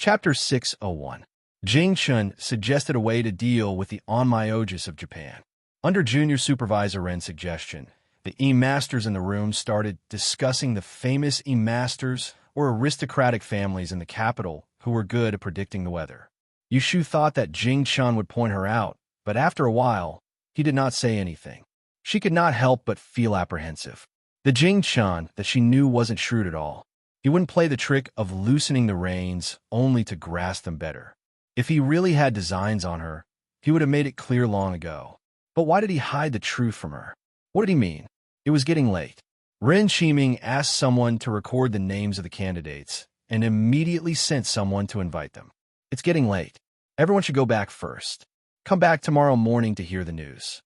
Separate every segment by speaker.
Speaker 1: Chapter 601. Jing Chun suggested a way to deal with the onmyosis of Japan. Under Junior Supervisor Ren's suggestion, the E-Masters in the room started discussing the famous E-Masters or aristocratic families in the capital who were good at predicting the weather. Yushu thought that Jing Chun would point her out, but after a while, he did not say anything. She could not help but feel apprehensive. The Jing Chun that she knew wasn't shrewd at all. He wouldn't play the trick of loosening the reins only to grasp them better. If he really had designs on her, he would have made it clear long ago. But why did he hide the truth from her? What did he mean? It was getting late. Ren Qiming asked someone to record the names of the candidates and immediately sent someone to invite them. It's getting late. Everyone should go back first. Come back tomorrow morning to hear the news.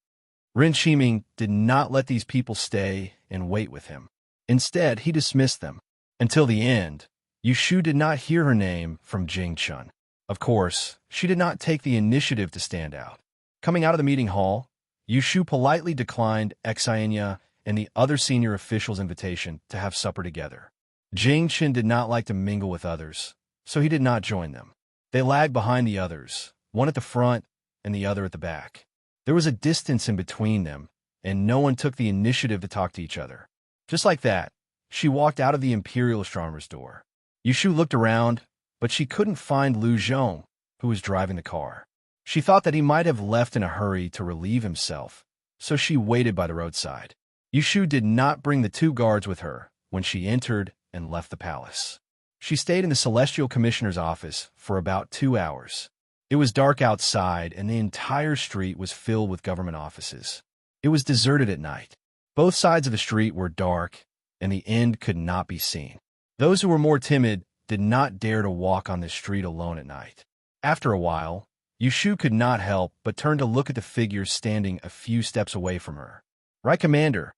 Speaker 1: Ren Qiming did not let these people stay and wait with him. Instead, he dismissed them. Until the end, Yushu did not hear her name from Jing Chun. Of course, she did not take the initiative to stand out. Coming out of the meeting hall, Yushu politely declined Xianya and the other senior officials' invitation to have supper together. Jing Chun did not like to mingle with others, so he did not join them. They lagged behind the others, one at the front and the other at the back. There was a distance in between them, and no one took the initiative to talk to each other. Just like that, she walked out of the Imperial Astronomer's door. Yushu looked around, but she couldn't find Lu Zhong, who was driving the car. She thought that he might have left in a hurry to relieve himself, so she waited by the roadside. Yushu did not bring the two guards with her when she entered and left the palace. She stayed in the Celestial Commissioner's office for about 2 hours. It was dark outside, and the entire street was filled with government offices. It was deserted at night. Both sides of the street were dark, and the end could not be seen. Those who were more timid did not dare to walk on this street alone at night. After a while, Yushu could not help but turn to look at the figure standing a few steps away from her. "Right, Commander.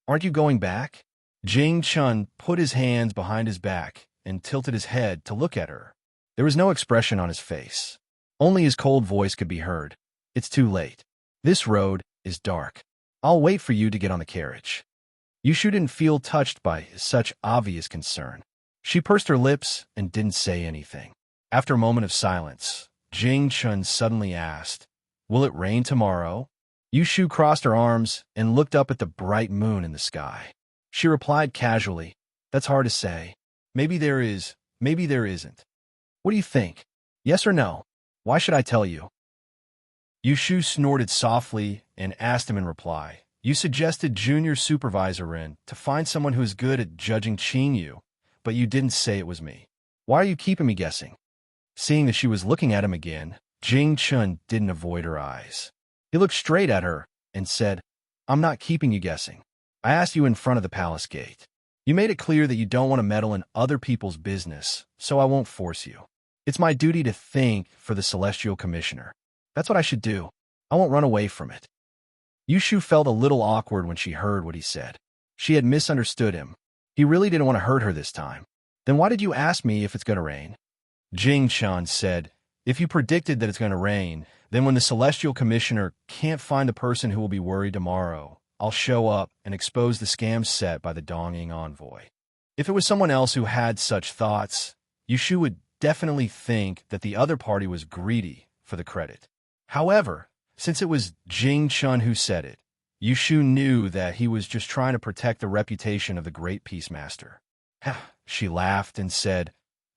Speaker 1: Aren't you going back?" Jing Chun put his hands behind his back and tilted his head to look at her. There was no expression on his face. Only his cold voice could be heard. "It's too late. This road is dark. I'll wait for you to get on the carriage." Yushu didn't feel touched by such obvious concern. She pursed her lips and didn't say anything. After a moment of silence, Jing Chun suddenly asked, "Will it rain tomorrow?" Yushu crossed her arms and looked up at the bright moon in the sky. She replied casually, "That's hard to say. Maybe there is, maybe there isn't. What do you think? Yes or no? Why should I tell you?" Yushu snorted softly and asked him in reply, "You suggested Junior Supervisor Ren to find someone who is good at judging Qingyu, but you didn't say it was me. Why are you keeping me guessing?" Seeing that she was looking at him again, Jing Chun didn't avoid her eyes. He looked straight at her and said, "I'm not keeping you guessing. I asked you in front of the palace gate. You made it clear that you don't want to meddle in other people's business, so I won't force you. It's my duty to think for the Celestial Commissioner. That's what I should do. I won't run away from it." Yushu felt a little awkward when she heard what he said. She had misunderstood him. He really didn't want to hurt her this time. "Then why did you ask me if it's going to rain?" Jing Chun said, "If you predicted that it's going to rain, then when the Celestial Commissioner can't find the person who will be worried tomorrow, I'll show up and expose the scam set by the Dongying envoy." If it was someone else who had such thoughts, Yushu would definitely think that the other party was greedy for the credit. However, since it was Jing Chun who said it, Yushu knew that he was just trying to protect the reputation of the great peacemaster. She laughed and said,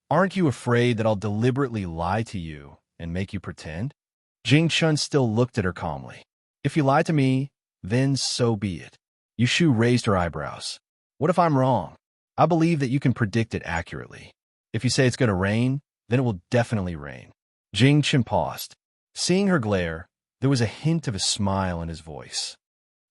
Speaker 1: "Aren't you afraid that I'll deliberately lie to you and make you pretend?" Jing Chun still looked at her calmly. "If you lie to me, then so be it." Yushu raised her eyebrows. "What if I'm wrong? I believe that you can predict it accurately. If you say it's going to rain, then it will definitely rain." Jing Chun paused. Seeing her glare, there was a hint of a smile in his voice.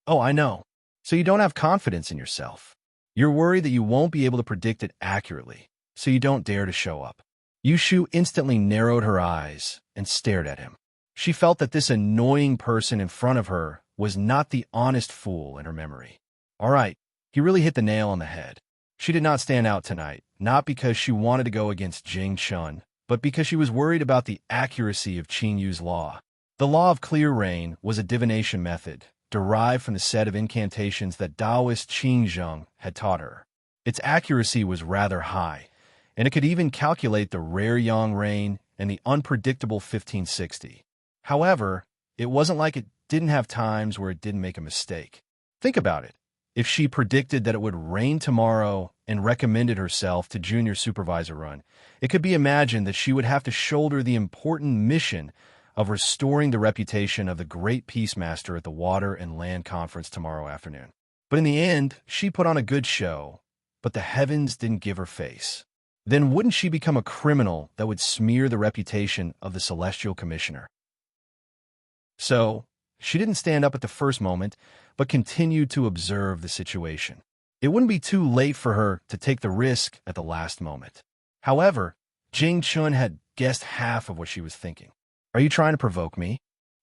Speaker 1: "Oh, I know. So you don't have confidence in yourself. You're worried that you won't be able to predict it accurately, so you don't dare to show up." Yushu instantly narrowed her eyes and stared at him. She felt that this annoying person in front of her was not the honest fool in her memory. All right, he really hit the nail on the head. She did not stand out tonight, not because she wanted to go against Jing Chun, but because she was worried about the accuracy of Qingyu's law. The law of clear rain was a divination method derived from the set of incantations that Taoist Qinzheng had taught her. Its accuracy was rather high, and it could even calculate the rare yang rain and the unpredictable 1560. However, it wasn't like it didn't have times where it didn't make a mistake. Think about it. If she predicted that it would rain tomorrow and recommended herself to junior supervisor run, it could be imagined that she would have to shoulder the important mission of restoring the reputation of the great peacemaster at the Water and Land Conference tomorrow afternoon. But in the end, she put on a good show, but the heavens didn't give her face. Then wouldn't she become a criminal that would smear the reputation of the Celestial Commissioner? So, she didn't stand up at the first moment, but continued to observe the situation. It wouldn't be too late for her to take the risk at the last moment. However, Jing Chun had guessed half of what she was thinking. Are you trying to provoke me?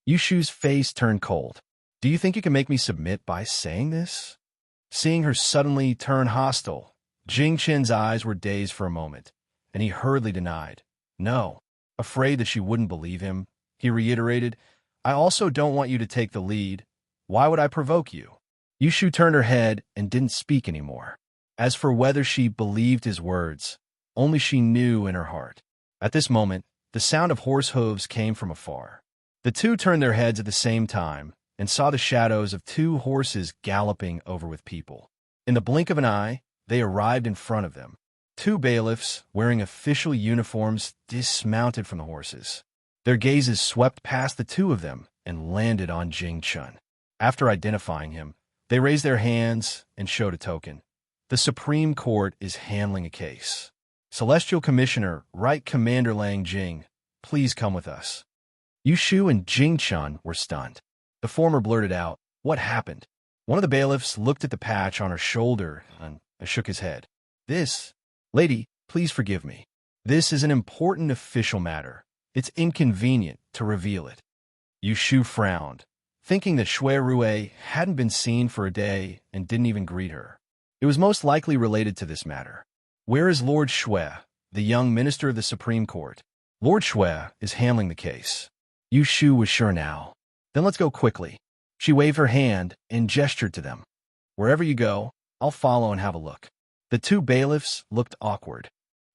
Speaker 1: Yushu's face turned cold. Do you think you can make me submit by saying this? Seeing her suddenly turn hostile, Jing Chen's eyes were dazed for a moment, and he hurriedly denied. No. Afraid that she wouldn't believe him, he reiterated, I also don't want you to take the lead. Why would I provoke you? Yushu turned her head and didn't speak anymore. As for whether she believed his words, only she knew in her heart. At this moment, the sound of horse hooves came from afar. The two turned their heads at the same time and saw the shadows of two horses galloping over with people. In the blink of an eye, they arrived in front of them. Two bailiffs, wearing official uniforms, dismounted from the horses. Their gazes swept past the two of them and landed on Jing Chun. After identifying him, they raised their hands and showed a token. The Supreme Court is handling a case. Celestial Commissioner, Right Commander Lang Jing, please come with us. Yushu and Jing Chun were stunned. The former blurted out, what happened? One of the bailiffs looked at the patch on her shoulder and shook his head. Lady, please forgive me. This is an important official matter. It's inconvenient to reveal it. Yushu frowned, thinking that Shui Rue hadn't been seen for a day and didn't even greet her. It was most likely related to this matter. Where is Lord Shui, the young minister of the Supreme Court? Lord Shui is handling the case. Yushu was sure now. Then let's go quickly. She waved her hand and gestured to them. Wherever you go, I'll follow and have a look. The two bailiffs looked awkward.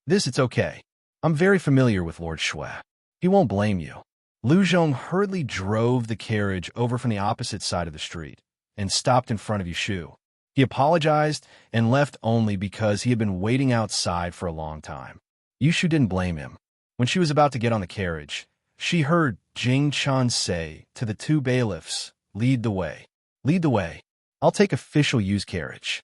Speaker 1: It's okay. I'm very familiar with Lord Shui. He won't blame you. Lu Zhong hurriedly drove the carriage over from the opposite side of the street and stopped in front of Yushu. He apologized and left only because he had been waiting outside for a long time. Yushu didn't blame him. When she was about to get on the carriage, she heard Jing Chun say to the two bailiffs, Lead the way. Lead the way. I'll take official use carriage.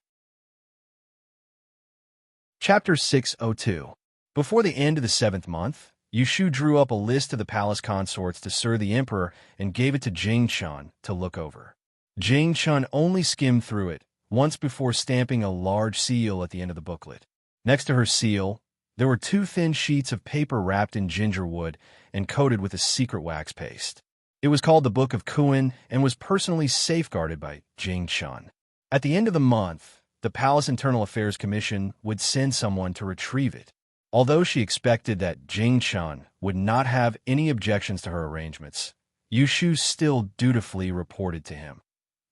Speaker 1: Chapter 602. Before the end of the 7th month, Yushu drew up a list of the palace consorts to serve the emperor and gave it to Jing Chun to look over. Jing Chun only skimmed through it once before stamping a large seal at the end of the booklet. Next to her seal, there were 2 thin sheets of paper wrapped in ginger wood and coated with a secret wax paste. It was called the Book of Kuan and was personally safeguarded by Jing Chun. At the end of the month, the Palace Internal Affairs Commission would send someone to retrieve it. Although she expected that Jing Chun would not have any objections to her arrangements, Yushu still dutifully reported to him.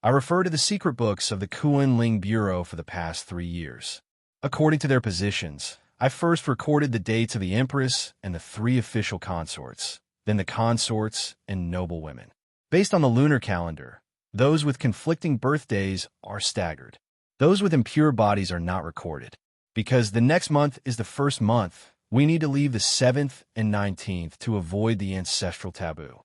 Speaker 1: I refer to the secret books of the Kuan Ling Bureau for the past 3 years. According to their positions, I first recorded the dates of the Empress and the 3 official consorts, then the consorts and noblewomen. Based on the lunar calendar, those with conflicting birthdays are staggered. Those with impure bodies are not recorded. Because the next month is the first month, we need to leave the 7th and 19th to avoid the ancestral taboo.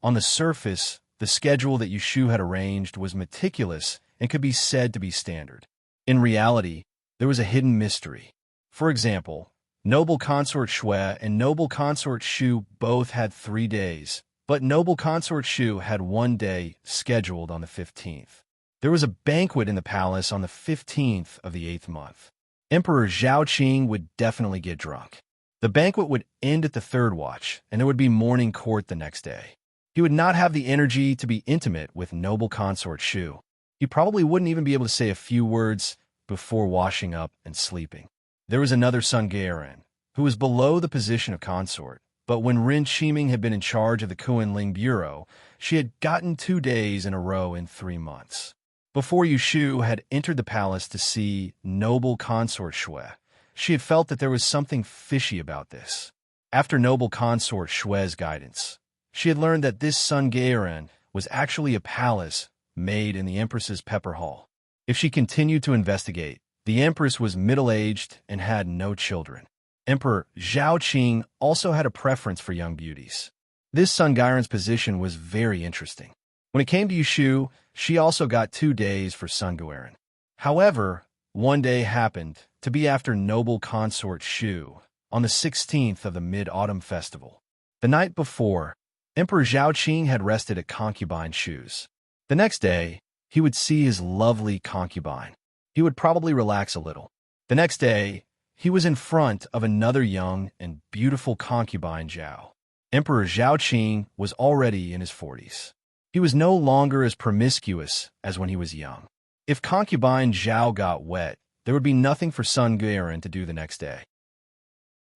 Speaker 1: On the surface, the schedule that Yushu had arranged was meticulous and could be said to be standard. In reality, there was a hidden mystery. For example, Noble Consort Shui and Noble Consort Shu both had 3 days, but Noble Consort Shu had 1 day scheduled on the 15th. There was a banquet in the palace on the 15th of the 8th month. Emperor Zhao Qing would definitely get drunk. The banquet would end at the 3rd watch, and there would be morning court the next day. He would not have the energy to be intimate with Noble Consort Shu. He probably wouldn't even be able to say a few words before washing up and sleeping. There was another Sun Geiren, who was below the position of consort, but when Ren Qiming had been in charge of the Kuan Ling Bureau, she had gotten 2 days in a row in 3 months. Before Yushu had entered the palace to see Noble Consort Shui, She had felt that there was something fishy about this. After noble consort Shue's guidance, she had learned that this Sun Gairen was actually a palace made in the Empress's pepper hall. If she continued to investigate, the Empress was middle-aged and had no children. Emperor Zhao Qing also had a preference for young beauties. This Sun Gairen's position was very interesting. When it came to Yushu, she also got 2 days for Sun Gairen. However, one day happened to be after noble consort Shu, on the 16th of the Mid-Autumn Festival. The night before, Emperor Zhao Qing had rested at concubine Shu's. The next day, he would see his lovely concubine. He would probably relax a little. The next day, he was in front of another young and beautiful concubine Zhao. Emperor Zhao Qing was already in his 40s. He was no longer as promiscuous as when he was young. If concubine Zhao got wet, there would be nothing for Sun Gairen to do the next day.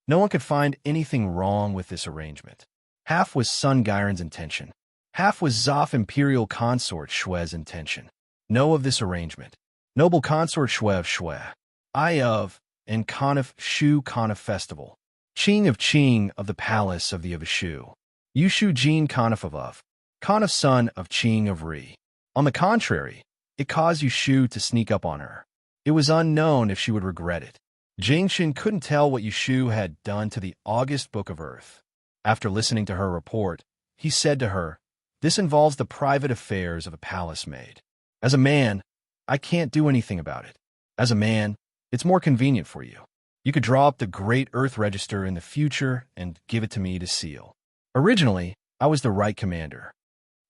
Speaker 1: No one could find anything wrong with this arrangement. Half was Sun Gairen's intention. Half was Zoff Imperial Consort Shue's intention. Know of this arrangement. Noble Consort Shue of Shue. I of, and Kanif Shu Kanif Festival. Qing of the Palace of the Shu. Yushu Jin Kanif of. Kanif son of Qing of Ri. On the contrary, it caused Yushu to sneak up on her. It was unknown if she would regret it. Jingshin couldn't tell what Yushu had done to the August Book of Earth. After listening to her report, he said to her, "This involves the private affairs of a palace maid. As a man, I can't do anything about it. As a man, it's more convenient for you. You could draw up the Great Earth Register in the future and give it to me to seal. Originally, I was the right commander."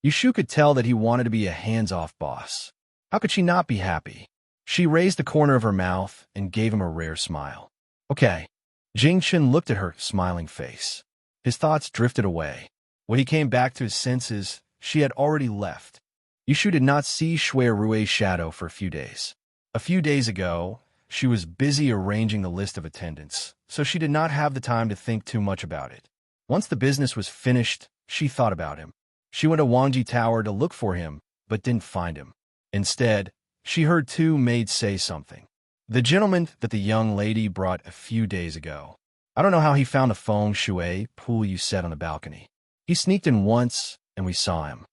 Speaker 1: Yushu could tell that he wanted to be a hands-off boss. How could she not be happy? She raised the corner of her mouth and gave him a rare smile. "Okay." Jingshin looked at her smiling face. His thoughts drifted away. When he came back to his senses, she had already left. Yushu did not see Shui Rue's shadow for a few days. A few days ago, she was busy arranging the list of attendants, so she did not have the time to think too much about it. Once the business was finished, she thought about him. She went to Wangji Tower to look for him, but didn't find him. Instead, she heard 2 maids say something. The gentleman that the young lady brought a few days ago. I don't know how he found the feng shui pool you set on the balcony. He sneaked in once, and we saw him.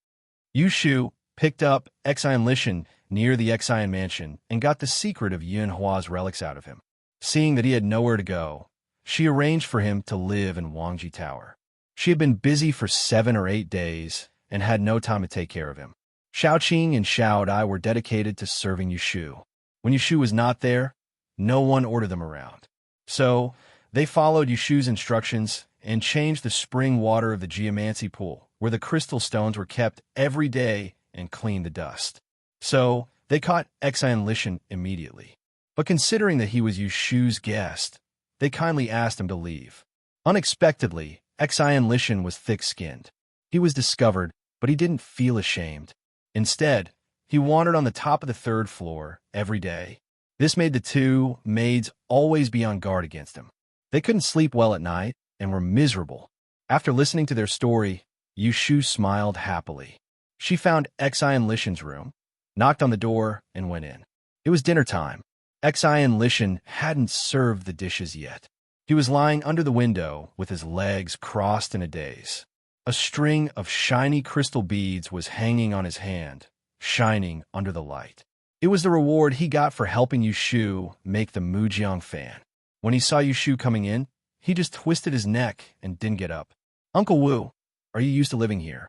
Speaker 1: Yushu picked up Xian Lishan near the Xian mansion and got the secret of Yin Hua's relics out of him. Seeing that he had nowhere to go, she arranged for him to live in Wangji Tower. She had been busy for 7 or 8 days and had no time to take care of him. Xiao Qing and Xiao Dai were dedicated to serving Yushu. When Yushu was not there, no one ordered them around. So, they followed Yushu's instructions and changed the spring water of the geomancy pool, where the crystal stones were kept every day, and cleaned the dust. So, they caught Xian Lishan immediately. But considering that he was Yushu's guest, they kindly asked him to leave. Unexpectedly, Xian Lishan was thick-skinned. He was discovered, but he didn't feel ashamed. Instead, he wandered on the top of the 3rd floor every day. This made the 2 maids always be on guard against him. They couldn't sleep well at night and were miserable. After listening to their story, Yushu smiled happily. She found Xian Lishan's room, knocked on the door, and went in. It was dinner time. Xian Lishan hadn't served the dishes yet. He was lying under the window with his legs crossed in a daze. A string of shiny crystal beads was hanging on his hand, shining under the light. It was the reward he got for helping Yushu make the Mujiang fan. When he saw Yushu coming in, he just twisted his neck and didn't get up. "Uncle Wu, are you used to living here?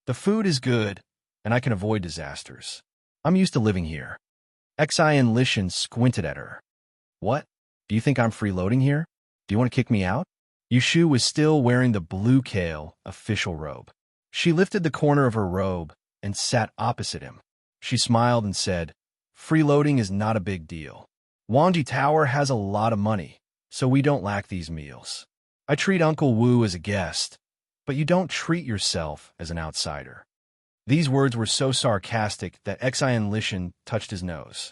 Speaker 1: The food is good, and I can avoid disasters. I'm used to living here." Xian Lishan squinted at her. "What? Do you think I'm freeloading here? Do you want to kick me out?" Yushu was still wearing the blue kale official robe. She lifted the corner of her robe and sat opposite him. She smiled and said, "Freeloading is not a big deal. Wangji Tower has a lot of money, so we don't lack these meals. I treat Uncle Wu as a guest, but you don't treat yourself as an outsider." These words were so sarcastic that Xian Lishan touched his nose.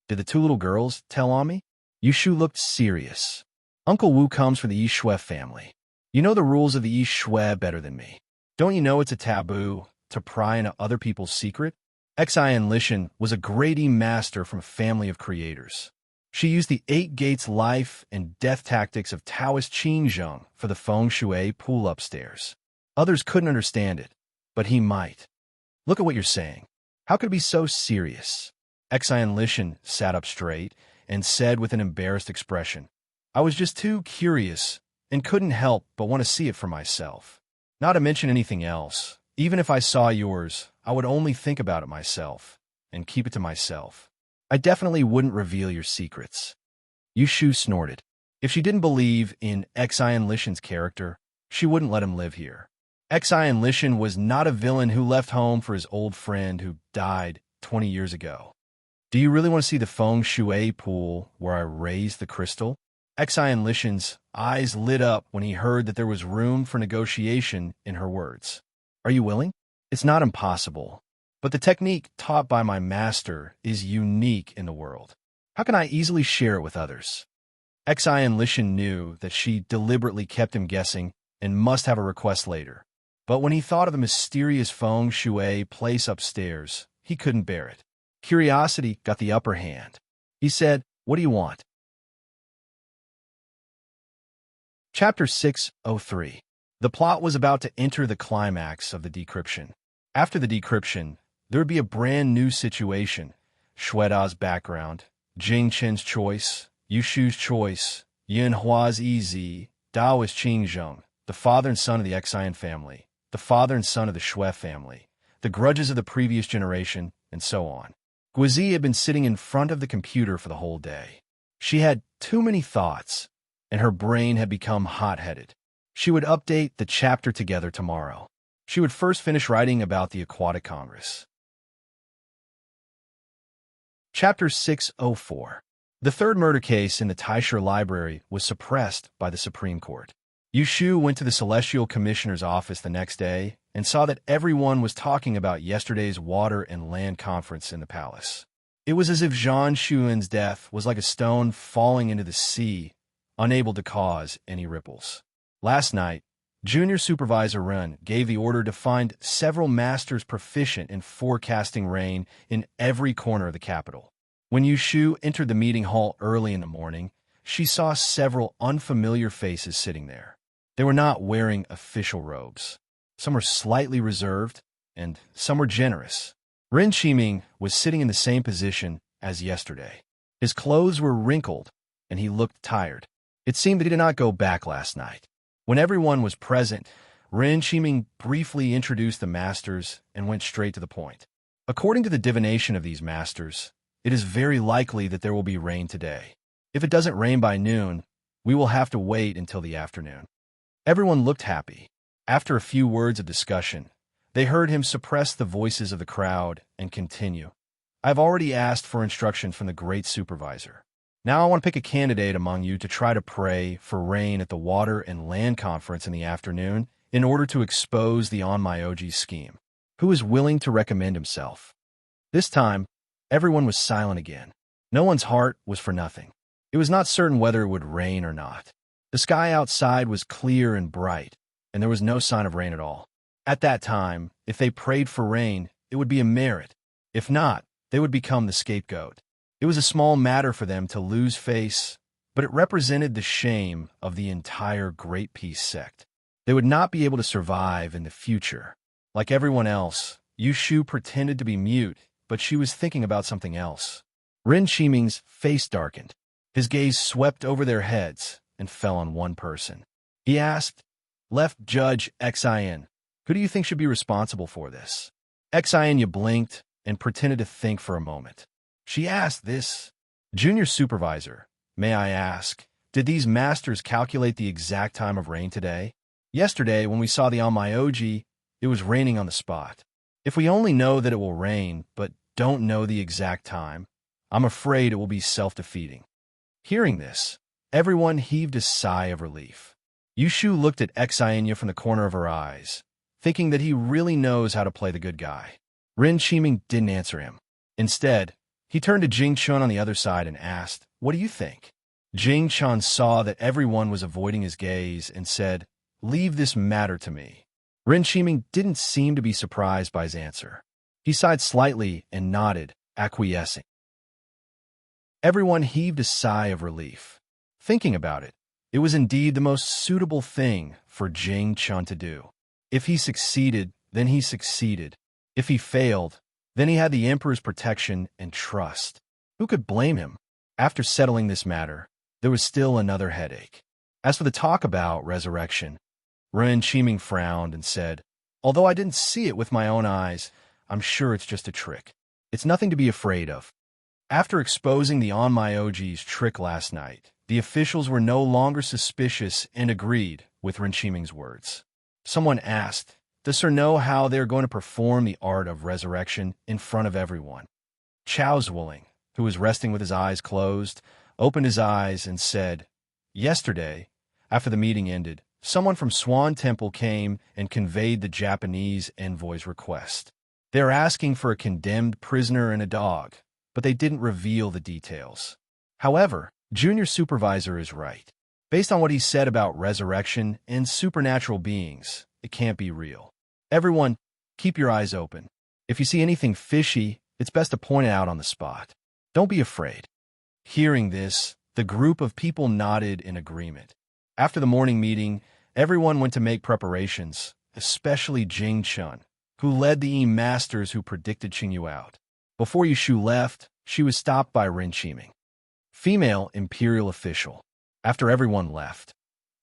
Speaker 1: "Did the 2 little girls tell on me?" Yushu looked serious. "Uncle Wu comes from the Yishui family. You know the rules of the Yishui better than me. Don't you know it's a taboo to pry into other people's secret?" Xian Lishan was a grade E master from a family of creators. She used the 8 gates life and death tactics of Taoist Qin Zheng for the feng shui pool upstairs. Others couldn't understand it, but he might. Look at what you're saying. How could it be so serious? Xian Lishan sat up straight and said with an embarrassed expression, I was just too curious and couldn't help but want to see it for myself. Not to mention anything else. Even if I saw yours, I would only think about it myself and keep it to myself. I definitely wouldn't reveal your secrets. Yushu snorted. If she didn't believe in Xian Lishan's character, she wouldn't let him live here. Xian Lishan was not a villain who left home for his old friend who died 20 years ago. Do you really want to see the feng shui pool where I raised the crystal? Xian Lishan's eyes lit up when he heard that there was room for negotiation in her words. Are you willing? It's not impossible, but the technique taught by my master is unique in the world. How can I easily share it with others? Xian Lishan knew that she deliberately kept him guessing and must have a request later. But when he thought of the mysterious feng shui place upstairs, he couldn't bear it. Curiosity got the upper hand. He said, What do you want? Chapter 603. The plot was about to enter the climax of the decryption. After the decryption, there would be a brand new situation. Shueda's background, Jing Chen's choice, Yushu's choice, Yin Hua's easy, Daoist Qing Zheng, the father and son of the Xian family, the father and son of the Shui family, the grudges of the previous generation, and so on. Guizi had been sitting in front of the computer for the whole day. She had too many thoughts, and her brain had become hot-headed. She would update the chapter together tomorrow. She would first finish writing about the Aquatic Congress. Chapter 604. The third murder case in the Taisher Library was suppressed by the Supreme Court. Yushu went to the Celestial Commissioner's office the next day and saw that everyone was talking about yesterday's water and land conference in the palace. It was as if Zhang Xuan's death was like a stone falling into the sea, unable to cause any ripples. Last night, Junior Supervisor Ren gave the order to find several masters proficient in forecasting rain in every corner of the capital. When Yushu entered the meeting hall early in the morning, she saw several unfamiliar faces sitting there. They were not wearing official robes. Some were slightly reserved, and some were generous. Ren Qiming was sitting in the same position as yesterday. His clothes were wrinkled, and he looked tired. It seemed that he did not go back last night. When everyone was present, Ren Qiming briefly introduced the masters and went straight to the point. According to the divination of these masters, it is very likely that there will be rain today. If it doesn't rain by noon, we will have to wait until the afternoon. Everyone looked happy. After a few words of discussion, they heard him suppress the voices of the crowd and continue. I've already asked for instruction from the great supervisor. Now I want to pick a candidate among you to try to pray for rain at the Water and Land Conference in the afternoon in order to expose the Onmyoji scheme. Who is willing to recommend himself? This time, everyone was silent again. No one's heart was for nothing. It was not certain whether it would rain or not. The sky outside was clear and bright, and there was no sign of rain at all. At that time, if they prayed for rain, it would be a merit. If not, they would become the scapegoat. It was a small matter for them to lose face, but it represented the shame of the entire Great Peace sect. They would not be able to survive in the future. Like everyone else, Yushu pretended to be mute, but she was thinking about something else. Ren Qiming's face darkened. His gaze swept over their heads and fell on one person. He asked, Left Judge Xian, who do you think should be responsible for this? Xian blinked and pretended to think for a moment. She asked this. Junior Supervisor, may I ask, did these masters calculate the exact time of rain today? Yesterday, when we saw the Onmyoji, it was raining on the spot. If we only know that it will rain, but don't know the exact time, I'm afraid it will be self-defeating. Hearing this, everyone heaved a sigh of relief. Yushu looked at Xianya from the corner of her eyes, thinking that he really knows how to play the good guy. Ren Qiming didn't answer him. Instead, he turned to Jing Chun on the other side and asked, What do you think? Jing Chun saw that everyone was avoiding his gaze and said, Leave this matter to me. Ren Qiming didn't seem to be surprised by his answer. He sighed slightly and nodded, acquiescing. Everyone heaved a sigh of relief. Thinking about it, it was indeed the most suitable thing for Jing Chun to do. If he succeeded, then he succeeded. If he failed, then he had the Emperor's protection and trust. Who could blame him? After settling this matter, there was still another headache. As for the talk about resurrection, Ren Qiming frowned and said, "Although I didn't see it with my own eyes, I'm sure it's just a trick. It's nothing to be afraid of." After exposing the Onmyoji's trick last night, the officials were no longer suspicious and agreed with Ren Qiming's words. Someone asked, "Does Sir know how they're going to perform the art of resurrection in front of everyone?" Chao Zwilling, who was resting with his eyes closed, opened his eyes and said, "Yesterday, after the meeting ended, someone from Swan Temple came and conveyed the Japanese envoy's request. They are asking for a condemned prisoner and a dog, but they didn't reveal the details. However, Junior Supervisor is right. Based on what he said about resurrection and supernatural beings, it can't be real. Everyone, keep your eyes open. If you see anything fishy, it's best to point it out on the spot. Don't be afraid." Hearing this, the group of people nodded in agreement. After the morning meeting, everyone went to make preparations, especially Jing Chun, who led the masters who predicted Qingyu out. Before Yushu left, she was stopped by Ren Qiming. Female Imperial official. After everyone left,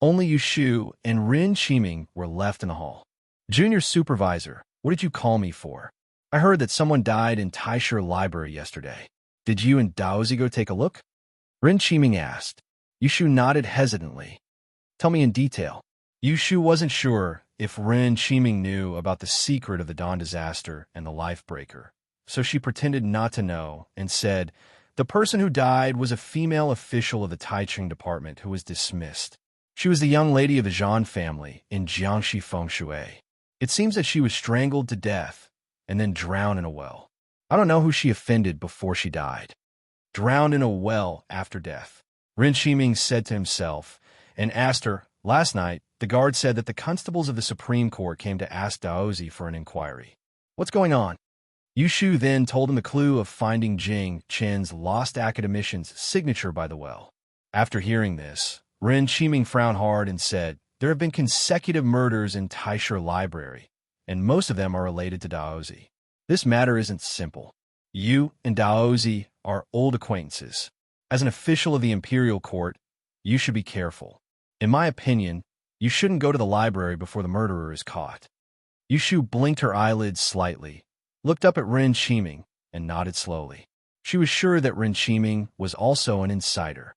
Speaker 1: only Yushu and Ren Qiming were left in the hall. "Junior Supervisor, what did you call me for? I heard that someone died in Taisher Library yesterday. Did you and Daozi go take a look?" Ren Qiming asked. Yushu nodded hesitantly. "Tell me in detail." Yushu wasn't sure if Ren Qiming knew about the secret of the Dawn disaster and the Lifebreaker, so she pretended not to know and said, "The person who died was a female official of the Taichung department who was dismissed. She was the young lady of the Zhan family in Jiangxi Fengshui. It seems that she was strangled to death and then drowned in a well. I don't know who she offended before she died. Drowned in a well after death." Ren Qiming said to himself and asked her, "Last night, the guard said that the constables of the Supreme Court came to ask Daozi for an inquiry. What's going on?" Yushu then told him the clue of finding Jing Chen's lost academician's signature by the well. After hearing this, Ren Qiming frowned hard and said, "There have been consecutive murders in Taisher Library, and most of them are related to Daozi. This matter isn't simple. You and Daozi are old acquaintances. As an official of the Imperial Court, you should be careful. In my opinion, you shouldn't go to the library before the murderer is caught." Yushu blinked her eyelids slightly, looked up at Ren Qiming, and nodded slowly. She was sure that Ren Qiming was also an insider.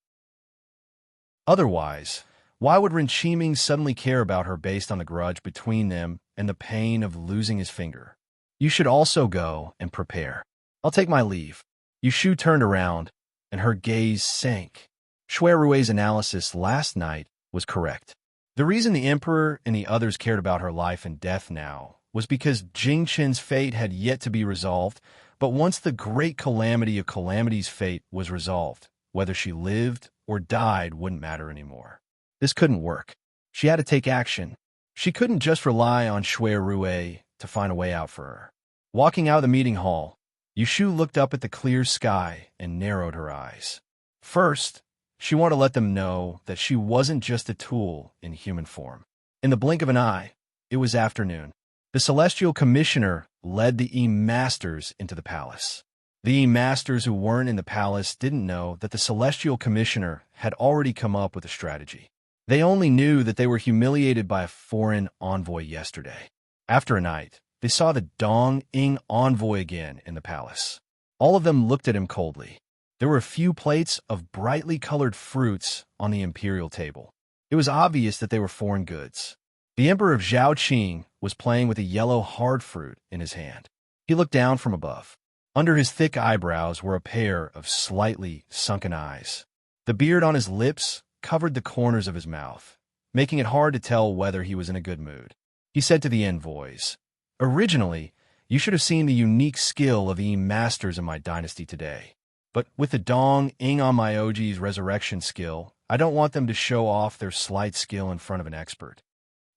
Speaker 1: Otherwise, why would Ren Qiming suddenly care about her based on the grudge between them and the pain of losing his finger? "You should also go and prepare. I'll take my leave." Yushu turned around, and her gaze sank. Shui Rui's analysis last night was correct. The reason the Emperor and the others cared about her life and death now was because Jing Chen's fate had yet to be resolved, but once the great calamity of Calamity's fate was resolved, whether she lived or died wouldn't matter anymore. This couldn't work. She had to take action. She couldn't just rely on Shui Rui to find a way out for her. Walking out of the meeting hall, Yushu looked up at the clear sky and narrowed her eyes. First, she wanted to let them know that she wasn't just a tool in human form. In the blink of an eye, it was afternoon. The Celestial Commissioner led the E-Masters into the palace. The E-Masters who weren't in the palace didn't know that the Celestial Commissioner had already come up with a strategy. They only knew that they were humiliated by a foreign envoy yesterday. After a night, they saw the Dong Ing envoy again in the palace. All of them looked at him coldly. There were a few plates of brightly colored fruits on the imperial table. It was obvious that they were foreign goods. The Emperor of Zhaoqing was playing with a yellow hard fruit in his hand. He looked down from above. Under his thick eyebrows were a pair of slightly sunken eyes. The beard on his lips covered the corners of his mouth, making it hard to tell whether he was in a good mood. He said to the envoys, "Originally, you should have seen the unique skill of the masters in my dynasty today. But with the Dong Ing on my OG's resurrection skill, I don't want them to show off their slight skill in front of an expert."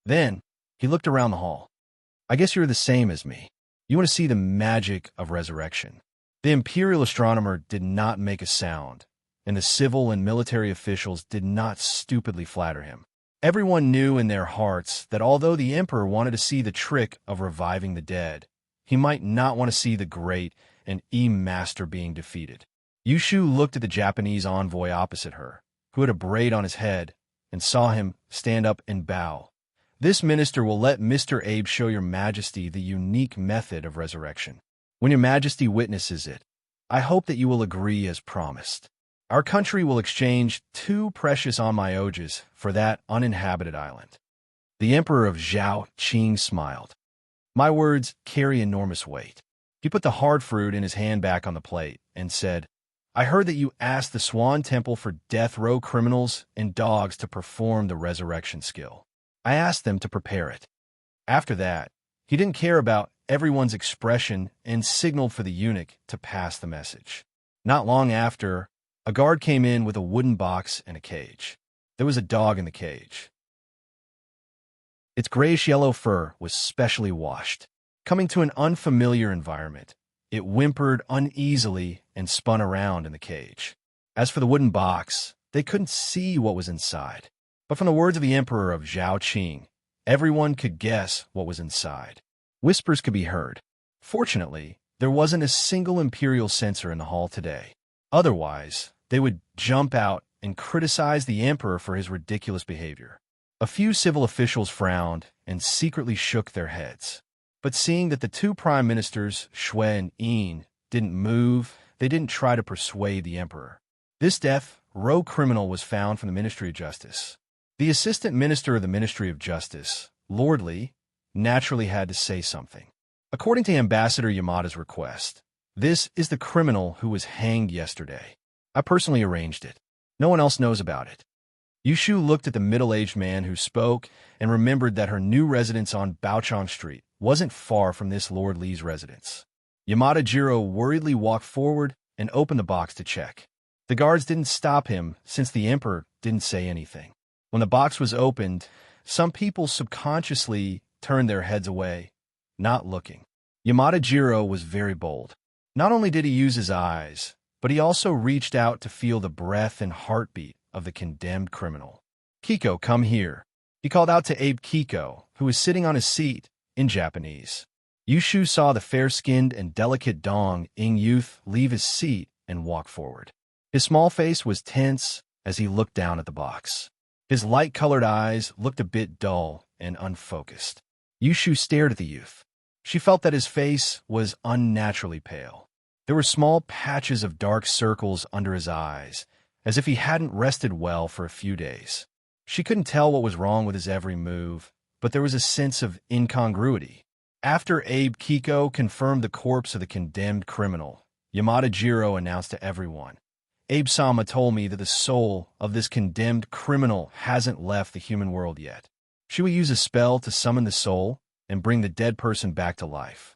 Speaker 1: Then, he looked around the hall. "I guess you're the same as me. You want to see the magic of resurrection." The imperial astronomer did not make a sound, and the civil and military officials did not stupidly flatter him. Everyone knew in their hearts that although the emperor wanted to see the trick of reviving the dead, he might not want to see the great and master being defeated. Yushu looked at the Japanese envoy opposite her, who had a braid on his head, and saw him stand up and bow. This minister will let Mr. Abe show your majesty the unique method of resurrection. When your majesty witnesses it, I hope that you will agree as promised. Our country will exchange 2 precious onmyoges for that uninhabited island. The emperor of Zhao Qing smiled. My words carry enormous weight. He put the hard fruit in his hand back on the plate and said, I heard that you asked the Swan Temple for death row criminals and dogs to perform the resurrection skill. I asked them to prepare it. After that, he didn't care about everyone's expression and signaled for the eunuch to pass the message. Not long after, a guard came in with a wooden box and a cage. There was a dog in the cage. Its grayish-yellow fur was specially washed. Coming to an unfamiliar environment, it whimpered uneasily and spun around in the cage. As for the wooden box, they couldn't see what was inside. But from the words of the emperor of Zhao Qing, everyone could guess what was inside. Whispers could be heard. Fortunately, there wasn't a single imperial censor in the hall today. Otherwise, they would jump out and criticize the emperor for his ridiculous behavior. A few civil officials frowned and secretly shook their heads. But seeing that the 2 prime ministers, Shui and Yin, didn't move, they didn't try to persuade the emperor. This death row criminal was found from the Ministry of Justice. The assistant minister of the Ministry of Justice, Lord Li, naturally had to say something. According to Ambassador Yamada's request, this is the criminal who was hanged yesterday. I personally arranged it. No one else knows about it. Yushu looked at the middle-aged man who spoke and remembered that her new residence on Baochang Street wasn't far from this Lord Li's residence. Yamada Jiro worriedly walked forward and opened the box to check. The guards didn't stop him since the emperor didn't say anything. When the box was opened, some people subconsciously turned their heads away, not looking. Yamada Jiro was very bold. Not only did he use his eyes, but he also reached out to feel the breath and heartbeat of the condemned criminal. Kiko, come here. He called out to Abe Kiko, who was sitting on his seat, in Japanese. Yushu saw the fair-skinned and delicate Dong-ing youth leave his seat and walk forward. His small face was tense as he looked down at the box. His light-colored eyes looked a bit dull and unfocused. Yushu stared at the youth. She felt that his face was unnaturally pale. There were small patches of dark circles under his eyes, as if he hadn't rested well for a few days. She couldn't tell what was wrong with his every move, but there was a sense of incongruity. After Abe Kiko confirmed the corpse of the condemned criminal, Yamada Jiro announced to everyone, Abe-sama told me that the soul of this condemned criminal hasn't left the human world yet. She will use a spell to summon the soul and bring the dead person back to life.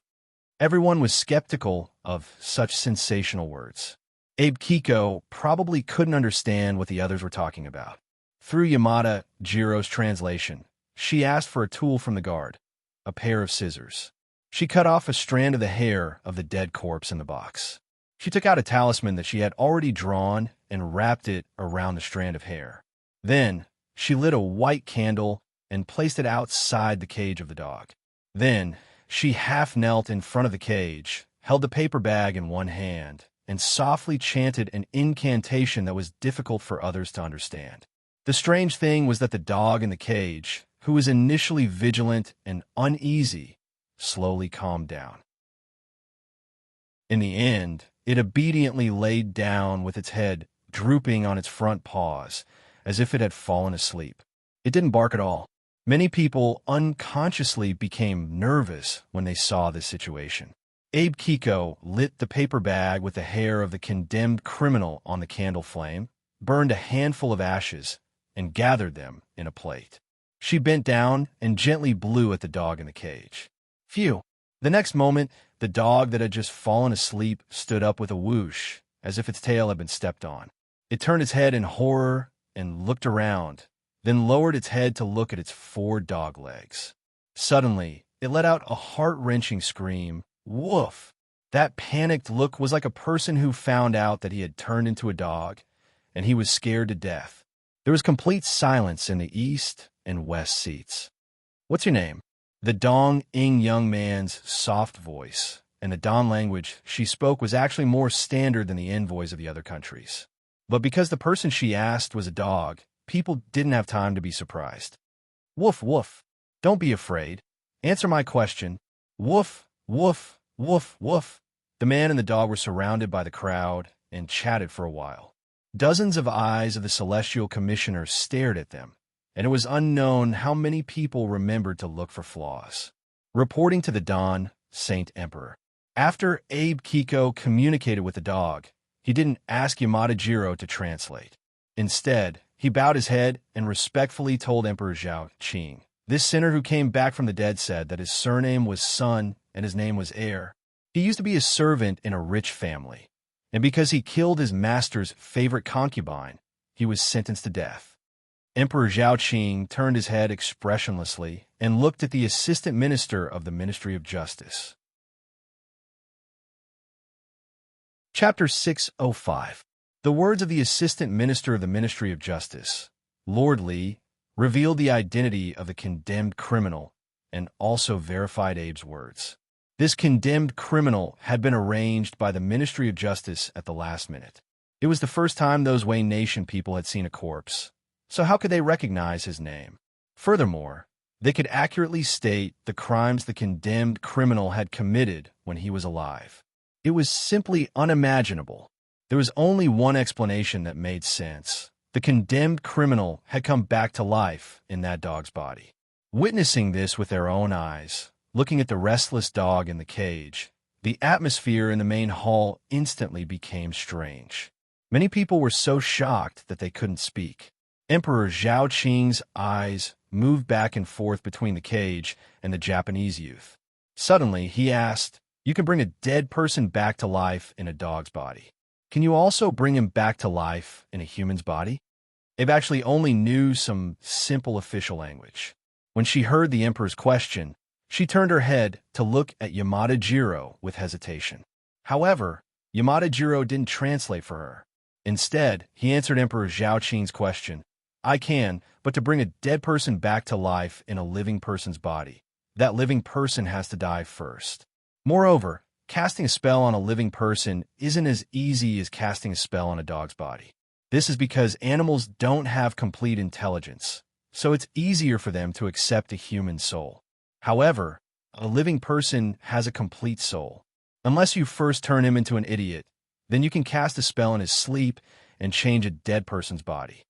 Speaker 1: Everyone was skeptical of such sensational words. Abe Kiko probably couldn't understand what the others were talking about. Through Yamada Jiro's translation, she asked for a tool from the guard, a pair of scissors. She cut off a strand of the hair of the dead corpse in the box. She took out a talisman that she had already drawn and wrapped it around the strand of hair. Then, she lit a white candle and placed it outside the cage of the dog. Then, she half knelt in front of the cage, held the paper bag in one hand, and softly chanted an incantation that was difficult for others to understand. The strange thing was that the dog in the cage, who was initially vigilant and uneasy, slowly calmed down. In the end, it obediently laid down with its head drooping on its front paws, as if it had fallen asleep. It didn't bark at all. Many people unconsciously became nervous when they saw this situation. Abe Kiko lit the paper bag with the hair of the condemned criminal on the candle flame, burned a handful of ashes, and gathered them in a plate. She bent down and gently blew at the dog in the cage. Phew! The next moment, the dog that had just fallen asleep stood up with a whoosh, as if its tail had been stepped on. It turned its head in horror and looked around, then lowered its head to look at its 4 dog legs. Suddenly, it let out a heart-wrenching scream. Woof! That panicked look was like a person who found out that he had turned into a dog, and he was scared to death. There was complete silence in the east and west seats. "What's your name?" The Dong-ing young man's soft voice, and the Dan language she spoke was actually more standard than the envoys of the other countries. But because the person she asked was a dog, people didn't have time to be surprised. "Woof, woof. Don't be afraid. Answer my question. Woof, woof, woof, woof." The man and the dog were surrounded by the crowd and chatted for a while. Dozens of eyes of the Celestial Commissioner stared at them, and it was unknown how many people remembered to look for flaws. Reporting to the Don, Saint Emperor. After Abe Kiko communicated with the dog, he didn't ask Yamada Jiro to translate. Instead, he bowed his head and respectfully told Emperor Zhao Qing. This sinner who came back from the dead said that his surname was Sun and his name was Heir. He used to be a servant in a rich family, and because he killed his master's favorite concubine, he was sentenced to death. Emperor Zhao Qing turned his head expressionlessly and looked at the assistant minister of the Ministry of Justice. Chapter 605. The words of the assistant minister of the Ministry of Justice, Lord Li, revealed the identity of the condemned criminal and also verified Abe's words. This condemned criminal had been arranged by the Ministry of Justice at the last minute. It was the first time those Wayne Nation people had seen a corpse, so how could they recognize his name? Furthermore, they could accurately state the crimes the condemned criminal had committed when he was alive. It was simply unimaginable. There was only one explanation that made sense. The condemned criminal had come back to life in that dog's body. Witnessing this with their own eyes, looking at the restless dog in the cage, the atmosphere in the main hall instantly became strange. Many people were so shocked that they couldn't speak. Emperor Zhao Qing's eyes moved back and forth between the cage and the Japanese youth. Suddenly, he asked, "You can bring a dead person back to life in a dog's body. Can you also bring him back to life in a human's body?" Abe actually only knew some simple official language. When she heard the emperor's question, she turned her head to look at Yamada Jiro with hesitation. However, Yamada Jiro didn't translate for her. Instead, he answered Emperor Zhao Qing's question. "I can, but to bring a dead person back to life in a living person's body, that living person has to die first. Moreover, casting a spell on a living person isn't as easy as casting a spell on a dog's body. This is because animals don't have complete intelligence, so it's easier for them to accept a human soul. However, a living person has a complete soul. Unless you first turn him into an idiot, then you can cast a spell in his sleep and change a dead person's body."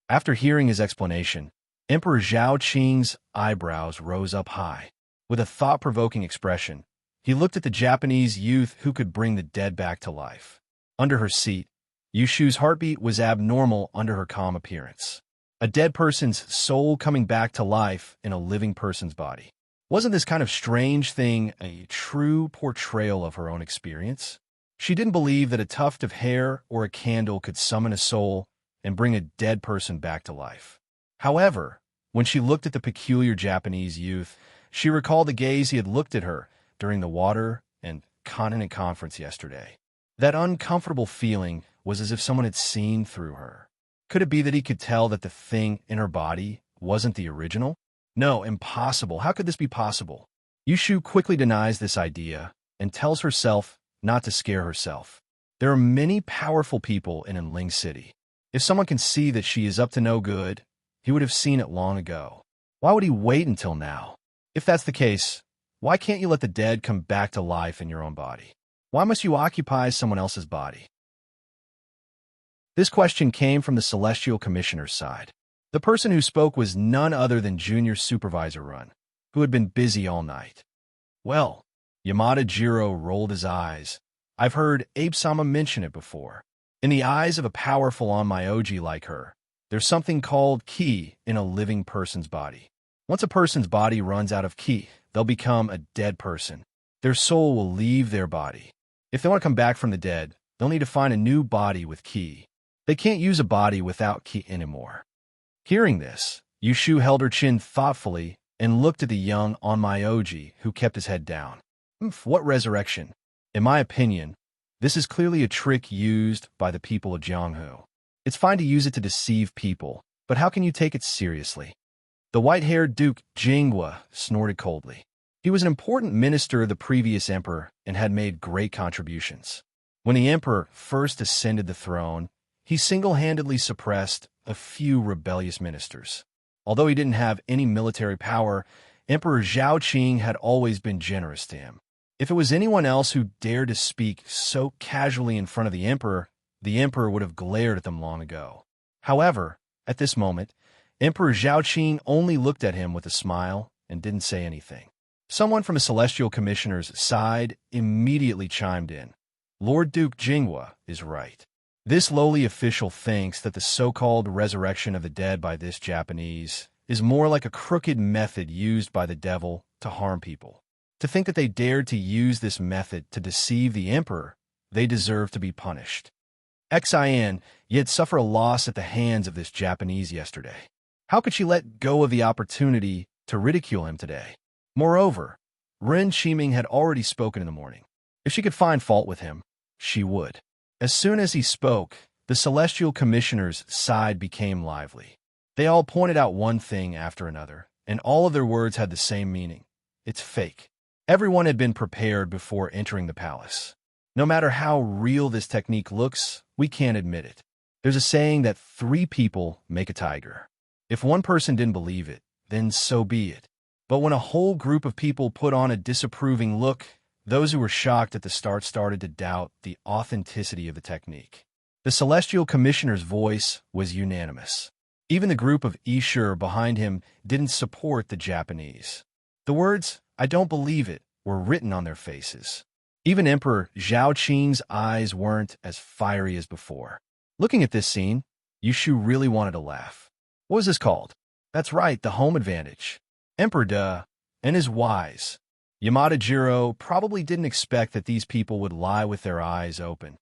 Speaker 1: After hearing his explanation, Emperor Zhao Qing's eyebrows rose up high. With a thought-provoking expression, he looked at the Japanese youth who could bring the dead back to life. Under her seat, Yushu's heartbeat was abnormal under her calm appearance. A dead person's soul coming back to life in a living person's body. Wasn't this kind of strange thing a true portrayal of her own experience? She didn't believe that a tuft of hair or a candle could summon a soul and bring a dead person back to life. However, when she looked at the peculiar Japanese youth, she recalled the gaze he had looked at her during the water and continent conference yesterday. That uncomfortable feeling was as if someone had seen through her. Could it be that he could tell that the thing in her body wasn't the original? No, impossible. How could this be possible? Yushu quickly denies this idea and tells herself not to scare herself. There are many powerful people in Ling City. If someone can see that she is up to no good, he would have seen it long ago. Why would he wait until now? If that's the case, why can't you let the dead come back to life in your own body? Why must you occupy someone else's body? This question came from the Celestial Commissioner's side. The person who spoke was none other than Junior Supervisor Run, who had been busy all night. "Well," Yamada Jiro rolled his eyes. "I've heard Abe-sama mention it before. In the eyes of a powerful onmyoji like her, there's something called ki in a living person's body. Once a person's body runs out of ki, they'll become a dead person. Their soul will leave their body. If they want to come back from the dead, they'll need to find a new body with ki. They can't use a body without ki anymore." Hearing this, Yushu held her chin thoughtfully and looked at the young onmyoji who kept his head down. What resurrection? In my opinion, this is clearly a trick used by the people of Jianghu. It's fine to use it to deceive people, but how can you take it seriously? The white-haired Duke Jingwa snorted coldly. He was an important minister of the previous emperor and had made great contributions. When the emperor first ascended the throne, he single-handedly suppressed a few rebellious ministers. Although he didn't have any military power, Emperor Zhao Qing had always been generous to him. If it was anyone else who dared to speak so casually in front of the emperor would have glared at them long ago. However, at this moment, Emperor Zhao Qing only looked at him with a smile and didn't say anything. Someone from a celestial commissioner's side immediately chimed in. Lord Duke Jingwa is right. This lowly official thinks that the so-called resurrection of the dead by this Japanese is more like a crooked method used by the devil to harm people. To think that they dared to use this method to deceive the emperor, they deserve to be punished. Xin yet suffer a loss at the hands of this Japanese yesterday. How could she let go of the opportunity to ridicule him today? Moreover, Ren Qiming had already spoken in the morning. If she could find fault with him, she would. As soon as he spoke, the celestial commissioner's side became lively. They all pointed out one thing after another, and all of their words had the same meaning. It's fake. Everyone had been prepared before entering the palace. No matter how real this technique looks, we can't admit it. There's a saying that 3 people make a tiger. If one person didn't believe it, then so be it. But when a whole group of people put on a disapproving look, those who were shocked at the start started to doubt the authenticity of the technique. The celestial commissioner's voice was unanimous. Even the group of Ishur behind him didn't support the Japanese. The words, "I don't believe it," were written on their faces. Even Emperor Zhao Qing's eyes weren't as fiery as before. Looking at this scene, Yushu really wanted to laugh. What was this called? That's right, the home advantage. Emperor Da and his wise. Yamada Jiro probably didn't expect that these people would lie with their eyes open.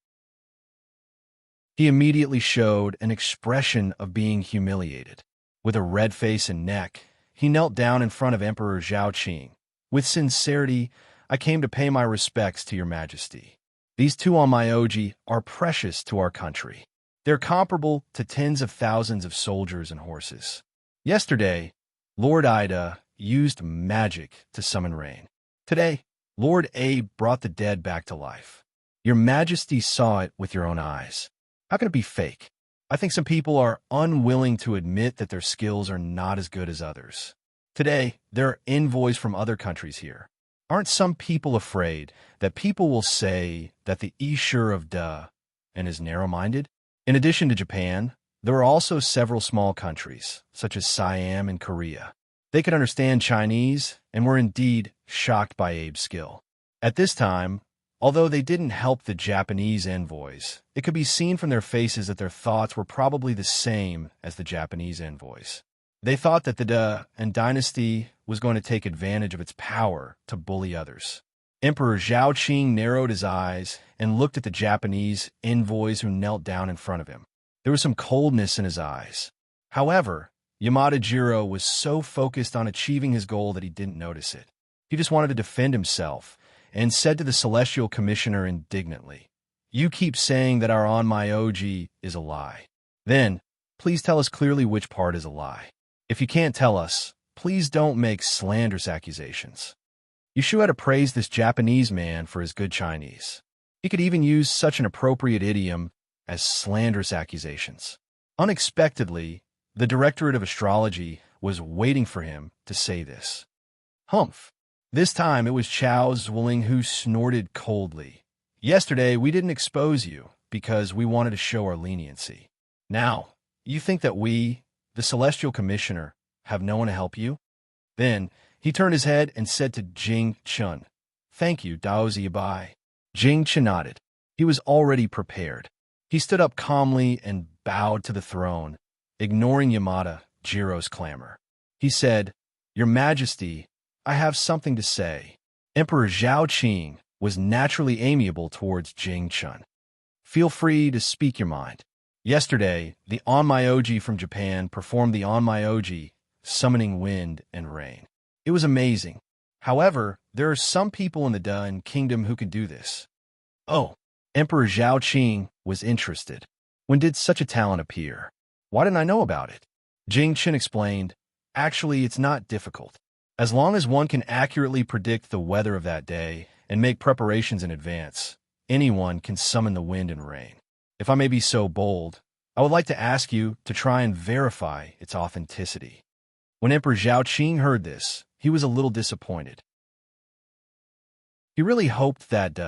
Speaker 1: He immediately showed an expression of being humiliated. With a red face and neck, he knelt down in front of Emperor Zhao Qing. With sincerity, I came to pay my respects to your majesty. These 2 onmyoji are precious to our country. They're comparable to tens of thousands of soldiers and horses. Yesterday, Lord Ida used magic to summon rain. Today, Lord Abe brought the dead back to life. Your majesty saw it with your own eyes. How can it be fake? I think some people are unwilling to admit that their skills are not as good as others. Today, there are envoys from other countries here. Aren't some people afraid that people will say that the Ishur of Da and is narrow-minded? In addition to Japan, there are also several small countries, such as Siam and Korea. They could understand Chinese and were indeed shocked by Abe's skill. At this time, although they didn't help the Japanese envoys, it could be seen from their faces that their thoughts were probably the same as the Japanese envoys. They thought that the Da and dynasty was going to take advantage of its power to bully others. Emperor Zhao Qing narrowed his eyes and looked at the Japanese envoys who knelt down in front of him. There was some coldness in his eyes. However, Yamada Jiro was so focused on achieving his goal that he didn't notice it. He just wanted to defend himself and said to the celestial commissioner indignantly, "You keep saying that our onmyoji is a lie. Then, please tell us clearly which part is a lie. If you can't tell us, please don't make slanderous accusations." Yushu had to praise this Japanese man for his good Chinese. He could even use such an appropriate idiom as slanderous accusations. Unexpectedly, the Directorate of Astrology was waiting for him to say this. Humph. This time it was Chao Zwilling who snorted coldly. Yesterday we didn't expose you because we wanted to show our leniency. Now, you think that we, the Celestial Commissioner, have no one to help you? Then he turned his head and said to Jing Chun, "Thank you, Daozi Yabai." Jing Chun nodded. He was already prepared. He stood up calmly and bowed to the throne, ignoring Yamada Jiro's clamor. He said, "Your Majesty, I have something to say." Emperor Zhao Qing was naturally amiable towards Jing Chun. "Feel free to speak your mind." Yesterday, the onmyoji from Japan performed the onmyoji, summoning wind and rain. It was amazing. However, there are some people in the Dan kingdom who can do this. Oh, Emperor Zhao Qing was interested. When did such a talent appear? Why didn't I know about it? Jing Chen explained, actually, it's not difficult. As long as one can accurately predict the weather of that day and make preparations in advance, anyone can summon the wind and rain. If I may be so bold, I would like to ask you to try and verify its authenticity. When Emperor Zhaoqing heard this, he was a little disappointed. He really hoped that,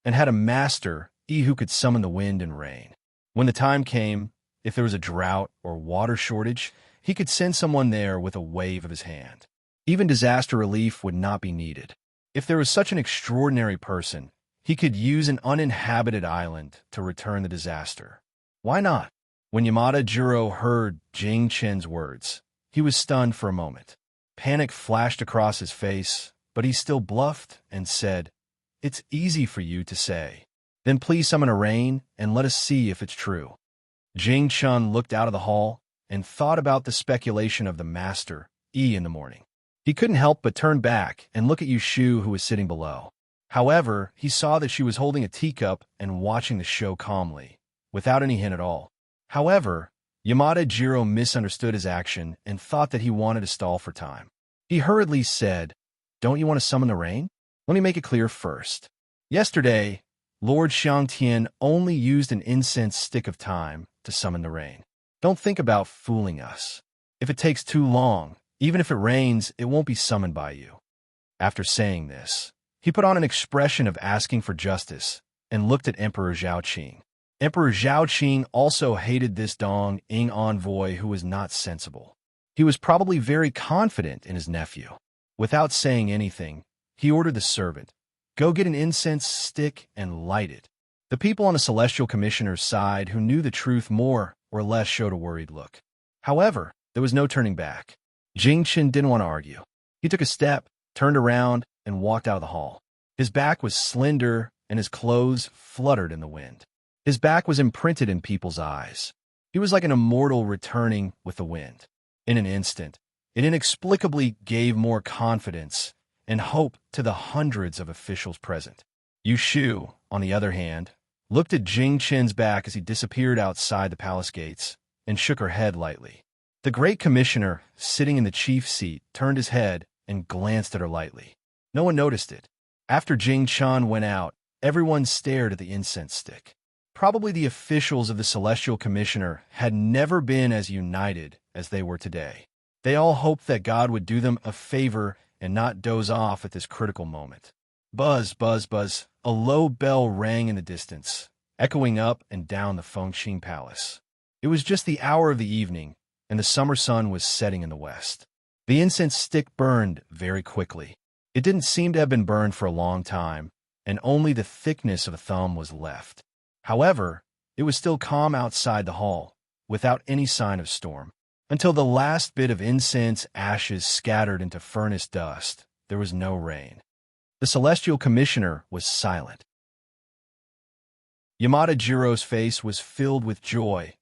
Speaker 1: and had a master, who could summon the wind and rain. When the time came, if there was a drought or water shortage, he could send someone there with a wave of his hand. Even disaster relief would not be needed. If there was such an extraordinary person, he could use an uninhabited island to return the disaster. Why not? When Yamada Jiro heard Jing Chen's words, he was stunned for a moment. Panic flashed across his face, but he still bluffed and said, "It's easy for you to say. Then please summon a rain and let us see if it's true." Jing Chun looked out of the hall and thought about the speculation of the master, in the morning. He couldn't help but turn back and look at Yushu, who was sitting below. However, he saw that she was holding a teacup and watching the show calmly, without any hint at all. However, Yamada Jiro misunderstood his action and thought that he wanted to stall for time. He hurriedly said, "Don't you want to summon the rain? Let me make it clear first. Yesterday, Lord Xiangtian only used an incense stick of time to summon the rain. Don't think about fooling us. If it takes too long, even if it rains, it won't be summoned by you." After saying this, he put on an expression of asking for justice and looked at Emperor Zhaoqing. Emperor Zhaoqing also hated this Dong Ing envoy who was not sensible. He was probably very confident in his nephew. Without saying anything, he ordered the servant, "Go get an incense stick and light it." The people on the Celestial Commissioner's side who knew the truth more or less showed a worried look. However, there was no turning back. Jing Chen didn't want to argue. He took a step, turned around, and walked out of the hall. His back was slender, and his clothes fluttered in the wind. His back was imprinted in people's eyes. He was like an immortal returning with the wind. In an instant, it inexplicably gave more confidence and hope to the hundreds of officials present. Yushu, on the other hand, looked at Jing Chen's back as he disappeared outside the palace gates and shook her head lightly. The Great Commissioner, sitting in the chief seat, turned his head and glanced at her lightly. No one noticed it. After Jing Chan went out, everyone stared at the incense stick. Probably the officials of the Celestial Commissioner had never been as united as they were today. They all hoped that God would do them a favor and not doze off at this critical moment. Buzz, buzz, buzz. A low bell rang in the distance, echoing up and down the Fengqing Palace. It was just the hour of the evening, and the summer sun was setting in the west. The incense stick burned very quickly. It didn't seem to have been burned for a long time, and only the thickness of a thumb was left. However, it was still calm outside the hall, without any sign of storm. Until the last bit of incense ashes scattered into furnace dust, there was no rain. The Celestial Commissioner was silent. Yamada Jiro's face was filled with joy,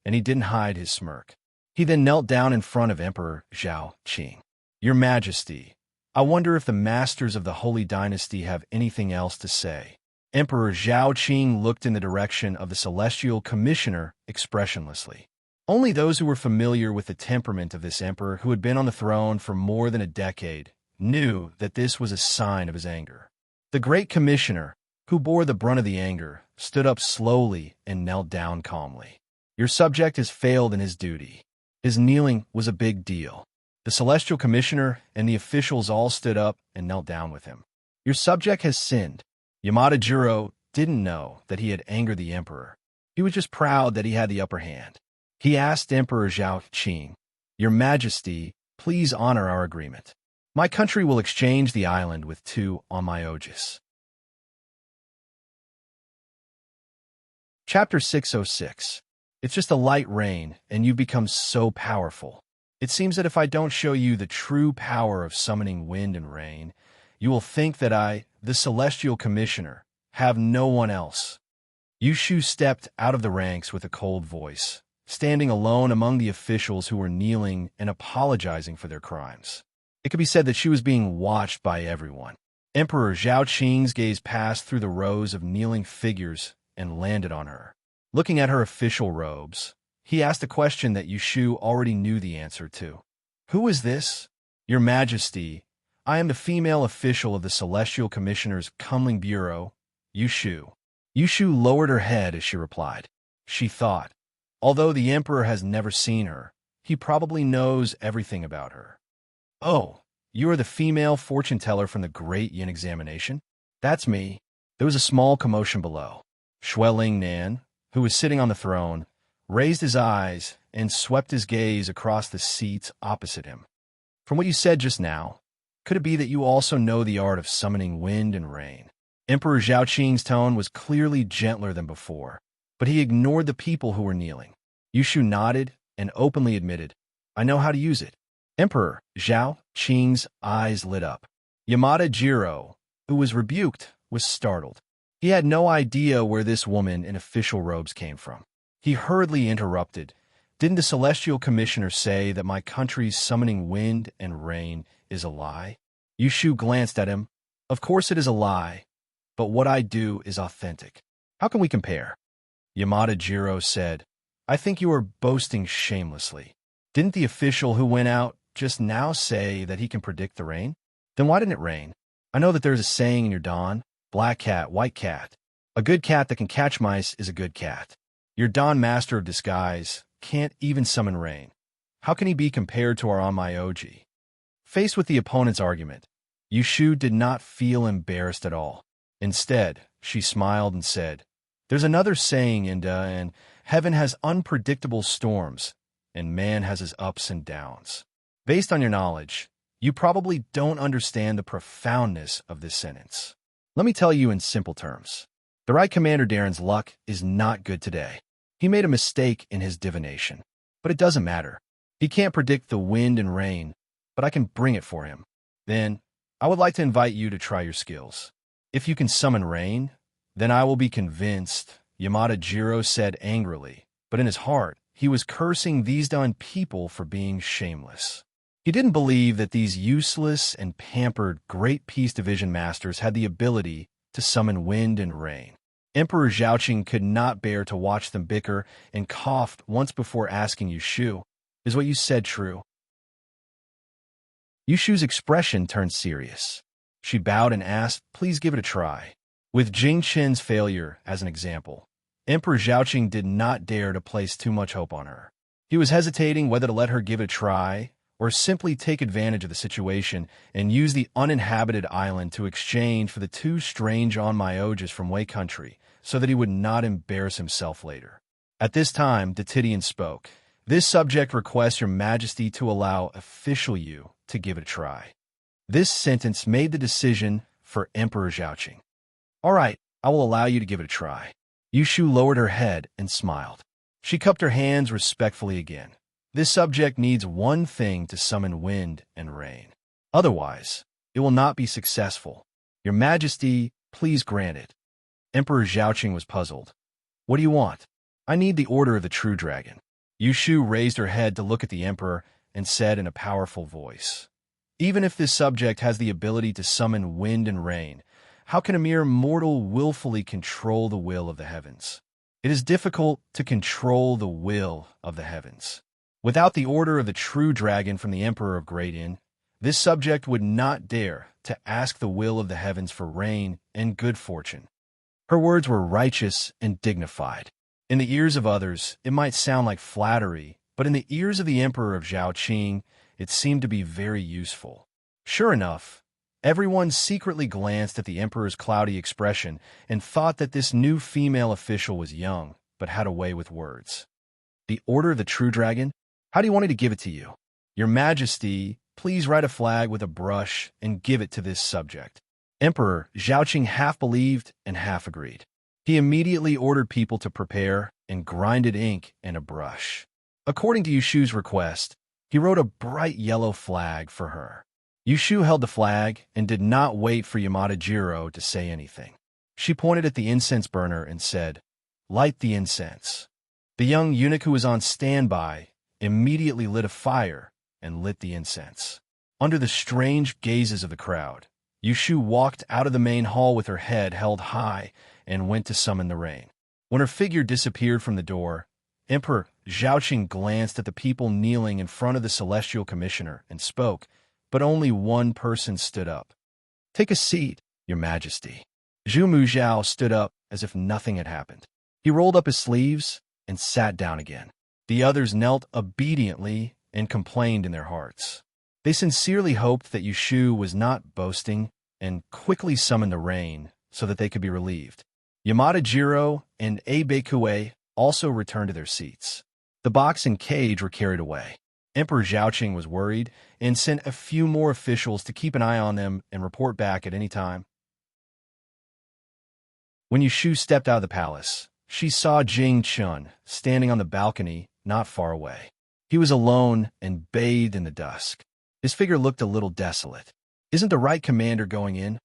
Speaker 1: and he didn't hide his smirk. He then knelt down in front of Emperor Zhaoqing. "Your Majesty, I wonder if the masters of the Holy Dynasty have anything else to say." Emperor Zhaoqing looked in the direction of the Celestial Commissioner expressionlessly. Only those who were familiar with the temperament of this emperor, who had been on the throne for more than a decade, knew that this was a sign of his anger. The Great Commissioner, who bore the brunt of the anger, stood up slowly and knelt down calmly. "Your subject has failed in his duty." His kneeling was a big deal. The Celestial Commissioner and the officials all stood up and knelt down with him. "Your subject has sinned." Yamada Jiro didn't know that he had angered the emperor. He was just proud that he had the upper hand. He asked Emperor Zhaoqing, "Your Majesty, please honor our agreement. My country will exchange the island with 2 on my Aegis." Chapter 606. It's just a light rain, and you've become so powerful. It seems that if I don't show you the true power of summoning wind and rain, you will think that I, the Celestial Commissioner, have no one else. Yushu stepped out of the ranks with a cold voice, standing alone among the officials who were kneeling and apologizing for their crimes. It could be said that she was being watched by everyone. Emperor Zhaoqing's gaze passed through the rows of kneeling figures and landed on her. Looking at her official robes, he asked a question that Yushu already knew the answer to. Who is this? Your Majesty, I am the female official of the Celestial Commissioner's Coming Bureau, Yushu. Yushu lowered her head as she replied. She thought, although the Emperor has never seen her, he probably knows everything about her. Oh, you are the female fortune teller from the Great Yin examination? That's me. There was a small commotion below. Xueling Nan, who was sitting on the throne, raised his eyes and swept his gaze across the seats opposite him. From what you said just now, could it be that you also know the art of summoning wind and rain? Emperor Zhaoqing's tone was clearly gentler than before, but he ignored the people who were kneeling. Yushu nodded and openly admitted, I know how to use it. Emperor Zhao Qing's eyes lit up. Yamada Jiro, who was rebuked, was startled. He had no idea where this woman in official robes came from. He hurriedly interrupted. Didn't the Celestial Commissioner say that my country's summoning wind and rain is a lie? Yushu glanced at him. Of course it is a lie, but what I do is authentic. How can we compare? Yamada Jiro said, I think you are boasting shamelessly. Didn't the official who went out just now say that he can predict the rain? Then why didn't it rain? I know that there's a saying in your Don, black cat, white cat. A good cat that can catch mice is a good cat. Your Don Master of Disguise can't even summon rain. How can he be compared to our Onmyoji? Faced with the opponent's argument, Yushu did not feel embarrassed at all. Instead, she smiled and said, There's another saying, Inda, and heaven has unpredictable storms, and man has his ups and downs. Based on your knowledge, you probably don't understand the profoundness of this sentence. Let me tell you in simple terms. The right Commander Darren's luck is not good today. He made a mistake in his divination, but it doesn't matter. He can't predict the wind and rain, but I can bring it for him. Then, I would like to invite you to try your skills. If you can summon rain, then I will be convinced, Yamada Jiro said angrily, but in his heart, he was cursing these done people for being shameless. He didn't believe that these useless and pampered Great Peace Division masters had the ability to summon wind and rain. Emperor Zhaoqing could not bear to watch them bicker and coughed once before asking Yushu, Is what you said true? Yushu's expression turned serious. She bowed and asked, Please give it a try. With Jing Qin's failure as an example, Emperor Zhaoqing did not dare to place too much hope on her. He was hesitating whether to let her give it a try or simply take advantage of the situation and use the uninhabited island to exchange for the two strange Onmyojas from Wei Country so that he would not embarrass himself later. At this time, Datidian spoke. This subject requests your majesty to allow official you to give it a try. This sentence made the decision for Emperor Zhaoqing. All right, I will allow you to give it a try. Yushu lowered her head and smiled. She cupped her hands respectfully again. This subject needs one thing to summon wind and rain. Otherwise, it will not be successful. Your Majesty, please grant it. Emperor Zhaoqing was puzzled. What do you want? I need the order of the true dragon. Yushu raised her head to look at the Emperor and said in a powerful voice, Even if this subject has the ability to summon wind and rain, how can a mere mortal willfully control the will of the heavens? It is difficult to control the will of the heavens. Without the order of the true dragon from the Emperor of Great Yin, this subject would not dare to ask the will of the heavens for rain and good fortune. Her words were righteous and dignified. In the ears of others, it might sound like flattery, but in the ears of the Emperor of Zhaoqing, it seemed to be very useful. Sure enough, everyone secretly glanced at the Emperor's cloudy expression and thought that this new female official was young, but had a way with words. The order of the true dragon? How do you want me to give it to you? Your Majesty, please write a flag with a brush and give it to this subject. Emperor Zhaoqing half believed and half agreed. He immediately ordered people to prepare and grinded ink and a brush. According to Yushu's request, he wrote a bright yellow flag for her. Yushu held the flag and did not wait for Yamada Jiro to say anything. She pointed at the incense burner and said, Light the incense. The young eunuch who was on standby immediately lit a fire and lit the incense. Under the strange gazes of the crowd, Yushu walked out of the main hall with her head held high and went to summon the rain. When her figure disappeared from the door, Emperor Zhaoqing glanced at the people kneeling in front of the Celestial Commissioner and spoke, but only one person stood up. "Take a seat, Your Majesty." Zhu Muzhao stood up as if nothing had happened. He rolled up his sleeves and sat down again. The others knelt obediently and complained in their hearts. They sincerely hoped that Yushu was not boasting and quickly summoned the rain so that they could be relieved. Yamada Jiro and Abe also returned to their seats. The box and cage were carried away. Emperor Zhaoqing was worried and sent a few more officials to keep an eye on them and report back at any time. When Yushu stepped out of the palace, she saw Jing Chun standing on the balcony not far away. He was alone and bathed in the dusk. His figure looked a little desolate. "Isn't the right commander going in?"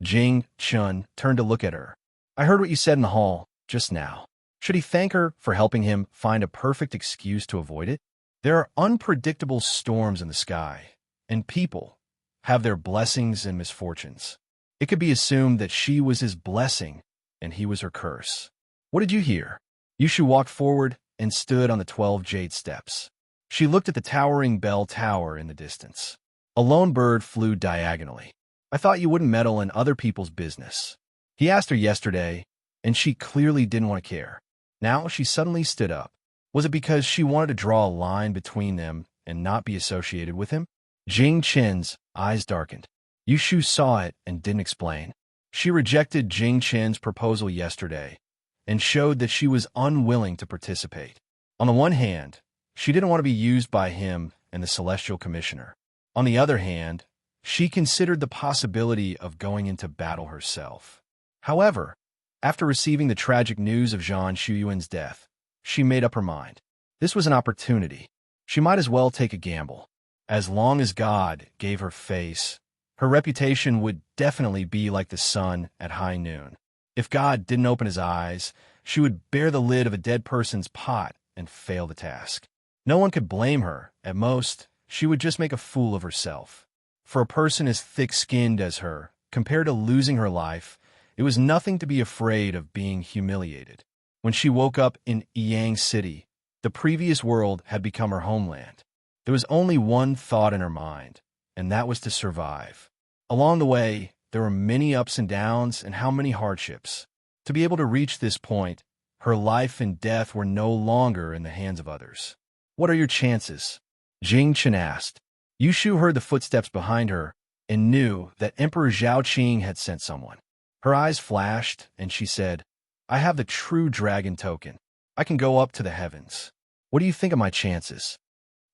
Speaker 1: Jing Chun turned to look at her. "I heard what you said in the hall just now." Should he thank her for helping him find a perfect excuse to avoid it? There are unpredictable storms in the sky, and people have their blessings and misfortunes. It could be assumed that she was his blessing and he was her curse. "What did you hear?" Yushu walked forward and stood on the 12 jade steps. She looked at the towering bell tower in the distance. A lone bird flew diagonally. "I thought you wouldn't meddle in other people's business." He asked her yesterday, and she clearly didn't want to care. Now she suddenly stood up. Was it because she wanted to draw a line between them and not be associated with him? Jing Chen's eyes darkened. Yushu saw it and didn't explain. She rejected Jing Chen's proposal yesterday and showed that she was unwilling to participate. On the one hand, she didn't want to be used by him and the Celestial Commissioner. On the other hand, she considered the possibility of going into battle herself. However, after receiving the tragic news of Zhang Shuyuan's death, she made up her mind. This was an opportunity. She might as well take a gamble. As long as God gave her face, her reputation would definitely be like the sun at high noon. If God didn't open his eyes, she would bear the lid of a dead person's pot and fail the task. No one could blame her. At most, she would just make a fool of herself. For a person as thick-skinned as her, compared to losing her life, it was nothing to be afraid of being humiliated. When she woke up in Yang City, the previous world had become her homeland. There was only one thought in her mind, and that was to survive. Along the way, there were many ups and downs and how many hardships. To be able to reach this point, her life and death were no longer in the hands of others. "What are your chances?" Jing Chen asked. Yushu heard the footsteps behind her and knew that Emperor Zhaoqing had sent someone. Her eyes flashed, and she said, "I have the true dragon token. I can go up to the heavens. What do you think of my chances?"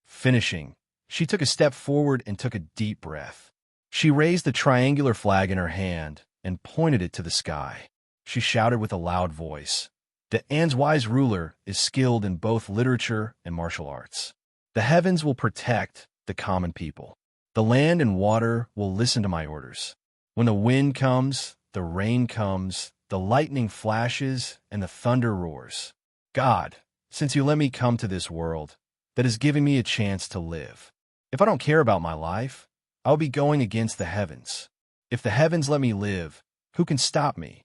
Speaker 1: Finishing, she took a step forward and took a deep breath. She raised the triangular flag in her hand and pointed it to the sky. She shouted with a loud voice, "The Answise ruler is skilled in both literature and martial arts. The heavens will protect the common people. The land and water will listen to my orders. When the wind comes, the rain comes, the lightning flashes, and the thunder roars. God, since you let me come to this world, that is giving me a chance to live. If I don't care about my life, I'll be going against the heavens. If the heavens let me live, who can stop me?"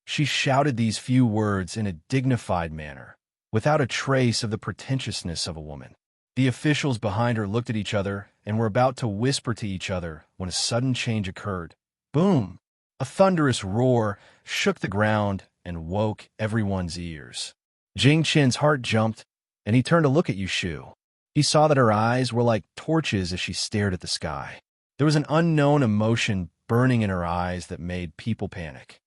Speaker 1: She shouted these few words in a dignified manner, without a trace of the pretentiousness of a woman. The officials behind her looked at each other and were about to whisper to each other when a sudden change occurred. Boom! A thunderous roar shook the ground and woke everyone's ears. Jing Chen's heart jumped, and he turned to look at Yushu. He saw that her eyes were like torches as she stared at the sky. There was an unknown emotion burning in her eyes that made people panic.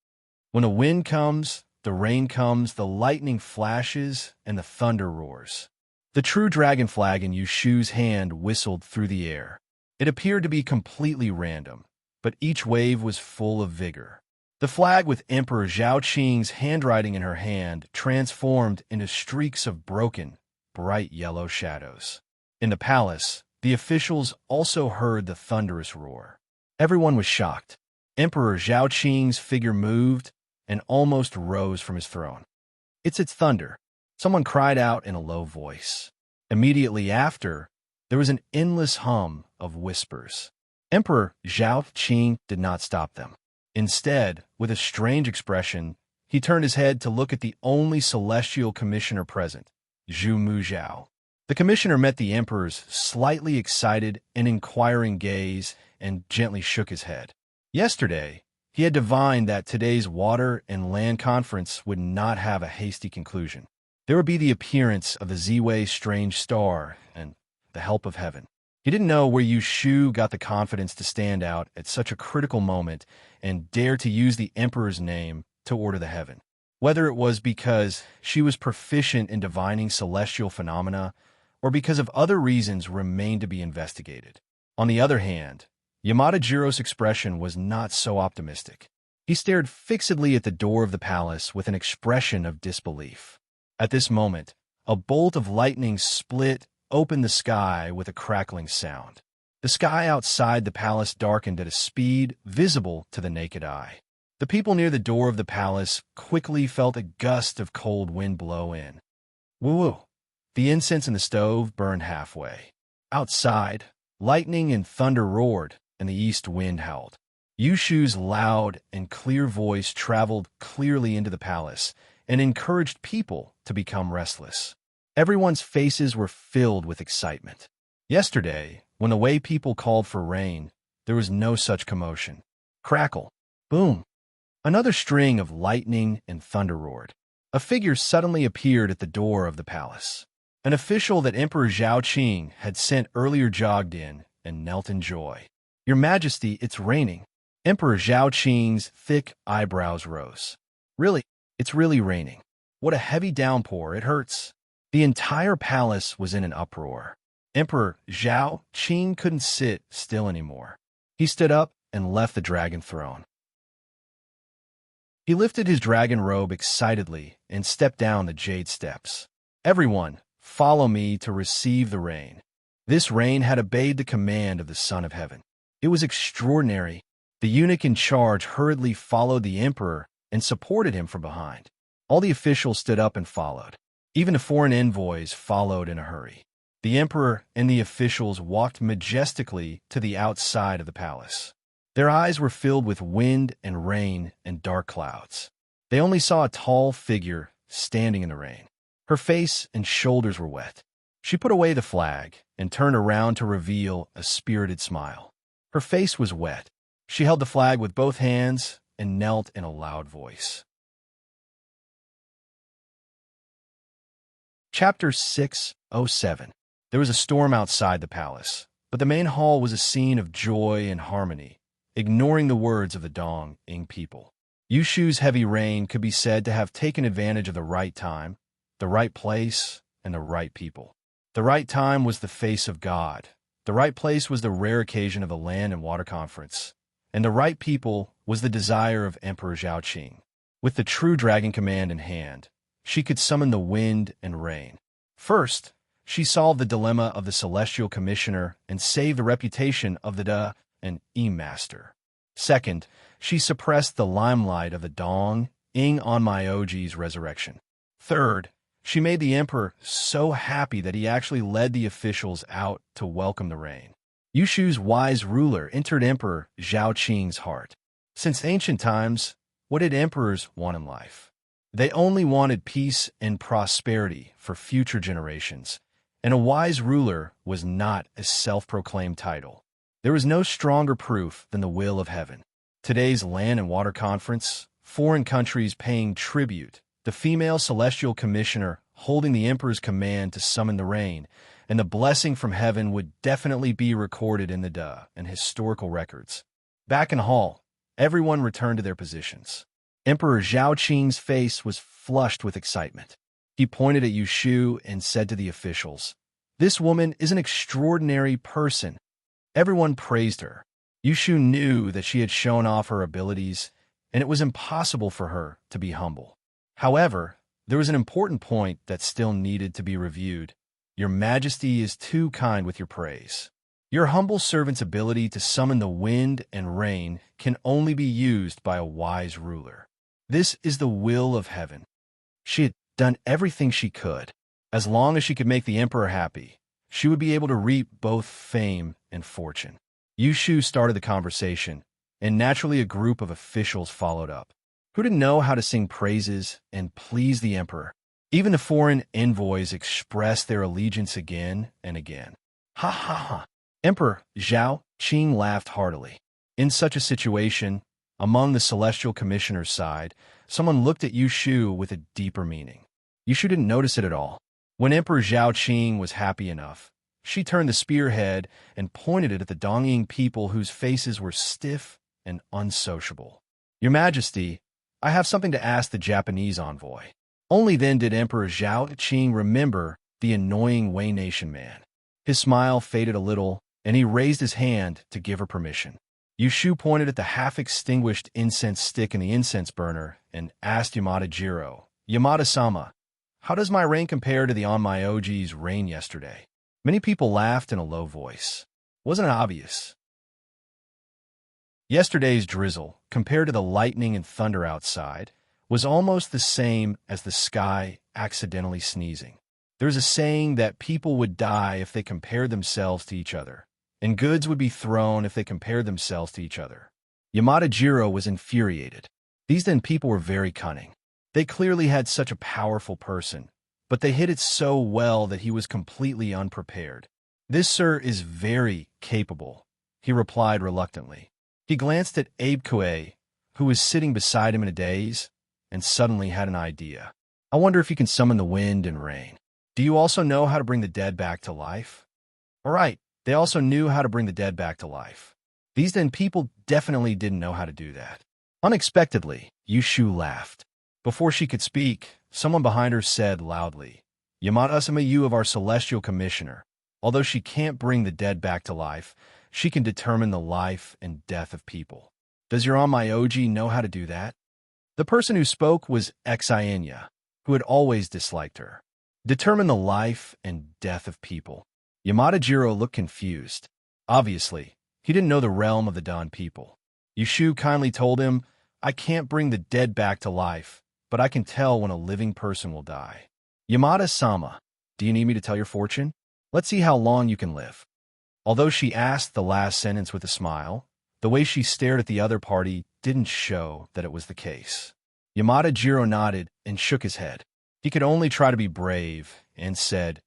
Speaker 1: When the wind comes, the rain comes, the lightning flashes, and the thunder roars. The true dragon flag in Yushu's hand whistled through the air. It appeared to be completely random, but each wave was full of vigor. The flag with Emperor Zhaoqing's handwriting in her hand transformed into streaks of broken, bright yellow shadows. In the palace, the officials also heard the thunderous roar. Everyone was shocked. Emperor Zhaoqing's figure moved and almost rose from his throne. It's thunder," someone cried out in a low voice. Immediately after, there was an endless hum of whispers. Emperor Zhaoqing did not stop them. Instead, with a strange expression, He turned his head to look at the only celestial commissioner present, Zhu Muzhao. The commissioner met the emperor's slightly excited and inquiring gaze and gently shook his head. Yesterday, he had divined that today's water and land conference would not have a hasty conclusion. There would be the appearance of the Ziwei strange star and the help of heaven. He didn't know where Yu Shu got the confidence to stand out at such a critical moment and dare to use the emperor's name to order the heaven. Whether it was because she was proficient in divining celestial phenomena or because of other reasons remained to be investigated. On the other hand, Yamada Jiro's expression was not so optimistic. He stared fixedly at the door of the palace with an expression of disbelief. At this moment, a bolt of lightning split open the sky with a crackling sound. The sky outside the palace darkened at a speed visible to the naked eye. The people near the door of the palace quickly felt a gust of cold wind blow in. Woo-woo! The incense in the stove burned halfway. Outside, lightning and thunder roared, and the east wind howled. Yu Shu's loud and clear voice traveled clearly into the palace and encouraged people to become restless. Everyone's faces were filled with excitement. Yesterday, when the Wei people called for rain, there was no such commotion. Crackle, boom. Another string of lightning and thunder roared. A figure suddenly appeared at the door of the palace. An official that Emperor Zhao Qing had sent earlier jogged in and knelt in joy. Your Majesty, it's raining. Emperor Zhao Qing's thick eyebrows rose. Really, it's really raining. What a heavy downpour, it hurts. The entire palace was in an uproar. Emperor Zhao Qing couldn't sit still anymore. He stood up and left the dragon throne. He lifted his dragon robe excitedly and stepped down the jade steps. Everyone, follow me to receive the rain. This rain had obeyed the command of the Son of Heaven. It was extraordinary. The eunuch in charge hurriedly followed the emperor and supported him from behind. All the officials stood up and followed. Even the foreign envoys followed in a hurry. The emperor and the officials walked majestically to the outside of the palace. Their eyes were filled with wind and rain and dark clouds. They only saw a tall figure standing in the rain. Her face and shoulders were wet. She put away the flag and turned around to reveal a spirited smile. Her face was wet. She held the flag with both hands and knelt in a loud voice. Chapter 607. There was a storm outside the palace, but the main hall was a scene of joy and harmony, ignoring the words of the Dong-ing people. Yu Shu's heavy rain could be said to have taken advantage of the right time, the right place, and the right people. The right time was the face of God. The right place was the rare occasion of the Land and Water Conference. And the right people was the desire of Emperor Zhao Qing. With the true dragon command in hand, she could summon the wind and rain. First, she solved the dilemma of the celestial commissioner and saved the reputation of the Da and E Master. Second, she suppressed the limelight of the Dong-ing on Myoji's resurrection. Third, she made the emperor so happy that he actually led the officials out to welcome the rain. Yu Shu's wise ruler entered Emperor Zhao Qing's heart. Since ancient times, what did emperors want in life? They only wanted peace and prosperity for future generations, and a wise ruler was not a self-proclaimed title. There was no stronger proof than the will of heaven. Today's Land and Water Conference, foreign countries paying tribute, the female celestial commissioner holding the emperor's command to summon the rain, and the blessing from heaven would definitely be recorded in the Da and historical records. Back in the hall, everyone returned to their positions. Emperor Zhao Qing's face was flushed with excitement. He pointed at Yu Shu and said to the officials, "This woman is an extraordinary person." Everyone praised her. Yu Shu knew that she had shown off her abilities, and it was impossible for her to be humble. However, there was an important point that still needed to be reviewed. Your Majesty is too kind with your praise. Your humble servant's ability to summon the wind and rain can only be used by a wise ruler. This is the will of heaven. She had done everything she could. As long as she could make the emperor happy, she would be able to reap both fame and fortune. Yu Shu started the conversation, and naturally a group of officials followed up. Who didn't know how to sing praises and please the emperor? Even the foreign envoys expressed their allegiance again and again. Ha ha ha. Emperor Zhao Qing laughed heartily. In such a situation, among the celestial commissioner's side, someone looked at Yu Shu with a deeper meaning. Yu Shu didn't notice it at all. When Emperor Zhao Qing was happy enough, she turned the spearhead and pointed it at the Dongying people whose faces were stiff and unsociable. Your Majesty, I have something to ask the Japanese envoy. Only then did Emperor Zhao Qing remember the annoying Wei Nation man. His smile faded a little, and he raised his hand to give her permission. Yu Shu pointed at the half-extinguished incense stick in the incense burner and asked Yamada Jiro, Yamada-sama, how does my rain compare to the Onmyoji's rain yesterday? Many people laughed in a low voice. Wasn't it obvious? Yesterday's drizzle, compared to the lightning and thunder outside, was almost the same as the sky accidentally sneezing. There's a saying that people would die if they compared themselves to each other, and goods would be thrown if they compared themselves to each other. Yamada Jiro was infuriated. These then people were very cunning. They clearly had such a powerful person, but they hid it so well that he was completely unprepared. This sir is very capable, he replied reluctantly. He glanced at Abe Kuei, who was sitting beside him in a daze, and suddenly had an idea. I wonder if he can summon the wind and rain. Do you also know how to bring the dead back to life? All right, they also knew how to bring the dead back to life. These then people definitely didn't know how to do that. Unexpectedly, Yu Shu laughed. Before she could speak, someone behind her said loudly, Yamada-sama, you of our celestial commissioner. Although she can't bring the dead back to life, she can determine the life and death of people. Does your Onmyoji know how to do that? The person who spoke was Xianya, who had always disliked her. Determine the life and death of people. Yamada Jiro looked confused. Obviously, he didn't know the realm of the Don people. Yu Shu kindly told him, I can't bring the dead back to life, but I can tell when a living person will die. Yamada-sama, do you need me to tell your fortune? Let's see how long you can live. Although she asked the last sentence with a smile, the way she stared at the other party didn't show that it was the case. Yamada Jiro nodded and shook his head. He could only try to be brave and said,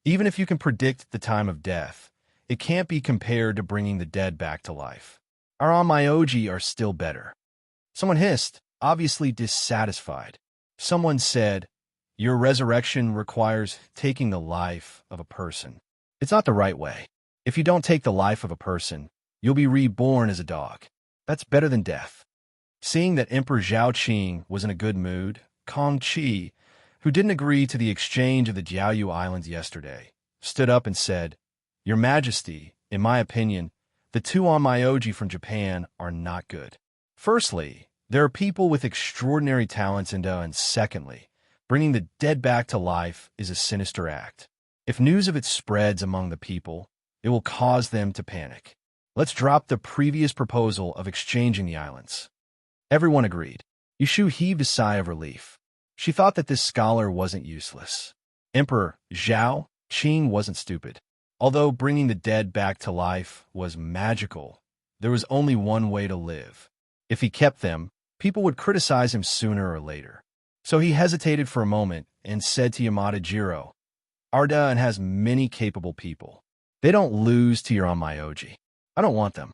Speaker 1: even if you can predict the time of death, it can't be compared to bringing the dead back to life. Our Onmyoji are still better. Someone hissed, obviously dissatisfied. Someone said, your resurrection requires taking the life of a person. It's not the right way. If you don't take the life of a person, you'll be reborn as a dog. That's better than death. Seeing that Emperor Zhao Qing was in a good mood, Kong Qi, who didn't agree to the exchange of the Jiaoyu Islands yesterday, stood up and said, Your Majesty, in my opinion, the two Onmyoji from Japan are not good. Firstly, there are people with extraordinary talents and secondly, bringing the dead back to life is a sinister act. If news of it spreads among the people, it will cause them to panic. Let's drop the previous proposal of exchanging the islands. Everyone agreed. Yu Shu heaved a sigh of relief. She thought that this scholar wasn't useless. Emperor Zhao Qing wasn't stupid. Although bringing the dead back to life was magical, there was only one way to live. If he kept them, people would criticize him sooner or later. So he hesitated for a moment and said to Yamada Jiro, Arda has many capable people. They don't lose to your Onmyoji. I don't want them.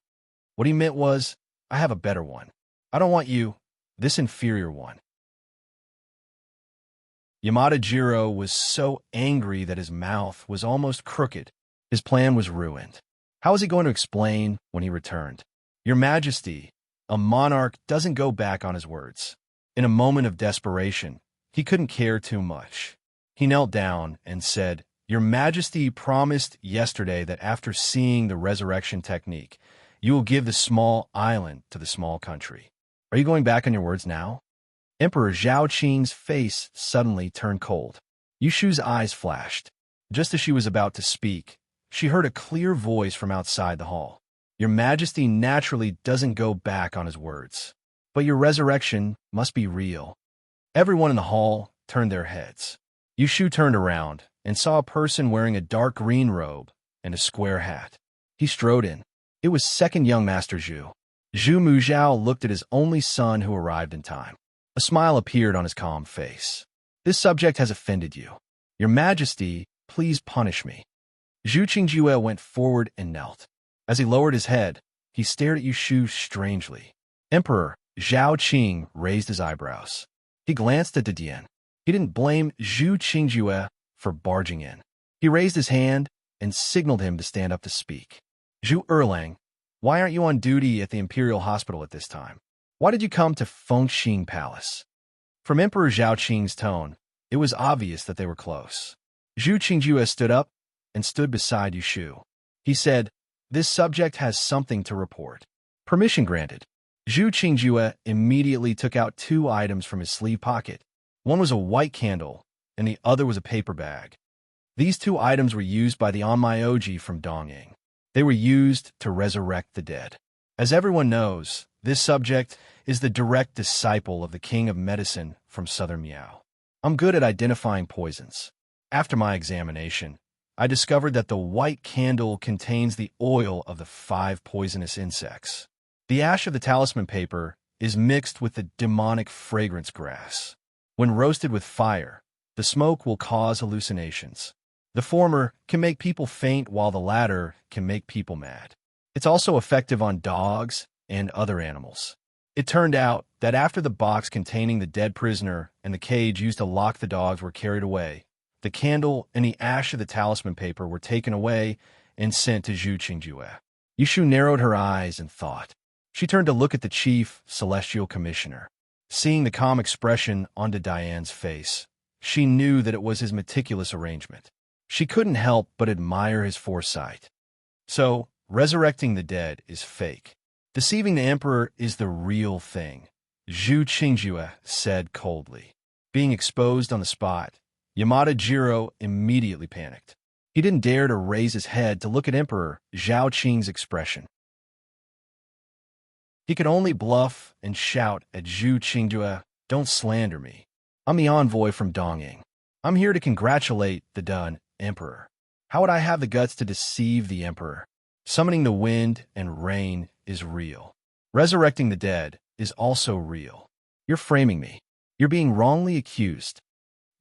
Speaker 1: What he meant was, I have a better one. I don't want you, this inferior one. Yamada Jiro was so angry that his mouth was almost crooked. His plan was ruined. How was he going to explain when he returned? Your Majesty, a monarch doesn't go back on his words. In a moment of desperation, he couldn't care too much. He knelt down and said, Your Majesty promised yesterday that after seeing the resurrection technique, you will give the small island to the small country. Are you going back on your words now? Emperor Zhao Qing's face suddenly turned cold. Yu Shu's eyes flashed. Just as she was about to speak, she heard a clear voice from outside the hall. Your Majesty naturally doesn't go back on his words, but your resurrection must be real. Everyone in the hall turned their heads. Yu Shu turned around and saw a person wearing a dark green robe and a square hat. He strode in. It was second young Master Zhu. Zhu Muzhao looked at his only son who arrived in time. A smile appeared on his calm face. This subject has offended you. Your Majesty, please punish me. Zhu Qingjue went forward and knelt. As he lowered his head, he stared at Yushu strangely. Emperor Zhao Qing raised his eyebrows. He glanced at Didier. He didn't blame Zhu Qingjue for barging in. He raised his hand and signaled him to stand up to speak. Zhu Erlang, why aren't you on duty at the Imperial Hospital at this time? Why did you come to Fengxing Palace? From Emperor Zhao Qing's tone, it was obvious that they were close. Zhu Qingjue stood up and stood beside Yushu. He said, "This subject has something to report." Permission granted. Zhu Qingjue immediately took out 2 items from his sleeve pocket. One was a white candle, and the other was a paper bag. These 2 items were used by the Onmyoji from Dongying. They were used to resurrect the dead. As everyone knows, this subject is the direct disciple of the King of Medicine from Southern Miao. I'm good at identifying poisons. After my examination, I discovered that the white candle contains the oil of the 5 poisonous insects. The ash of the talisman paper is mixed with the demonic fragrance grass. When roasted with fire, the smoke will cause hallucinations. The former can make people faint while the latter can make people mad. It's also effective on dogs and other animals. It turned out that after the box containing the dead prisoner and the cage used to lock the dogs were carried away, the candle and the ash of the talisman paper were taken away and sent to Zhu Qingjue. Yushu narrowed her eyes and thought. She turned to look at the chief celestial commissioner. Seeing the calm expression onto Diane's face, she knew that it was his meticulous arrangement. She couldn't help but admire his foresight. So, resurrecting the dead is fake. Deceiving the emperor is the real thing, Zhu Qingjue said coldly. Being exposed on the spot, Yamada Jiro immediately panicked. He didn't dare to raise his head to look at Emperor Zhao Qing's expression. He could only bluff and shout at Zhu Qingjue, "Don't slander me. I'm the envoy from Dongying. I'm here to congratulate the done emperor. How would I have the guts to deceive the emperor? Summoning the wind and rain is real. Resurrecting the dead is also real. You're framing me. You're being wrongly accused."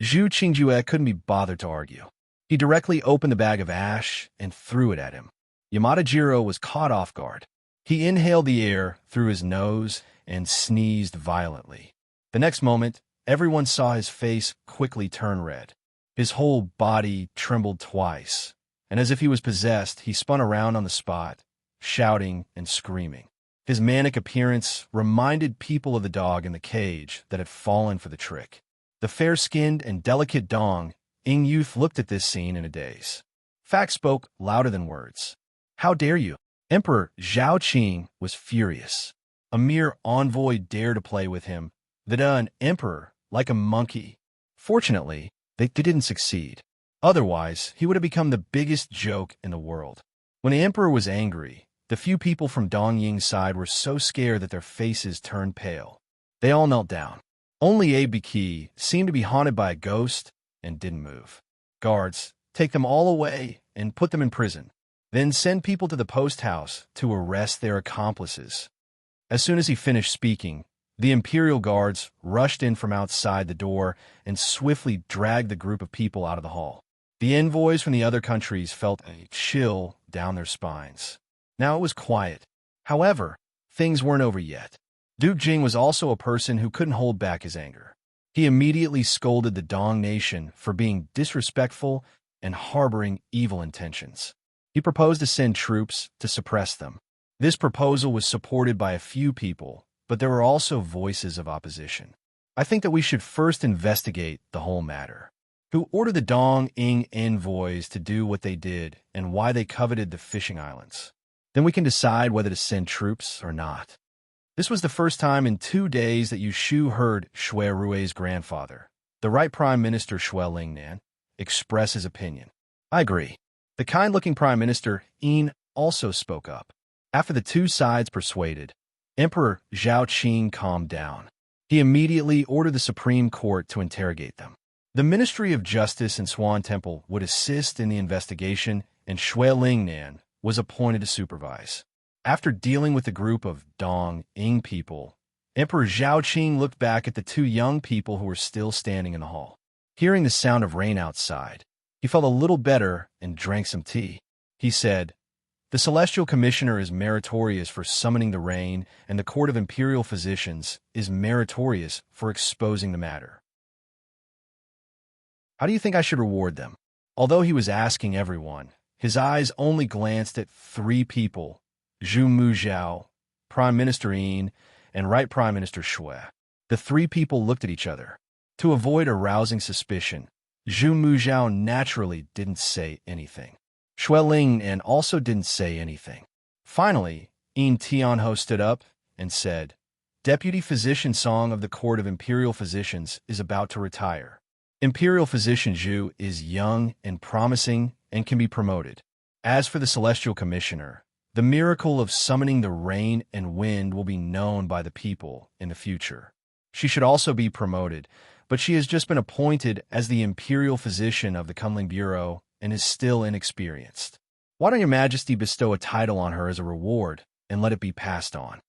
Speaker 1: Zhu Qingjue couldn't be bothered to argue. He directly opened the bag of ash and threw it at him. Yamada Jiro was caught off guard. He inhaled the air through his nose and sneezed violently. The next moment, everyone saw his face quickly turn red. His whole body trembled twice, and as if he was possessed, he spun around on the spot, shouting and screaming. His manic appearance reminded people of the dog in the cage that had fallen for the trick. The fair-skinned and delicate Dong Ing youth looked at this scene in a daze. Facts spoke louder than words. "How dare you?" Emperor Zhao Qing was furious. A mere envoy dared to play with him, the done emperor, like a monkey. Fortunately, they didn't succeed. Otherwise, he would have become the biggest joke in the world. When the emperor was angry, the few people from Dongying's side were so scared that their faces turned pale. They all knelt down. Only Abe Biki seemed to be haunted by a ghost and didn't move. "Guards, take them all away and put them in prison. Then send people to the post house to arrest their accomplices." As soon as he finished speaking, the Imperial Guards rushed in from outside the door and swiftly dragged the group of people out of the hall. The envoys from the other countries felt a chill down their spines. Now it was quiet. However, things weren't over yet. Duke Jing was also a person who couldn't hold back his anger. He immediately scolded the Dong Nation for being disrespectful and harboring evil intentions. He proposed to send troops to suppress them. This proposal was supported by a few people, but there were also voices of opposition. "I think that we should first investigate the whole matter. Who ordered the Dong Ing envoys to do what they did and why they coveted the fishing islands? Then we can decide whether to send troops or not." This was the first time in 2 days that Yushu heard Shui Rui's grandfather, the Right Prime Minister Shui Lingnan, express his opinion. "I agree." The kind-looking Prime Minister, Yin, also spoke up. After the 2 sides persuaded, Emperor Zhao Qing calmed down. He immediately ordered the Supreme Court to interrogate them. The Ministry of Justice and Swan Temple would assist in the investigation, and Shui Lingnan was appointed to supervise. After dealing with the group of Dong Ing people, Emperor Zhaoqing looked back at the two young people who were still standing in the hall. Hearing the sound of rain outside, he felt a little better and drank some tea. He said, "The Celestial Commissioner is meritorious for summoning the rain, and the Court of Imperial Physicians is meritorious for exposing the matter. How do you think I should reward them?" Although he was asking everyone, his eyes only glanced at three people, Zhu Muzhao, Prime Minister Yin, and Right Prime Minister Shui. The three people looked at each other. To avoid arousing suspicion, Zhu Muzhao naturally didn't say anything. Shui Ling and also didn't say anything. Finally, Yin Tianho stood up and said, "Deputy Physician Song of the Court of Imperial Physicians is about to retire. Imperial Physician Zhu is young and promising and can be promoted. As for the Celestial Commissioner, the miracle of summoning the rain and wind will be known by the people in the future. She should also be promoted, but she has just been appointed as the Imperial Physician of the Kunling Bureau and is still inexperienced. Why don't your Majesty bestow a title on her as a reward and let it be passed on?"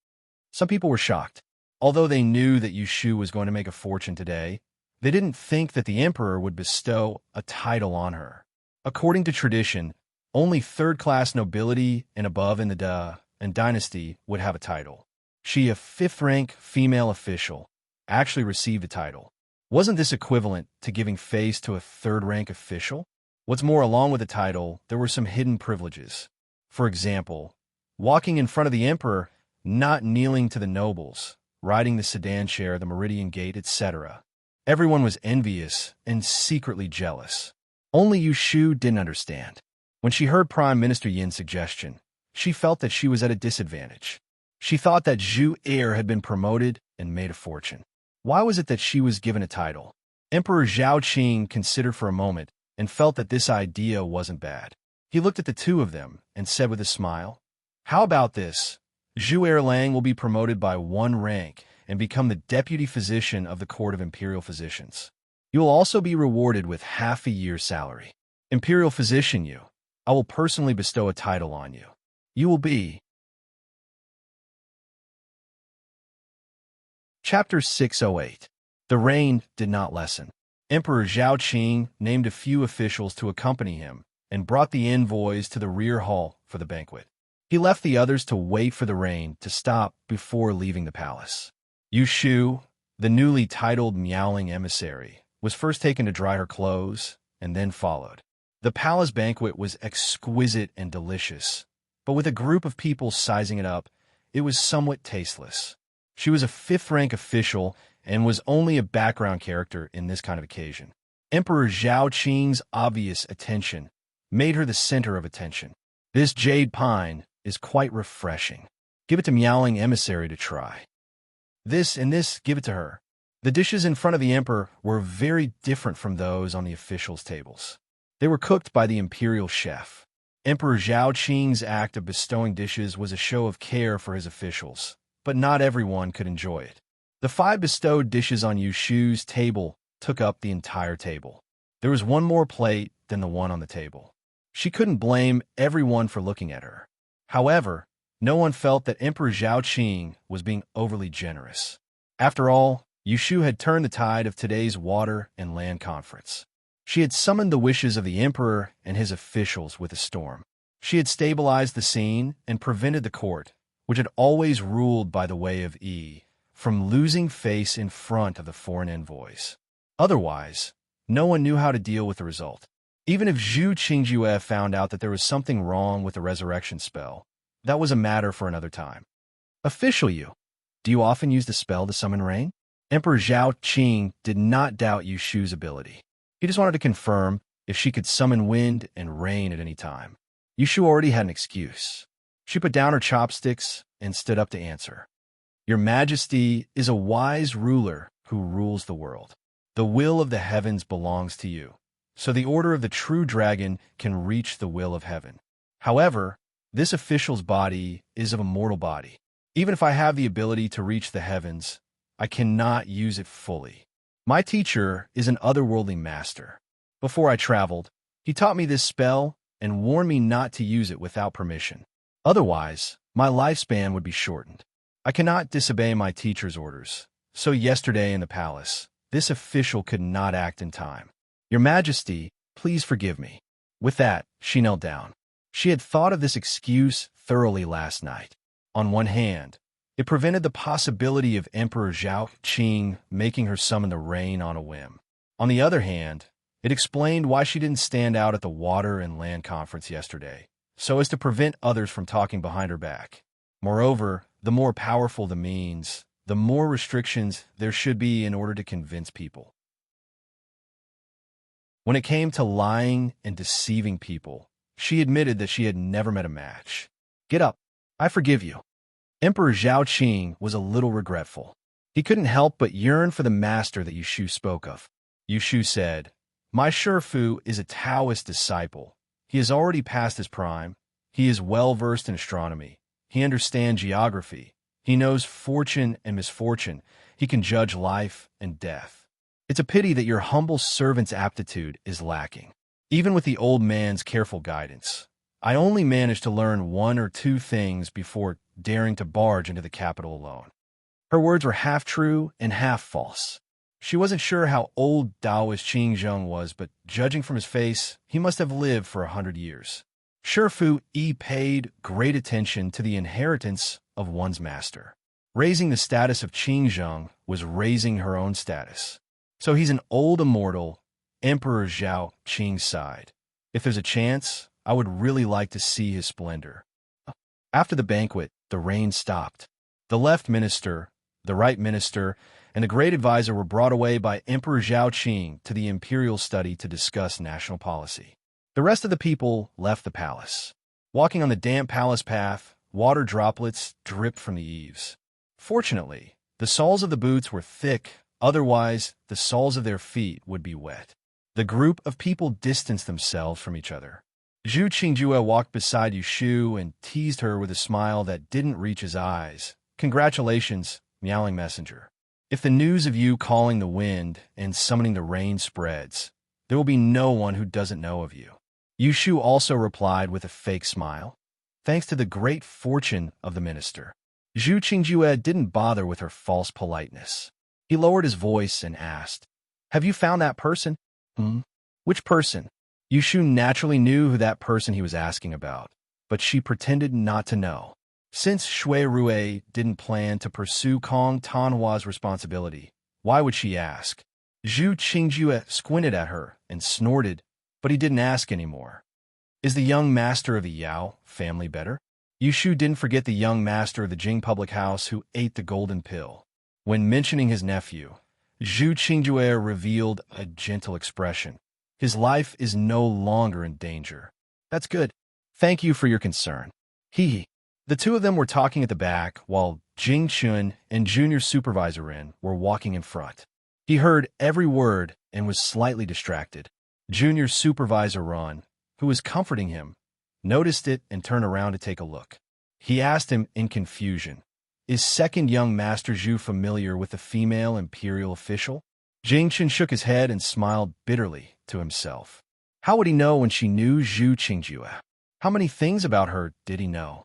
Speaker 1: Some people were shocked. Although they knew that Yushu was going to make a fortune today, they didn't think that the emperor would bestow a title on her. According to tradition, only third-class nobility and above in the dynasty would have a title. She, a fifth-rank female official, actually received a title. Wasn't this equivalent to giving face to a third-rank official? What's more, along with the title, there were some hidden privileges. For example, walking in front of the emperor, not kneeling to the nobles, riding the sedan chair, the Meridian Gate, etc. Everyone was envious and secretly jealous. Only Yushu didn't understand. When she heard Prime Minister Yin's suggestion, she felt that she was at a disadvantage. She thought that Zhu Heir had been promoted and made a fortune. Why was it that she was given a title? Emperor Zhaoqing considered for a moment and felt that this idea wasn't bad. He looked at the two of them and said with a smile, "How about this? Zhu Erlang will be promoted by one rank and become the Deputy Physician of the Court of Imperial Physicians. You will also be rewarded with half a year's salary. Imperial Physician Yu, I will personally bestow a title on you. You will be..." Chapter 608. The rain did not lessen. Emperor Zhaoqing named a few officials to accompany him and brought the envoys to the rear hall for the banquet. He left the others to wait for the rain to stop before leaving the palace. Yushu, the newly titled Miaoling emissary, was first taken to dry her clothes and then followed. The palace banquet was exquisite and delicious, but with a group of people sizing it up, it was somewhat tasteless. She was a fifth-rank official and was only a background character in this kind of occasion. Emperor Zhaoqing's obvious attention made her the center of attention. "This jade pine is quite refreshing. Give it to Miaoling emissary to try. This and this, give it to her." The dishes in front of the emperor were very different from those on the officials' tables. They were cooked by the imperial chef. Emperor Zhaoqing's act of bestowing dishes was a show of care for his officials, but not everyone could enjoy it. The 5 bestowed dishes on Yushu's table took up the entire table. There was one more plate than the one on the table. She couldn't blame everyone for looking at her. However, no one felt that Emperor Zhaoqing was being overly generous. After all, Yushu had turned the tide of today's water and land conference. She had summoned the wishes of the emperor and his officials with a storm. She had stabilized the scene and prevented the court, which had always ruled by the way of from losing face in front of the foreign envoys. Otherwise, no one knew how to deal with the result. Even if Zhu Qingjue found out that there was something wrong with the resurrection spell, that was a matter for another time. "Official Yu, do you often use the spell to summon rain?" Emperor Zhaoqing did not doubt Yushu's ability. He just wanted to confirm if she could summon wind and rain at any time. Yushu already had an excuse. She put down her chopsticks and stood up to answer. "Your Majesty is a wise ruler who rules the world. The will of the heavens belongs to you, so the order of the true dragon can reach the will of heaven. However, this official's body is of a mortal body. Even if I have the ability to reach the heavens, I cannot use it fully. My teacher is an otherworldly master. Before I traveled, he taught me this spell and warned me not to use it without permission. Otherwise, my lifespan would be shortened. I cannot disobey my teacher's orders. So yesterday in the palace, this official could not act in time. Your Majesty, please forgive me. With that, she knelt down. She had thought of this excuse thoroughly last night. On one hand, it prevented the possibility of Emperor Zhao Qing making her summon the rain on a whim. On the other hand, it explained why she didn't stand out at the Water and Land Conference yesterday, so as to prevent others from talking behind her back. Moreover, the more powerful the means, the more restrictions there should be in order to convince people. When it came to lying and deceiving people, she admitted that she had never met a match. Get up. I forgive you. Emperor Zhao Qing was a little regretful. He couldn't help but yearn for the master that Yushu spoke of. Yushu said, My Shifu is a Taoist disciple. He has already passed his prime. He is well-versed in astronomy. He understands geography. He knows fortune and misfortune. He can judge life and death. It's a pity that your humble servant's aptitude is lacking. Even with the old man's careful guidance, I only managed to learn 1 or 2 things before daring to barge into the capital alone. Her words were half true and half false. She wasn't sure how old Taoist Qing Zheng was, but judging from his face, he must have lived for 100 years. Shifu Yi paid great attention to the inheritance of one's master. Raising the status of Qing Zheng was raising her own status. So he's an old immortal, Emperor Zhao Qing sighed. If there's a chance, I would really like to see his splendor. After the banquet, the rain stopped. The left minister, the right minister, and the great advisor were brought away by Emperor Zhao Qing to the imperial study to discuss national policy. The rest of the people left the palace. Walking on the damp palace path, water droplets dripped from the eaves. Fortunately, the soles of the boots were thick, otherwise the soles of their feet would be wet. The group of people distanced themselves from each other. Zhu Qingjue walked beside Yushu and teased her with a smile that didn't reach his eyes. Congratulations, meowing messenger. If the news of you calling the wind and summoning the rain spreads, there will be no one who doesn't know of you. Yushu also replied with a fake smile. Thanks to the great fortune of the minister. Zhu Qingjue didn't bother with her false politeness. He lowered his voice and asked, Have you found that person? Which person? Yushu naturally knew who that person he was asking about, but she pretended not to know. Since Shui Rue didn't plan to pursue Kong Tanhua's responsibility, why would she ask? Zhu Qingjue squinted at her and snorted, but he didn't ask anymore. Is the young master of the Yao family better? Yushu didn't forget the young master of the Jing public house who ate the golden pill. When mentioning his nephew, Zhu Qingjue revealed a gentle expression. His life is no longer in danger. That's good. Thank you for your concern. Hee. The two of them were talking at the back, while Jing Chun and Junior Supervisor Ren were walking in front. He heard every word and was slightly distracted. Junior Supervisor Ron, who was comforting him, noticed it and turned around to take a look. He asked him in confusion, Is second young Master Zhu familiar with the female imperial official? Jing Chun shook his head and smiled bitterly to himself. How would he know when she knew Zhu Qingjue? How many things about her did he know?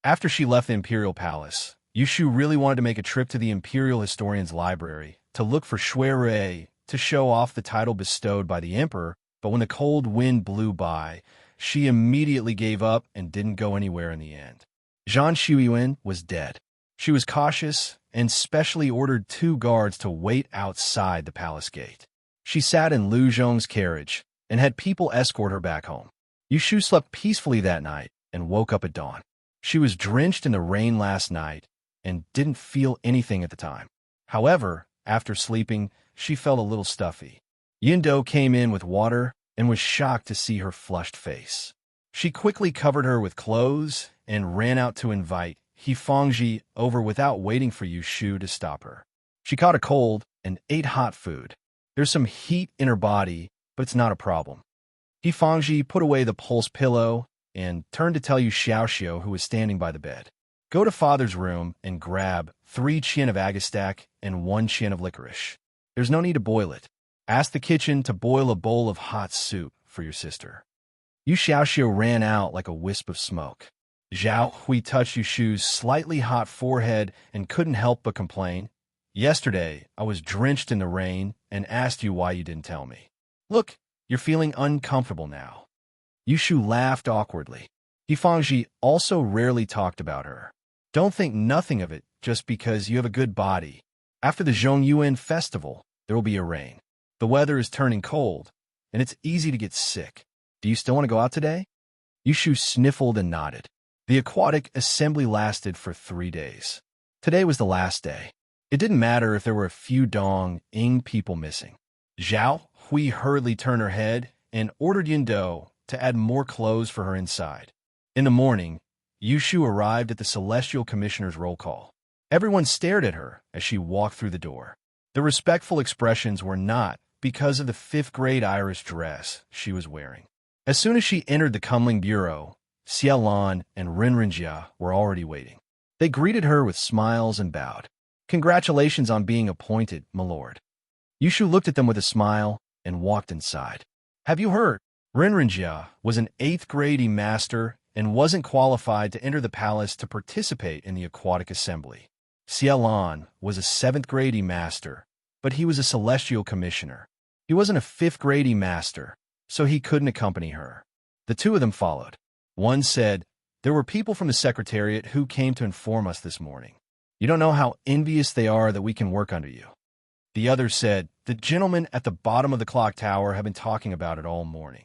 Speaker 1: After she left the Imperial Palace, Yushu really wanted to make a trip to the Imperial Historian's Library to look for Shui Rue to show off the title bestowed by the Emperor, but when the cold wind blew by, she immediately gave up and didn't go anywhere in the end. Zhang Shuiyuan was dead. She was cautious and specially ordered 2 guards to wait outside the palace gate. She sat in Lu Zhong's carriage and had people escort her back home. Yushu slept peacefully that night and woke up at dawn. She was drenched in the rain last night and didn't feel anything at the time. However, after sleeping, she felt a little stuffy. Yindo came in with water and was shocked to see her flushed face. She quickly covered her with clothes and ran out to invite Fangji over without waiting for Yushu to stop her. She caught a cold and ate hot food. There's some heat in her body, but it's not a problem. Fangji put away the pulse pillow and turned to tell Xiaoxiao, who was standing by the bed. Go to father's room and grab 3 qian of agastac and 1 qian of licorice. There's no need to boil it. Ask the kitchen to boil a bowl of hot soup for your sister. Xiaoxiao ran out like a wisp of smoke. Zhao Hui touched Yushu's slightly hot forehead and couldn't help but complain. Yesterday, I was drenched in the rain and asked you why you didn't tell me. Look, you're feeling uncomfortable now. Yushu laughed awkwardly. Yifangji also rarely talked about her. Don't think nothing of it just because you have a good body. After the Zhongyuan festival, there will be a rain. The weather is turning cold, and it's easy to get sick. Do you still want to go out today? Yushu sniffled and nodded. The aquatic assembly lasted for 3 days. Today was the last day. It didn't matter if there were a few Dong-ing people missing. Zhao Hui hurriedly turned her head and ordered Yindo to add more clothes for her inside. In the morning, Yushu arrived at the Celestial Commissioner's roll call. Everyone stared at her as she walked through the door. The respectful expressions were not because of the 5th-grade Irish dress she was wearing. As soon as she entered the Kumling Bureau, Xiaolan and Renrenjia were already waiting. They greeted her with smiles and bowed. Congratulations on being appointed, my lord. Yushu looked at them with a smile and walked inside. Have you heard? Renrenjia was an 8th-grade master and wasn't qualified to enter the palace to participate in the aquatic assembly. Xiaolan was a 7th-grade master, but he was a celestial commissioner. He wasn't a 5th-grade master, so he couldn't accompany her. The two of them followed. One said, there were people from the Secretariat who came to inform us this morning. You don't know how envious they are that we can work under you. The other said, the gentlemen at the bottom of the clock tower have been talking about it all morning.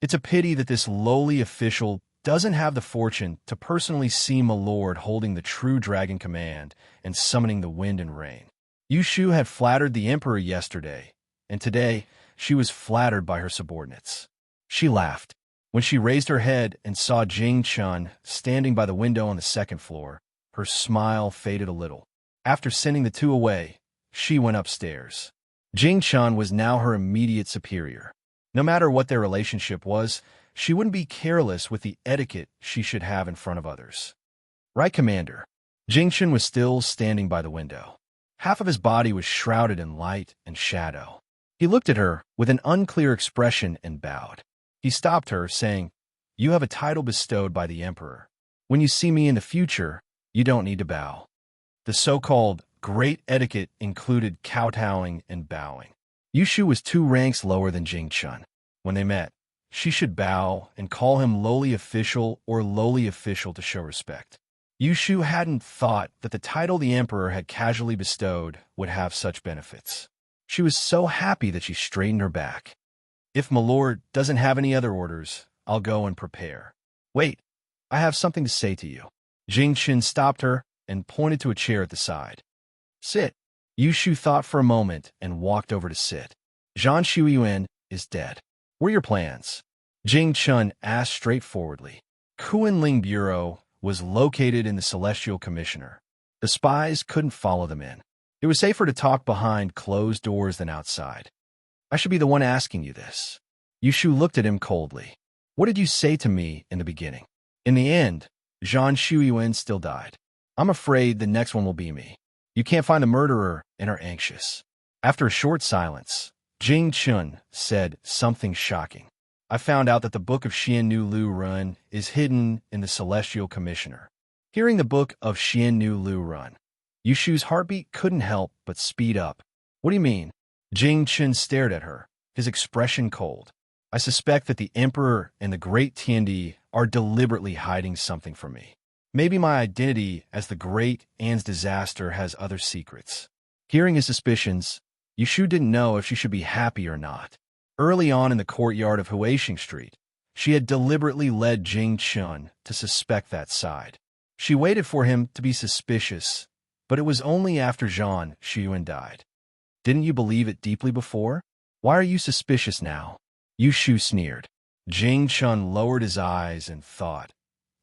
Speaker 1: It's a pity that this lowly official doesn't have the fortune to personally see my lord holding the true dragon command and summoning the wind and rain. Yushu had flattered the emperor yesterday, and today she was flattered by her subordinates. She laughed. When she raised her head and saw Jing Chun standing by the window on the 2nd floor, her smile faded a little. After sending the two away, she went upstairs. Jing Chun was now her immediate superior. No matter what their relationship was, she wouldn't be careless with the etiquette she should have in front of others. Right, Commander. Jing Chun was still standing by the window. Half of his body was shrouded in light and shadow. He looked at her with an unclear expression and bowed. He stopped her, saying, you have a title bestowed by the emperor. When you see me in the future, you don't need to bow. The so-called great etiquette included kowtowing and bowing. Yushu was 2 ranks lower than Jing Chun. When they met, she should bow and call him lowly official or lowly official to show respect. Yushu hadn't thought that the title the emperor had casually bestowed would have such benefits. She was so happy that she straightened her back. If my lord doesn't have any other orders, I'll go and prepare. Wait, I have something to say to you. Jing Chun stopped her and pointed to a chair at the side. Sit. Yushu thought for a moment and walked over to sit. Zhang Shuiyuan is dead. What are your plans? Jing Chun asked straightforwardly. Kunling Bureau was located in the Celestial Commissioner. The spies couldn't follow them in. It was safer to talk behind closed doors than outside. I should be the one asking you this. Yushu looked at him coldly. What did you say to me in the beginning? In the end, Zhang Shuiyuan still died. I'm afraid the next one will be me. You can't find the murderer and are anxious. After a short silence, Jing Chun said something shocking. I found out that the book of Xiannu Lu Run is hidden in the Celestial Commissioner. Hearing the book of Xiannu Lu Run, Yushu's heartbeat couldn't help but speed up. What do you mean? Jing Chun stared at her, his expression cold. I suspect that the Emperor and the Great Tiandi are deliberately hiding something from me. Maybe my identity as the Great An's disaster has other secrets. Hearing his suspicions, Yushu didn't know if she should be happy or not. Early on in the courtyard of Huaxing Street, she had deliberately led Jing Chun to suspect that side. She waited for him to be suspicious, but it was only after Zhang Shuiyuan died. Didn't you believe it deeply before? Why are you suspicious now? Yushu sneered. Jing Chun lowered his eyes and thought.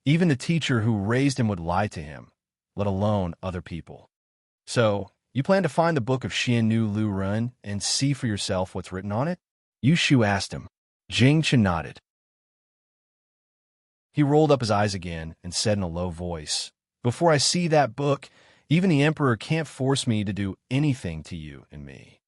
Speaker 1: Even the teacher who raised him would lie to him, let alone other people. So, you plan to find the book of Xiannu Lu Run and see for yourself what's written on it? Yushu asked him. Jing Chun nodded. He rolled up his eyes again and said in a low voice, Before I see that book, even the Emperor can't force me to do anything to you and me.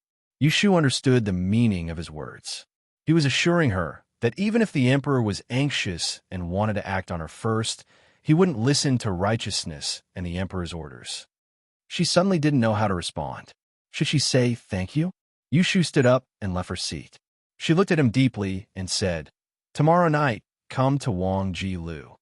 Speaker 1: Yushu understood the meaning of his words. He was assuring her that even if the emperor was anxious and wanted to act on her first, he wouldn't listen to righteousness and the emperor's orders. She suddenly didn't know how to respond. Should she say thank you? Yushu stood up and left her seat. She looked at him deeply and said, "Tomorrow night, come to Wang Ji Lu."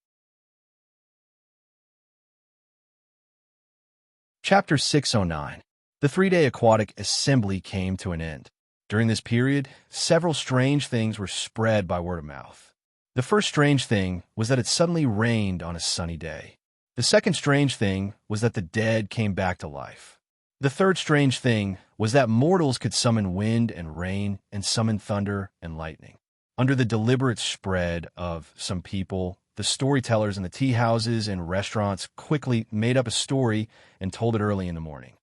Speaker 1: Chapter 609. The three-day aquatic assembly came to an end. During this period, several strange things were spread by word of mouth. The first strange thing was that it suddenly rained on a sunny day. The second strange thing was that the dead came back to life. The third strange thing was that mortals could summon wind and rain and summon thunder and lightning. Under the deliberate spread of some people, the storytellers in the tea houses and restaurants quickly made up a story and told it early in the morning.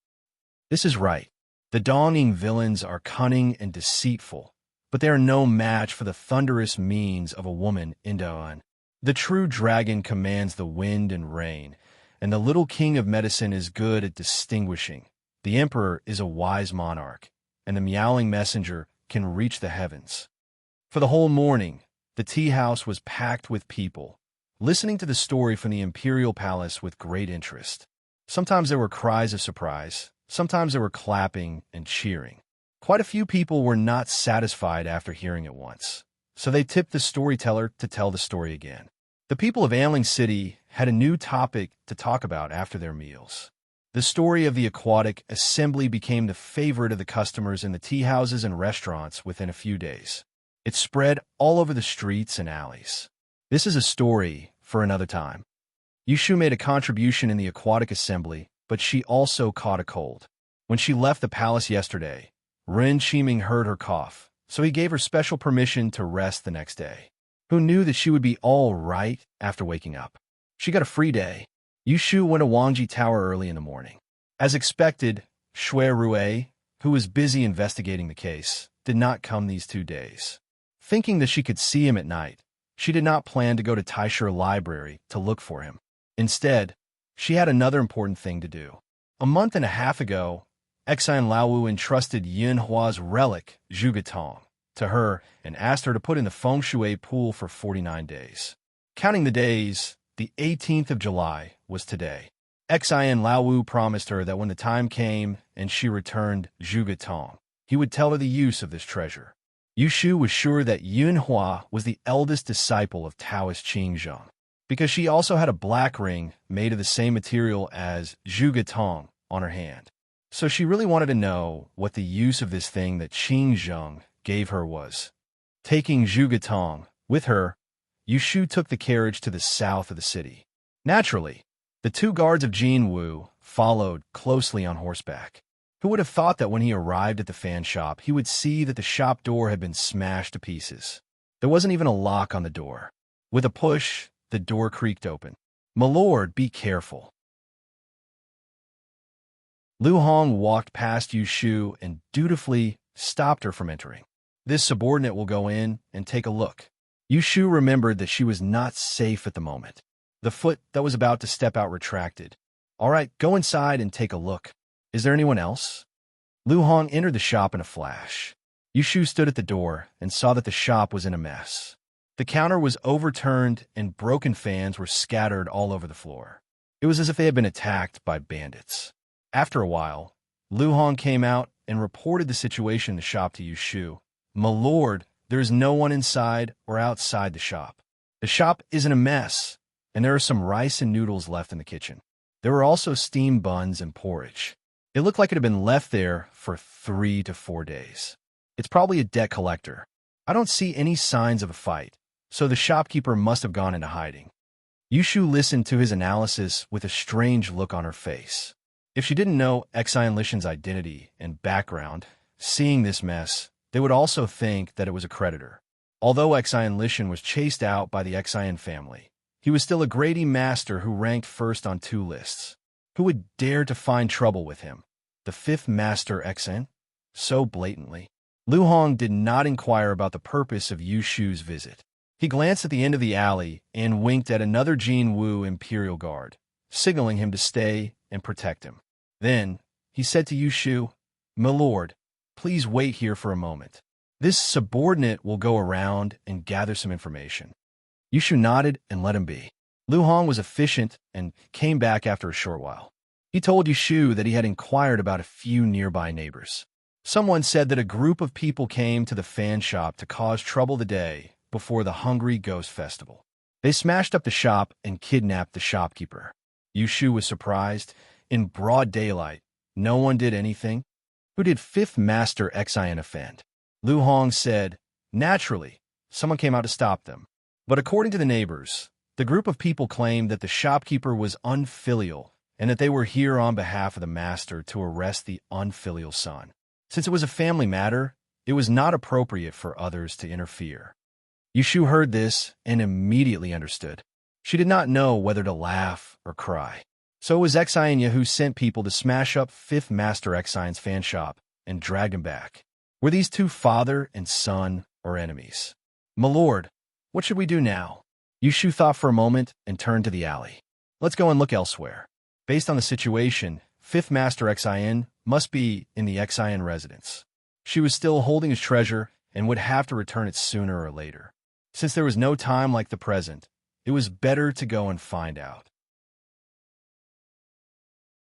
Speaker 1: This is right. The dawning villains are cunning and deceitful, but they are no match for the thunderous means of a woman in Daon. The true dragon commands the wind and rain, and the little king of medicine is good at distinguishing. The emperor is a wise monarch, and the meowing messenger can reach the heavens. For the whole morning, the tea house was packed with people, listening to the story from the imperial palace with great interest. Sometimes there were cries of surprise, sometimes there were clapping and cheering. Quite a few people were not satisfied after hearing it once, so they tipped the storyteller to tell the story again. The people of Anling City had a new topic to talk about after their meals. The story of the aquatic assembly became the favorite of the customers in the tea houses and restaurants within a few days. It spread all over the streets and alleys. This is a story for another time. Yushu made a contribution in the aquatic assembly, but she also caught a cold. When she left the palace yesterday, Ren Qiming heard her cough, so he gave her special permission to rest the next day. Who knew that she would be all right after waking up? She got a free day. Yushu went to Wangji Tower early in the morning. As expected, Shui Rue, who was busy investigating the case, did not come these 2 days. Thinking that she could see him at night, she did not plan to go to Taisher Library to look for him. Instead, she had another important thing to do. A month and a half ago, Exine Laowu entrusted Yin Hua's relic, Zhugetong, to her and asked her to put in the feng shui pool for 49 days. Counting the days, the 18th of July was today. Exine Laowu promised her that when the time came and she returned Zhugetong, he would tell her the use of this treasure. Yushu was sure that Yin Hua was the eldest disciple of Taoist Qingzheng, because she also had a black ring made of the same material as Zhugetong on her hand. So she really wanted to know what the use of this thing that Qingzheng gave her was. Taking Zhugetong with her, Yushu took the carriage to the south of the city. Naturally, the 2 guards of Jin Wu followed closely on horseback. Who would have thought that when he arrived at the fan shop, he would see that the shop door had been smashed to pieces? There wasn't even a lock on the door. With a push, the door creaked open. "My lord, be careful." Lu Hong walked past Yushu and dutifully stopped her from entering. This subordinate will go in and take a look. Yushu remembered that she was not safe at the moment. The foot that was about to step out retracted. "All right, go inside and take a look. Is there anyone else?" Lu Hong entered the shop in a flash. Yushu stood at the door and saw that the shop was in a mess. The counter was overturned and broken fans were scattered all over the floor. It was as if they had been attacked by bandits. After a while, Lu Hong came out and reported the situation in the shop to Yushu. "My lord, there is no one inside or outside the shop. The shop is in a mess, and there are some rice and noodles left in the kitchen. There were also steamed buns and porridge. It looked like it had been left there for 3 to 4 days. It's probably a debt collector. I don't see any signs of a fight, so the shopkeeper must have gone into hiding." Yushu listened to his analysis with a strange look on her face. If she didn't know Exine Lishan's identity and background, seeing this mess, they would also think that it was a creditor. Although Exine Lishan was chased out by the Exine family, he was still a Grady master who ranked first on 2 lists. Who would dare to find trouble with him? The 5th master Exine? So blatantly. Lu Hong did not inquire about the purpose of Yushu's visit. He glanced at the end of the alley and winked at another Jin Wu Imperial Guard, signaling him to stay and protect him. Then, he said to Yushu, "My lord, please wait here for a moment." This subordinate will go around and gather some information. Yushu nodded and let him be. Lu Hong was efficient and came back after a short while. He told Yushu that he had inquired about a few nearby neighbors. Someone said that a group of people came to the fan shop to cause trouble the day before the Hungry Ghost Festival. They smashed up the shop and kidnapped the shopkeeper. Yushu was surprised. In broad daylight, no one did anything. Who did Fifth Master Xian offend? Lu Hong said, naturally, someone came out to stop them. But according to the neighbors, the group of people claimed that the shopkeeper was unfilial and that they were here on behalf of the master to arrest the unfilial son. Since it was a family matter, it was not appropriate for others to interfere. Yushu heard this and immediately understood. She did not know whether to laugh or cry. So it was Xianya who sent people to smash up Fifth Master Xian's fan shop and dragged him back. Were these two father and son or enemies? My lord, what should we do now? Yushu thought for a moment and turned to the alley. Let's go and look elsewhere. Based on the situation, Fifth Master Xian must be in the Xian residence. She was still holding his treasure and would have to return it sooner or later. Since there was no time like the present, it was better to go and find out.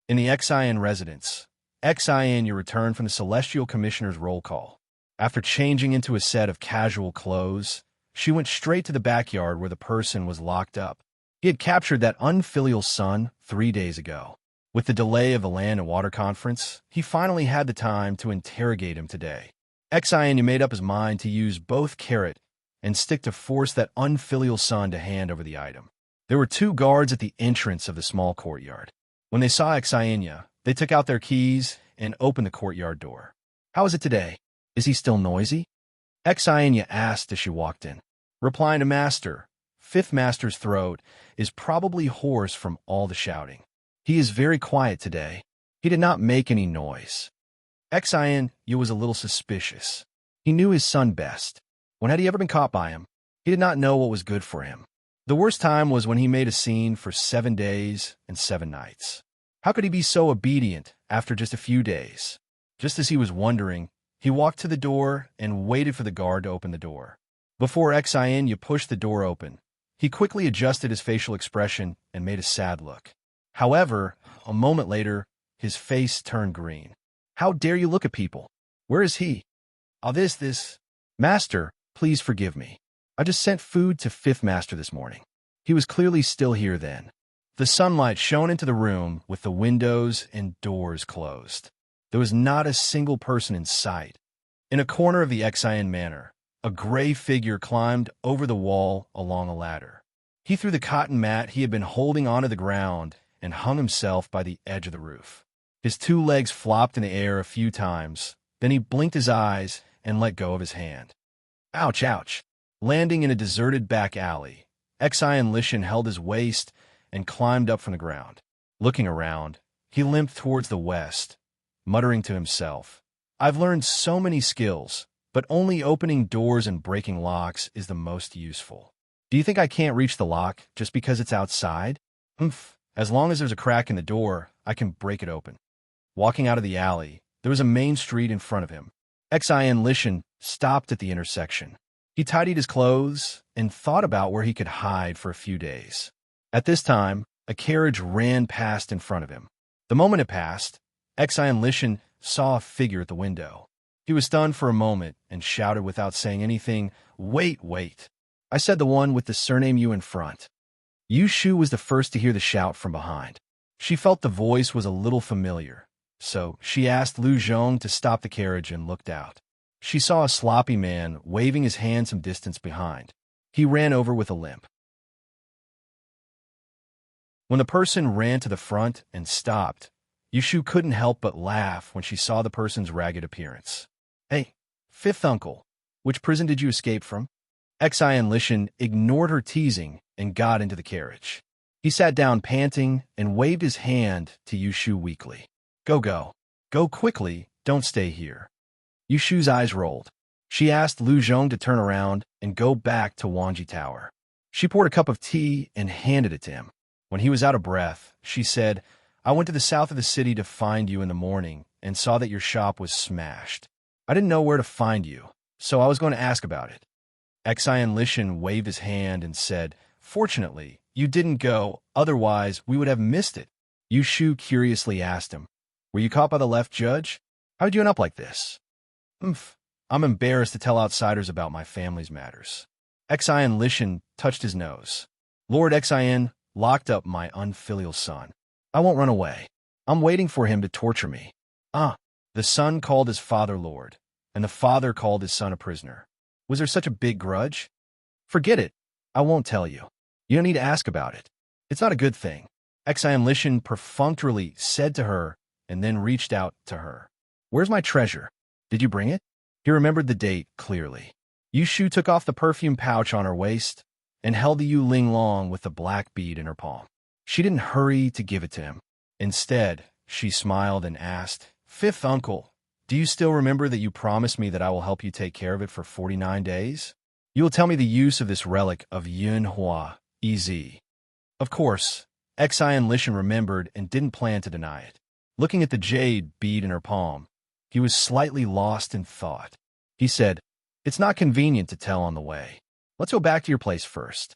Speaker 1: In the Xian residence, Xian returned from the Celestial Commissioner's roll call. After changing into a set of casual clothes, she went straight to the backyard where the person was locked up. He had captured that unfilial son 3 days ago. With the delay of the Land and Water Conference, he finally had the time to interrogate him today. Xian made up his mind to use both carrot and stick to force that unfilial son to hand over the item. There were 2 guards at the entrance of the small courtyard. When they saw Xianya, they took out their keys and opened the courtyard door. How is it today? Is he still noisy? Xianya asked as she walked in. Replying to Master, Fifth Master's throat is probably hoarse from all the shouting. He is very quiet today. He did not make any noise. Xianya was a little suspicious. He knew his son best. When had he ever been caught by him? He did not know what was good for him. The worst time was when he made a scene for 7 days and 7 nights. How could he be so obedient after just a few days? Just as he was wondering, he walked to the door and waited for the guard to open the door. Before Xianya pushed the door open, he quickly adjusted his facial expression and made a sad look. However, a moment later, his face turned green. How dare you look at people? Where is he? Oh, this. Master, please forgive me. I just sent food to Fifth Master this morning. He was clearly still here then. The sunlight shone into the room with the windows and doors closed. There was not a single person in sight. In a corner of the Xian manor, a gray figure climbed over the wall along a ladder. He threw the cotton mat he had been holding onto the ground and hung himself by the edge of the roof. His 2 legs flopped in the air a few times, then he blinked his eyes and let go of his hand. Ouch, ouch. Landing in a deserted back alley, Xian held his waist and climbed up from the ground. Looking around, he limped towards the west, muttering to himself, I've learned so many skills, but only opening doors and breaking locks is the most useful. Do you think I can't reach the lock just because it's outside? As long as there's a crack in the door, I can break it open. Walking out of the alley, there was a main street in front of him. Xian stopped at the intersection. He tidied his clothes and thought about where he could hide for a few days. At this time, a carriage ran past in front of him. The moment it passed, Xian saw a figure at the window. He was stunned for a moment and shouted without saying anything, Wait. I said the one with the surname U in front. Yushu was the first to hear the shout from behind. She felt the voice was a little familiar, so she asked Lu Zhong to stop the carriage and looked out. She saw a sloppy man waving his hand some distance behind. He ran over with a limp. When the person ran to the front and stopped, Yushu couldn't help but laugh when she saw the person's ragged appearance. Hey, Fifth Uncle, which prison did you escape from? Xian ignored her teasing and got into the carriage. He sat down panting and waved his hand to Yushu weakly. Go. Go quickly, don't stay here. Yushu's eyes rolled. She asked Lu Zhong to turn around and go back to Wanji Tower. She poured a cup of tea and handed it to him. When he was out of breath, she said, I went to the south of the city to find you in the morning and saw that your shop was smashed. I didn't know where to find you. so I was going to ask about it. Xian Lishan waved his hand and said, "Fortunately, you didn't go, otherwise we would have missed it." Yu Shu curiously asked him, "Were you caught by the left judge? How did you end up like this?" "Umph, I'm embarrassed to tell outsiders about my family's matters." Xian Lishan touched his nose. "Lord Xian locked up my unfilial son. I won't run away. I'm waiting for him to torture me." The son called his father Lord, and the father called his son a prisoner. Was there such a big grudge? Forget it. I won't tell you. You don't need to ask about it. It's not a good thing. Xian Lishan perfunctorily said to her, and then reached out to her. "Where's my treasure? Did you bring it?" He remembered the date clearly. Yu Shu took off the perfume pouch on her waist and held the Yu Ling Long with the black bead in her palm. She didn't hurry to give it to him. Instead, she smiled and asked, "Fifth uncle, do you still remember that you promised me that I will help you take care of it for 49 days? You will tell me the use of this relic of Yunhua, EZ." Of course, Xian Lishan remembered and didn't plan to deny it. Looking at the jade bead in her palm, he was slightly lost in thought. He said, "It's not convenient to tell on the way. Let's go back to your place first."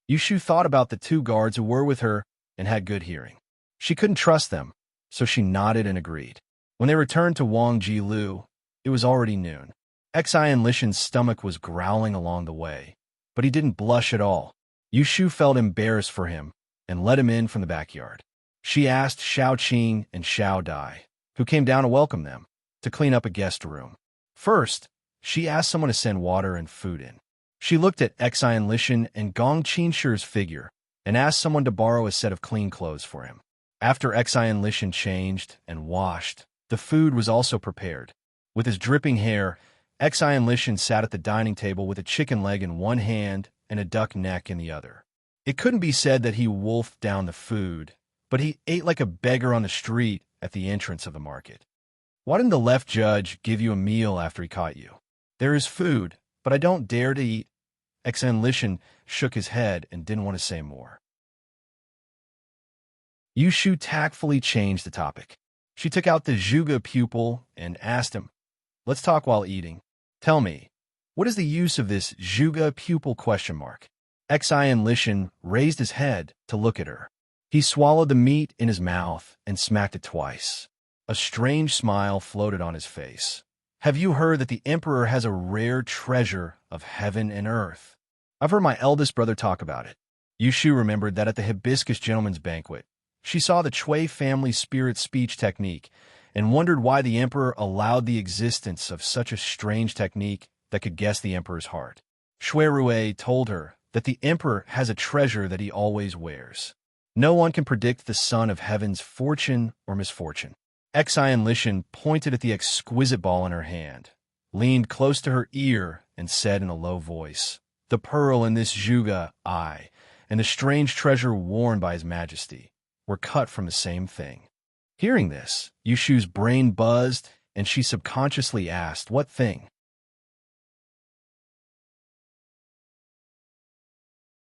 Speaker 1: Yu Shu thought about the two guards who were with her and had good hearing. She couldn't trust them, so she nodded and agreed. When they returned to Wang Jilu, it was already noon. Xian Lishan's stomach was growling along the way, but he didn't blush at all. Yu Shu felt embarrassed for him and let him in from the backyard. She asked Xiao Qing and Xiao Dai, who came down to welcome them, to clean up a guest room. First, she asked someone to send water and food in. She looked at Xian Lishan and Gong Qinshi's figure and asked someone to borrow a set of clean clothes for him. After Xian Lishan changed and washed, the food was also prepared. With his dripping hair, Xian Lishan sat at the dining table with a chicken leg in one hand and a duck neck in the other. It couldn't be said that he wolfed down the food, but he ate like a beggar on the street at the entrance of the market. "Why didn't the left judge give you a meal after he caught you?" "There is food, but I don't dare to eat." Xian Lishan shook his head and didn't want to say more. Yu Shu tactfully changed the topic. She took out the Zhuge pupil and asked him, "Let's talk while eating. Tell me, what is the use of this Zhuge pupil?" Xian Lishan raised his head to look at her. He swallowed the meat in his mouth and smacked it twice. A strange smile floated on his face. "Have you heard that the emperor has a rare treasure of heaven and earth?" "I've heard my eldest brother talk about it." Yu Shu remembered that at the Hibiscus Gentleman's Banquet, she saw the Chui family spirit speech technique and wondered why the emperor allowed the existence of such a strange technique that could guess the emperor's heart. Shui Rui told her that the emperor has a treasure that he always wears. No one can predict the son of heaven's fortune or misfortune. Xian Lishan pointed at the exquisite ball in her hand, leaned close to her ear, and said in a low voice, "The pearl in this Zhuge eye and the strange treasure worn by His Majesty were cut from the same thing." Hearing this, Yu Shu's brain buzzed, and she subconsciously asked, "What thing?"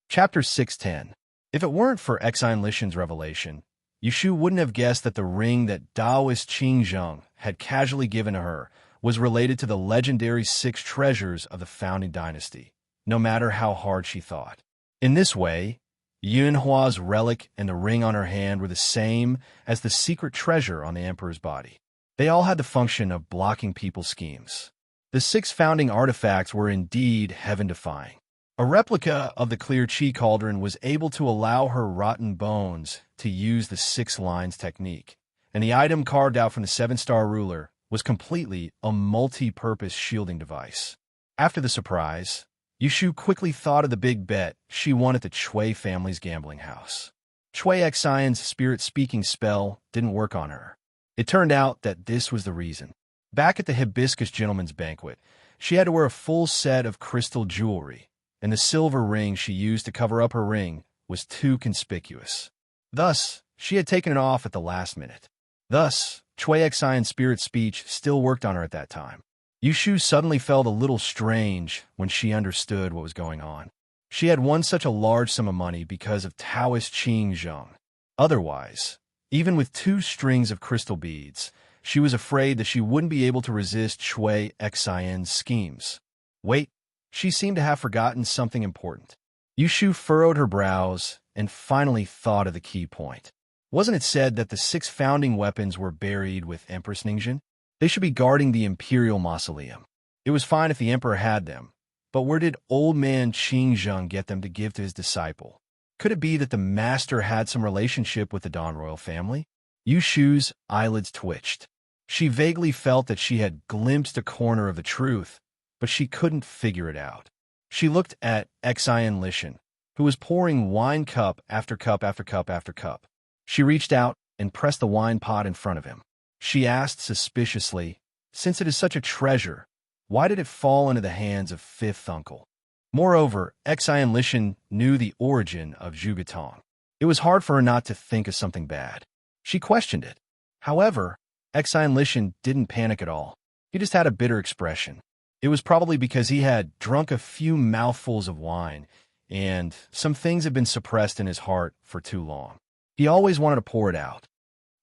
Speaker 1: Chapter 610. If it weren't for Xian Lishan's revelation, Yu Shu wouldn't have guessed that the ring that Taoist Qing Zheng had casually given to her was related to the legendary 6 treasures of the founding dynasty, no matter how hard she thought. In this way, Yunhua's relic and the ring on her hand were the same as the secret treasure on the emperor's body. They all had the function of blocking people's schemes. The 6 founding artifacts were indeed heaven-defying. A replica of the clear Qi cauldron was able to allow her rotten bones to use the 6 lines technique, and the item carved out from the 7-star ruler was completely a multi-purpose shielding device. After the surprise, Yu Shu quickly thought of the big bet she won at the Chui family's gambling house. Chui Xian's spirit-speaking spell didn't work on her. It turned out that this was the reason. Back at the Hibiscus Gentleman's Banquet, she had to wear a full set of crystal jewelry, and the silver ring she used to cover up her ring was too conspicuous. Thus, she had taken it off at the last minute. Thus, Chui Xian's spirit speech still worked on her at that time. Yu Shu suddenly felt a little strange when she understood what was going on. She had won such a large sum of money because of Taoist Qing Zheng. Otherwise, even with 2 strings of crystal beads, she was afraid that she wouldn't be able to resist Chui Xian's schemes. Wait, she seemed to have forgotten something important. Yushu furrowed her brows and finally thought of the key point. Wasn't it said that the 6 founding weapons were buried with Empress Ningxin? They should be guarding the Imperial Mausoleum. It was fine if the Emperor had them, but where did old man Qingzheng get them to give to his disciple? Could it be that the master had some relationship with the Don royal family? Yushu's eyelids twitched. She vaguely felt that she had glimpsed a corner of the truth, but she couldn't figure it out. She looked at Xian Lishan, who was pouring wine cup after cup after cup after cup. She reached out and pressed the wine pot in front of him. She asked suspiciously, "Since it is such a treasure, why did it fall into the hands of fifth uncle?" Moreover, Xian Lishan knew the origin of Zhugetong. It was hard for her not to think of something bad. She questioned it. However, Xian Lishan didn't panic at all. He just had a bitter expression. It was probably because he had drunk a few mouthfuls of wine, and some things had been suppressed in his heart for too long. He always wanted to pour it out.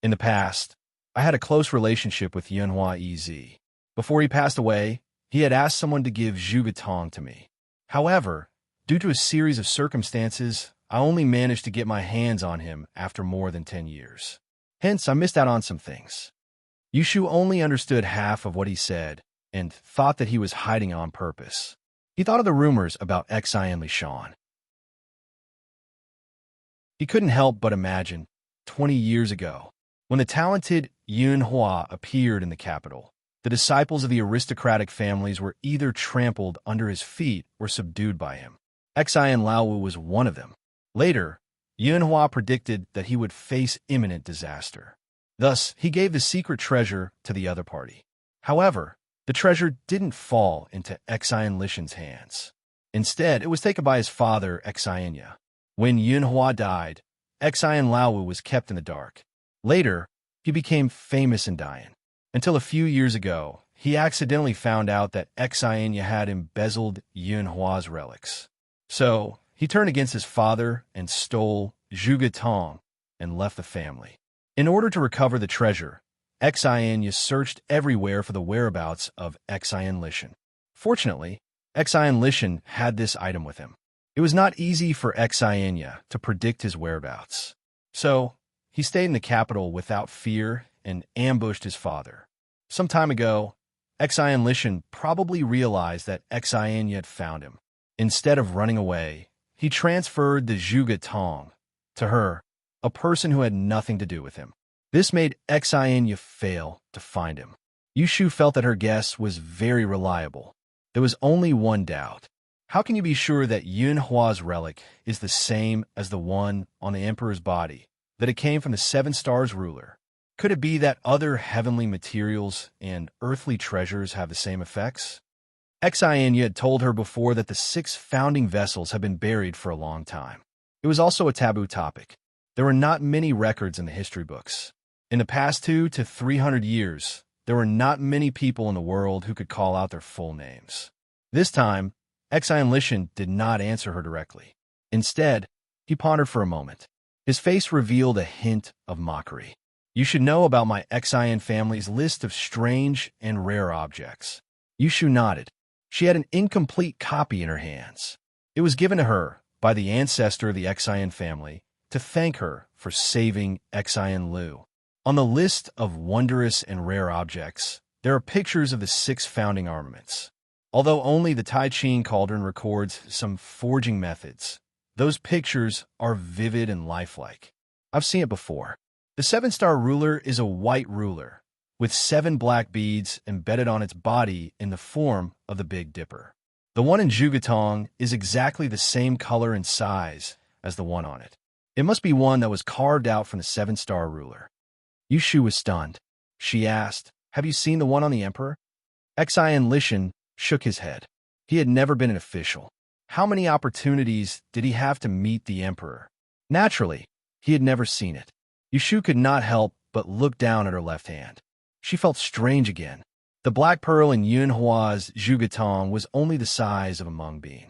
Speaker 1: In the past, I had a close relationship with Yunhua Ez. Before he passed away, he had asked someone to give Zhugetong to me. However, due to a series of circumstances, I only managed to get my hands on him after more than 10 years. Hence, I missed out on some things. Yushu only understood half of what he said and thought that he was hiding on purpose. He thought of the rumors about Xian Lishan. He couldn't help but imagine, 20 years ago, when the talented Yunhua appeared in the capital, the disciples of the aristocratic families were either trampled under his feet or subdued by him. Xian Laowu was one of them. Later, Yunhua predicted that he would face imminent disaster. Thus, he gave the secret treasure to the other party. However, the treasure didn't fall into Xian Lishan's hands. Instead, it was taken by his father, Xianya. When Yunhua died, Xian Laowu was kept in the dark. Later, he became famous in Dian. Until a few years ago, he accidentally found out that Xianya had embezzled Yunhua's relics. So, he turned against his father and stole Zhugetong and left the family. In order to recover the treasure, Xianya searched everywhere for the whereabouts of Xian Lishan. Fortunately, Xian Lishan had this item with him. It was not easy for Xianya to predict his whereabouts. So, he stayed in the capital without fear and ambushed his father. Some time ago, Xian Lishan probably realized that Xianya had found him. Instead of running away, he transferred the Zhugetong to her, a person who had nothing to do with him. This made Xianya fail to find him. Yushu felt that her guess was very reliable. There was only one doubt. How can you be sure that Yunhua's relic is the same as the one on the emperor's body, that it came from the 7 stars ruler? Could it be that other heavenly materials and earthly treasures have the same effects? Xianya had told her before that the 6 founding vessels had been buried for a long time. It was also a taboo topic. There were not many records in the history books. In the past 200 to 300 years, there were not many people in the world who could call out their full names. This time, Xian Lishan did not answer her directly. Instead, he pondered for a moment. His face revealed a hint of mockery. "You should know about my Xian family's list of strange and rare objects." Yushu nodded. She had an incomplete copy in her hands. It was given to her by the ancestor of the Xian family to thank her for saving Xian Lu. On the list of wondrous and rare objects, there are pictures of the 6 founding armaments. Although only the Tai Ching cauldron records some forging methods, those pictures are vivid and lifelike. I've seen it before. The 7-star ruler is a white ruler, with 7 black beads embedded on its body in the form of the Big Dipper. The one in Zhugetong is exactly the same color and size as the one on it. It must be one that was carved out from the 7-star ruler. Yushu was stunned. She asked, "Have you seen the one on the emperor?" Xian Lishan shook his head. He had never been an official. How many opportunities did he have to meet the emperor? Naturally, he had never seen it. Yushu could not help but look down at her left hand. She felt strange again. The black pearl in Yunhua's Zhugetong was only the size of a mung bean.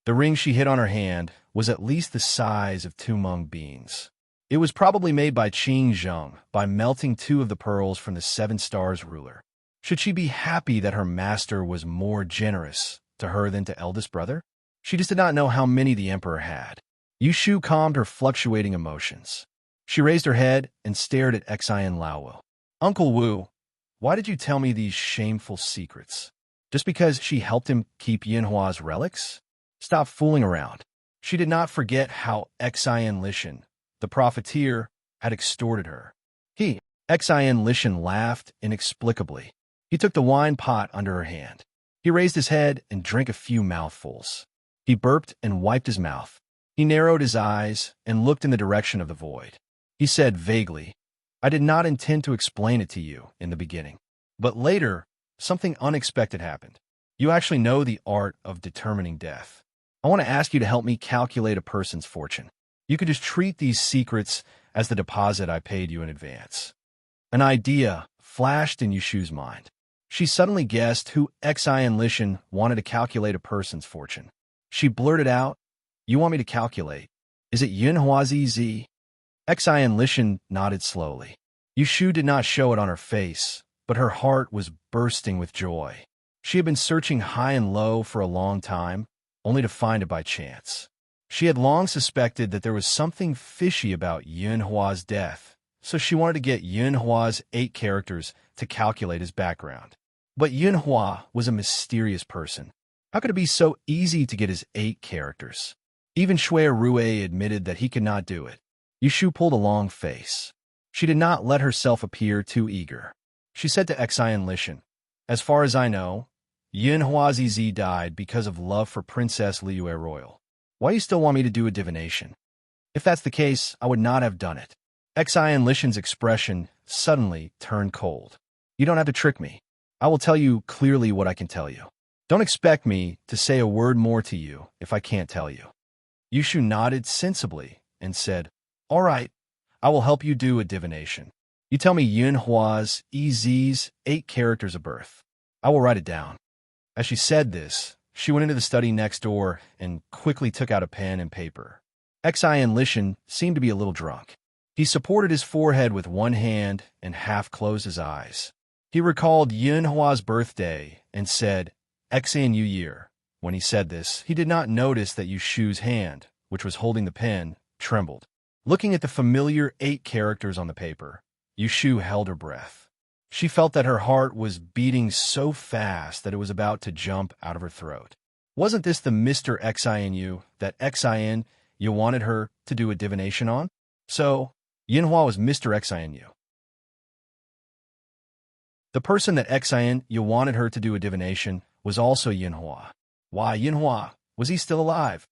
Speaker 1: The ring she hid on her hand was at least the size of 2 mung beans. It was probably made by Qingzheng by melting 2 of the pearls from the 7 stars ruler. Should she be happy that her master was more generous to her than to eldest brother? She just did not know how many the emperor had. Yushu calmed her fluctuating emotions. She raised her head and stared at Xian Laowu. Uncle Wu, why did you tell me these shameful secrets? Just because she helped him keep Yinhua's relics? Stop fooling around. She did not forget how Xian Lishan, the profiteer, had extorted her. Xian Lishan laughed inexplicably. He took the wine pot under her hand. He raised his head and drank a few mouthfuls. He burped and wiped his mouth. He narrowed his eyes and looked in the direction of the void. He said vaguely, I did not intend to explain it to you in the beginning. But later, something unexpected happened. You actually know the art of determining death. I want to ask you to help me calculate a person's fortune. You could just treat these secrets as the deposit I paid you in advance. An idea flashed in Yushu's mind. She suddenly guessed who Xian Lishan wanted to calculate a person's fortune. She blurted out, You want me to calculate? Is it Yinhua ZZ? Xian Lishan nodded slowly. Yushu did not show it on her face, but her heart was bursting with joy. She had been searching high and low for a long time, only to find it by chance. She had long suspected that there was something fishy about Yinhua's death, so she wanted to get Yinhua's 8 characters to calculate his background. But Yinhua was a mysterious person. How could it be so easy to get his 8 characters? Even Shui Rue admitted that he could not do it. Yushu pulled a long face. She did not let herself appear too eager. She said to Xian Lishan, As far as I know, Yinhua ZZ died because of love for Princess Liyue Royal. Why do you still want me to do a divination? If that's the case, I would not have done it. Xian Lishan's expression suddenly turned cold. You don't have to trick me. I will tell you clearly what I can tell you. Don't expect me to say a word more to you if I can't tell you. Yushu nodded sensibly and said, All right, I will help you do a divination. You tell me Yinhua's EZ's 8 characters of birth. I will write it down. As she said this, she went into the study next door and quickly took out a pen and paper. Xian Lishan seemed to be a little drunk. He supported his forehead with one hand and half closed his eyes. He recalled Yinhua's birthday and said, Xian Yu year. When he said this, he did not notice that Yushu's hand, which was holding the pen, trembled. Looking at the familiar 8 characters on the paper, Yushu held her breath. She felt that her heart was beating so fast that it was about to jump out of her throat. Wasn't this the Mr. Xian Yu that Xian Yu wanted her to do a divination on? So, Yinhua was Mr. Xian Yu. The person that Xian Yu wanted her to do a divination was also Yinhua. Why Yinhua? Was he still alive?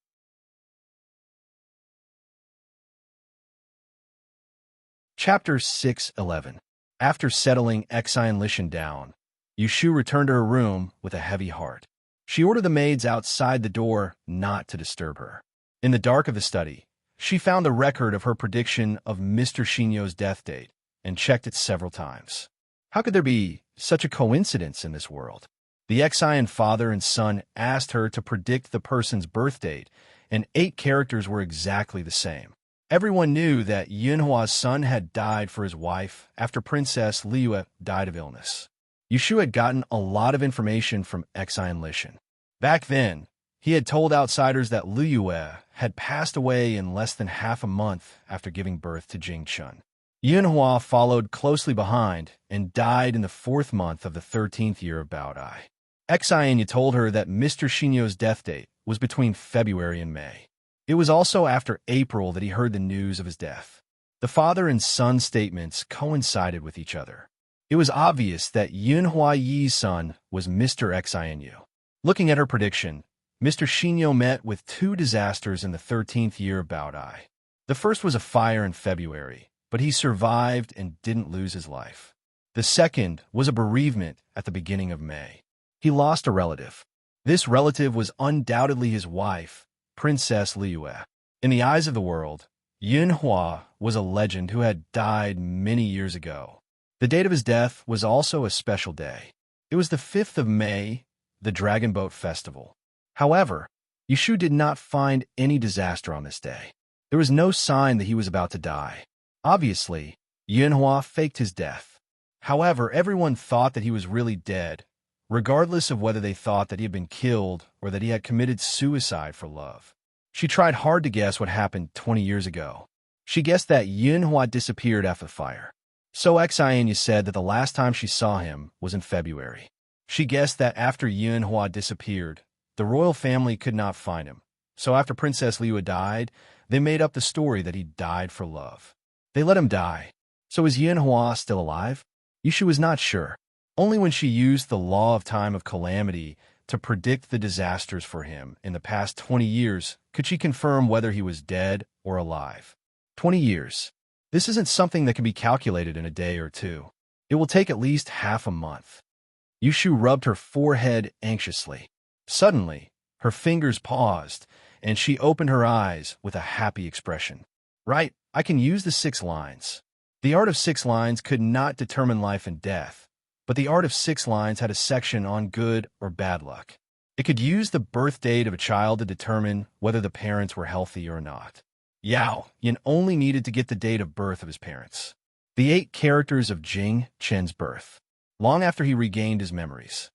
Speaker 1: Chapter 6:11. After settling Xian Lishan down, Yushu returned to her room with a heavy heart. She ordered the maids outside the door not to disturb her. In the dark of the study, she found the record of her prediction of Mr. Shinyo's death date and checked it several times. How could there be such a coincidence in this world? The Xian father and son asked her to predict the person's birth date, and 8 characters were exactly the same. Everyone knew that Yinhua's son had died for his wife after Princess Liyue died of illness. Yushu had gotten a lot of information from Xian Lishan. Back then, he had told outsiders that Liyue had passed away in less than half a month after giving birth to Jingchun. Yinhua followed closely behind and died in the 4th month of the 13th year of Baodai. Xian told her that Mr. Shinyo's death date was between February and May. It was also after April that he heard the news of his death. The father and son statements coincided with each other. It was obvious that Yinhua Yi's son was Mr. Xian Yu. Looking at her prediction, Mr. Shinyo met with 2 disasters in the 13th year of Baodai. The first was a fire in February, but he survived and didn't lose his life. The second was a bereavement at the beginning of May. He lost a relative. This relative was undoubtedly his wife, Princess Liyue. In the eyes of the world, Yinhua was a legend who had died many years ago. The date of his death was also a special day. It was the 5th of May, the Dragon Boat Festival. However, Yushu did not find any disaster on this day. There was no sign that he was about to die. Obviously, Yinhua faked his death. However, everyone thought that he was really dead, regardless of whether they thought that he had been killed or that he had committed suicide for love. She tried hard to guess what happened 20 years ago. She guessed that Yunhua disappeared after the fire. So Xianya said that the last time she saw him was in February. She guessed that after Yunhua disappeared, the royal family could not find him. So after Princess Liua died, they made up the story that he died for love. They let him die. So is Yunhua still alive? Yushu was not sure. Only when she used the law of time of calamity to predict the disasters for him in the past 20 years could she confirm whether he was dead or alive. 20 years. This isn't something that can be calculated in a day or two. It will take at least half a month. Yushu rubbed her forehead anxiously. Suddenly, her fingers paused, and she opened her eyes with a happy expression. Right, I can use the 6 lines. The art of 6 lines could not determine life and death, but the art of 6 lines had a section on good or bad luck. It could use the birth date of a child to determine whether the parents were healthy or not. Yao Yin only needed to get the date of birth of his parents. The 8 characters of Jing Chen's birth, long after he regained his memories.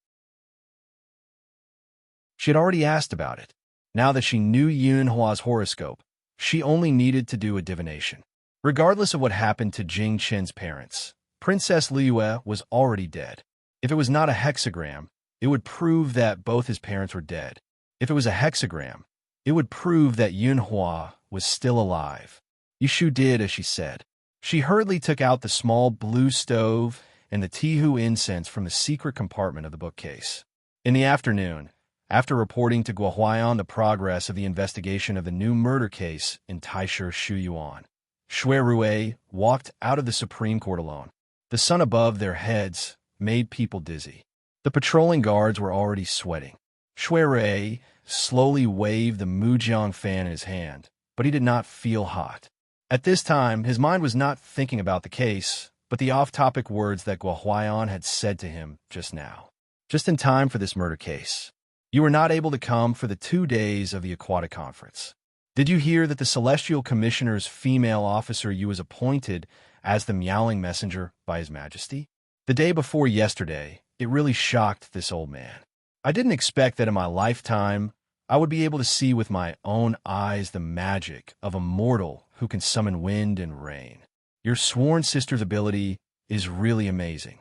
Speaker 1: She had already asked about it. Now that she knew Yunhua's horoscope, she only needed to do a divination. Regardless of what happened to Jing Chen's parents, Princess Liua was already dead. If it was not a hexagram, it would prove that both his parents were dead. If it was a hexagram, it would prove that Yunhua was still alive. Yushu did as she said. She hurriedly took out the small blue stove and the Tihu incense from the secret compartment of the bookcase. In the afternoon, after reporting to Guohuayan the progress of the investigation of the new murder case in Taisher Shuyuan, Shui Rui walked out of the Supreme Court alone. The sun above their heads made people dizzy. The patrolling guards were already sweating. Shui Rui slowly waved the Mujiang fan in his hand, but he did not feel hot. At this time, his mind was not thinking about the case, but the off-topic words that Guohuayan had said to him just now. Just in time for this murder case. You were not able to come for the 2 days of the Aquatic Conference. Did you hear that the Celestial Commissioner's female officer you was appointed as the meowing messenger by His Majesty? The day before yesterday, it really shocked this old man. I didn't expect that in my lifetime I would be able to see with my own eyes the magic of a mortal who can summon wind and rain. Your sworn sister's ability is really amazing.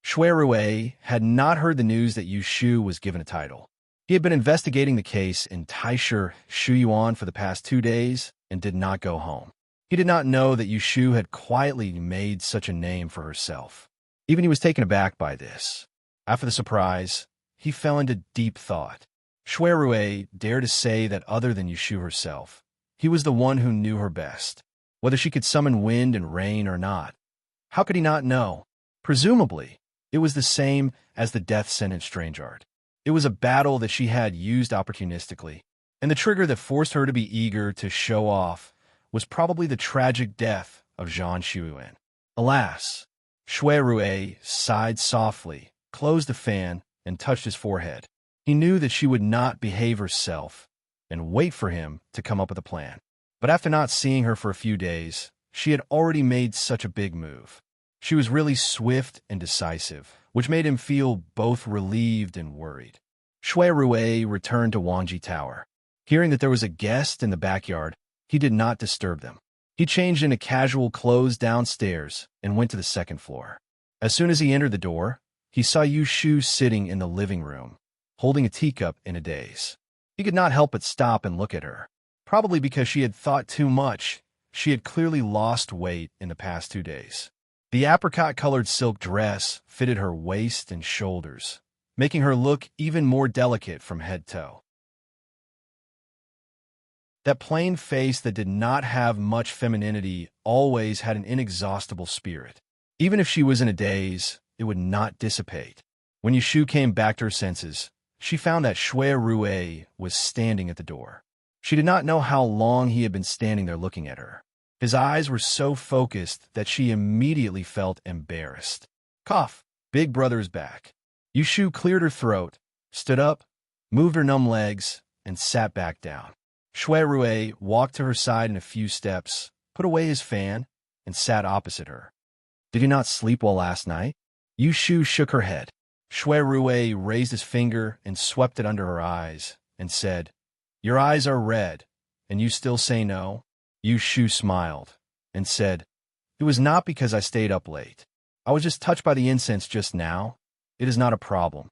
Speaker 1: Shui Rui had not heard the news that Yu Shu was given a title. He had been investigating the case in Taisher Shuyuan for the past 2 days and did not go home. He did not know that Yu Shu had quietly made such a name for herself. Even he was taken aback by this. After the surprise, he fell into deep thought. Shui Rui dared to say that other than Yu Shu herself, he was the one who knew her best, whether she could summon wind and rain or not. How could he not know? Presumably, it was the same as the death sentence strange art. It was a battle that she had used opportunistically, and the trigger that forced her to be eager to show off was probably the tragic death of Zhang Xuan. Alas, Shui Rui sighed softly, closed the fan, and touched his forehead. He knew that she would not behave herself and wait for him to come up with a plan. But after not seeing her for a few days, she had already made such a big move. She was really swift and decisive, which made him feel both relieved and worried. Shui Rui returned to Wangji Tower. Hearing that there was a guest in the backyard, he did not disturb them. He changed into casual clothes downstairs and went to the 2nd floor. As soon as he entered the door, he saw Yu Shu sitting in the living room, holding a teacup in a daze. He could not help but stop and look at her. Probably because she had thought too much, she had clearly lost weight in the past 2 days. The apricot-colored silk dress fitted her waist and shoulders, making her look even more delicate from head to toe. That plain face that did not have much femininity always had an inexhaustible spirit. Even if she was in a daze, it would not dissipate. When Yushu came back to her senses, she found that Shui Rui was standing at the door. She did not know how long he had been standing there looking at her. His eyes were so focused that she immediately felt embarrassed. Cough! Big brother is back. Yushu cleared her throat, stood up, moved her numb legs, and sat back down. Shui Rui walked to her side in a few steps, put away his fan, and sat opposite her. Did you not sleep well last night? Yu Shu shook her head. Shui Rui raised his finger and swept it under her eyes and said, Your eyes are red, and you still say no? Yu Shu smiled and said, It was not because I stayed up late. I was just touched by the incense just now. It is not a problem.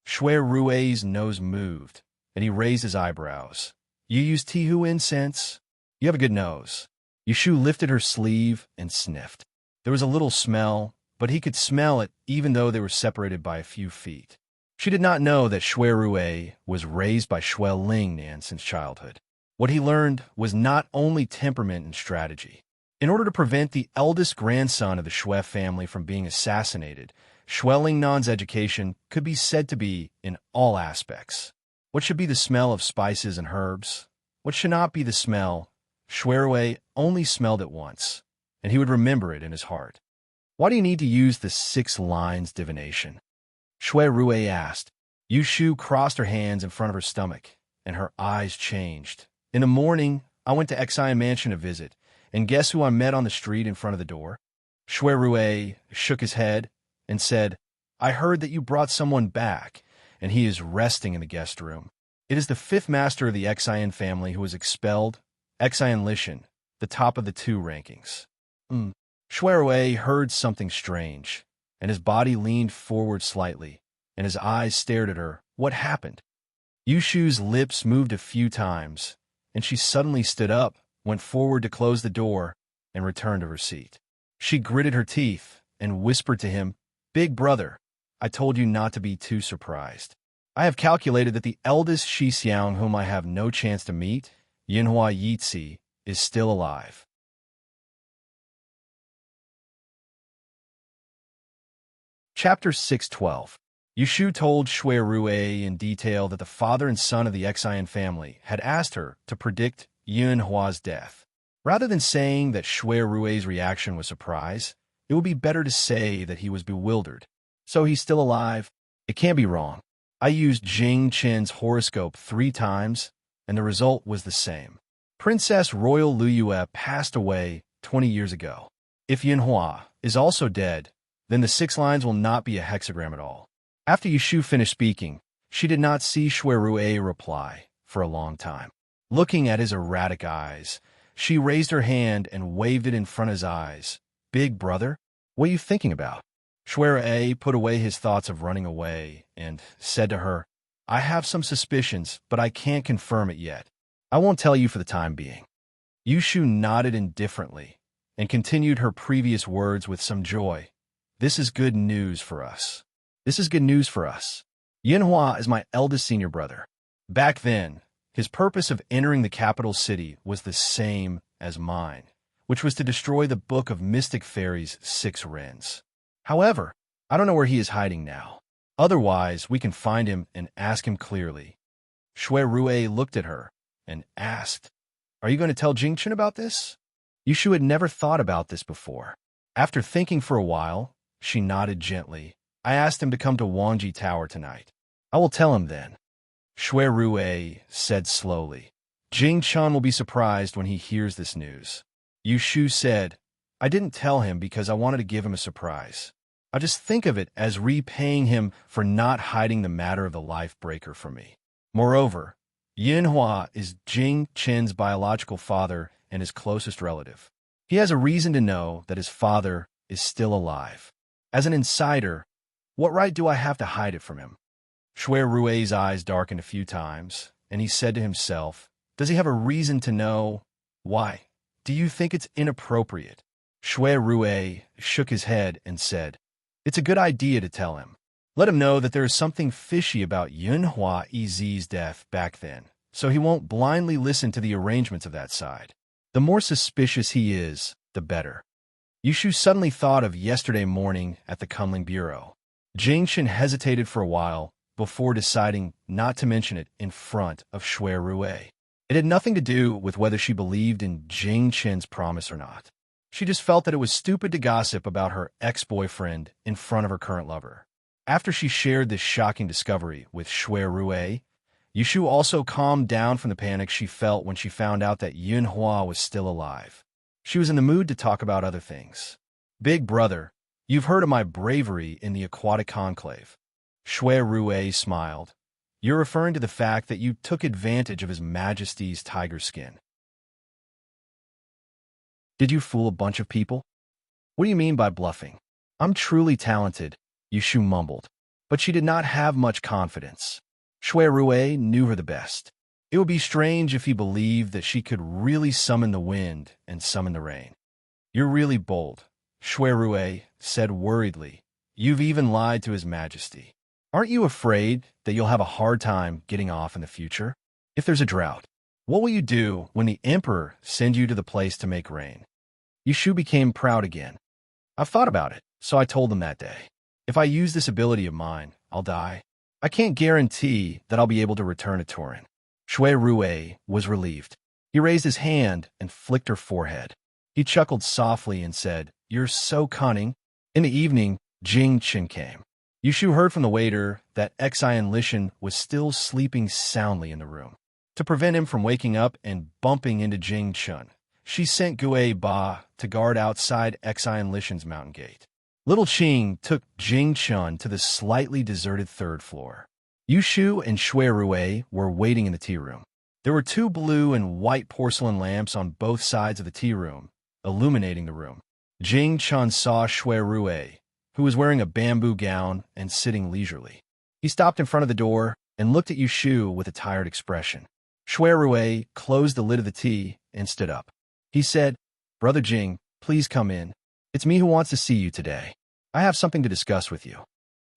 Speaker 1: Shui Rui's nose moved, and he raised his eyebrows. You use Tihu incense? You have a good nose. Yu Shu lifted her sleeve and sniffed. There was a little smell, but he could smell it even though they were separated by a few feet. She did not know that Shui Rui was raised by Shui Lingnan since childhood. What he learned was not only temperament and strategy. In order to prevent the eldest grandson of the Shui family from being assassinated, Shui Lingnan's education could be said to be in all aspects. What should be the smell of spices and herbs? What should not be the smell? Shui Rui only smelled it once, and he would remember it in his heart. Why do you need to use the 6 lines divination? Shui Rui asked. Yu Shu crossed her hands in front of her stomach, and her eyes changed. In the morning, I went to Exian Mansion to visit, and guess who I met on the street in front of the door? Shui Rui shook his head and said, I heard that you brought someone back, and he is resting in the guest room. It is the 5th master of the Exian family who was expelled, Exian Lishan, the top of the 2 rankings. Shui Rui heard something strange, and his body leaned forward slightly, and his eyes stared at her. What happened? Yu Shu's lips moved a few times, and she suddenly stood up, went forward to close the door, and returned to her seat. She gritted her teeth and whispered to him, Big brother, I told you not to be too surprised. I have calculated that the eldest Shi Xiang, whom I have no chance to meet, Yinhua Yitzi, is still alive. Chapter 612. Yu Shu told Shui Rui in detail that the father and son of the Exian family had asked her to predict Yinhua's death. Rather than saying that Shui Rui's reaction was surprise, it would be better to say that he was bewildered. So he's still alive? It can't be wrong. I used Jing Qin's horoscope 3 times, and the result was the same. Princess Royal Luyue passed away 20 years ago. If Yinhua is also dead, then the 6 lines will not be a hexagram at all. After Yu Shu finished speaking, she did not see Shui Rui reply for a long time. Looking at his erratic eyes, she raised her hand and waved it in front of his eyes. Big brother, what are you thinking about? Shui Rui put away his thoughts of running away and said to her, I have some suspicions, but I can't confirm it yet. I won't tell you for the time being. Yu Shu nodded indifferently and continued her previous words with some joy. This is good news for us. This is good news for us. Yinhua is my eldest senior brother. Back then, his purpose of entering the capital city was the same as mine, which was to destroy the Book of Mystic Fairies' 6 Rens. However, I don't know where he is hiding now. Otherwise, we can find him and ask him clearly. Shui Rui looked at her and asked, Are you going to tell Jingchen about this? Yu Shu had never thought about this before. After thinking for a while, she nodded gently. I asked him to come to Wangji Tower tonight. I will tell him then. Shui Rui said slowly. Jing Chun will be surprised when he hears this news. Yu Shu said, I didn't tell him because I wanted to give him a surprise. I just think of it as repaying him for not hiding the matter of the life breaker from me. Moreover, Yinhua is Jing Chen's biological father and his closest relative. He has a reason to know that his father is still alive. As an insider, what right do I have to hide it from him? Shui Rui's eyes darkened a few times, and he said to himself, Does he have a reason to know? Why? Do you think it's inappropriate? Shui Rui shook his head and said, It's a good idea to tell him. Let him know that there is something fishy about Yinhua Yizi's death back then, so he won't blindly listen to the arrangements of that side. The more suspicious he is, the better. Yu Shu suddenly thought of yesterday morning at the Kunling Bureau. Jing Chen hesitated for a while before deciding not to mention it in front of Shui Rui. It had nothing to do with whether she believed in Jing Chen's promise or not. She just felt that it was stupid to gossip about her ex-boyfriend in front of her current lover. After she shared this shocking discovery with Shui Rui, Yu Shu also calmed down from the panic she felt when she found out that Yinhua was still alive. She was in the mood to talk about other things. Big brother, You've heard of my bravery in the aquatic conclave. Shui Rue smiled. You're referring to the fact that you took advantage of His Majesty's tiger skin. Did you fool a bunch of people? What do you mean by bluffing? I'm truly talented, Yushu mumbled. But she did not have much confidence. Shui Rue knew her the best. It would be strange if he believed that she could really summon the wind and summon the rain. You're really bold, Shui Rue said worriedly. You've even lied to His Majesty. Aren't you afraid that you'll have a hard time getting off in the future? If there's a drought, what will you do when the Emperor sends you to the place to make rain? Yushu became proud again. I've thought about it, so I told him that day. If I use this ability of mine, I'll die. I can't guarantee that I'll be able to return to Turin. Shui Rue was relieved. He raised his hand and flicked her forehead. He chuckled softly and said, You're so cunning. In the evening, Jing Chen came. Yushu heard from the waiter that Enrich was still sleeping soundly in the room. To prevent him from waking up and bumping into Jing Chen, she sent Gue Ba to guard outside Enrich's mountain gate. Little Qing took Jing Chen to the slightly deserted third floor. Yushu and Shui Rue were waiting in the tea room. There were 2 blue and white porcelain lamps on both sides of the tea room, illuminating the room. Jing Chen saw Shui Rue, who was wearing a bamboo gown and sitting leisurely. He stopped in front of the door and looked at Yushu with a tired expression. Shui Rue closed the lid of the tea and stood up. He said, Brother Jing, please come in. It's me who wants to see you today. I have something to discuss with you.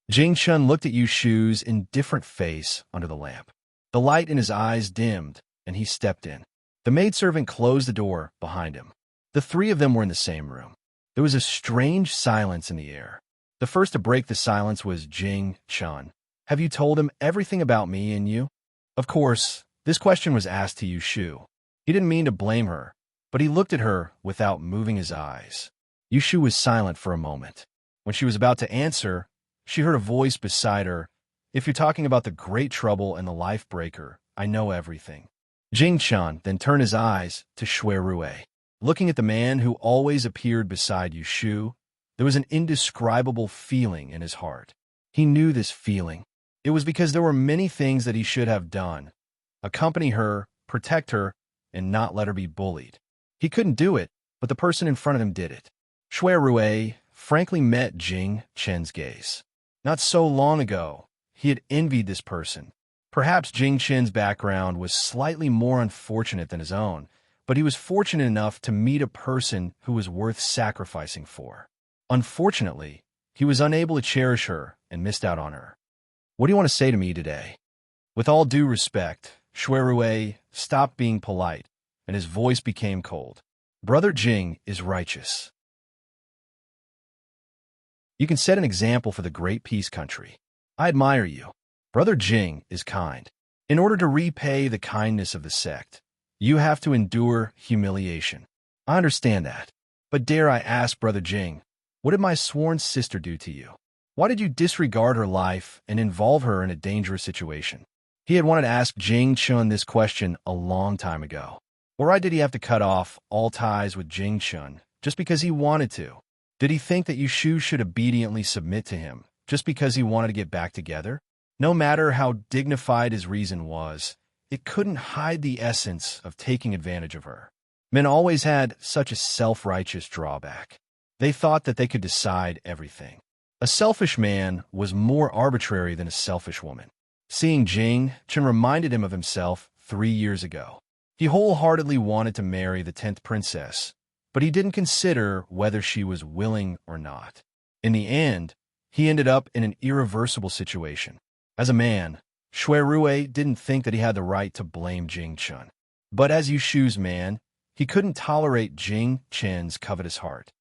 Speaker 1: Jing Chen looked at Yushu's indifferent face under the lamp. The light in his eyes dimmed, and he stepped in. The maidservant closed the door behind him. The 3 of them were in the same room. There was a strange silence in the air. The first to break the silence was Jing Chen. Have you told him everything about me and you? Of course, this question was asked to Yushu. He didn't mean to blame her, but he looked at her without moving his eyes. Yushu was silent for a moment. When she was about to answer, she heard a voice beside her. If you're talking about the great trouble and the life breaker, I know everything. Jing Chen then turned his eyes to Shui Rue. Looking at the man who always appeared beside Yushu, there was an indescribable feeling in his heart. He knew this feeling. It was because there were many things that he should have done. Accompany her, protect her, and not let her be bullied. He couldn't do it, but the person in front of him did it. Shui Rue frankly met Jing Chen's gaze. Not so long ago, he had envied this person. Perhaps Jing Chen's background was slightly more unfortunate than his own, but he was fortunate enough to meet a person who was worth sacrificing for. Unfortunately, he was unable to cherish her and missed out on her. What do you want to say to me today? With all due respect, Shui Rue stopped being polite, and his voice became cold. Brother Jing is righteous. You can set an example for the great peace country. I admire you. Brother Jing is kind. In order to repay the kindness of the sect, you have to endure humiliation. I understand that. But dare I ask, Brother Jing, what did my sworn sister do to you? Why did you disregard her life and involve her in a dangerous situation? He had wanted to ask Jing Chen this question a long time ago. Why did he have to cut off all ties with Jing Chen just because he wanted to? Did he think that Yushu should obediently submit to him just because he wanted to get back together? No matter how dignified his reason was, it couldn't hide the essence of taking advantage of her. Men always had such a self-righteous drawback. They thought that they could decide everything. A selfish man was more arbitrary than a selfish woman. Seeing Jing Chen reminded him of himself 3 years ago. He wholeheartedly wanted to marry the 10th princess, but he didn't consider whether she was willing or not. In the end, he ended up in an irreversible situation. As a man, Shui Rue didn't think that he had the right to blame Jing Chen. But as Yushu's man, he couldn't tolerate Jing Chen's covetous heart.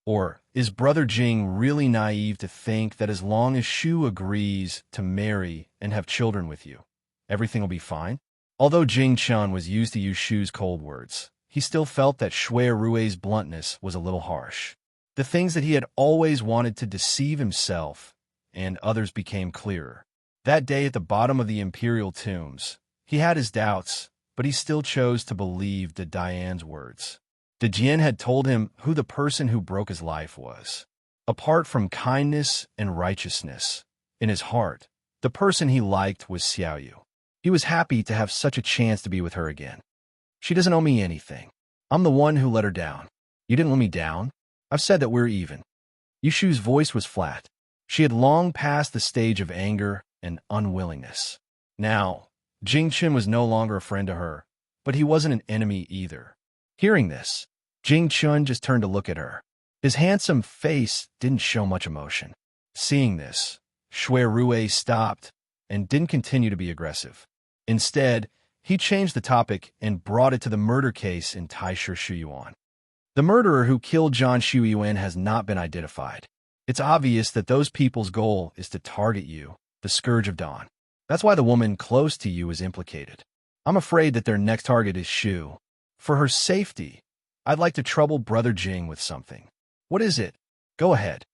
Speaker 1: Or is Brother Jing really naive to think that as long as Shu agrees to marry and have children with you, everything will be fine? Although Jing Chen was used to Yushu's cold words, he still felt that Shui Rue's bluntness was a little harsh. The things that he had always wanted to deceive himself and others became clearer. That day at the bottom of the imperial tombs, he had his doubts, but he still chose to believe Diane's words. Jian had told him who the person who broke his life was. Apart from kindness and righteousness, in his heart, the person he liked was Xiaoyu. He was happy to have such a chance to be with her again. She doesn't owe me anything. I'm the one who let her down. You didn't let me down. I've said that we're even. Yushu's voice was flat. She had long passed the stage of anger and unwillingness. Now, Jingchen was no longer a friend to her, but he wasn't an enemy either. Hearing this, Jingchen just turned to look at her. His handsome face didn't show much emotion. Seeing this, Shui Rue stopped and didn't continue to be aggressive. Instead, he changed the topic and brought it to the murder case in Taisher Shuyuan. The murderer who killed Zhang Shuyuan has not been identified. It's obvious that those people's goal is to target you, the Scourge of Dawn. That's why the woman close to you is implicated. I'm afraid that their next target is Shu. For her safety, I'd like to trouble Brother Jing with something. What is it? Go ahead.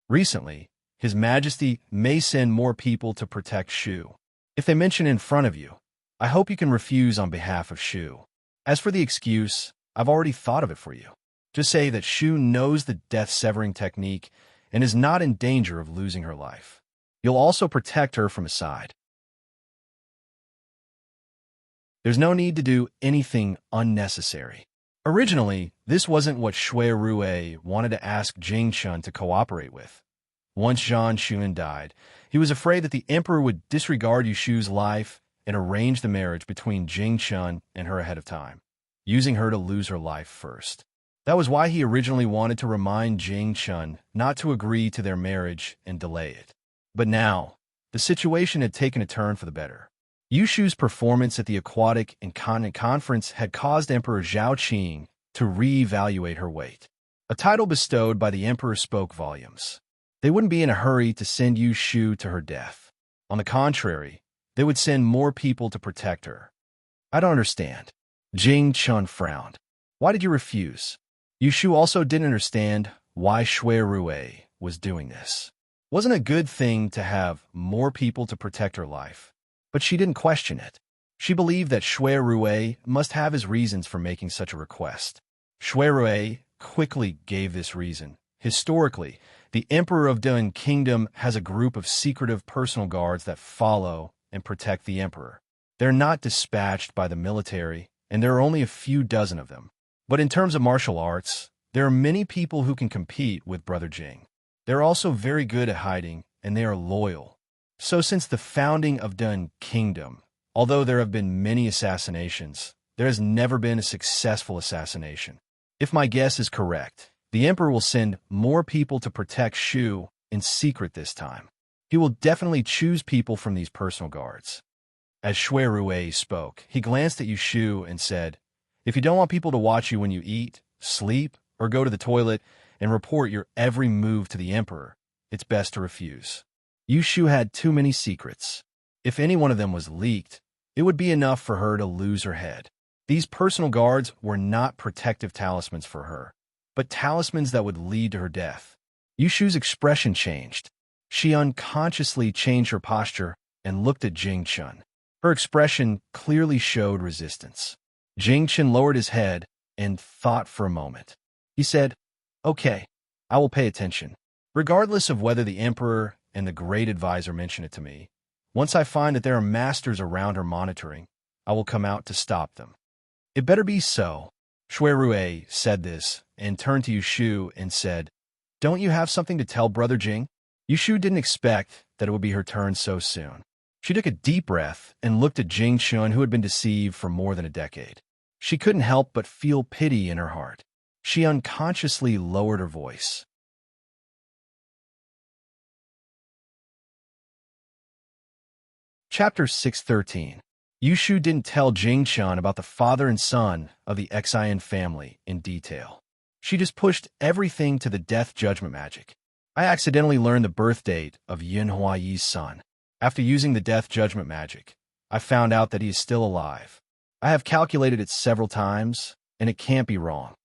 Speaker 1: Recently, His Majesty may send more people to protect Shu. If they mention in front of you, I hope you can refuse on behalf of Shu. As for the excuse, I've already thought of it for you. Just say that Shu knows the death-severing technique and is not in danger of losing her life. You'll also protect her from his side. There's no need to do anything unnecessary. Originally, this wasn't what Shui Rue wanted to ask Jing Chun to cooperate with. Once Zhang Xuan died, he was afraid that the emperor would disregard Yushu's life and arrange the marriage between Jing Chun and her ahead of time, using her to lose her life first. That was why he originally wanted to remind Jing Chun not to agree to their marriage and delay it. But now, the situation had taken a turn for the better. Yushu's performance at the Aquatic and Continent Conference had caused Emperor Zhao Qing to re-evaluate her weight. A title bestowed by the emperor spoke volumes. They wouldn't be in a hurry to send Yushu to her death. On the contrary, they would send more people to protect her. I don't understand. Jing Chun frowned. Why did you refuse? Yushu also didn't understand why Shui Rue was doing this. Wasn't a good thing to have more people to protect her life. But she didn't question it. She believed that Shui Rue must have his reasons for making such a request. Shui Rue quickly gave this reason. Historically, the Emperor of Dun Kingdom has a group of secretive personal guards that follow and protect the Emperor. They're not dispatched by the military, and there are only a few dozen of them. But in terms of martial arts, there are many people who can compete with Brother Jing. They're also very good at hiding, and they are loyal. So since the founding of Dun Kingdom, although there have been many assassinations, there has never been a successful assassination. If my guess is correct, the Emperor will send more people to protect Shu in secret this time. He will definitely choose people from these personal guards. As Shui Rue spoke, he glanced at Yushu and said, "If you don't want people to watch you when you eat, sleep, or go to the toilet and report your every move to the Emperor, it's best to refuse." Yushu had too many secrets. If any one of them was leaked, it would be enough for her to lose her head. These personal guards were not protective talismans for her, but talismans that would lead to her death. Yushu's expression changed. She unconsciously changed her posture and looked at Jing Chun. Her expression clearly showed resistance. Jing Chun lowered his head and thought for a moment. He said, "Okay, I will pay attention. Regardless of whether the Emperor and the Great Advisor mention it to me, once I find that there are masters around her monitoring, I will come out to stop them." "It better be so." Shui Rue said this and turned to Yushu and said, "Don't you have something to tell Brother Jing?" Yushu didn't expect that it would be her turn so soon. She took a deep breath and looked at Jing Chun, who had been deceived for more than a decade. She couldn't help but feel pity in her heart. She unconsciously lowered her voice. Chapter 613. Yushu didn't tell Jing Chun about the father and son of the Xian family in detail. She just pushed everything to the death judgment magic. I accidentally learned the birth date of Yin Huayi's son. After using the death judgment magic, I found out that he is still alive. I have calculated it several times, and it can't be wrong.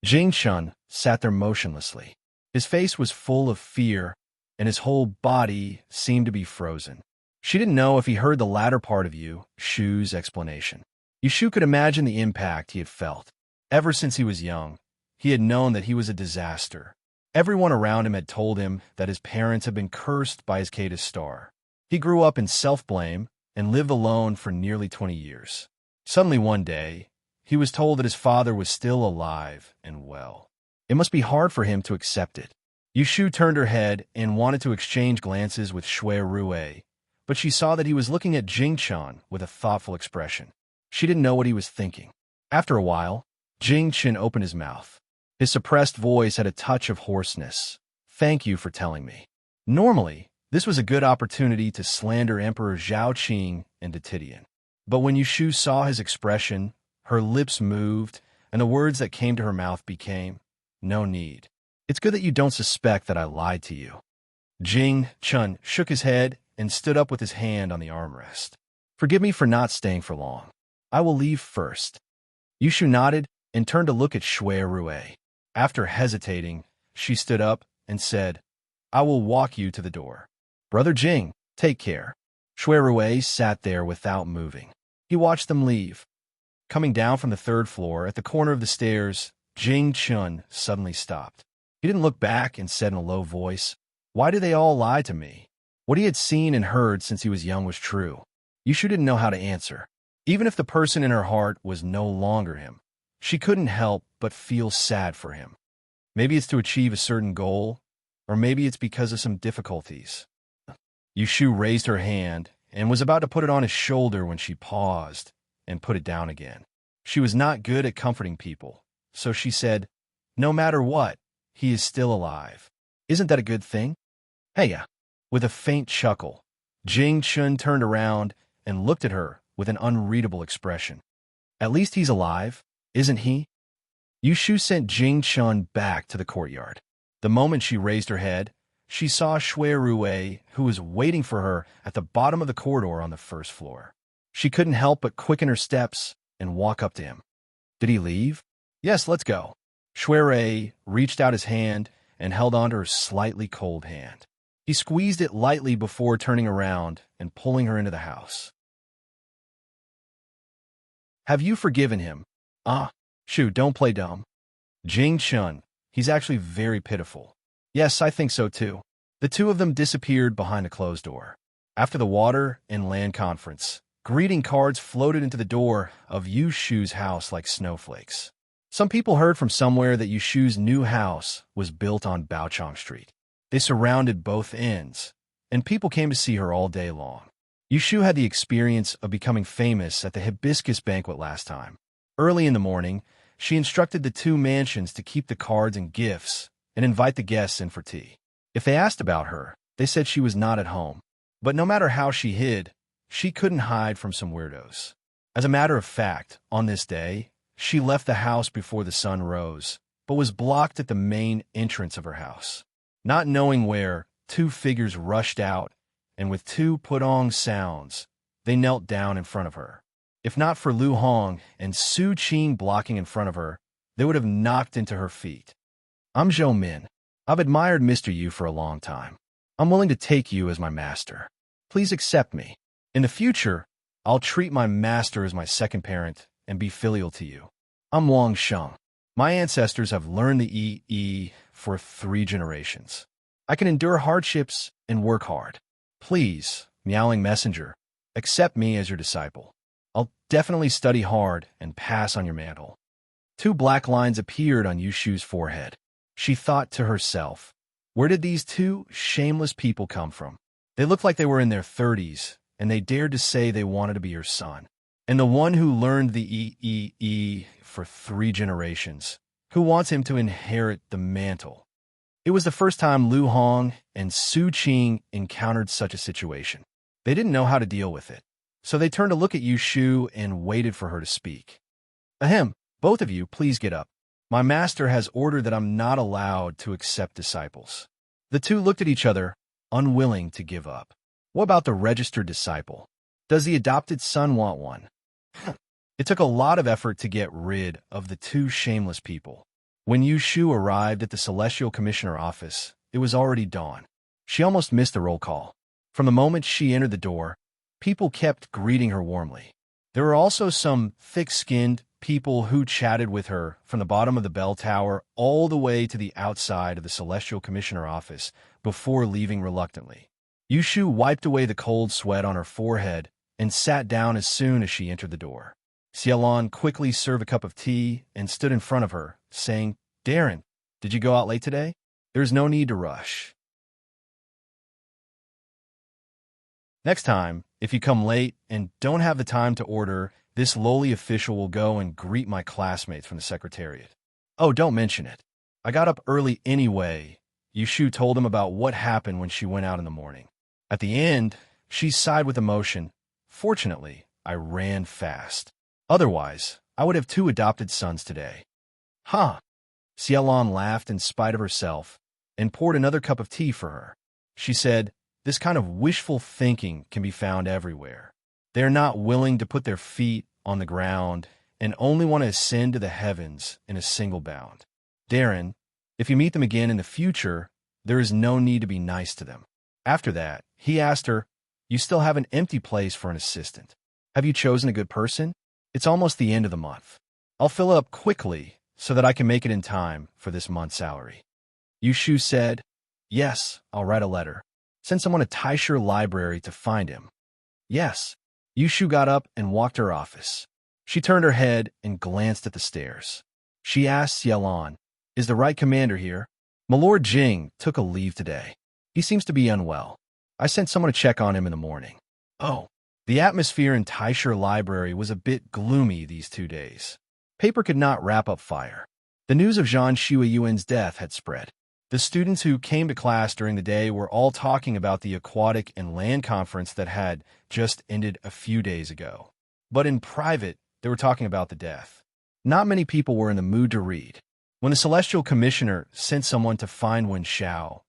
Speaker 1: Jing Chun sat there motionlessly. His face was full of fear, and his whole body seemed to be frozen. She didn't know if he heard the latter part of Shu's explanation. Yushu could imagine the impact he had felt. Ever since he was young, he had known that he was a disaster. Everyone around him had told him that his parents had been cursed by his Cadus star. He grew up in self-blame and lived alone for nearly 20 years. Suddenly one day, he was told that his father was still alive and well. It must be hard for him to accept it. Yushu turned her head and wanted to exchange glances with Shui Rue, but she saw that he was looking at Jing-chan with a thoughtful expression. She didn't know what he was thinking. After a while, Jing-chan opened his mouth. His suppressed voice had a touch of hoarseness. "Thank you for telling me." Normally, this was a good opportunity to slander Emperor Zhao Qing and Titian. But when Yushu saw his expression, her lips moved, and the words that came to her mouth became, "No need. It's good that you don't suspect that I lied to you." Jing-chan shook his head and stood up with his hand on the armrest. "Forgive me for not staying for long. I will leave first." Yushu nodded and turned to look at Shui Rue. After hesitating, she stood up and said, "I will walk you to the door. Brother Jing, take care." Shui Rue sat there without moving. He watched them leave. Coming down from the third floor, at the corner of the stairs, Jing-chan suddenly stopped. He didn't look back and said in a low voice, "Why do they all lie to me?" What he had seen and heard since he was young was true. Yushu didn't know how to answer. Even if the person in her heart was no longer him, she couldn't help but feel sad for him. Maybe it's to achieve a certain goal, or maybe it's because of some difficulties. Yushu raised her hand and was about to put it on his shoulder when she paused and put it down again. She was not good at comforting people, so she said, "No matter what, he is still alive. Isn't that a good thing?" "Hey." With a faint chuckle, Jing-chun turned around and looked at her with an unreadable expression. "At least he's alive, isn't he?" Yushu sent Jing-chun back to the courtyard. The moment she raised her head, she saw Shui Rue, who was waiting for her at the bottom of the corridor on the first floor. She couldn't help but quicken her steps and walk up to him. "Did he leave?" "Yes, let's go." Shui Rue reached out his hand and held onto her slightly cold hand. He squeezed it lightly before turning around and pulling her into the house. "Have you forgiven him?" Shu, don't play dumb." Jing-chun, he's actually very pitiful." "Yes, I think so too." The two of them disappeared behind a closed door. After the water and land conference, greeting cards floated into the door of Yushu's house like snowflakes. Some people heard from somewhere that Yushu's new house was built on Baochang Street. They surrounded both ends, and people came to see her all day long. Yushu had the experience of becoming famous at the hibiscus banquet last time. Early in the morning, she instructed the two mansions to keep the cards and gifts and invite the guests in for tea. If they asked about her, they said she was not at home. But no matter how she hid, she couldn't hide from some weirdos. As a matter of fact, on this day, she left the house before the sun rose, but was blocked at the main entrance of her house. Not knowing where, two figures rushed out, and with two putong sounds, they knelt down in front of her. If not for Lu Hong and Su Qing blocking in front of her, they would have knocked into her feet. "I'm Zhou Min. I've admired Mr. Yu for a long time. I'm willing to take you as my master. Please accept me. In the future, I'll treat my master as my second parent and be filial to you. I'm Wang Sheng. My ancestors have learned the Yi for 3 generations. I can endure hardships and work hard. Please, meowing messenger, accept me as your disciple. I'll definitely study hard and pass on your mantle." 2 black lines appeared on Yushu's forehead. She thought to herself, where did these 2 shameless people come from? They looked like they were in their 30s, and they dared to say they wanted to be her son. And the one who learned the E for 3 generations, who wants him to inherit the mantle. It was the first time Lu Hong and Su Qing encountered such a situation. They didn't know how to deal with it, so they turned to look at Yushu and waited for her to speak. "Ahem, both of you, please get up. My master has ordered that I'm not allowed to accept disciples." The 2 looked at each other, unwilling to give up. What about the registered disciple? Does the adopted son want one? It took a lot of effort to get rid of the 2 shameless people. When Yushu arrived at the Celestial Commissioner office, it was already dawn. She almost missed the roll call. From the moment she entered the door, people kept greeting her warmly. There were also some thick-skinned, people who chatted with her from the bottom of the bell tower all the way to the outside of the Celestial Commissioner office before leaving reluctantly. Yushu wiped away the cold sweat on her forehead and sat down as soon as she entered the door. Xiaolon quickly served a cup of tea and stood in front of her, saying, "Darren, did you go out late today? There's no need to rush. Next time, if you come late and don't have the time to order, this lowly official will go and greet my classmates from the secretariat. Oh, don't mention it. I got up early anyway." Yushu told him about what happened when she went out in the morning. At the end, she sighed with emotion. "Fortunately, I ran fast. Otherwise, I would have 2 adopted sons today." "Huh." Xiaolon laughed in spite of herself and poured another cup of tea for her. She said, "This kind of wishful thinking can be found everywhere. They're not willing to put their feet on the ground and only want to ascend to the heavens in a single bound. Darren, if you meet them again in the future, there is no need to be nice to them." After that, he asked her, "You still have an empty place for an assistant. Have you chosen a good person? It's almost the end of the month. I'll fill it up quickly so that I can make it in time for this month's salary." Yushu said, "Yes, I'll write a letter. Send someone to Taisher Library to find him." "Yes." Yushu got up and walked to her office. She turned her head and glanced at the stairs. She asked Xiaolon, "Is the right commander here?" "My Lord Jing took a leave today. He seems to be unwell. I sent someone to check on him in the morning." "Oh." The atmosphere in Taisher Library was a bit gloomy these 2 days. Paper could not wrap up fire. The news of Zhang Shuiyuan's death had spread. The students who came to class during the day were all talking about the aquatic and land conference that had just ended a few days ago. But in private, they were talking about the death. Not many people were in the mood to read. When the Celestial Commissioner sent someone to find Wen Xiao,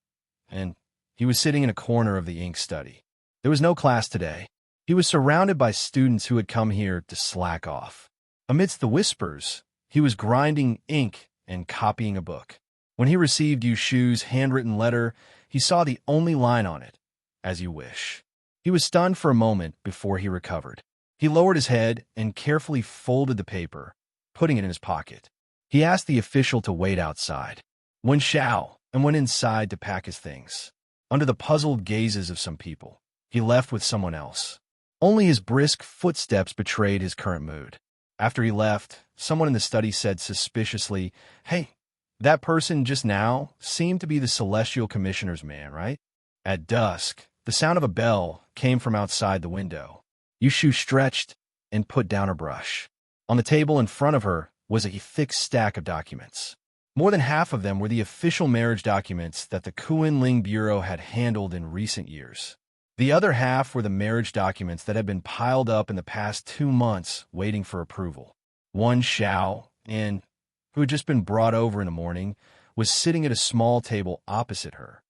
Speaker 1: and he was sitting in a corner of the ink study. There was no class today. He was surrounded by students who had come here to slack off. Amidst the whispers, he was grinding ink and copying a book. When he received Yushu's handwritten letter, he saw the only line on it, "As you wish." He was stunned for a moment before he recovered. He lowered his head and carefully folded the paper, putting it in his pocket. He asked the official to wait outside. Wen Xiao and went inside to pack his things. Under the puzzled gazes of some people, he left with someone else. Only his brisk footsteps betrayed his current mood. After he left, someone in the study said suspiciously, "Hey, that person just now seemed to be the Celestial Commissioner's man, right?" At dusk, the sound of a bell came from outside the window. Yushu stretched and put down her brush. On the table in front of her was a thick stack of documents. More than half of them were the official marriage documents that the Kunling Bureau had handled in recent years. The other half were the marriage documents that had been piled up in the past 2 months waiting for approval. Wen Xiao, who had just been brought over in the morning, was sitting at a small table opposite her.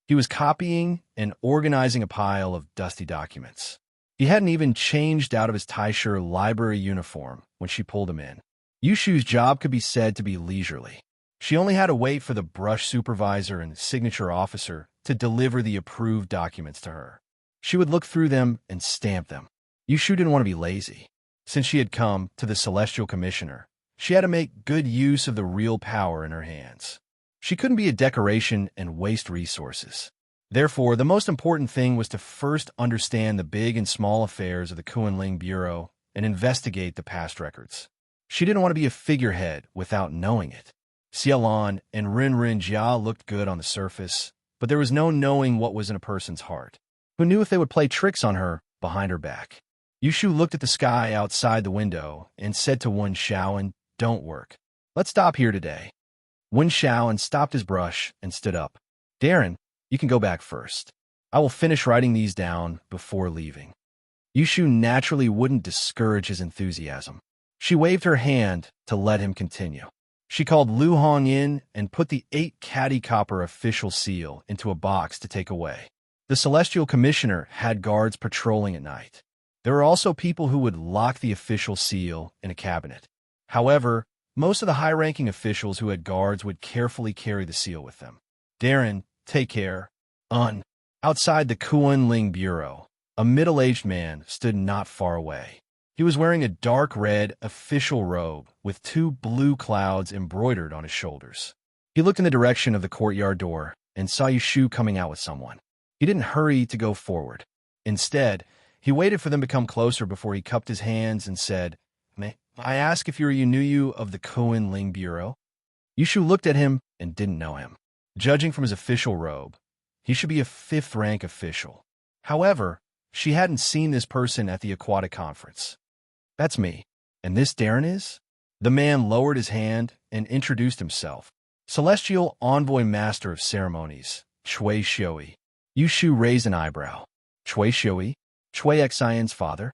Speaker 1: He was copying and organizing a pile of dusty documents. He hadn't even changed out of his Taisher Library uniform when she pulled him in. Yushu's job could be said to be leisurely. She only had to wait for the brush supervisor and signature officer to deliver the approved documents to her. She would look through them and stamp them. Yushu didn't want to be lazy. Since she had come to the Celestial Commissioner, she had to make good use of the real power in her hands. She couldn't be a decoration and waste resources. Therefore, the most important thing was to first understand the big and small affairs of the Kunling Bureau and investigate the past records. She didn't want to be a figurehead without knowing it. Xiaolon and Rin Jia looked good on the surface, but there was no knowing what was in a person's heart. Who knew if they would play tricks on her behind her back? Yushu looked at the sky outside the window and said to Wen Xiao, "Don't work. Let's stop here today." Wen Xiao stopped his brush and stood up. "Darren, you can go back first. I will finish writing these down before leaving." Yushu naturally wouldn't discourage his enthusiasm. She waved her hand to let him continue. She called Lu Hong in and put the 8 caddy copper official seal into a box to take away. The Celestial Commissioner had guards patrolling at night. There were also people who would lock the official seal in a cabinet. However, most of the high-ranking officials who had guards would carefully carry the seal with them. "Darren, take care." Outside the Kunling Bureau, a middle-aged man stood not far away. He was wearing a dark red official robe with 2 blue clouds embroidered on his shoulders. He looked in the direction of the courtyard door and saw Yushu coming out with someone. He didn't hurry to go forward. Instead, he waited for them to come closer before he cupped his hands and said, "May I ask if you're Yunuyu of the Koen Ling Bureau?" Yushu looked at him and didn't know him. Judging from his official robe, he should be a 5th-rank official. However, she hadn't seen this person at the aquatic conference. "That's me. And this Darren is?" The man lowered his hand and introduced himself. "Celestial Envoy Master of Ceremonies, Chui Xioi." Yushu raised an eyebrow. "Chui Xioi? Chui Xian's father?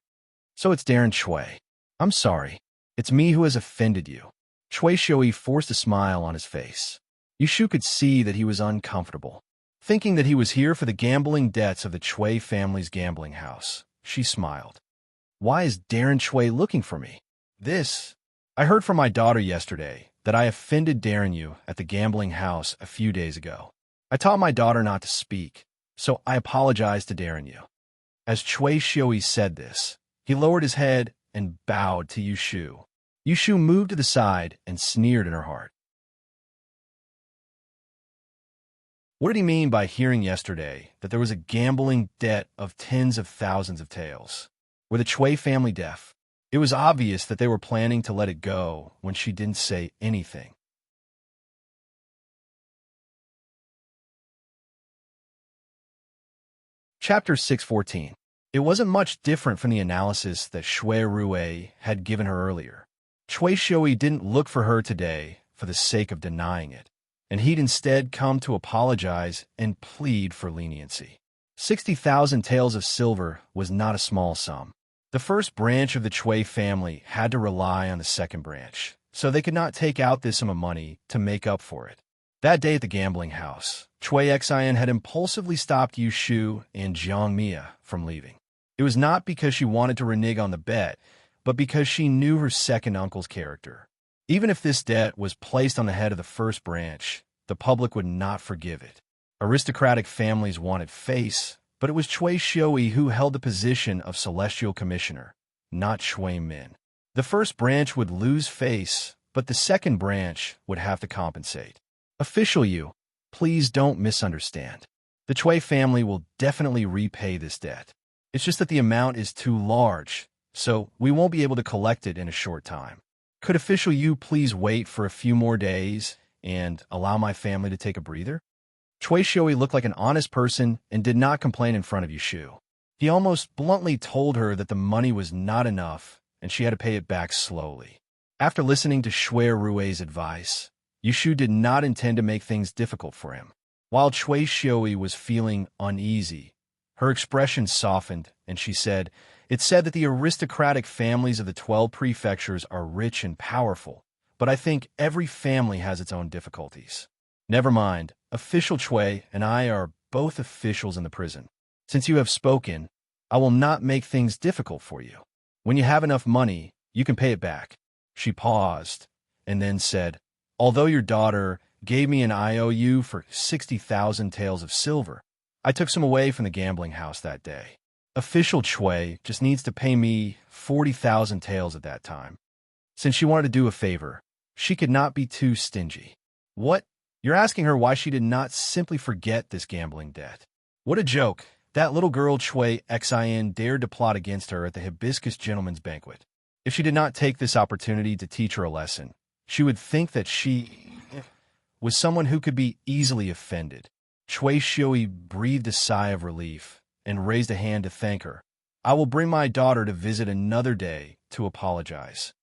Speaker 1: So it's Darren Chui. I'm sorry. It's me who has offended you." Chui Xioi forced a smile on his face. Yushu could see that he was uncomfortable. Thinking that he was here for the gambling debts of the Chui family's gambling house, she smiled. "Why is Darren Chui looking for me?" I heard from my daughter yesterday that I offended Darren Yu at the gambling house a few days ago. I taught my daughter not to speak, so I apologized to Darren Yu." As Chui Xioi said this, he lowered his head and bowed to Yushu. Yushu moved to the side and sneered in her heart. What did he mean by hearing yesterday that there was a gambling debt of tens of thousands of taels? Were the Chui family deaf? It was obvious that they were planning to let it go when she didn't say anything. Chapter 614. It wasn't much different from the analysis that Shui Rue had given her earlier. Chui Xioi didn't look for her today for the sake of denying it, and he'd instead come to apologize and plead for leniency. 60,000 taels of silver was not a small sum. The first branch of the Chui family had to rely on the second branch, so they could not take out this sum of money to make up for it. That day at the gambling house, Chui Xian had impulsively stopped Yushu and Jiang Mia from leaving. It was not because she wanted to renege on the bet, but because she knew her second uncle's character. Even if this debt was placed on the head of the first branch, the public would not forgive it. Aristocratic families wanted face, but it was Chui Xioi who held the position of Celestial Commissioner, not Shui Min. The first branch would lose face, but the second branch would have to compensate. "Official Yu, please don't misunderstand. The Chui family will definitely repay this debt. It's just that the amount is too large, so we won't be able to collect it in a short time. Could Official Yu please wait for a few more days and allow my family to take a breather?" Chui Xioi looked like an honest person and did not complain in front of Yushu. He almost bluntly told her that the money was not enough and she had to pay it back slowly. After listening to Shui Rue's advice, Yushu did not intend to make things difficult for him. While Chui Xioi was feeling uneasy, her expression softened and she said, "It's said that the aristocratic families of the 12 prefectures are rich and powerful, but I think every family has its own difficulties. Never mind, Official Chui and I are both officials in the prison. Since you have spoken, I will not make things difficult for you. When you have enough money, you can pay it back." She paused and then said, "Although your daughter gave me an IOU for 60,000 taels of silver, I took some away from the gambling house that day. Official Chui just needs to pay me 40,000 taels at that time. Since she wanted to do a favor, she could not be too stingy." "What? You're asking her why she did not simply forget this gambling debt? What a joke. That little girl Chui Xian dared to plot against her at the Hibiscus Gentleman's Banquet. If she did not take this opportunity to teach her a lesson, she would think that she was someone who could be easily offended." Chui Xioi breathed a sigh of relief and raised a hand to thank her. "I will bring my daughter to visit another day to apologize."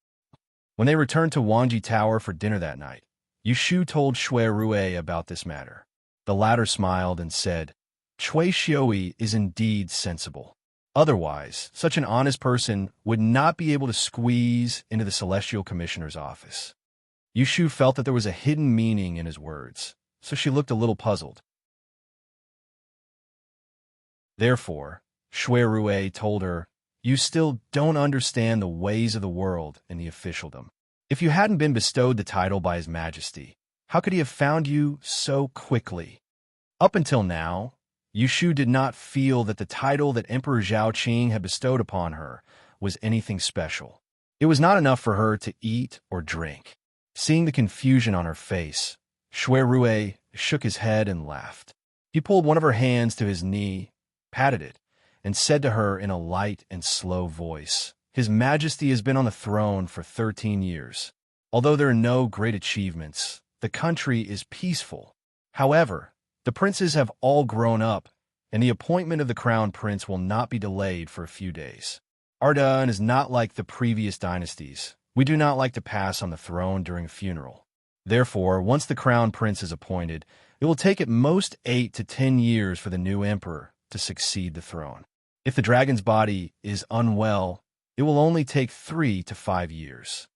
Speaker 1: When they returned to Wanji Tower for dinner that night, Yushu told Shui Rue about this matter. The latter smiled and said, "Chui Xioi is indeed sensible. Otherwise, such an honest person would not be able to squeeze into the Celestial Commissioner's office." Yushu felt that there was a hidden meaning in his words, so she looked a little puzzled. Therefore, Shui Rue told her, "You still don't understand the ways of the world and the officialdom. If you hadn't been bestowed the title by His Majesty, how could he have found you so quickly?" Up until now, Yushu did not feel that the title that Emperor Zhao Qing had bestowed upon her was anything special. It was not enough for her to eat or drink. Seeing the confusion on her face, Shui Rue shook his head and laughed. He pulled one of her hands to his knee, patted it, and said to her in a light and slow voice, "His Majesty has been on the throne for 13 years. Although there are no great achievements, the country is peaceful. However, the princes have all grown up, and the appointment of the crown prince will not be delayed for a few days. Ardahan is not like the previous dynasties. We do not like to pass on the throne during a funeral. Therefore, once the crown prince is appointed, it will take at most 8 to 10 years for the new emperor to succeed the throne. If the dragon's body is unwell, it will only take 3 to 5 years.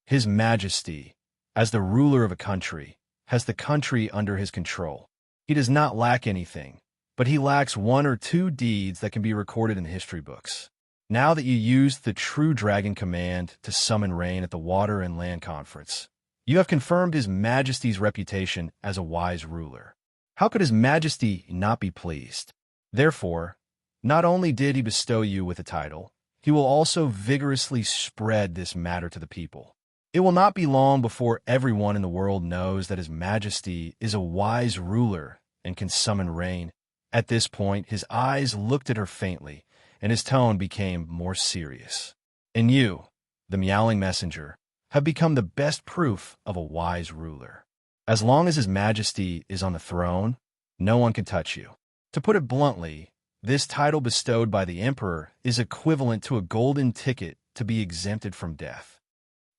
Speaker 1: His Majesty, as the ruler of a country, has the country under his control. He does not lack anything, but he lacks 1 or 2 deeds that can be recorded in history books. Now that you used the true dragon command to summon rain at the Water and Land Conference, you have confirmed His Majesty's reputation as a wise ruler. How could His Majesty not be pleased? Therefore, not only did he bestow you with a title, he will also vigorously spread this matter to the people. It will not be long before everyone in the world knows that His Majesty is a wise ruler and can summon rain." At this point, his eyes looked at her faintly, and his tone became more serious. "And you, the meowing messenger, have become the best proof of a wise ruler. As long as His Majesty is on the throne, no one can touch you. To put it bluntly, this title bestowed by the emperor is equivalent to a golden ticket to be exempted from death."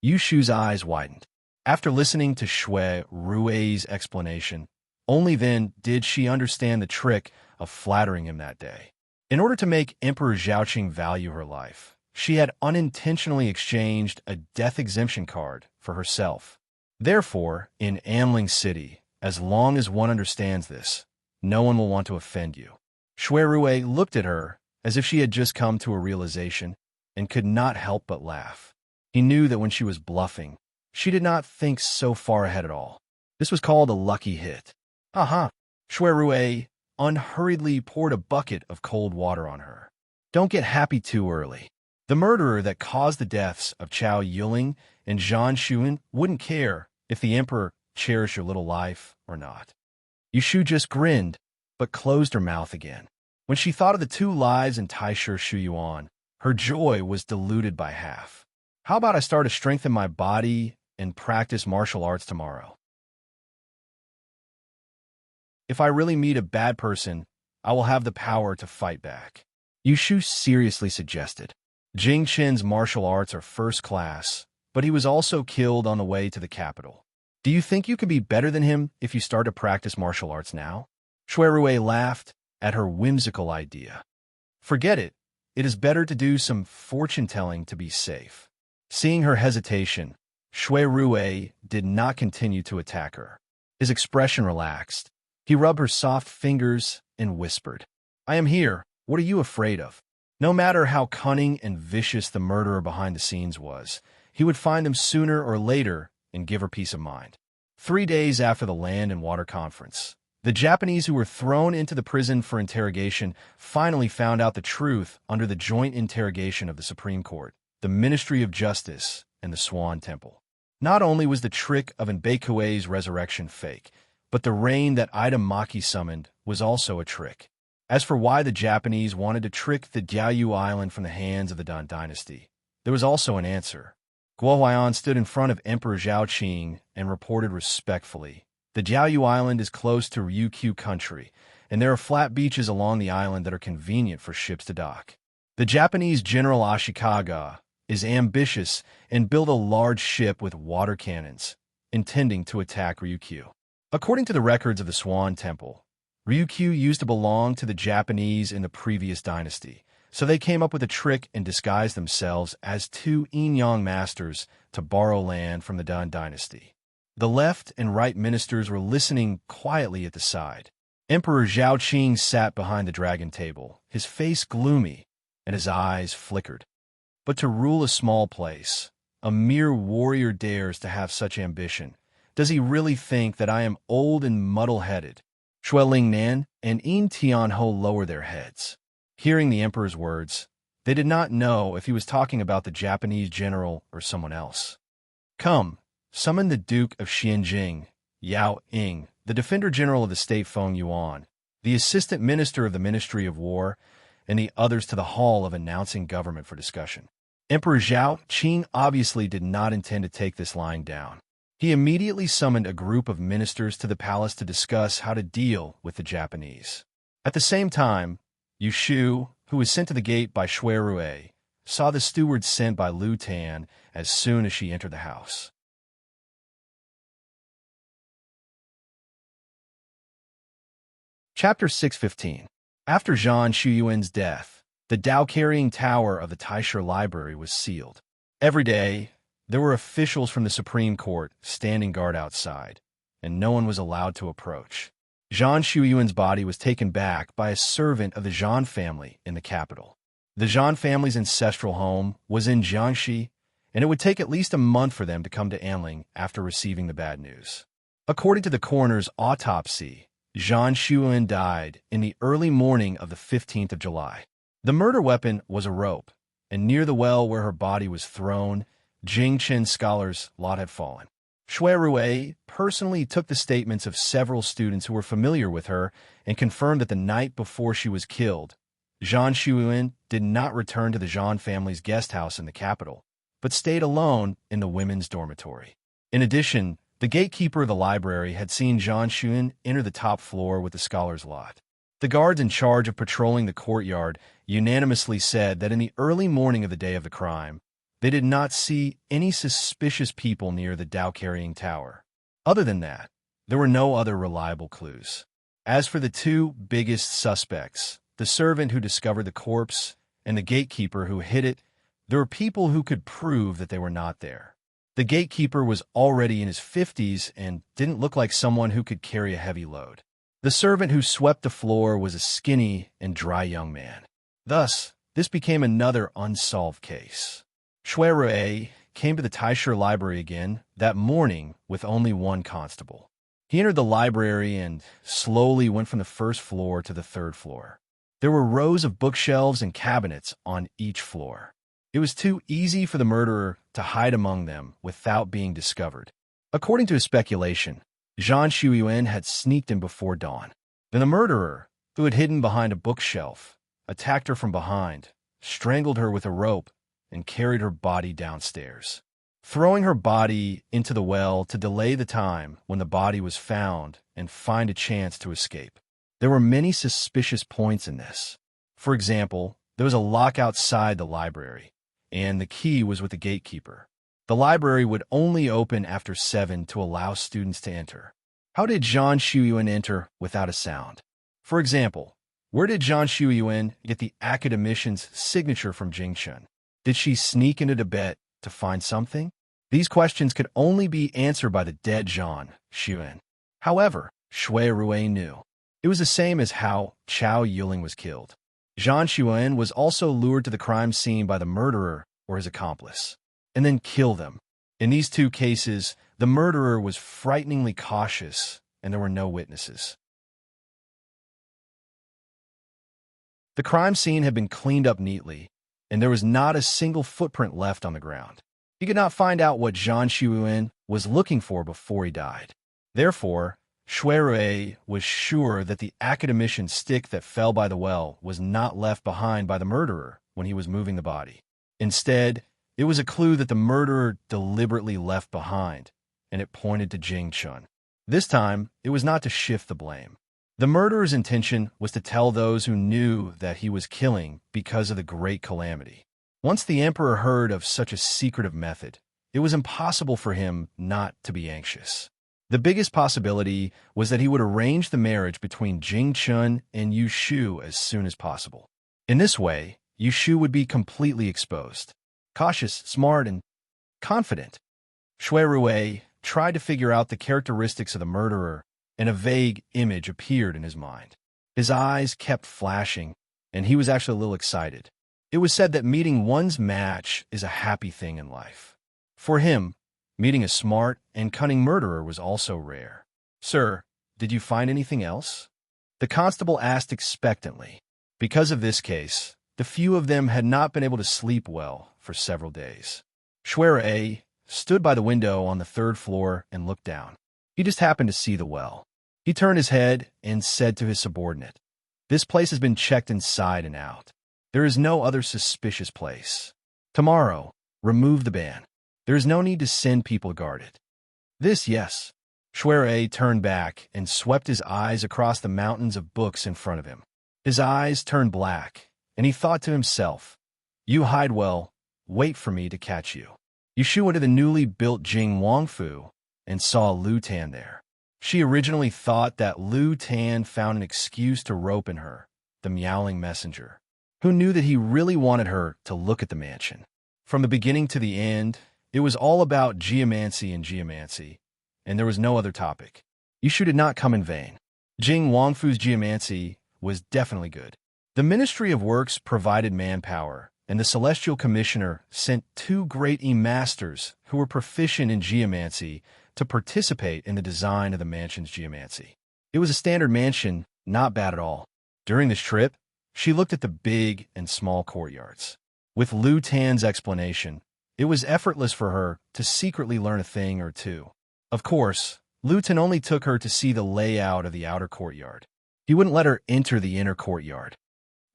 Speaker 1: Yu Shu's eyes widened. After listening to Shui Rue's explanation, only then did she understand the trick of flattering him that day. In order to make Emperor Zhaoqing value her life, she had unintentionally exchanged a death exemption card for herself. Therefore, in Anling City, as long as one understands this, no one will want to offend you. Shui Rue looked at her as if she had just come to a realization and could not help but laugh. He knew that when she was bluffing, she did not think so far ahead at all. This was called a lucky hit. Aha! Shui Rue unhurriedly poured a bucket of cold water on her. Don't get happy too early. The murderer that caused the deaths of Chao Yuling and Zhang Xuan wouldn't care if the emperor cherished your little life or not. Yushu just grinned, but closed her mouth again. When she thought of the 2 lives in Taisher Shuyuan, her joy was diluted by half. How about I start to strengthen my body and practice martial arts tomorrow? If I really meet a bad person, I will have the power to fight back. Yushu seriously suggested. Jing Qin's martial arts are first class, but he was also killed on the way to the capital. Do you think you could be better than him if you start to practice martial arts now? Shui Rue laughed at her whimsical idea. Forget it. It is better to do some fortune-telling to be safe. Seeing her hesitation, Shui Rue did not continue to attack her. His expression relaxed. He rubbed her soft fingers and whispered, "I am here. What are you afraid of?" No matter how cunning and vicious the murderer behind the scenes was, he would find him sooner or later and give her peace of mind. 3 days after the Land and Water Conference, the Japanese who were thrown into the prison for interrogation finally found out the truth under the joint interrogation of the Supreme Court, the Ministry of Justice, and the Swan Temple. Not only was the trick of Nbaikue's resurrection fake, but the rain that Ida Maki summoned was also a trick. As for why the Japanese wanted to trick the Diaoyu Island from the hands of the Dan Dynasty, there was also an answer. Guo Huaiyan stood in front of Emperor Zhaoqing and reported respectfully, "The Diaoyu Island is close to Ryukyu country, and there are flat beaches along the island that are convenient for ships to dock. The Japanese General Ashikaga is ambitious and built a large ship with water cannons, intending to attack Ryukyu. According to the records of the Swan Temple, Ryukyu used to belong to the Japanese in the previous dynasty, so they came up with a trick and disguised themselves as 2 Yin-Yang masters to borrow land from the Dan Dynasty." The left and right ministers were listening quietly at the side. Emperor Zhaoqing sat behind the dragon table, his face gloomy, and his eyes flickered. But to rule a small place, a mere warrior dares to have such ambition. Does he really think that I am old and muddle-headed? Shui Lingnan and Yin Tianho lower their heads. Hearing the emperor's words, They did not know if he was talking about the Japanese general or someone else. Come, summon the Duke of Xianjing, Yao Ying, the Defender General of the State Feng Yuan, the Assistant Minister of the Ministry of War, and the others to the hall of announcing government for discussion. Emperor Zhao Qing obviously did not intend to take this lying down. He immediately summoned a group of ministers to the palace to discuss how to deal with the Japanese. At the same time, Yu Shu, who was sent to the gate by Shui Rui, saw the steward sent by Lu Tan as soon as she entered the house. Chapter 615. After Zhang Shuyuan's death, the Dao-carrying tower of the Taisha Library was sealed. Every day, there were officials from the Supreme Court standing guard outside, and no one was allowed to approach. Zhang Shuyuan's body was taken back by a servant of the Zhang family in the capital. The Zhang family's ancestral home was in Jiangxi, and it would take at least a month for them to come to Anling after receiving the bad news. According to the coroner's autopsy, Zhang Shuyuan died in the early morning of the 15th of July. The murder weapon was a rope, and near the well where her body was thrown, Jingchen scholars' lot had fallen. Shui Rui personally took the statements of several students who were familiar with her and confirmed that the night before she was killed, Zhang Shuyuan did not return to the Zhang family's guest house in the capital, but stayed alone in the women's dormitory. In addition, the gatekeeper of the library had seen Zhang Shuyuan enter the top floor with the scholars' lot. The guards in charge of patrolling the courtyard unanimously said that in the early morning of the day of the crime, they did not see any suspicious people near the Dao-carrying tower. Other than that, there were no other reliable clues. As for the two biggest suspects, the servant who discovered the corpse and the gatekeeper who hid it, there were people who could prove that they were not there. The gatekeeper was already in his 50s and didn't look like someone who could carry a heavy load. The servant who swept the floor was a skinny and dry young man. Thus, this became another unsolved case. Shui Rui came to the Taisha Library again that morning with only one constable. He entered the library and slowly went from the first floor to the third floor. There were rows of bookshelves and cabinets on each floor. It was too easy for the murderer to hide among them without being discovered. According to his speculation, Zhang Shuyuan had sneaked in before dawn. Then the murderer, who had hidden behind a bookshelf, attacked her from behind, strangled her with a rope, and carried her body downstairs, throwing her body into the well to delay the time when the body was found and find a chance to escape. There were many suspicious points in this. For example, there was a lock outside the library, and the key was with the gatekeeper. The library would only open after 7 to allow students to enter. How did Zhang Shuyuan enter without a sound? For example, where did Zhang Shuyuan get the academician's signature from Jingchen? Did she sneak into Tibet to find something? These questions could only be answered by the dead Zhang Shuyuan. However, Shui Rui knew. It was the same as how Chao Yuling was killed. Zhang Shuyuan was also lured to the crime scene by the murderer or his accomplice, and then kill them. In these two cases, the murderer was frighteningly cautious, and there were no witnesses. The crime scene had been cleaned up neatly, and there was not a single footprint left on the ground. He could not find out what Zhang Shuyuan was looking for before he died. Therefore, Shui Rui was sure that the academician's stick that fell by the well was not left behind by the murderer when he was moving the body. Instead, it was a clue that the murderer deliberately left behind, and it pointed to Jing Chun. This time, it was not to shift the blame. The murderer's intention was to tell those who knew that he was killing because of the great calamity. Once the emperor heard of such a secretive method, it was impossible for him not to be anxious. The biggest possibility was that he would arrange the marriage between Jing Chun and Yu Shu as soon as possible. In this way, Yu Shu would be completely exposed. Cautious, smart, and confident, Shui Rui tried to figure out the characteristics of the murderer, and a vague image appeared in his mind. His eyes kept flashing, and he was actually a little excited. It was said that meeting one's match is a happy thing in life. For him, meeting a smart and cunning murderer was also rare. "Sir, did you find anything else?" The constable asked expectantly. Because of this case, The few of them had not been able to sleep well for several days. Shui stood by the window on the third floor and looked down. He just happened to see the well. He turned his head and said to his subordinate, "This place has been checked inside and out. There is no other suspicious place. Tomorrow, remove the ban. There is no need to send people to guard it." "This, yes." Shui turned back and swept his eyes across the mountains of books in front of him. His eyes turned black, and he thought to himself, "You hide well, wait for me to catch you." Yushu went to the newly built Jing Wangfu and saw Lu Tan there. She originally thought that Lu Tan found an excuse to rope in her, the meowing messenger, who knew that he really wanted her to look at the mansion. From the beginning to the end, it was all about geomancy, and there was no other topic. Yushu did not come in vain. Jing Wangfu's geomancy was definitely good. The Ministry of Works provided manpower, and the Celestial Commissioner sent 2 great masters who were proficient in geomancy to participate in the design of the mansion's geomancy. It was a standard mansion, not bad at all. During this trip, she looked at the big and small courtyards. With Lu Tan's explanation, it was effortless for her to secretly learn a thing or two. Of course, Lu Tan only took her to see the layout of the outer courtyard. He wouldn't let her enter the inner courtyard.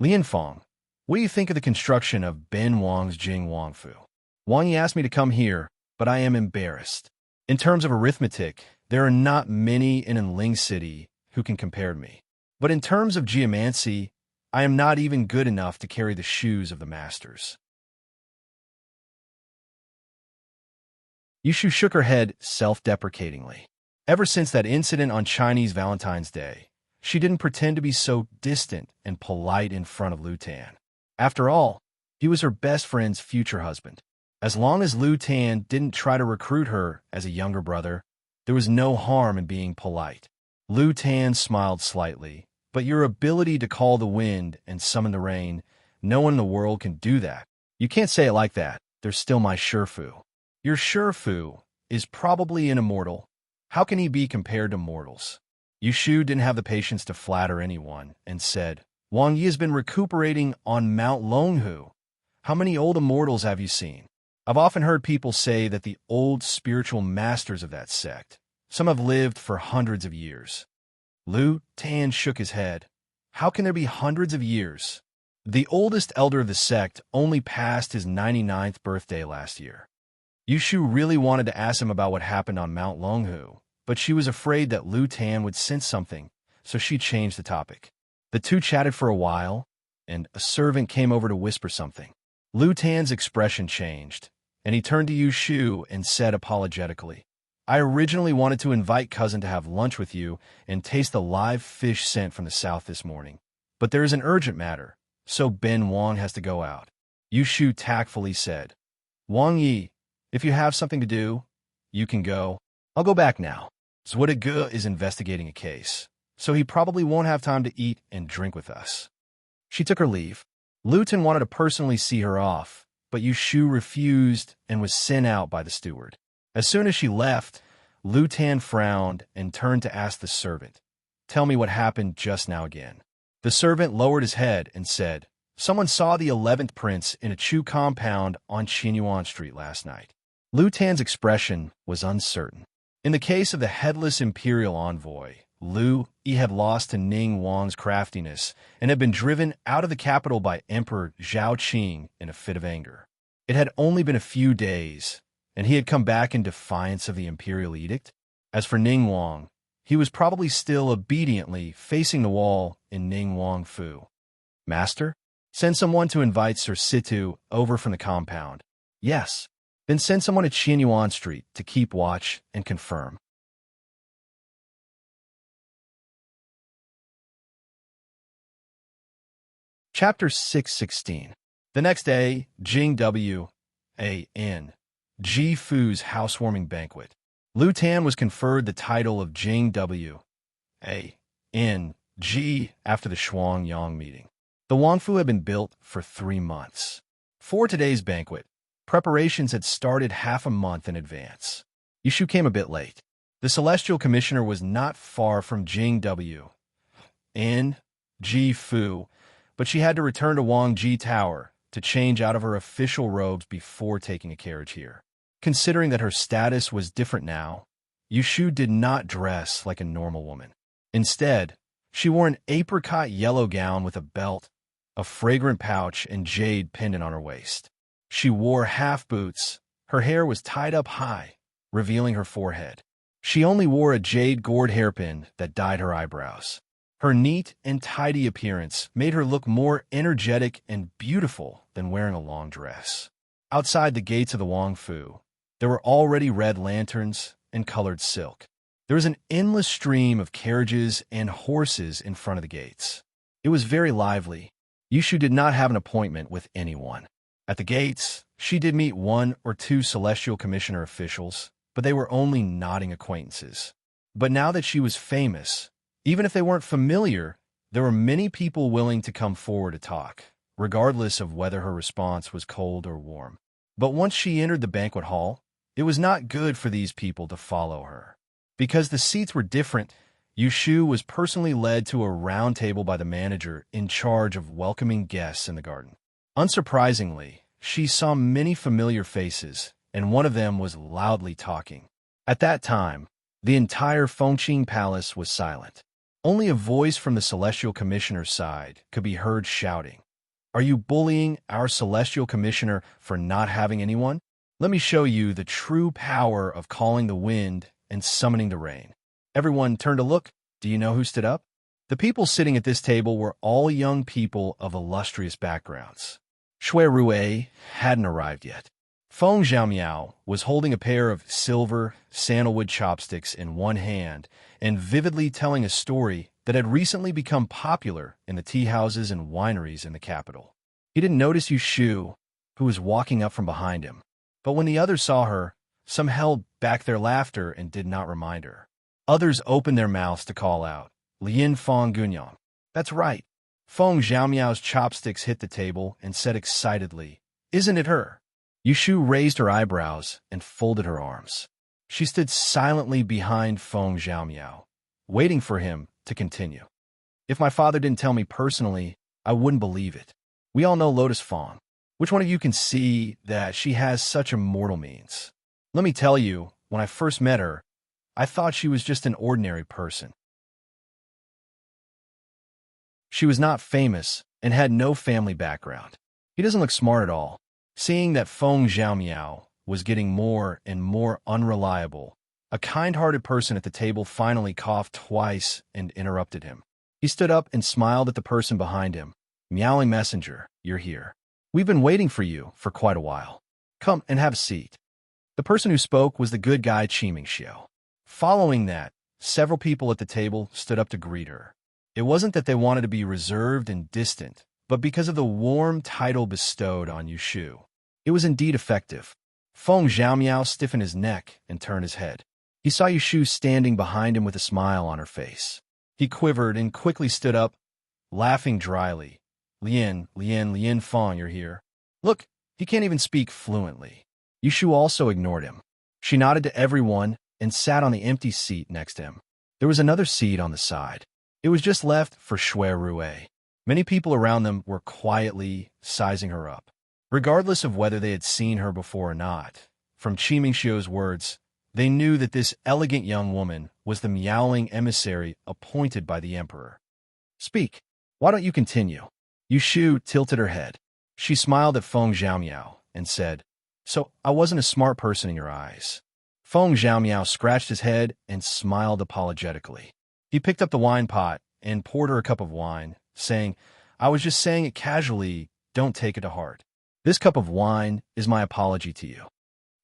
Speaker 1: "Lianfeng, what do you think of the construction of Ben Wang's Jing Wangfu? Wang Yi asked me to come here, but I am embarrassed. In terms of arithmetic, there are not many in Ling City who can compare to me. But in terms of geomancy, I am not even good enough to carry the shoes of the masters." Yushu shook her head self-deprecatingly. Ever since that incident on Chinese Valentine's Day, she didn't pretend to be so distant and polite in front of Lu Tan. After all, he was her best friend's future husband. As long as Lu Tan didn't try to recruit her as a younger brother, there was no harm in being polite. Lu Tan smiled slightly, "But your ability to call the wind and summon the rain, no one in the world can do that." "You can't say it like that. There's still my Shifu." "Your Shifu is probably an immortal. How can he be compared to mortals?" Yushu didn't have the patience to flatter anyone and said, "Wang Yi has been recuperating on Mount Longhu. How many old immortals have you seen? I've often heard people say that the old spiritual masters of that sect, some have lived for hundreds of years." Lu Tan shook his head. "How can there be hundreds of years? The oldest elder of the sect only passed his 99th birthday last year." Yushu really wanted to ask him about what happened on Mount Longhu, but she was afraid that Lu Tan would sense something, so she changed the topic. The two chatted for a while, and a servant came over to whisper something. Lu Tan's expression changed, and he turned to Yushu and said apologetically, "I originally wanted to invite cousin to have lunch with you and taste the live fish sent from the south this morning, but there is an urgent matter, so Ben Wang has to go out." Yushu tactfully said, "Wang Yi, if you have something to do, you can go. I'll go back now. Zhuge is investigating a case, so he probably won't have time to eat and drink with us." She took her leave. Lu Tan wanted to personally see her off, but Yushu refused and was sent out by the steward. As soon as she left, Lu Tan frowned and turned to ask the servant, "Tell me what happened just now again." The servant lowered his head and said, "Someone saw the 11th prince in a Chu compound on Qinyuan Street last night." Lu Tan's expression was uncertain. In the case of the headless imperial envoy, Lu Yi had lost to Ning Wang's craftiness and had been driven out of the capital by Emperor Zhao Qing in a fit of anger. It had only been a few days, and he had come back in defiance of the imperial edict. As for Ning Wang, he was probably still obediently facing the wall in Ning Wang Fu. "Master, send someone to invite Sir Situ over from the compound." "Yes." "Then send someone to Qinyuan Street to keep watch and confirm." Chapter 616. The next day, Jing W. A. N. G. Fu's housewarming banquet. Lu Tan was conferred the title of Jing W. A. N. G. after the Shuangyang meeting. The Wangfu had been built for 3 months. For today's banquet, preparations had started half a month in advance. Yushu came a bit late. The Celestial Commissioner was not far from Jing W. N. G. Fu, but she had to return to Wangji Tower to change out of her official robes before taking a carriage here. Considering that her status was different now, Yushu did not dress like a normal woman. Instead, she wore an apricot yellow gown with a belt, a fragrant pouch, and jade pendant on her waist. She wore half boots. Her hair was tied up high, revealing her forehead. She only wore a jade gourd hairpin that dyed her eyebrows. Her neat and tidy appearance made her look more energetic and beautiful than wearing a long dress. Outside the gates of the Wangfu, there were already red lanterns and colored silk. There was an endless stream of carriages and horses in front of the gates. It was very lively. Yushu did not have an appointment with anyone. At the gates, she did meet one or two Celestial Commissioner officials, but they were only nodding acquaintances. But now that she was famous, even if they weren't familiar, there were many people willing to come forward to talk, regardless of whether her response was cold or warm. But once she entered the banquet hall, it was not good for these people to follow her. Because the seats were different, Yushu was personally led to a round table by the manager in charge of welcoming guests in the garden. Unsurprisingly, she saw many familiar faces, and one of them was loudly talking. At that time, the entire Fengqing Palace was silent. Only a voice from the Celestial Commissioner's side could be heard shouting, "Are you bullying our Celestial Commissioner for not having anyone? Let me show you the true power of calling the wind and summoning the rain." Everyone turned to look. Do you know who stood up? The people sitting at this table were all young people of illustrious backgrounds. Shui Rue hadn't arrived yet. Feng Xiaomiao was holding a pair of silver sandalwood chopsticks in one hand and vividly telling a story that had recently become popular in the tea houses and wineries in the capital. He didn't notice Yushu, who was walking up from behind him. But when the others saw her, some held back their laughter and did not remind her. Others opened their mouths to call out, "Lian Feng Gunyang." That's right. Feng Xiaomiao's chopsticks hit the table and said excitedly, "Isn't it her?" Yushu raised her eyebrows and folded her arms. She stood silently behind Feng Xiaomiao, waiting for him to continue. "If my father didn't tell me personally, I wouldn't believe it. We all know Lotus Feng. Which one of you can see that she has such immortal means? Let me tell you, when I first met her, I thought she was just an ordinary person. She was not famous and had no family background. He doesn't look smart at all." Seeing that Feng Xiaomiao was getting more and more unreliable, a kind-hearted person at the table finally coughed twice and interrupted him. He stood up and smiled at the person behind him. "Meowing messenger, you're here. We've been waiting for you for quite a while. Come and have a seat." The person who spoke was the good guy Qiming Xiao. Following that, several people at the table stood up to greet her. It wasn't that they wanted to be reserved and distant, but because of the warm title bestowed on Yushu. It was indeed effective. Feng Xiaomiao stiffened his neck and turned his head. He saw Yushu standing behind him with a smile on her face. He quivered and quickly stood up, laughing dryly. Lian Feng, you're here. Look, he can't even speak fluently." Yushu also ignored him. She nodded to everyone and sat on the empty seat next to him. There was another seat on the side. It was just left for Shui Rue. Many people around them were quietly sizing her up. Regardless of whether they had seen her before or not, from Qiming Xiu's words, they knew that this elegant young woman was the meowing emissary appointed by the emperor. "Speak. Why don't you continue?" Yushu tilted her head. She smiled at Feng Xiaomiao and said, "So I wasn't a smart person in your eyes." Feng Xiaomiao scratched his head and smiled apologetically. He picked up the wine pot and poured her a cup of wine, saying, "I was just saying it casually, don't take it to heart. This cup of wine is my apology to you."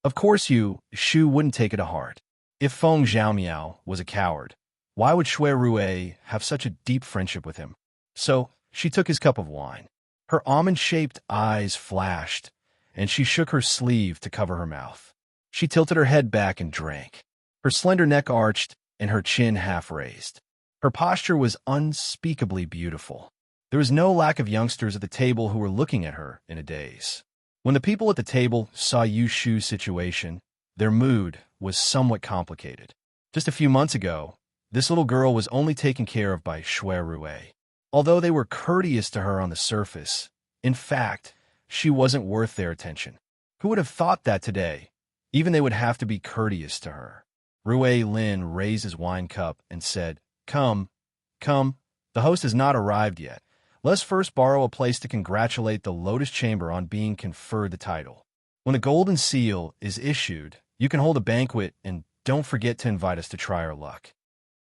Speaker 1: Of course Shu wouldn't take it to heart. If Feng Xiaomiao was a coward, why would Shui Rue have such a deep friendship with him? So she took his cup of wine. Her almond-shaped eyes flashed, and she shook her sleeve to cover her mouth. She tilted her head back and drank. Her slender neck arched and her chin half raised. Her posture was unspeakably beautiful. There was no lack of youngsters at the table who were looking at her in a daze. When the people at the table saw Yushu's situation, their mood was somewhat complicated. Just a few months ago, this little girl was only taken care of by Shui Rue. Although they were courteous to her on the surface, in fact, she wasn't worth their attention. Who would have thought that today? Even they would have to be courteous to her. Rue Lin raised his wine cup and said, "Come, come, the host has not arrived yet. Let's first borrow a place to congratulate the Lotus Chamber on being conferred the title. When a golden seal is issued, you can hold a banquet and don't forget to invite us to try our luck."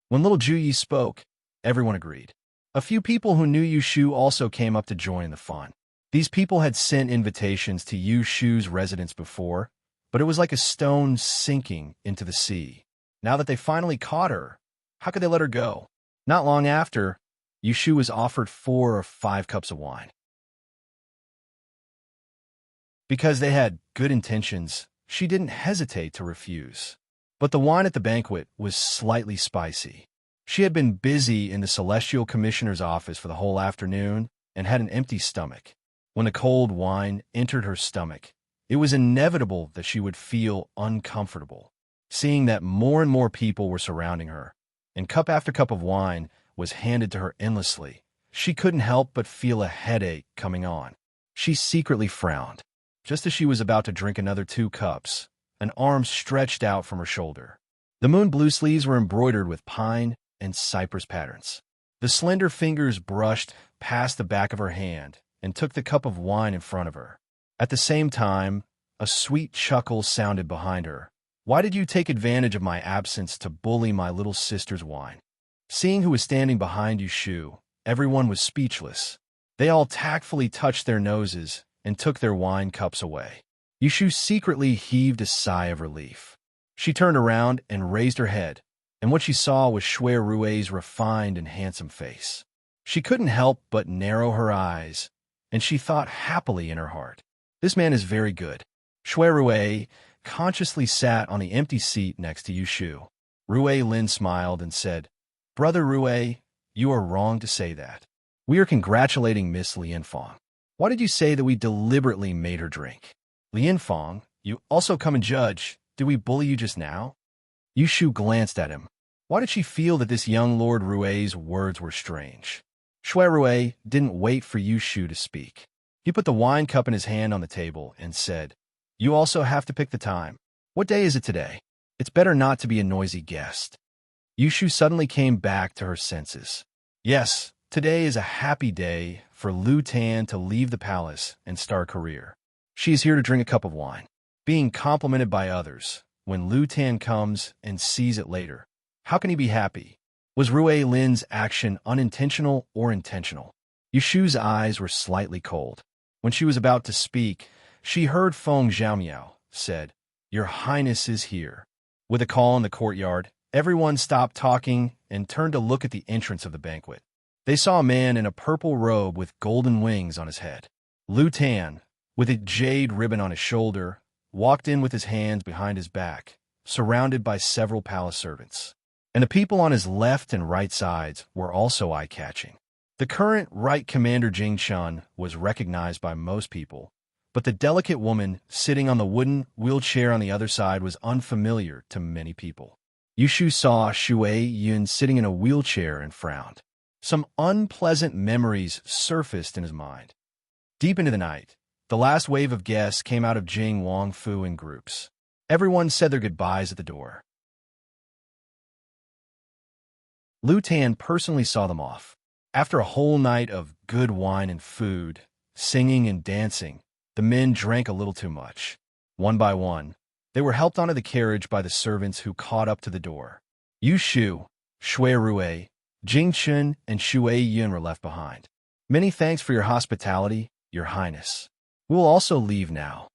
Speaker 1: When little Ju Yi spoke, everyone agreed. A few people who knew Yu Shu also came up to join in the fun. These people had sent invitations to Yu Shu's residence before, but it was like a stone sinking into the sea. Now that they finally caught her, how could they let her go? Not long after, Yu Shu was offered 4 or 5 cups of wine. Because they had good intentions, she didn't hesitate to refuse. But the wine at the banquet was slightly spicy. She had been busy in the Celestial Commissioner's office for the whole afternoon and had an empty stomach. When the cold wine entered her stomach, it was inevitable that she would feel uncomfortable. Seeing that more and more people were surrounding her, and cup after cup of wine was handed to her endlessly, she couldn't help but feel a headache coming on. She secretly frowned. Just as she was about to drink another 2 cups, an arm stretched out from her shoulder. The moon blue sleeves were embroidered with pine and cypress patterns. The slender fingers brushed past the back of her hand and took the cup of wine in front of her. At the same time, a sweet chuckle sounded behind her. "Why did you take advantage of my absence to bully my little sister's wine?" Seeing who was standing behind Yu Shu, everyone was speechless. They all tactfully touched their noses and took their wine cups away. Yu Shu secretly heaved a sigh of relief. She turned around and raised her head, and what she saw was Shui Rue's refined and handsome face. She couldn't help but narrow her eyes, and she thought happily in her heart, "This man is very good." Shui Rue consciously sat on the empty seat next to Yu Shu. Rue Lin smiled and said, "Brother Rue, you are wrong to say that. We are congratulating Miss Lianfang. Why did you say that we deliberately made her drink? Lianfang, you also come and judge. Did we bully you just now?" Yu Shu glanced at him. Why did she feel that this young Lord Rue's words were strange? Shui Rue didn't wait for Yu Shu to speak. He put the wine cup in his hand on the table and said, "You also have to pick the time. What day is it today? It's better not to be a noisy guest." Yu Shu suddenly came back to her senses. Yes, today is a happy day for Lu Tan to leave the palace and start a career. She is here to drink a cup of wine, being complimented by others. When Lu Tan comes and sees it later, how can he be happy? Was Rue Lin's action unintentional or intentional? Yu Shu's eyes were slightly cold. When she was about to speak, she heard Feng Zhaomiao said, "Your Highness is here." With a call in the courtyard, everyone stopped talking and turned to look at the entrance of the banquet. They saw a man in a purple robe with golden wings on his head. Lu Tan, with a jade ribbon on his shoulder, walked in with his hands behind his back, surrounded by several palace servants. And the people on his left and right sides were also eye-catching. The current right commander Jing Chun was recognized by most people, but the delicate woman sitting on the wooden wheelchair on the other side was unfamiliar to many people. Yu Shu saw Shui Yun sitting in a wheelchair and frowned. Some unpleasant memories surfaced in his mind. Deep into the night, the last wave of guests came out of Jing Wang Fu in groups. Everyone said their goodbyes at the door. Lu Tan personally saw them off. After a whole night of good wine and food, singing and dancing, the men drank a little too much. One by one, they were helped onto the carriage by the servants who caught up to the door. Yu Shu, Shui Rue, Jing Chun, and Shui Yun were left behind. "Many thanks for your hospitality, Your Highness. We will also leave now.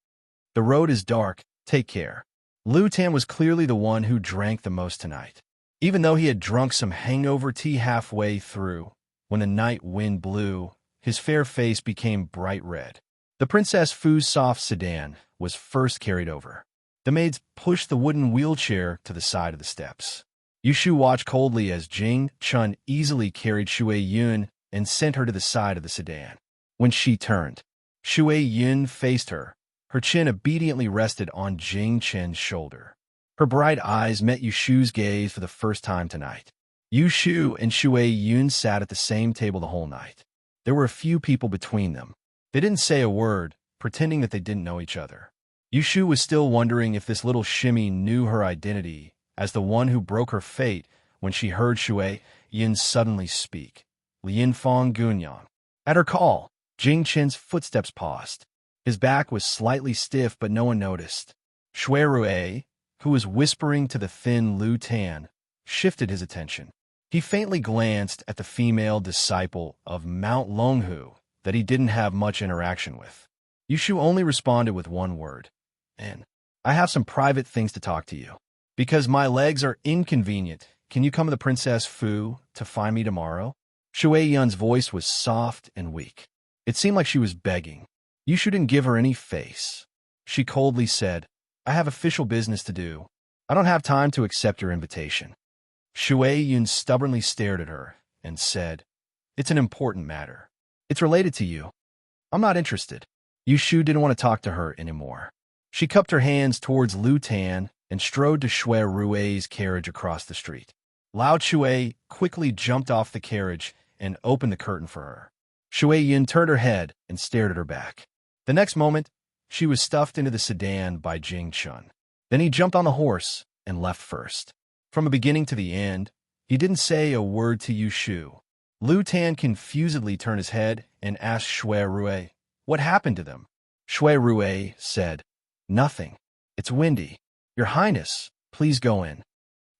Speaker 1: The road is dark, take care." Lu Tan was clearly the one who drank the most tonight. Even though he had drunk some hangover tea halfway through, when the night wind blew, his fair face became bright red. The Princess Fu's soft sedan was first carried over. The maids pushed the wooden wheelchair to the side of the steps. Yu Shu watched coldly as Jing Chun easily carried Shui Yun and sent her to the side of the sedan. When she turned, Shui Yun faced her. Her chin obediently rested on Jing Chen's shoulder. Her bright eyes met Yu Shu's gaze for the first time tonight. Yu Shu and Shui Yun sat at the same table the whole night. There were a few people between them. They didn't say a word, pretending that they didn't know each other. Yu Shu was still wondering if this little shimmy knew her identity as the one who broke her fate when she heard Shui Yun suddenly speak. Lin Fong Gunyang. At her call, Jing Chen's footsteps paused. His back was slightly stiff, but no one noticed. Shui Rui, who was whispering to the thin Lu Tan, shifted his attention. He faintly glanced at the female disciple of Mount Longhu that he didn't have much interaction with. Yu Shu only responded with one word. "And I have some private things to talk to you. Because my legs are inconvenient, can you come to the Princess Fu to find me tomorrow?" Shui Yun's voice was soft and weak. It seemed like she was begging. Yu Shu didn't give her any face. She coldly said, "I have official business to do. I don't have time to accept your invitation." Shui Yun stubbornly stared at her and said, "It's an important matter. It's related to you. I'm not interested." Yu Shu didn't want to talk to her anymore. She cupped her hands towards Lu Tan and strode to Shui Rui's carriage across the street. Lao Shui quickly jumped off the carriage and opened the curtain for her. Shui Yun turned her head and stared at her back. The next moment, she was stuffed into the sedan by Jing Chun. Then he jumped on the horse and left first. From the beginning to the end, he didn't say a word to Yu Shu. Lu Tan confusedly turned his head and asked Shui Rui, "What happened to them?" Shui Rui said, "Nothing. It's windy. Your Highness, please go in."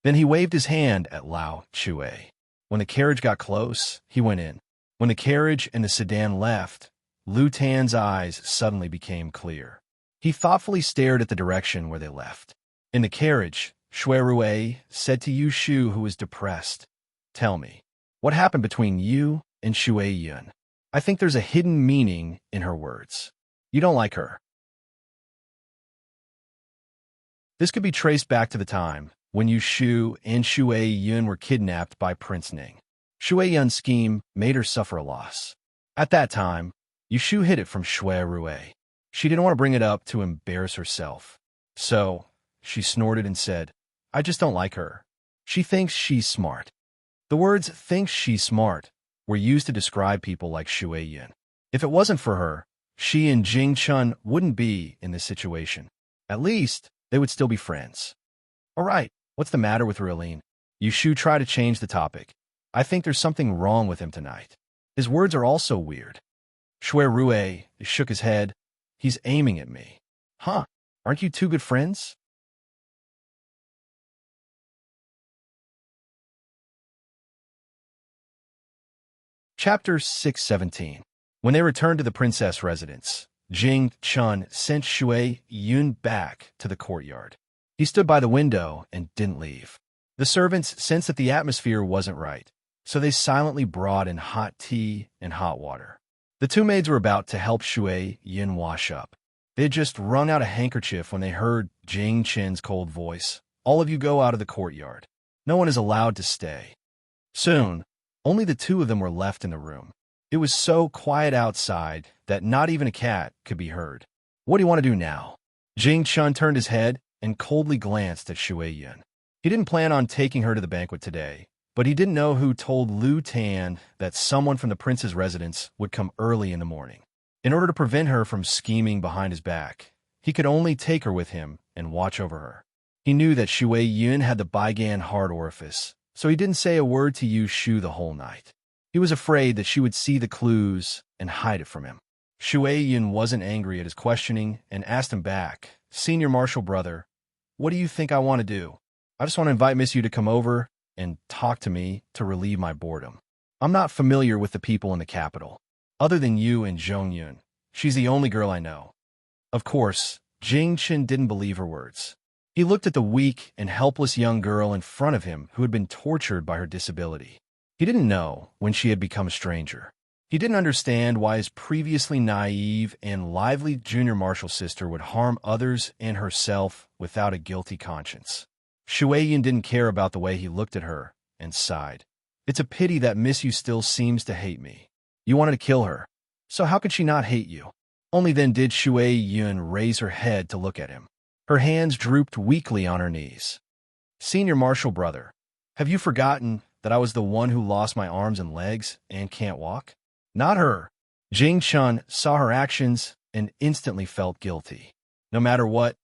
Speaker 1: Then he waved his hand at Lao Shui. When the carriage got close, he went in. When the carriage and the sedan left, Lu Tan's eyes suddenly became clear. He thoughtfully stared at the direction where they left. In the carriage, Shui Rui said to Yu Shu, who was depressed, "Tell me, what happened between you and Shui Yun? I think there's a hidden meaning in her words. You don't like her." This could be traced back to the time when Yu Shu and Shui Yun were kidnapped by Prince Ning. Shui Yun's scheme made her suffer a loss. At that time, Yu Shu hid it from Shui Rui. She didn't want to bring it up to embarrass herself. So, she snorted and said, "I just don't like her. She thinks she's smart." The words "thinks she's smart" were used to describe people like Shui Yun. If it wasn't for her, she and Jing Chun wouldn't be in this situation. At least, they would still be friends. "All right, what's the matter with Rilin?" Yu Shu tried to change the topic. "I think there's something wrong with him tonight. His words are also weird." Shui Rui shook his head. "He's aiming at me." "Huh, aren't you two good friends?" Chapter 617. When they returned to the princess residence, Jing Chun sent Shui Yun back to the courtyard. He stood by the window and didn't leave. The servants sensed that the atmosphere wasn't right, so they silently brought in hot tea and hot water. The two maids were about to help Shui Yun wash up. They had just wrung out a handkerchief when they heard Jing Chen's cold voice. "All of you go out of the courtyard. No one is allowed to stay." Soon, only the two of them were left in the room. It was so quiet outside that not even a cat could be heard. "What do you want to do now?" Jing Chun turned his head and coldly glanced at Shui Yun. He didn't plan on taking her to the banquet today, but he didn't know who told Lu Tan that someone from the prince's residence would come early in the morning. In order to prevent her from scheming behind his back, he could only take her with him and watch over her. He knew that Shui Yun had the Baigan heart orifice, so he didn't say a word to Yu Shu the whole night. He was afraid that she would see the clues and hide it from him. Shui Yun wasn't angry at his questioning and asked him back, "Senior Marshal Brother, what do you think I want to do?" "I just want to invite Miss Yu to come over and talk to me to relieve my boredom. I'm not familiar with the people in the capital. Other than you and Zhong Yun, she's the only girl I know." Of course, Jing Chen didn't believe her words. He looked at the weak and helpless young girl in front of him who had been tortured by her disability. He didn't know when she had become a stranger. He didn't understand why his previously naive and lively junior marshal sister would harm others and herself without a guilty conscience. Shui Yun didn't care about the way he looked at her and sighed. "It's a pity that Miss Yu still seems to hate me. You wanted to kill her, so how could she not hate you?" Only then did Shui Yun raise her head to look at him. Her hands drooped weakly on her knees. "Senior Marshal Brother, have you forgotten that I was the one who lost my arms and legs and can't walk? Not her. Jing Chun saw her actions and instantly felt guilty. No matter what,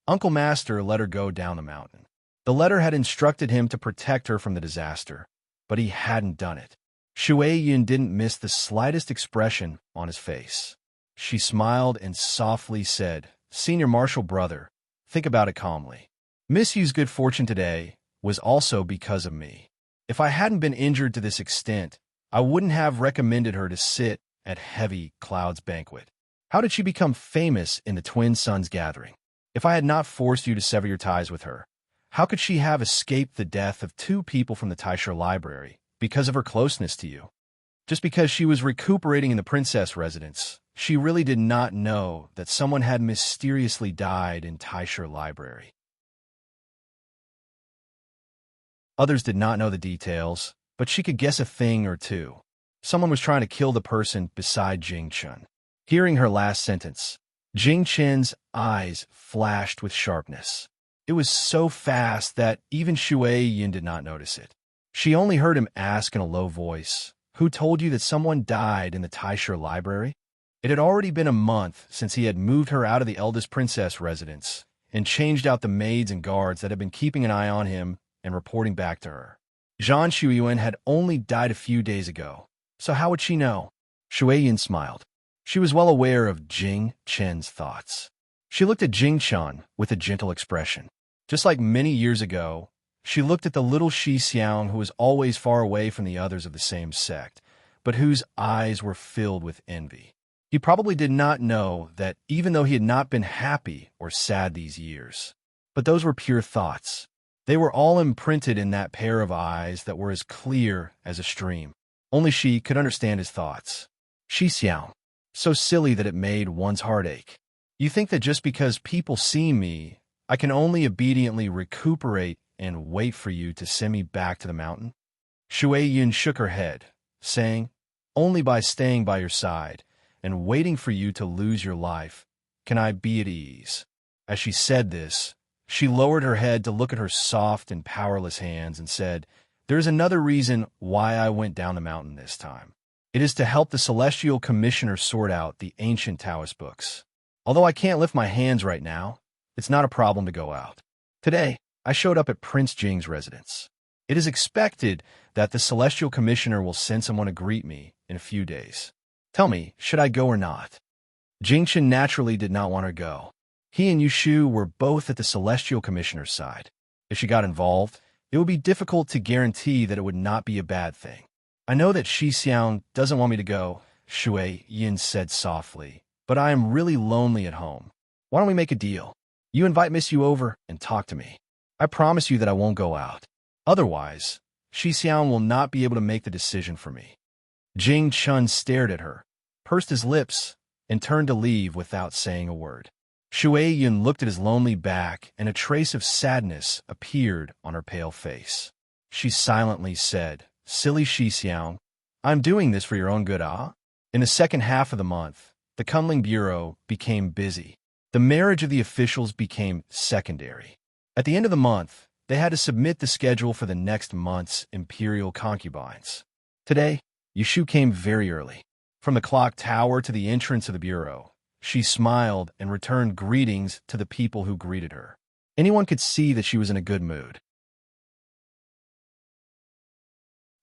Speaker 1: Uncle Master let her go down the mountain. The letter had instructed him to protect her from the disaster, but he hadn't done it. Shui Yun didn't miss the slightest expression on his face. She smiled and softly said, "Senior Marshal brother, think about it calmly. Miss Yu's good fortune today was also because of me. If I hadn't been injured to this extent, I wouldn't have recommended her to sit at Heavy Cloud's banquet. How did she become famous in the Twin Sons gathering? If I had not forced you to sever your ties with her, how could she have escaped the death of 2 people from the Taisha Library because of her closeness to you? Just because she was recuperating in the princess residence, she really did not know that someone had mysteriously died in Taisha Library." Others did not know the details, but she could guess a thing or two. Someone was trying to kill the person beside Jing Chun. Hearing her last sentence, Jing Chen's eyes flashed with sharpness. It was so fast that even Shui Yin did not notice it. She only heard him ask in a low voice, "Who told you that someone died in the Taisha Library?" It had already been a month since he had moved her out of the eldest princess residence and changed out the maids and guards that had been keeping an eye on him and reporting back to her. Zhang Shuiyuan had only died a few days ago, so how would she know? Shui Yin smiled. She was well aware of Jing Chen's thoughts. She looked at Jing Chun with a gentle expression. Just like many years ago, she looked at the little Shi Xiang who was always far away from the others of the same sect, but whose eyes were filled with envy. He probably did not know that even though he had not been happy or sad these years, but those were pure thoughts. They were all imprinted in that pair of eyes that were as clear as a stream. Only she could understand his thoughts. Shi Xiang, so silly that it made one's heart ache. You think that just because people see me, I can only obediently recuperate and wait for you to send me back to the mountain? Shui Yun shook her head, saying, "Only by staying by your side and waiting for you to lose your life can I be at ease." As she said this, she lowered her head to look at her soft and powerless hands and said, "There is another reason why I went down the mountain this time. It is to help the Celestial Commissioner sort out the ancient Taoist books. Although I can't lift my hands right now, it's not a problem to go out. Today, I showed up at Prince Jing's residence. It is expected that the Celestial Commissioner will send someone to greet me in a few days. Tell me, should I go or not?" Jing Chen naturally did not want to go. He and Yushu were both at the Celestial Commissioner's side. If she got involved, it would be difficult to guarantee that it would not be a bad thing. "I know that Shi Xiang doesn't want me to go," Shui Yin said softly, "but I am really lonely at home. Why don't we make a deal? You invite Miss Yu over and talk to me. I promise you that I won't go out. Otherwise, Shi Xiang will not be able to make the decision for me." Jing Chun stared at her, pursed his lips, and turned to leave without saying a word. Shui Yun looked at his lonely back, and a trace of sadness appeared on her pale face. She silently said, "Silly Shi Xiang, I'm doing this for your own good, ah?" In the second half of the month, the Kunling Bureau became busy. The marriage of the officials became secondary. At the end of the month, they had to submit the schedule for the next month's imperial concubines. Today, Yushu came very early. From the clock tower to the entrance of the bureau, she smiled and returned greetings to the people who greeted her. Anyone could see that she was in a good mood.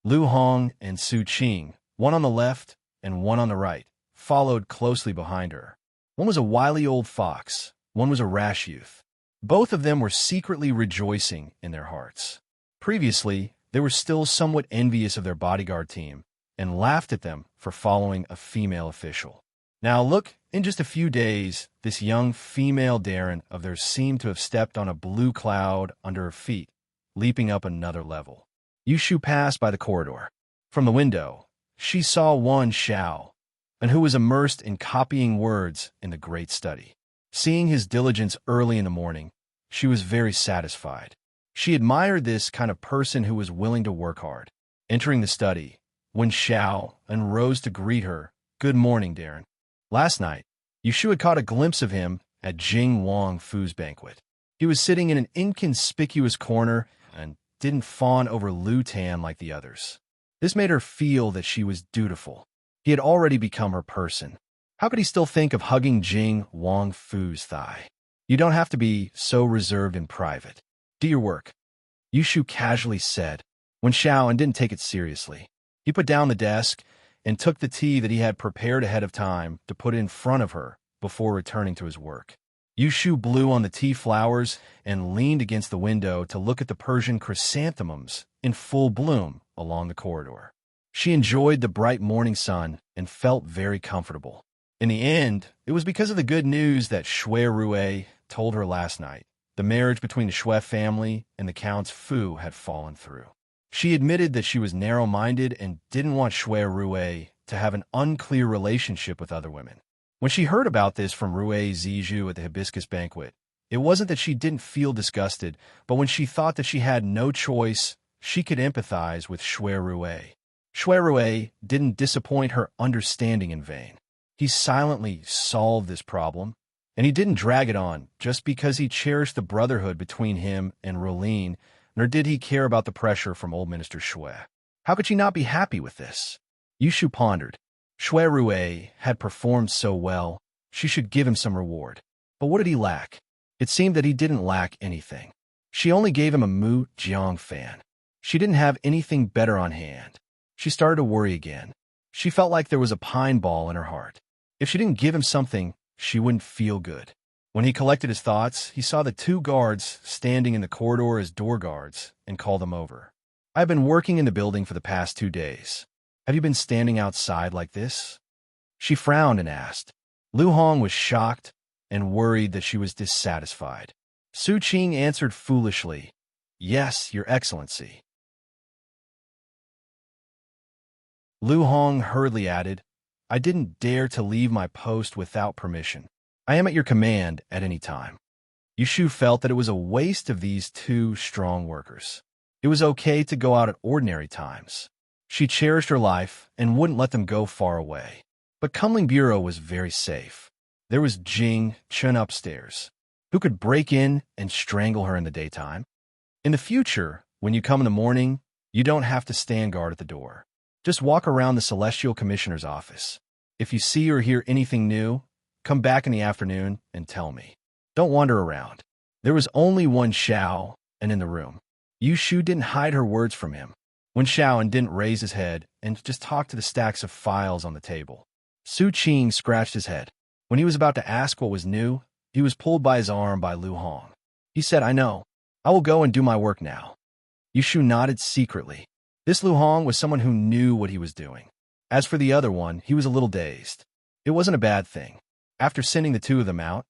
Speaker 1: Lu Hong and Su Qing, one on the left and one on the right, followed closely behind her. One was a wily old fox, one was a rash youth. Both of them were secretly rejoicing in their hearts. Previously, they were still somewhat envious of their bodyguard team and laughed at them for following a female official. Now look, in just a few days, this young female Darren of theirs seemed to have stepped on a blue cloud under her feet, leaping up another level. Yushu passed by the corridor. From the window, she saw Wan Xiao, and who was immersed in copying words in the great study. Seeing his diligence early in the morning, she was very satisfied. She admired this kind of person who was willing to work hard. Entering the study, Wan Xiao and rose to greet her, "Good morning, Darren." Last night, Yushu had caught a glimpse of him at Jing Wang Fu's banquet. He was sitting in an inconspicuous corner and didn't fawn over Lu Tan like the others. This made her feel that she was dutiful. He had already become her person. How could he still think of hugging Jing Wang Fu's thigh? You don't have to be so reserved in private. Do your work, Yushu casually said, when Xiaoan didn't take it seriously. He put down the desk and took the tea that he had prepared ahead of time to put in front of her before returning to his work. Yushu blew on the tea flowers and leaned against the window to look at the Persian chrysanthemums in full bloom along the corridor. She enjoyed the bright morning sun and felt very comfortable. In the end, it was because of the good news that Shui Rue told her last night. The marriage between the Shui family and the Count's Fu had fallen through. She admitted that she was narrow-minded and didn't want Shui Rue to have an unclear relationship with other women. When she heard about this from Rue Zizhu at the hibiscus banquet, it wasn't that she didn't feel disgusted, but when she thought that she had no choice, she could empathize with Shui Rue. Shui Rue didn't disappoint her understanding in vain. He silently solved this problem, and he didn't drag it on just because he cherished the brotherhood between him and Rolene, nor did he care about the pressure from old Minister Shui. How could she not be happy with this? Yushu pondered. Shui Rue had performed so well, she should give him some reward. But what did he lack? It seemed that he didn't lack anything. She only gave him a Mu Jiang fan. She didn't have anything better on hand. She started to worry again. She felt like there was a pine ball in her heart. If she didn't give him something, she wouldn't feel good. When he collected his thoughts, he saw the 2 guards standing in the corridor as door guards and called them over. I've been working in the building for the past 2 days. Have you been standing outside like this? She frowned and asked. Lu Hong was shocked and worried that she was dissatisfied. Su Qing answered foolishly, Yes, Your Excellency. Lu Hong hurriedly added, I didn't dare to leave my post without permission. I am at your command at any time. Yushu felt that it was a waste of these 2 strong workers. It was okay to go out at ordinary times. She cherished her life and wouldn't let them go far away. But Kunling Bureau was very safe. There was Jing Chun upstairs, who could break in and strangle her in the daytime. In the future, when you come in the morning, you don't have to stand guard at the door. Just walk around the Celestial Commissioner's office. If you see or hear anything new, come back in the afternoon and tell me. Don't wander around. There was only one Xiao, and in the room. Yushu didn't hide her words from him. When Xiaoan didn't raise his head and just talk to the stacks of files on the table. Su Qing scratched his head. When he was about to ask what was new, he was pulled by his arm by Lu Hong. He said, I know. I will go and do my work now. Yushu nodded secretly. This Lu Hong was someone who knew what he was doing. As for the other one, he was a little dazed. It wasn't a bad thing. After sending the 2 of them out,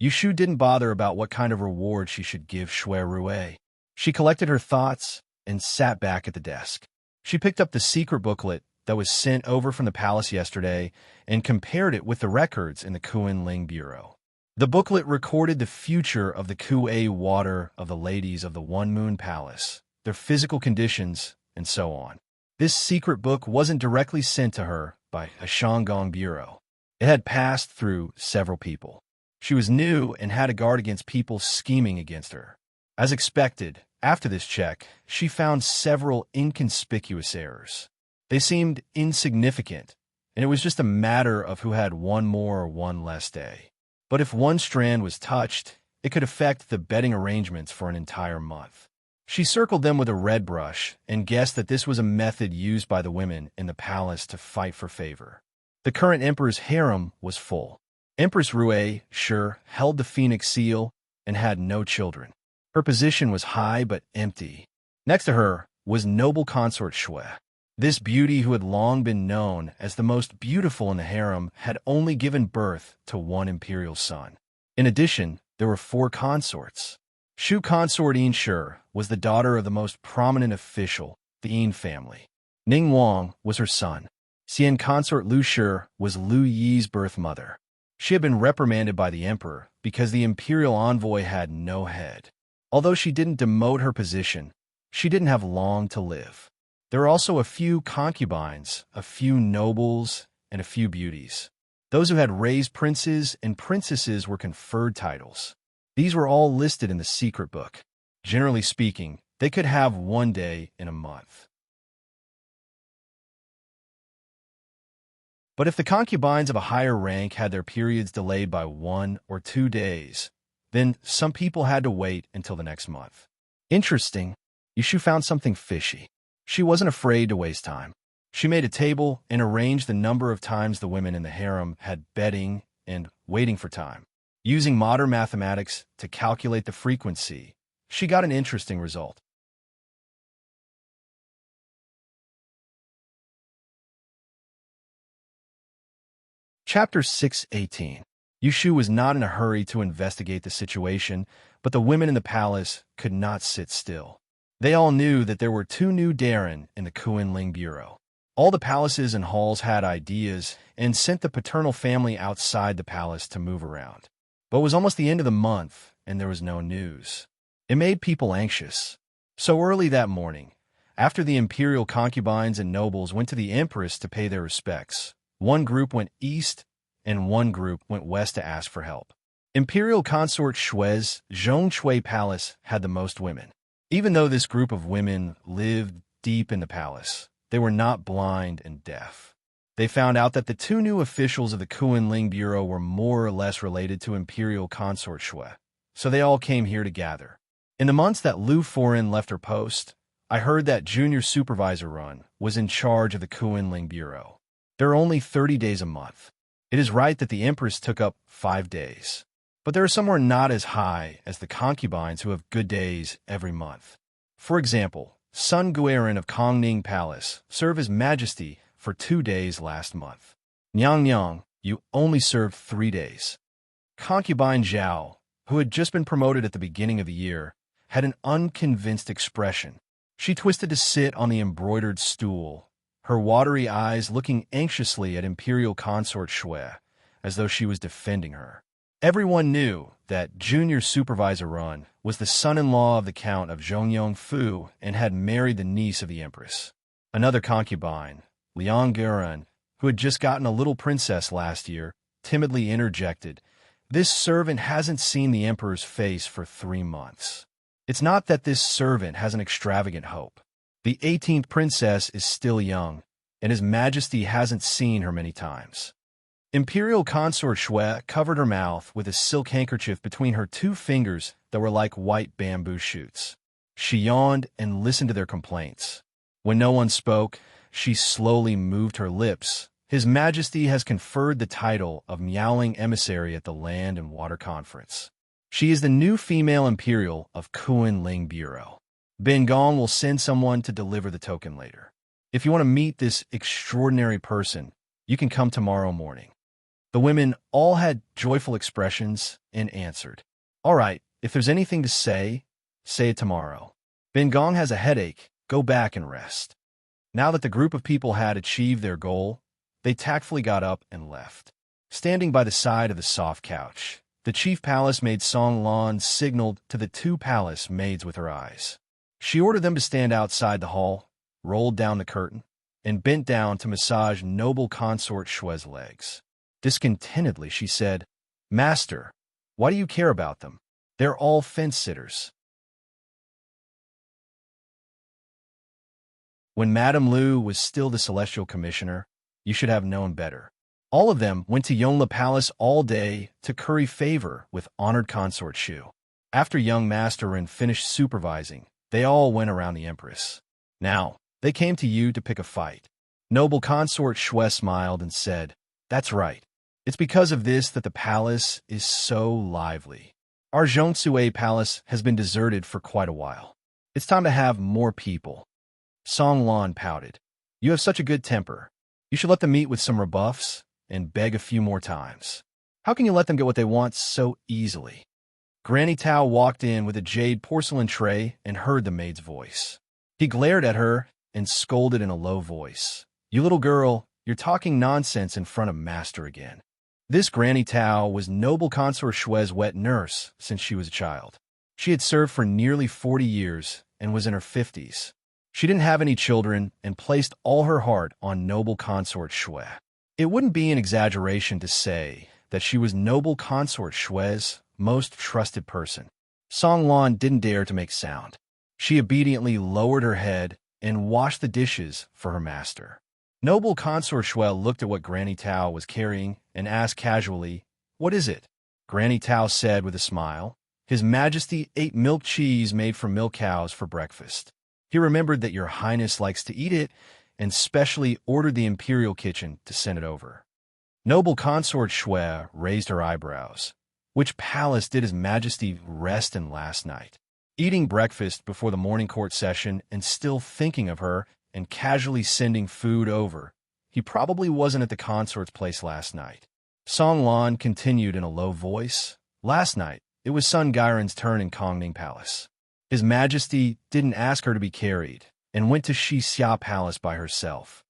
Speaker 1: Yushu didn't bother about what kind of reward she should give Shui Rue. She collected her thoughts and sat back at the desk. She picked up the secret booklet that was sent over from the palace yesterday and compared it with the records in the Kunling Bureau. The booklet recorded the future of the Kuei water of the ladies of the One Moon Palace, their physical conditions, and so on. This secret book wasn't directly sent to her by a Shanggong Bureau. It had passed through several people. She was new and had to guard against people scheming against her. As expected, after this check, she found several inconspicuous errors. They seemed insignificant, and it was just a matter of who had one more or one less day. But if one strand was touched, it could affect the betting arrangements for an entire month. She circled them with a red brush and guessed that this was a method used by the women in the palace to fight for favor. The current emperor's harem was full. Empress Rue, sure, held the phoenix seal and had no children. Her position was high but empty. Next to her was noble consort Shui. This beauty, who had long been known as the most beautiful in the harem, had only given birth to 1 imperial son. In addition, there were 4 consorts. Shu consort Yin Shi was the daughter of the most prominent official, the Yin family. Ning Wang was her son. Xian consort Lu Shi was Lu Yi's birth mother. She had been reprimanded by the emperor because the imperial envoy had no head. Although she didn't demote her position, she didn't have long to live. There were also a few concubines, a few nobles, and a few beauties. Those who had raised princes and princesses were conferred titles. These were all listed in the secret book. Generally speaking, They could have one day in a month. But if the concubines of a higher rank had their periods delayed by 1 or 2 days, then some people had to wait until the next month. Interesting, Yushu found something fishy. She wasn't afraid to waste time. She made a table and arranged the number of times the women in the harem had bedding and waiting for time. Using modern mathematics to calculate the frequency, she got an interesting result. Chapter 618. Yushu was not in a hurry to investigate the situation, but the women in the palace could not sit still. They all knew that there were 2 new Darren in the Kuan-Ling Bureau. All the palaces and halls had ideas and sent the paternal family outside the palace to move around. But it was almost the end of the month, and there was no news. It made people anxious. So early that morning, after the imperial concubines and nobles went to the empress to pay their respects, one group went east and one group went west to ask for help. Imperial consort Shui's Zhongshui Palace had the most women. Even though this group of women lived deep in the palace, they were not blind and deaf. They found out that the 2 new officials of the Kuan-Ling Bureau were more or less related to Imperial Consort Shui, so they all came here to gather. In the months that Lu Forin left her post, I heard that Junior Supervisor Run was in charge of the Kuan-Ling Bureau. There are only 30 days a month. It is right that the Empress took up 5 days. But there are some who are not as high as the concubines who have good days every month. For example, Sun Guerin of Kongning Palace served as Majesty for 2 days last month. Nyang Nyang, you only served 3 days. Concubine Zhao, who had just been promoted at the beginning of the year, had an unconvinced expression. She twisted to sit on the embroidered stool, her watery eyes looking anxiously at Imperial Consort Shui, as though she was defending her. Everyone knew that Junior Supervisor Run was the son-in-law of the Count of Zhongyong Fu and had married the niece of the Empress. Another concubine, Liang Guerin, who had just gotten a little princess last year, timidly interjected, "This servant hasn't seen the Emperor's face for 3 months. It's not that this servant has an extravagant hope. The 18th princess is still young, and His Majesty hasn't seen her many times." Imperial Consort Shui covered her mouth with a silk handkerchief between her 2 fingers that were like white bamboo shoots. She yawned and listened to their complaints. When no one spoke, she slowly moved her lips. His Majesty has conferred the title of Miaoling Emissary at the Land and Water Conference. She is the new female Imperial of Kuan-Ling Bureau. Ben Gong will send someone to deliver the token later. If you want to meet this extraordinary person, you can come tomorrow morning. The women all had joyful expressions and answered, "All right, if there's anything to say, say it tomorrow. Ben Gong has a headache, go back and rest." Now that the group of people had achieved their goal, they tactfully got up and left. Standing by the side of the soft couch, the chief palace maid Song Lan signaled to the 2 palace maids with her eyes. She ordered them to stand outside the hall, rolled down the curtain, and bent down to massage noble consort Shui's legs. Discontentedly, she said, "Master, why do you care about them? They're all fence-sitters." When Madame Lu was still the Celestial Commissioner, you should have known better. All of them went to Yongla Palace all day to curry favor with honored consort Shu. After young Master Ren finished supervising, they all went around the Empress. Now, they came to you to pick a fight. Noble consort Shui smiled and said, "That's right. It's because of this that the palace is so lively. Our Zhongshui Palace has been deserted for quite a while. It's time to have more people." Song Lan pouted. "You have such a good temper. You should let them meet with some rebuffs and beg a few more times. How can you let them get what they want so easily?" Granny Tao walked in with a jade porcelain tray and heard the maid's voice. He glared at her and scolded in a low voice. "You little girl, you're talking nonsense in front of Master again." This Granny Tao was noble consort Shui's wet nurse since she was a child. She had served for nearly 40 years and was in her 50s. She didn't have any children and placed all her heart on noble consort Shui. It wouldn't be an exaggeration to say that she was noble consort Shui's most trusted person. Song Lan didn't dare to make sound. She obediently lowered her head and washed the dishes for her master. Noble Consort Shui looked at what Granny Tao was carrying and asked casually, "What is it?" Granny Tao said with a smile, "His Majesty ate milk cheese made from milk cows for breakfast. He remembered that your Highness likes to eat it and specially ordered the Imperial Kitchen to send it over." Noble Consort Shui raised her eyebrows. Which palace did His Majesty rest in last night? Eating breakfast before the morning court session and still thinking of her and casually sending food over. He probably wasn't at the consort's place last night. Song Lan continued in a low voice. Last night, it was Sun Gairen's turn in Kongning Palace. His Majesty didn't ask her to be carried and went to Shi Xia Palace by herself.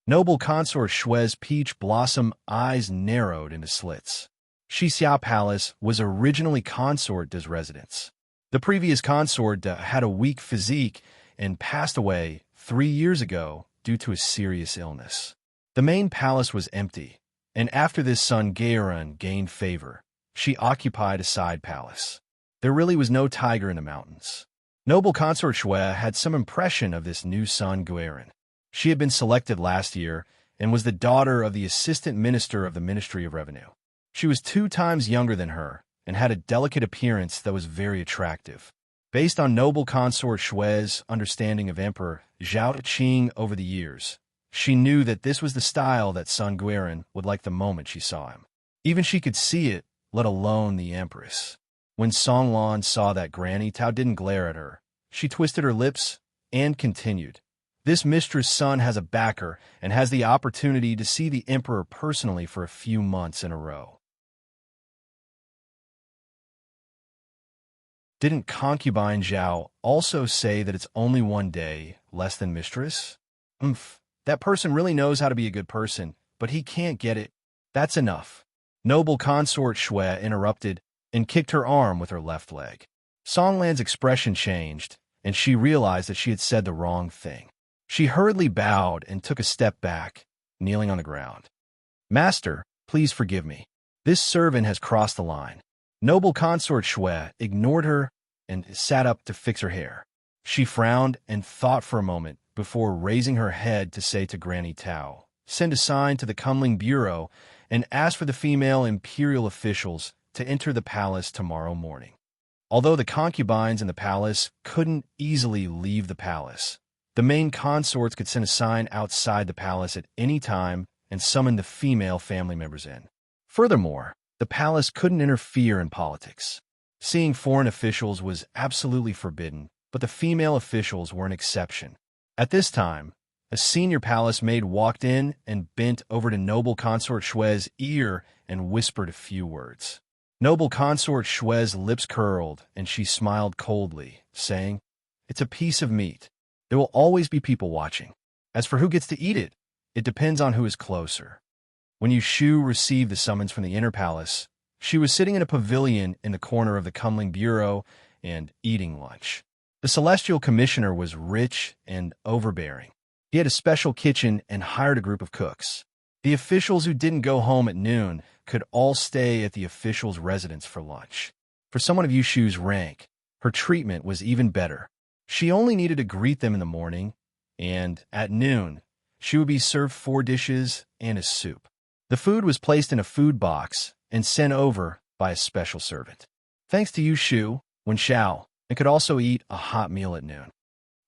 Speaker 1: Noble Consort Shui's peach blossom eyes narrowed into slits. Shi Xia Palace was originally Consort's residence. The previous consort had a weak physique and passed away 3 years ago due to a serious illness. The main palace was empty, and after this Sun Gairen gained favor, she occupied a side palace. There really was no tiger in the mountains. Noble Consort Shui had some impression of this new Sun Gairen. She had been selected last year and was the daughter of the assistant minister of the Ministry of Revenue. She was 2 times younger than her and had a delicate appearance that was very attractive. Based on Noble Consort Shui's understanding of Emperor Zhao Qing over the years, she knew that this was the style that Sun Gairen would like the moment she saw him. Even she could see it, let alone the Empress. When Song Lan saw that Granny Tao didn't glare at her, she twisted her lips and continued. This mistress' son has a backer and has the opportunity to see the Emperor personally for a few months in a row. Didn't concubine Zhao also say that it's only 1 day less than mistress? That person really knows how to be a good person, but he can't get it. That's enough. Noble Consort Shui interrupted and kicked her arm with her left leg. Song Lan's expression changed, and she realized that she had said the wrong thing. She hurriedly bowed and took a step back, kneeling on the ground. "Master, please forgive me. This servant has crossed the line." Noble Consort Shui ignored her and sat up to fix her hair. She frowned and thought for a moment before raising her head to say to Granny Tao, "Send a sign to the Kunling Bureau and ask for the female imperial officials to enter the palace tomorrow morning." Although the concubines in the palace couldn't easily leave the palace, the main consorts could send a sign outside the palace at any time and summon the female family members in. Furthermore, the palace couldn't interfere in politics. Seeing foreign officials was absolutely forbidden, but the female officials were an exception. At this time, a senior palace maid walked in and bent over to Noble Consort Shui's ear and whispered a few words. Noble Consort Shui's lips curled, and she smiled coldly, saying, "It's a piece of meat. There will always be people watching. As for who gets to eat it, it depends on who is closer." When Yushu received the summons from the inner palace, she was sitting in a pavilion in the corner of the Kunling Bureau and eating lunch. The Celestial Commissioner was rich and overbearing. He had a special kitchen and hired a group of cooks. The officials who didn't go home at noon could all stay at the official's residence for lunch. For someone of Yushu's rank, her treatment was even better. She only needed to greet them in the morning, and at noon, she would be served 4 dishes and a soup. The food was placed in a food box and sent over by a special servant. Thanks to Yushu, Wen Xiao, and could also eat a hot meal at noon.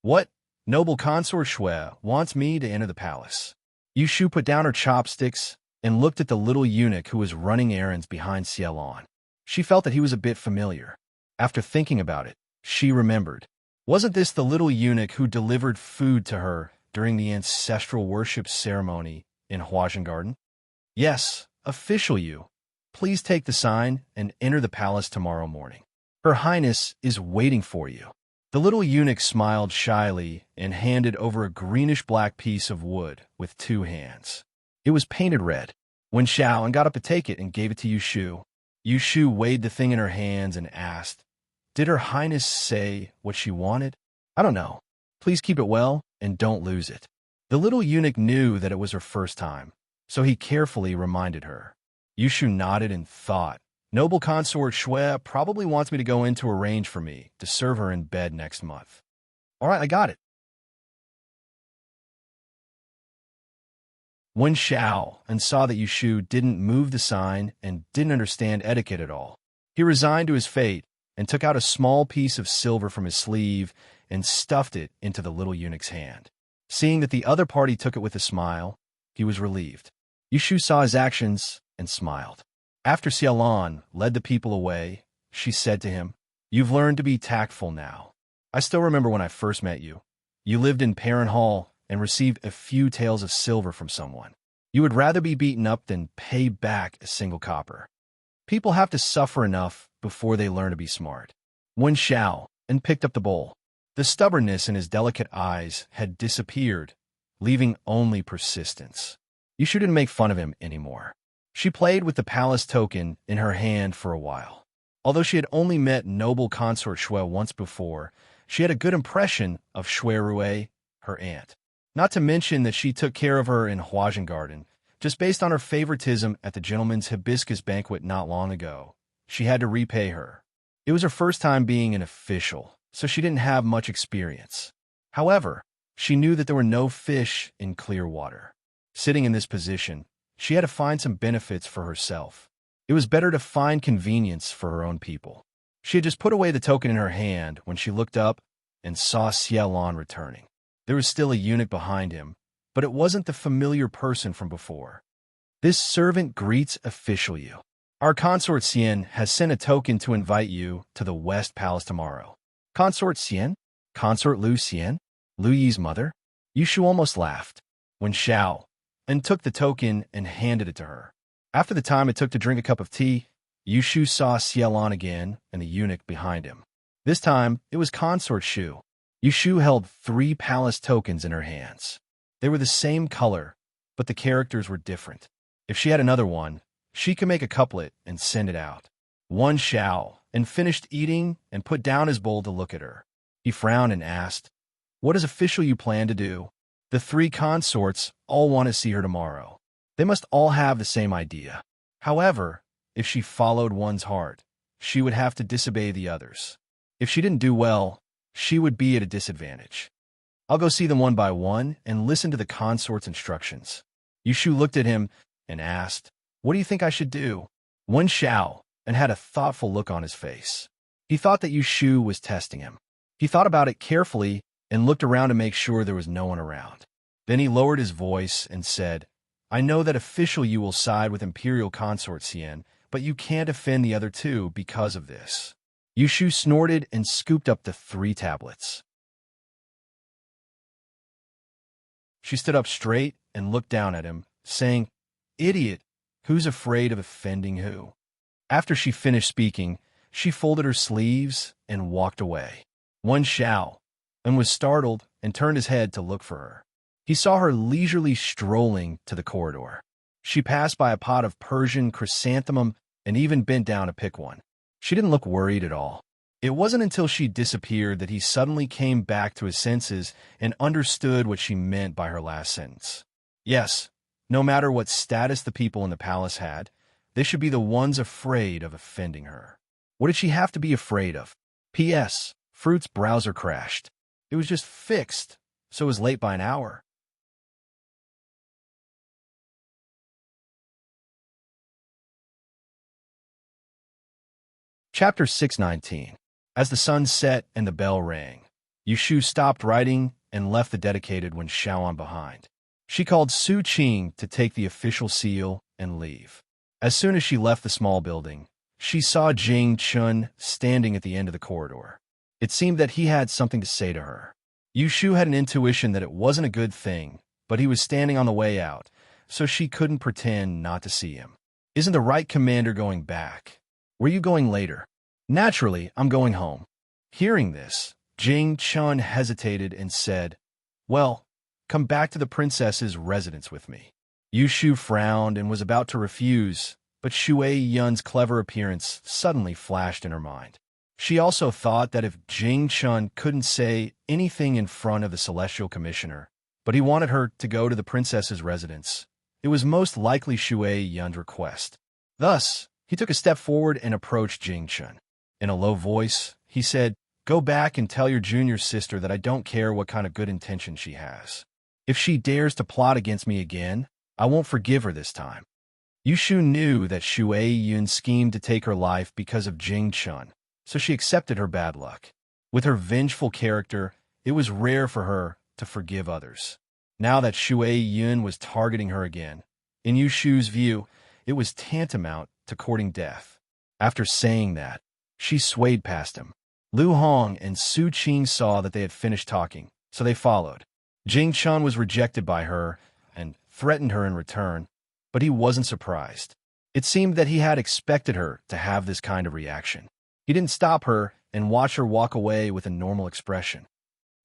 Speaker 1: "What? Noble Consort Shui wants me to enter the palace." Yushu put down her chopsticks and looked at the little eunuch who was running errands behind Xiaolon. She felt that he was a bit familiar. After thinking about it, she remembered. Wasn't this the little eunuch who delivered food to her during the ancestral worship ceremony in Huazhen Garden? "Yes, official Yu. Please take the sign and enter the palace tomorrow morning. Her Highness is waiting for you." The little eunuch smiled shyly and handed over a greenish-black piece of wood with 2 hands. It was painted red. Wen Xiao got up to take it and gave it to Yushu. Yushu weighed the thing in her hands and asked, "Did Her Highness say what she wanted?" "I don't know. Please keep it well and don't lose it." The little eunuch knew that it was her first time, so he carefully reminded her. Yushu nodded and thought, "Noble Consort Shui probably wants me to go in to arrange for me to serve her in bed next month." All right, I got it. Wen Xiao and saw that Yushu didn't move the sign and didn't understand etiquette at all. He resigned to his fate and took out a small piece of silver from his sleeve and stuffed it into the little eunuch's hand. Seeing that the other party took it with a smile, he was relieved. Yushu saw his actions and smiled. After Xiaolan led the people away, she said to him, "You've learned to be tactful now. I still remember when I first met you. You lived in Perrin Hall and received a few taels of silver from someone. You would rather be beaten up than pay back a single copper. People have to suffer enough before they learn to be smart." Wen Xiao and picked up the bowl. The stubbornness in his delicate eyes had disappeared, leaving only persistence. Yushu didn't make fun of him anymore. She played with the palace token in her hand for a while. Although she had only met noble consort Shui once before, she had a good impression of Shui Rui, her aunt. Not to mention that she took care of her in Huajian Garden, just based on her favoritism at the gentleman's hibiscus banquet not long ago. She had to repay her. It was her first time being an official, so she didn't have much experience. However, she knew that there were no fish in clear water. Sitting in this position, she had to find some benefits for herself. It was better to find convenience for her own people. She had just put away the token in her hand when she looked up and saw Xiaolan returning. There was still a eunuch behind him, but it wasn't the familiar person from before. "This servant greets official you. Our consort Xian has sent a token to invite you to the West Palace tomorrow." "Consort Xian? Consort Lu Xian? Lu Yi's mother?" Yushu almost laughed. Wen Xiao and took the token and handed it to her. After the time it took to drink a cup of tea, Yushu saw Xiaolan again and the eunuch behind him. This time, it was Consort Shu. Yushu held 3 palace tokens in her hands. They were the same color, but the characters were different. If she had another one, she could make a couplet and send it out. Wen Xiao and finished eating and put down his bowl to look at her. He frowned and asked, "What is official you plan to do?" The 3 consorts all want to see her tomorrow. They must all have the same idea. However, if she followed one's heart, she would have to disobey the others. If she didn't do well, she would be at a disadvantage. "I'll go see them one by one and listen to the consort's instructions." Yushu looked at him and asked, "What do you think I should do?" Wen Xiao and had a thoughtful look on his face. He thought that Yushu was testing him. He thought about it carefully and looked around to make sure there was no one around. Then he lowered his voice and said, "I know that official you will side with Imperial Consort Xian, but you can't offend the other 2 because of this." Yushu snorted and scooped up the 3 tablets. She stood up straight and looked down at him, saying, "Idiot, who's afraid of offending who?" After she finished speaking, she folded her sleeves and walked away. Wen Xiao and was startled and turned his head to look for her. He saw her leisurely strolling to the corridor. She passed by a pot of Persian chrysanthemum and even bent down to pick one. She didn't look worried at all. It wasn't until she disappeared that he suddenly came back to his senses and understood what she meant by her last sentence. Yes, no matter what status the people in the palace had, they should be the ones afraid of offending her. What did she have to be afraid of? P.S. Fruit's browser crashed. It was just fixed, so it was late by an hour. Chapter 619. As the sun set and the bell rang, Yushu stopped writing and left the dedicated Wen Xiaolan behind. She called Su Qing to take the official seal and leave. As soon as she left the small building, she saw Jing Chun standing at the end of the corridor. It seemed that he had something to say to her. Yushu had an intuition that it wasn't a good thing, but he was standing on the way out, so she couldn't pretend not to see him. "Isn't the right commander going back? Where are you going later?" "Naturally, I'm going home." Hearing this, Jing Chun hesitated and said, "Well, come back to the princess's residence with me." Yushu frowned and was about to refuse, but Shui Yun's clever appearance suddenly flashed in her mind. She also thought that if Jing Chun couldn't say anything in front of the Celestial Commissioner, but he wanted her to go to the princess's residence, it was most likely Shui Yun's request. Thus, he took a step forward and approached Jing Chun. In a low voice, he said, Go back and tell your junior sister that I don't care what kind of good intention she has. If she dares to plot against me again, I won't forgive her this time. Yushu knew that Shui Yun schemed to take her life because of Jing Chun, so she accepted her bad luck. With her vengeful character, it was rare for her to forgive others. Now that Shui Yun was targeting her again, in Yushu's view, it was tantamount to courting death. After saying that, she swayed past him. Lu Hong and Su Qing saw that they had finished talking, so they followed. Jing Chun was rejected by her and threatened her in return, but he wasn't surprised. It seemed that he had expected her to have this kind of reaction. He didn't stop her and watch her walk away with a normal expression.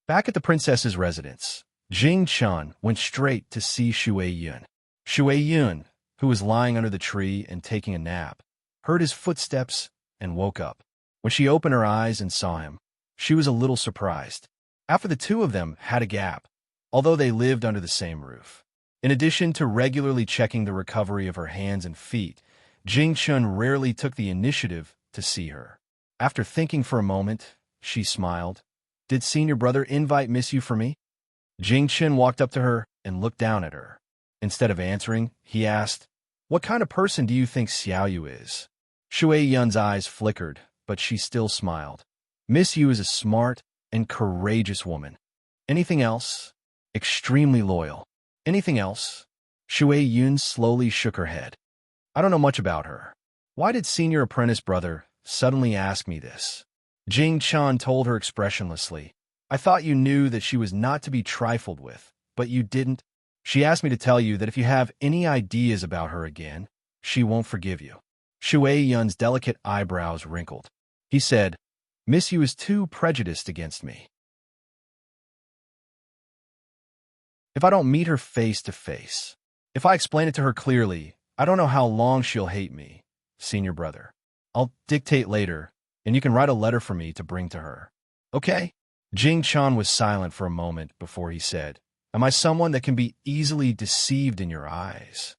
Speaker 1: Back at the princess's residence, Jing Chun went straight to see Shui Yun. Shui Yun, who was lying under the tree and taking a nap, heard his footsteps and woke up. When she opened her eyes and saw him, she was a little surprised. After the two of them had a gap, although they lived under the same roof. In addition to regularly checking the recovery of her hands and feet, Jing Chun rarely took the initiative to see her. After thinking for a moment, she smiled. Did senior brother invite Miss Yu for me? Jing Chun walked up to her and looked down at her. Instead of answering, he asked, What kind of person do you think Xiao Yu is? Shui Yun's eyes flickered, but she still smiled. Miss Yu is a smart and courageous woman. Anything else? Extremely loyal. Anything else? Shui Yun slowly shook her head. I don't know much about her. Why did senior apprentice brother suddenly ask me this? Jing Chun told her expressionlessly. I thought you knew that she was not to be trifled with, but you didn't. She asked me to tell you that if you have any ideas about her again, she won't forgive you. Shui Yun's delicate eyebrows wrinkled. He said, Miss Yu is too prejudiced against me. If I don't meet her face to face, if I explain it to her clearly, I don't know how long she'll hate me, senior brother. I'll dictate later, and you can write a letter for me to bring to her. Okay? Jing Chun was silent for a moment before he said, Am I someone that can be easily deceived in your eyes?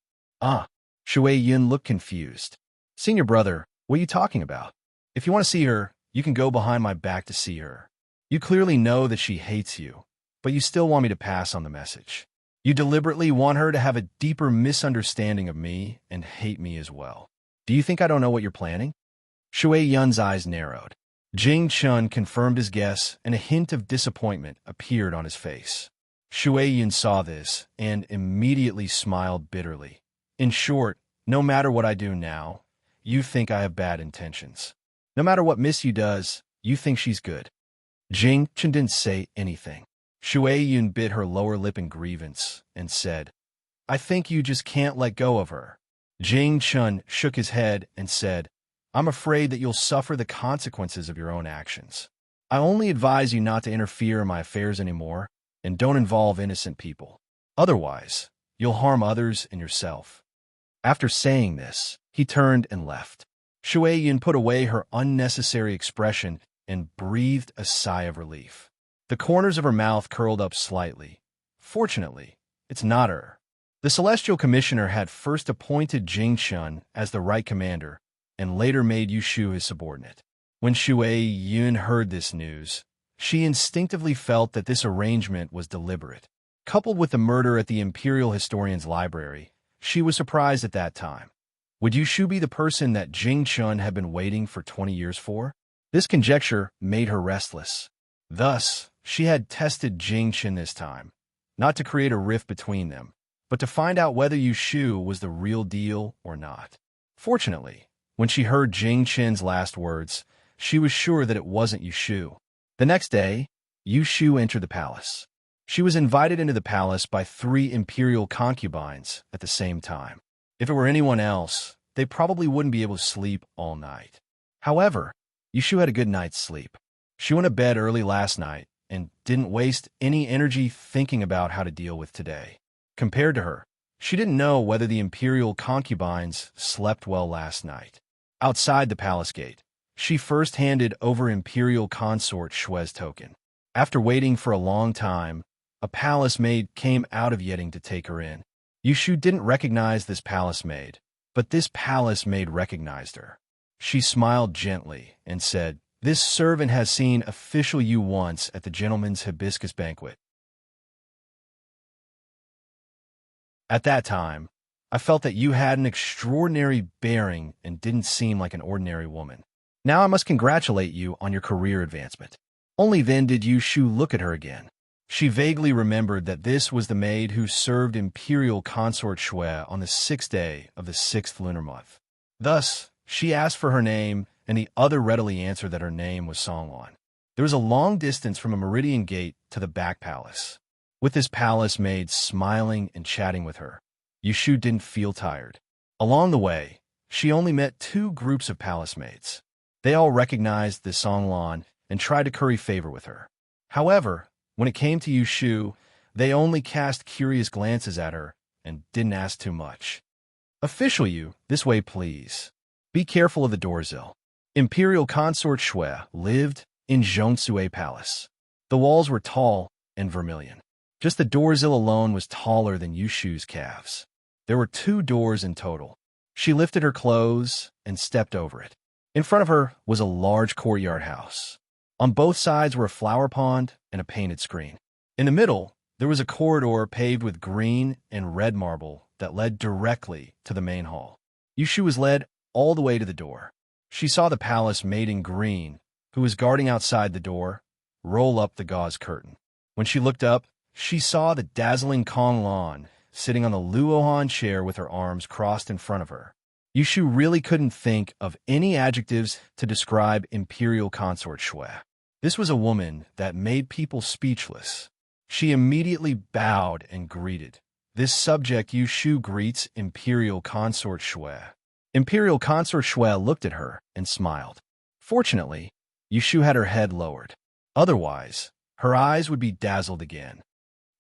Speaker 1: Shui Yun looked confused. Senior brother, what are you talking about? If you want to see her, you can go behind my back to see her. You clearly know that she hates you, but you still want me to pass on the message. You deliberately want her to have a deeper misunderstanding of me and hate me as well. Do you think I don't know what you're planning? Shui Yun's eyes narrowed. Jing Chun confirmed his guess, and a hint of disappointment appeared on his face. Shui Yun saw this and immediately smiled bitterly. In short, no matter what I do now, you think I have bad intentions. No matter what Miss Yu does, you think she's good. Jing Chun didn't say anything. Shui Yun bit her lower lip in grievance and said, I think you just can't let go of her. Jing Chun shook his head and said, I'm afraid that you'll suffer the consequences of your own actions. I only advise you not to interfere in my affairs anymore, and don't involve innocent people. Otherwise, you'll harm others and yourself. After saying this, he turned and left. Shui Yun put away her unnecessary expression and breathed a sigh of relief. The corners of her mouth curled up slightly. Fortunately, it's not her. The Celestial Commissioner had first appointed Jing Chun as the right commander, and later made Yushu his subordinate. When Shui Yun heard this news, she instinctively felt that this arrangement was deliberate. Coupled with the murder at the Imperial Historian's Library, she was surprised at that time. Would Yushu be the person that Jing Chun had been waiting for 20 years for? This conjecture made her restless. Thus, she had tested Jing Chun this time, not to create a rift between them, but to find out whether Yushu was the real deal or not. Fortunately, when she heard Jing Chun's last words, she was sure that it wasn't Yushu. The next day, Yushu entered the palace. She was invited into the palace by 3 imperial concubines at the same time. If it were anyone else, they probably wouldn't be able to sleep all night. However, Yushu had a good night's sleep. She went to bed early last night and didn't waste any energy thinking about how to deal with today. Compared to her, she didn't know whether the imperial concubines slept well last night. Outside the palace gate, she first handed over imperial consort Shue's token. After waiting for a long time, a palace maid came out of Yeding to take her in. Yushu didn't recognize this palace maid, but this palace maid recognized her. She smiled gently and said, This servant has seen official you once at the gentleman's hibiscus banquet. At that time, I felt that you had an extraordinary bearing and didn't seem like an ordinary woman. Now I must congratulate you on your career advancement. Only then did Yu Shu look at her again. She vaguely remembered that this was the maid who served Imperial Consort Shui on the 6th day of the 6th lunar month. Thus, she asked for her name, and the other readily answered that her name was Songlon. There was a long distance from a meridian gate to the back palace. With this palace maid smiling and chatting with her, Yu Shu didn't feel tired. Along the way, she only met 2 groups of palace maids. They all recognized the Songlon and tried to curry favor with her. However, when it came to Yu Shu, they only cast curious glances at her and didn't ask too much. Official Yu, this way please. Be careful of the Dorzil. Imperial Consort Shui lived in Zhongsue Palace. The walls were tall and vermilion. Just the Dorzil alone was taller than Yu Shu's calves. There were 2 doors in total. She lifted her clothes and stepped over it. In front of her was a large courtyard house. On both sides were a flower pond and a painted screen. In the middle, there was a corridor paved with green and red marble that led directly to the main hall. Yu Shu was led all the way to the door. She saw the palace maid in green, who was guarding outside the door, roll up the gauze curtain. When she looked up, she saw the dazzling Kong Lan sitting on the Luohan chair with her arms crossed in front of her. Yu Shu really couldn't think of any adjectives to describe Imperial Consort Shui. This was a woman that made people speechless. She immediately bowed and greeted. This subject Yu Shu greets Imperial Consort Shui. Imperial Consort Shui looked at her and smiled. Fortunately, Yu Shu had her head lowered. Otherwise, her eyes would be dazzled again.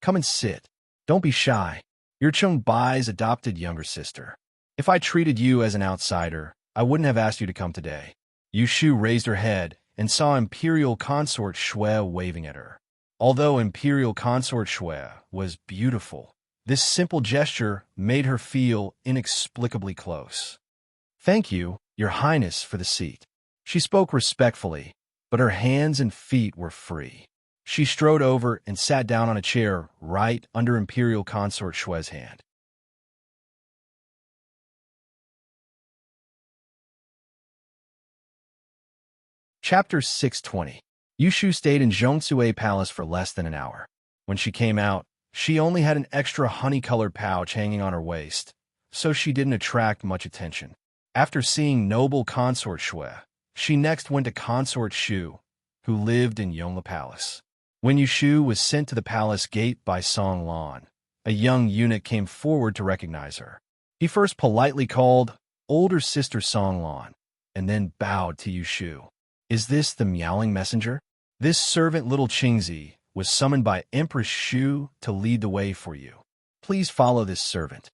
Speaker 1: Come and sit. Don't be shy. You're Chung Bai's adopted younger sister. If I treated you as an outsider, I wouldn't have asked you to come today. Yu Shu raised her head and saw Imperial Consort Shui waving at her. Although Imperial Consort Shui was beautiful, this simple gesture made her feel inexplicably close. Thank you, Your Highness, for the seat. She spoke respectfully, but her hands and feet were free. She strode over and sat down on a chair right under Imperial Consort Shui's hand. Chapter 620. Yu Shu stayed in Zhongsue Palace for less than an hour. When she came out, she only had an extra honey-colored pouch hanging on her waist, so she didn't attract much attention. After seeing noble Consort Shui, she next went to Consort Shu, who lived in Yongla Palace. When Yu Shu was sent to the palace gate by Song Lan, a young eunuch came forward to recognize her. He first politely called older sister Song Lan, and then bowed to Yu Shu. Is this the meowing messenger? This servant little Qingzi was summoned by Empress Shu to lead the way for you. Please follow this servant.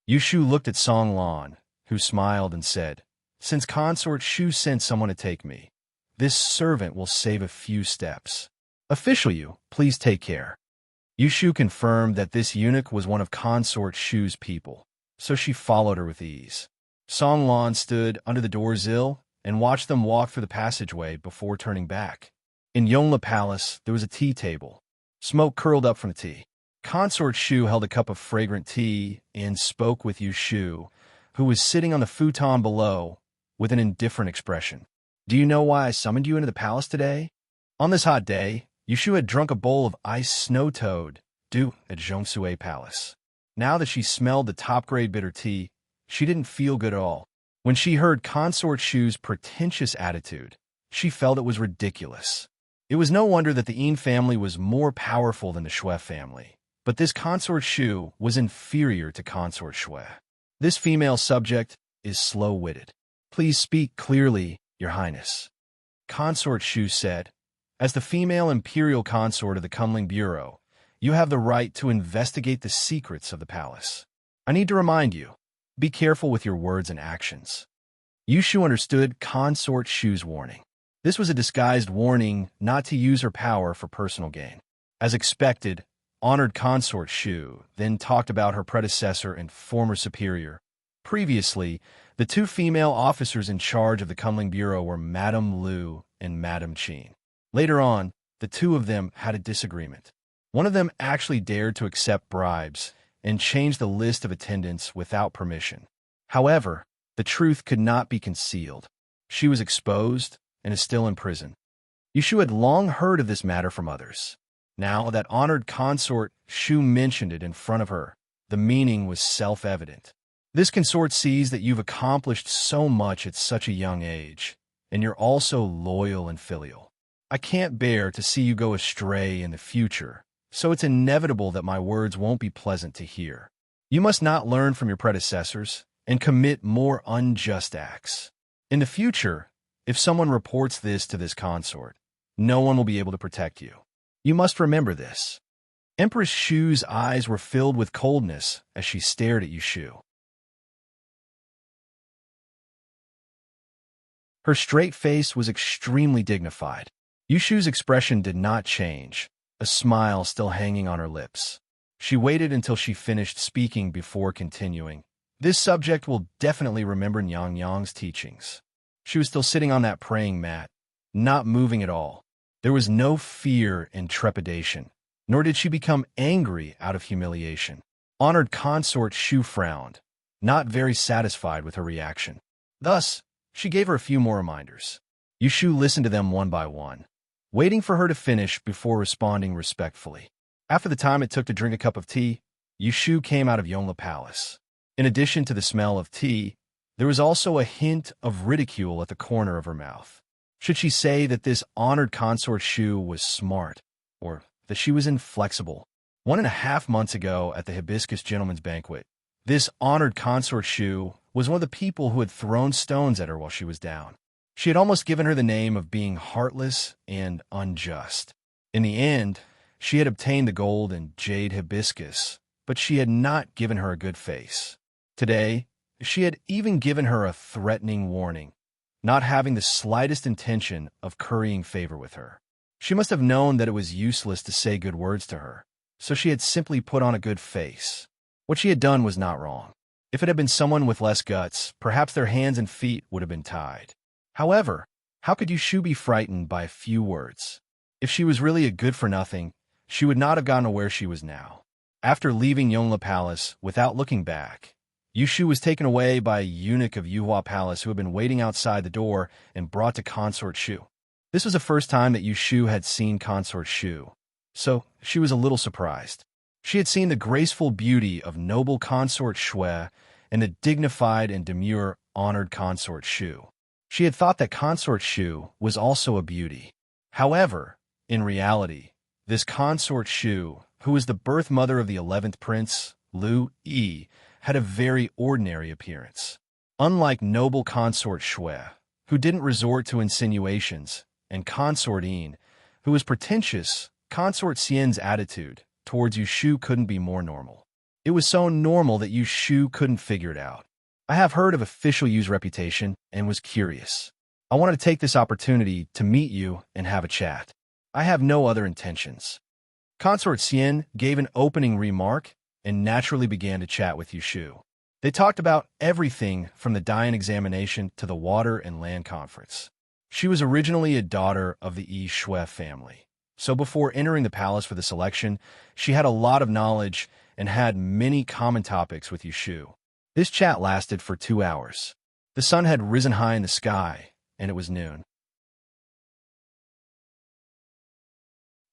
Speaker 1: Yu Shu looked at Song Lan, who smiled and said, Since Consort Shu sent someone to take me, this servant will save a few steps. Official Yu, please take care. Yu Shu confirmed that this eunuch was one of Consort Shu's people, so she followed her with ease. Song Lan stood under the Dorzil and watched them walk through the passageway before turning back. In Yongla Palace, there was a tea table. Smoke curled up from the tea. Consort Shu held a cup of fragrant tea and spoke with Yu Shu, who was sitting on the futon below, with an indifferent expression. Do you know why I summoned you into the palace today? On this hot day, Yu Shu had drunk a bowl of iced snow toad due at Zhongsue Palace. Now that she smelled the top-grade bitter tea, she didn't feel good at all. When she heard Consort Shu's pretentious attitude, she felt it was ridiculous. It was no wonder that the Yin family was more powerful than the Shui family, but this Consort Shu was inferior to Consort Shui. This female subject is slow-witted. Please speak clearly, Your Highness. Consort Shu said, As the female imperial consort of the Kunling Bureau, you have the right to investigate the secrets of the palace. I need to remind you, be careful with your words and actions. Yu Shu understood Consort Shu's warning. This was a disguised warning not to use her power for personal gain. As expected, honored Consort Shu then talked about her predecessor and former superior. Previously, the 2 female officers in charge of the Kunling Bureau were Madame Lu and Madame Qin. Later on, the two of them had a disagreement. One of them actually dared to accept bribes and change the list of attendants without permission. However, the truth could not be concealed. She was exposed and is still in prison. Yushu had long heard of this matter from others. Now that honored consort Shu mentioned it in front of her, the meaning was self-evident. This consort sees that you've accomplished so much at such a young age, and you're also loyal and filial. I can't bear to see you go astray in the future, so it's inevitable that my words won't be pleasant to hear. You must not learn from your predecessors and commit more unjust acts. In the future, if someone reports this to this consort, no one will be able to protect you. You must remember this. Empress Shu's eyes were filled with coldness as she stared at Yushu. Her straight face was extremely dignified. Yushu's expression did not change, a smile still hanging on her lips. She waited until she finished speaking before continuing. This subject will definitely remember Nyang Yang's teachings. She was still sitting on that praying mat, not moving at all. There was no fear and trepidation, nor did she become angry out of humiliation. Honored consort Shu frowned, not very satisfied with her reaction. Thus, she gave her a few more reminders. Yushu listened to them one by one, waiting for her to finish before responding respectfully. After the time it took to drink a cup of tea, Yushu came out of Yongle Palace. In addition to the smell of tea, there was also a hint of ridicule at the corner of her mouth. Should she say that this honored consort Shu was smart, or that she was inflexible? 1.5 months ago at the Hibiscus Gentleman's Banquet, this honored consort Shu was one of the people who had thrown stones at her while she was down. She had almost given her the name of being heartless and unjust. In the end, she had obtained the gold and jade hibiscus, but she had not given her a good face. Today, she had even given her a threatening warning, not having the slightest intention of currying favor with her. She must have known that it was useless to say good words to her, so she had simply put on a good face. What she had done was not wrong. If it had been someone with less guts, perhaps their hands and feet would have been tied. However, how could Yushu be frightened by a few words? If she was really a good-for-nothing, she would not have gotten to where she was now. After leaving Yongle Palace without looking back, Yushu was taken away by a eunuch of Yuhua Palace who had been waiting outside the door and brought to Consort Shu. This was the first time that Yushu had seen Consort Shu, so she was a little surprised. She had seen the graceful beauty of noble Consort Shui and the dignified and demure honored Consort Shu. She had thought that Consort Shu was also a beauty. However, in reality, this Consort Shu, who was the birth mother of the 11th prince, Lu Yi, had a very ordinary appearance. Unlike noble Consort Shui, who didn't resort to insinuations, and Consort Yin, who was pretentious, Consort Xian's attitude towards Yushu couldn't be more normal. It was so normal that Yushu couldn't figure it out. I have heard of official Yu's reputation and was curious. I wanted to take this opportunity to meet you and have a chat. I have no other intentions. Consort Xian gave an opening remark and naturally began to chat with Yushu. They talked about everything from the Dian examination to the water and land conference. She was originally a daughter of the Yi Shui family, so before entering the palace for the selection, she had a lot of knowledge and had many common topics with Yushu. This chat lasted for 2 hours. The sun had risen high in the sky, and it was noon.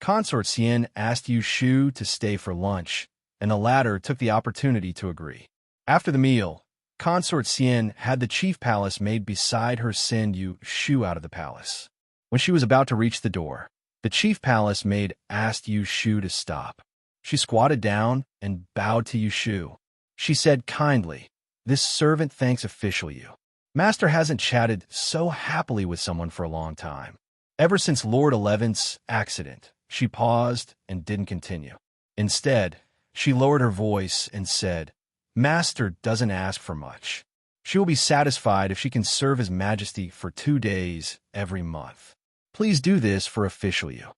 Speaker 1: Consort Xian asked Yushu to stay for lunch, and the latter took the opportunity to agree. After the meal, Consort Xian had the chief palace maid beside her send Yushu out of the palace. When she was about to reach the door, the chief palace maid asked Yushu to stop. She squatted down and bowed to Yushu. She said kindly, "This servant thanks official Yu. Master hasn't chatted so happily with someone for a long time. Ever since Lord 11's accident." She paused and didn't continue. Instead, she lowered her voice and said, "Master doesn't ask for much. She will be satisfied if she can serve His Majesty for 2 days every month. Please do this for official Yu."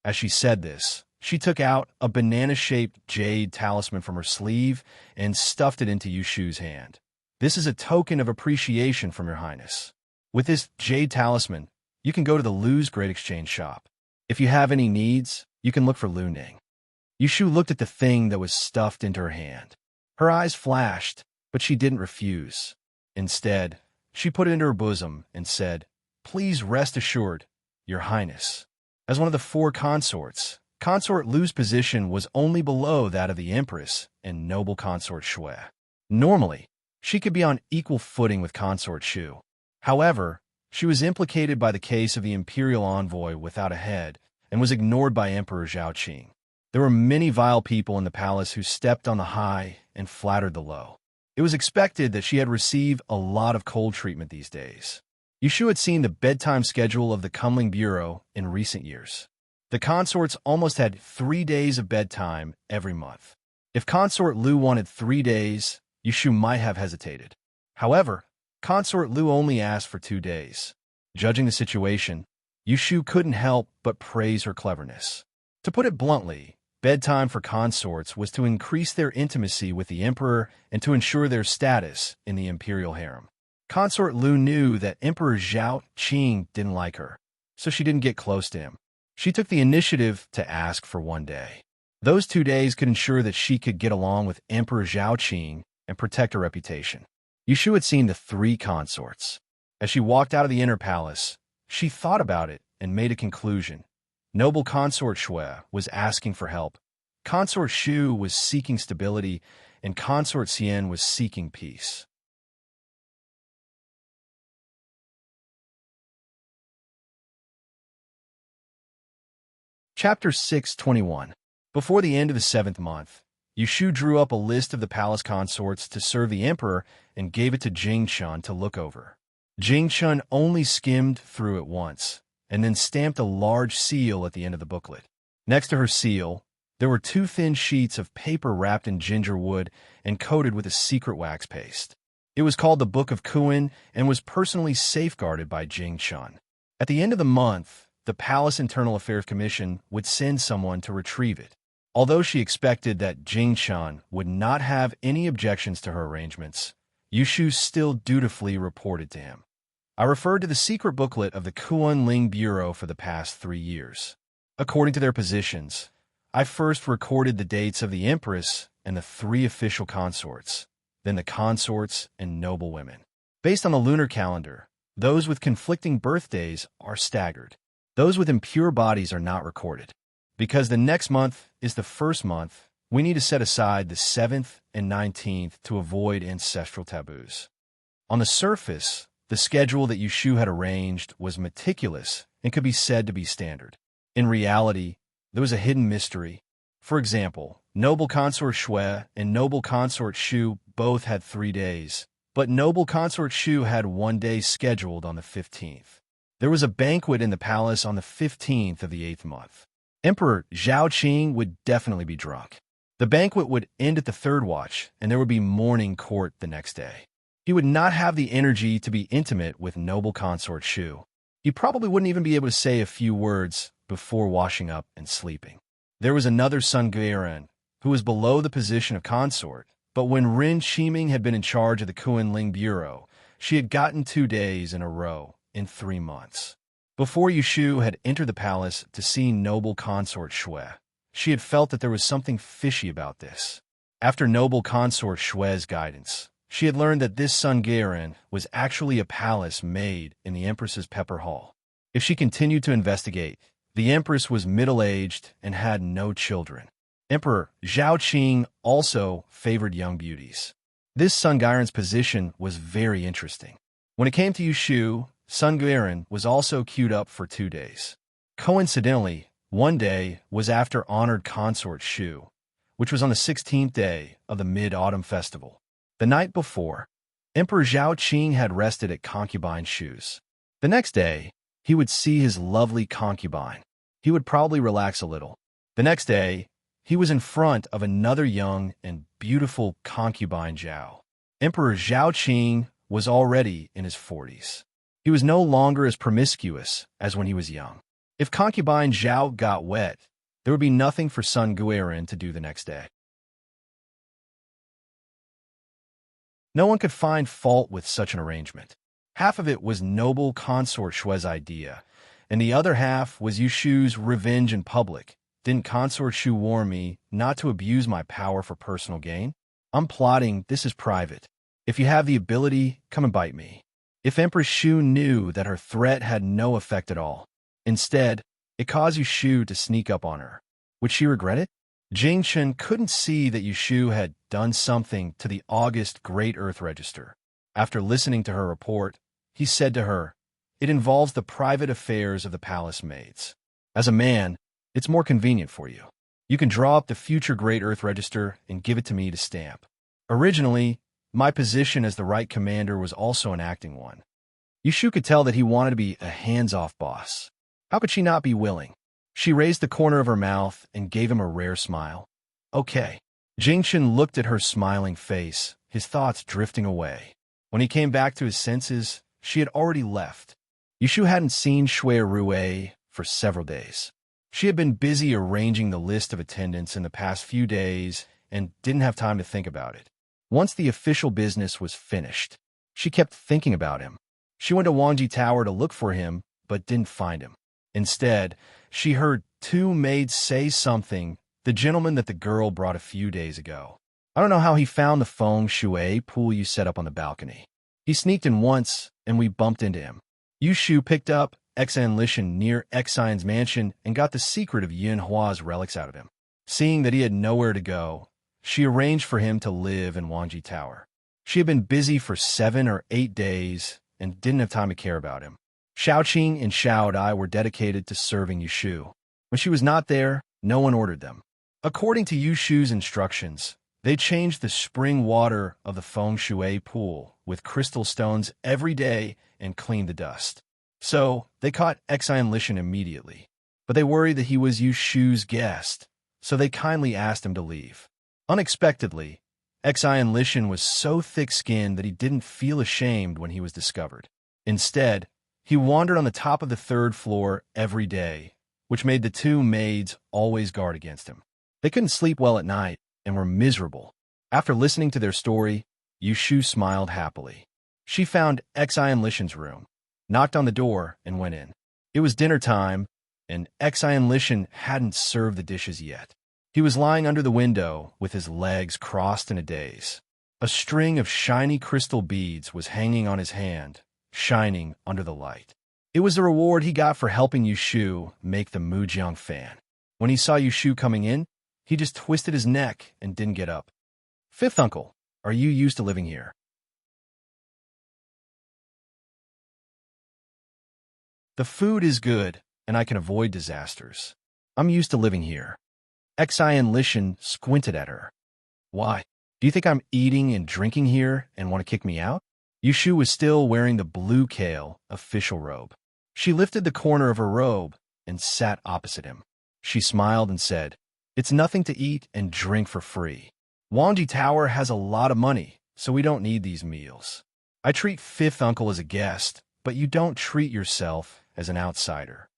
Speaker 1: As she said this, she took out a banana-shaped jade talisman from her sleeve and stuffed it into Yushu's hand. "This is a token of appreciation from Your Highness." With this jade talisman, you can go to the Lu's Great Exchange shop. If you have any needs, you can look for Lu Ning. Yushu looked at the thing that was stuffed into her hand. Her eyes flashed, but she didn't refuse. Instead, she put it into her bosom and said, "Please rest assured, Your Highness." As one of the four consorts, Consort Lu's position was only below that of the Empress and noble Consort Shui. Normally, she could be on equal footing with Consort Shu. However, she was implicated by the case of the imperial envoy without a head and was ignored by Emperor Zhaoqing. There were many vile people in the palace who stepped on the high and flattered the low. It was expected that she had received a lot of cold treatment these days. Yushu had seen the bedtime schedule of the Kunling Bureau in recent years. The consorts almost had 3 days of bedtime every month. If Consort Lu wanted 3 days, Yushu might have hesitated. However, Consort Lu only asked for 2 days. Judging the situation, Yushu couldn't help but praise her cleverness. To put it bluntly, bedtime for consorts was to increase their intimacy with the emperor and to ensure their status in the imperial harem. Consort Lu knew that Emperor Zhaoqing didn't like her, so she didn't get close to him. She took the initiative to ask for 1 day. Those 2 days could ensure that she could get along with Emperor Zhaoqing and protect her reputation. Yushu had seen the 3 consorts. As she walked out of the inner palace, she thought about it and made a conclusion. Noble Consort Shui was asking for help. Consort Shu was seeking stability, and Consort Xian was seeking peace. Chapter 621. Before the end of the 7th month, Yushu drew up a list of the palace consorts to serve the emperor and gave it to Jing Chun to look over. Jing Chun only skimmed through it once, and then stamped a large seal at the end of the booklet. Next to her seal, there were 2 thin sheets of paper wrapped in ginger wood and coated with a secret wax paste. It was called the Book of Kuan and was personally safeguarded by Jing Chun. At the end of the month, the Palace Internal Affairs Commission would send someone to retrieve it. Although she expected that Jing Chun would not have any objections to her arrangements, Yushu still dutifully reported to him. I referred to the secret booklet of the Kunling Bureau for the past 3 years. According to their positions, I first recorded the dates of the Empress and the 3 official consorts, then the consorts and noble women. Based on the lunar calendar, those with conflicting birthdays are staggered. Those with impure bodies are not recorded. Because the next month is the first month, we need to set aside the 7th and 19th to avoid ancestral taboos. On the surface, the schedule that Yushu had arranged was meticulous and could be said to be standard. In reality, there was a hidden mystery. For example, Noble Consort Shui and Noble Consort Shu both had 3 days, but Noble Consort Shu had 1 day scheduled on the 15th. There was a banquet in the palace on the 15th of the 8th month. Emperor Zhaoqing would definitely be drunk. The banquet would end at the 3rd watch, and there would be morning court the next day. He would not have the energy to be intimate with Noble Consort Shu. He probably wouldn't even be able to say a few words before washing up and sleeping. There was another Sun Guiren, who was below the position of consort, but when Ren Qiming had been in charge of the Kunling Bureau, she had gotten 2 days in a row in 3 months. Before Yushu had entered the palace to see Noble Consort Shui, she had felt that there was something fishy about this. After Noble Consort Shui's guidance, she had learned that this Sun Guiren was actually a palace made in the Empress's Pepper Hall. If she continued to investigate, the Empress was middle-aged and had no children. Emperor Zhaoqing also favored young beauties. This Sun Guiren's position was very interesting. When it came to Yushu, Sun Guiren was also queued up for 2 days. Coincidentally, 1 day was after honored Consort Shu, which was on the 16th day of the Mid-Autumn Festival. The night before, Emperor Zhaoqing had rested at concubine Shu's. The next day, he would see his lovely concubine. He would probably relax a little. The next day, he was in front of another young and beautiful concubine Zhao. Emperor Zhaoqing was already in his 40s. He was no longer as promiscuous as when he was young. If concubine Zhao got wet, there would be nothing for Sun Guiren to do the next day. No one could find fault with such an arrangement. Half of it was noble Consort Shui's idea, and the other half was Yushu's revenge in public. Didn't Consort Shu warn me not to abuse my power for personal gain? I'm plotting, this is private. If you have the ability, come and bite me. If Empress Shu knew that her threat had no effect at all. Instead, it caused Yushu to sneak up on her. Would she regret it? Jing Shun couldn't see that Yushu had done something to the August Great Earth Register. After listening to her report, he said to her, "It involves the private affairs of the palace maids. As a man, it's more convenient for you. You can draw up the future Great Earth Register and give it to me to stamp." Originally, my position as the right commander was also an acting one. Yushu could tell that he wanted to be a hands-off boss. How could she not be willing? She raised the corner of her mouth and gave him a rare smile. "Okay." Jingchen looked at her smiling face, his thoughts drifting away. When he came back to his senses, she had already left. Yushu hadn't seen Shui Rue for several days. She had been busy arranging the list of attendants in the past few days and didn't have time to think about it. Once the official business was finished, she kept thinking about him. She went to Wangji Tower to look for him, but didn't find him. Instead, she heard two maids say something, the gentleman that the girl brought a few days ago. "I don't know how he found the feng shui pool you set up on the balcony. He sneaked in once, and we bumped into him." Yushu picked up Xan Lishan near Xian's mansion and got the secret of Yin Hua's relics out of him. Seeing that he had nowhere to go, she arranged for him to live in Wangji Tower. She had been busy for 7 or 8 days and didn't have time to care about him. Xiaoqing and Xiao Dai were dedicated to serving Yushu. When she was not there, no one ordered them. According to Yushu's instructions, they changed the spring water of the feng shui pool with crystal stones every day and cleaned the dust. So, they caught Xian Lishan immediately. But they worried that he was Yushu's guest, so they kindly asked him to leave. Unexpectedly, Xian Lishan was so thick-skinned that he didn't feel ashamed when he was discovered. Instead, he wandered on the top of the 3rd floor every day, which made the two maids always guard against him. They couldn't sleep well at night and were miserable. After listening to their story, Yushu smiled happily. She found Xian Lishan's room, knocked on the door, and went in. It was dinner time, and Xian Lishan hadn't served the dishes yet. He was lying under the window with his legs crossed in a daze. A string of shiny crystal beads was hanging on his hand, shining under the light. It was the reward he got for helping Yushu make the Mujiang fan. When he saw Yushu coming in, he just twisted his neck and didn't get up. "Fifth uncle, are you used to living here?" "The food is good, and I can avoid disasters. I'm used to living here." Xian Lishan squinted at her. "Why? Do you think I'm eating and drinking here and want to kick me out?" Yushu was still wearing the blue kale official robe. She lifted the corner of her robe and sat opposite him. She smiled and said, "It's nothing to eat and drink for free. Wangji Tower has a lot of money, so we don't need these meals. I treat fifth uncle as a guest, but you don't treat yourself as an outsider."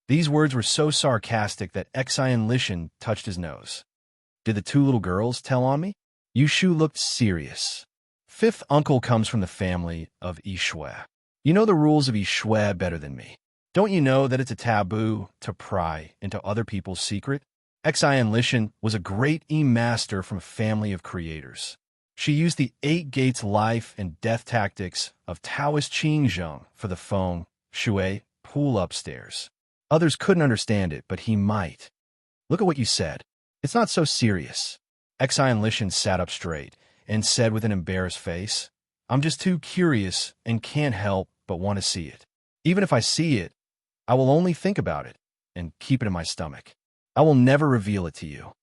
Speaker 1: These words were so sarcastic that Xian Lishan touched his nose. "Did the two little girls tell on me?" Yushu looked serious. "Fifth uncle comes from the family of Yishui. You know the rules of Yishui better than me. Don't you know that it's a taboo to pry into other people's secret?" Xian Lishan was a great master from a family of creators. She used the 8 gates life and death tactics of Taoist Qingzheng for the feng shui pool upstairs. Others couldn't understand it, but he might. "Look at what you said. It's not so serious." Xian Lishan sat up straight and said with an embarrassed face, "I'm just too curious and can't help but want to see it. Even if I see it, I will only think about it and keep it in my stomach. I will never reveal it to you."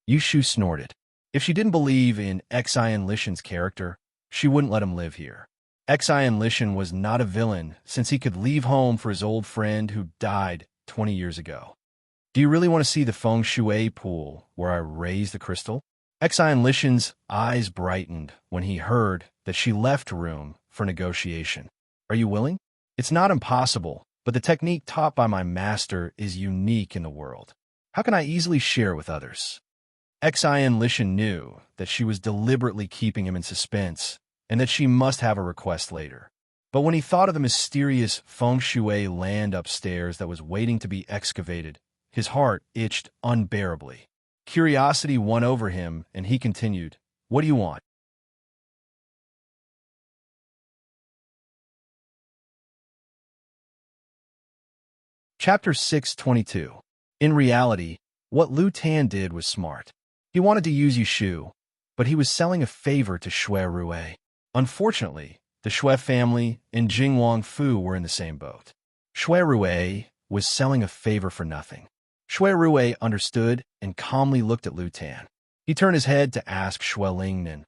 Speaker 1: Yushu snorted. If she didn't believe in Xian Lishan's character, she wouldn't let him live here. Xian Lishan was not a villain since he could leave home for his old friend who died 20 years ago. "Do you really want to see the feng shui pool where I raise the crystal?" Xian Lishan's eyes brightened when he heard that she left room for negotiation. "Are you willing? It's not impossible, but the technique taught by my master is unique in the world. How can I easily share with others?" Xian Lishan knew that she was deliberately keeping him in suspense and that she must have a request later. But when he thought of the mysterious feng shui land upstairs that was waiting to be excavated, his heart itched unbearably. Curiosity won over him, and he continued, "What do you want?" Chapter 622. In reality, what Lu Tan did was smart. He wanted to use Yushu, but he was selling a favor to Shui Rue. Unfortunately, the Shui family and Jingwang Fu were in the same boat. Shui Rue was selling a favor for nothing. Shui Rue understood and calmly looked at Lu Tan. He turned his head to ask Shui Lingnan,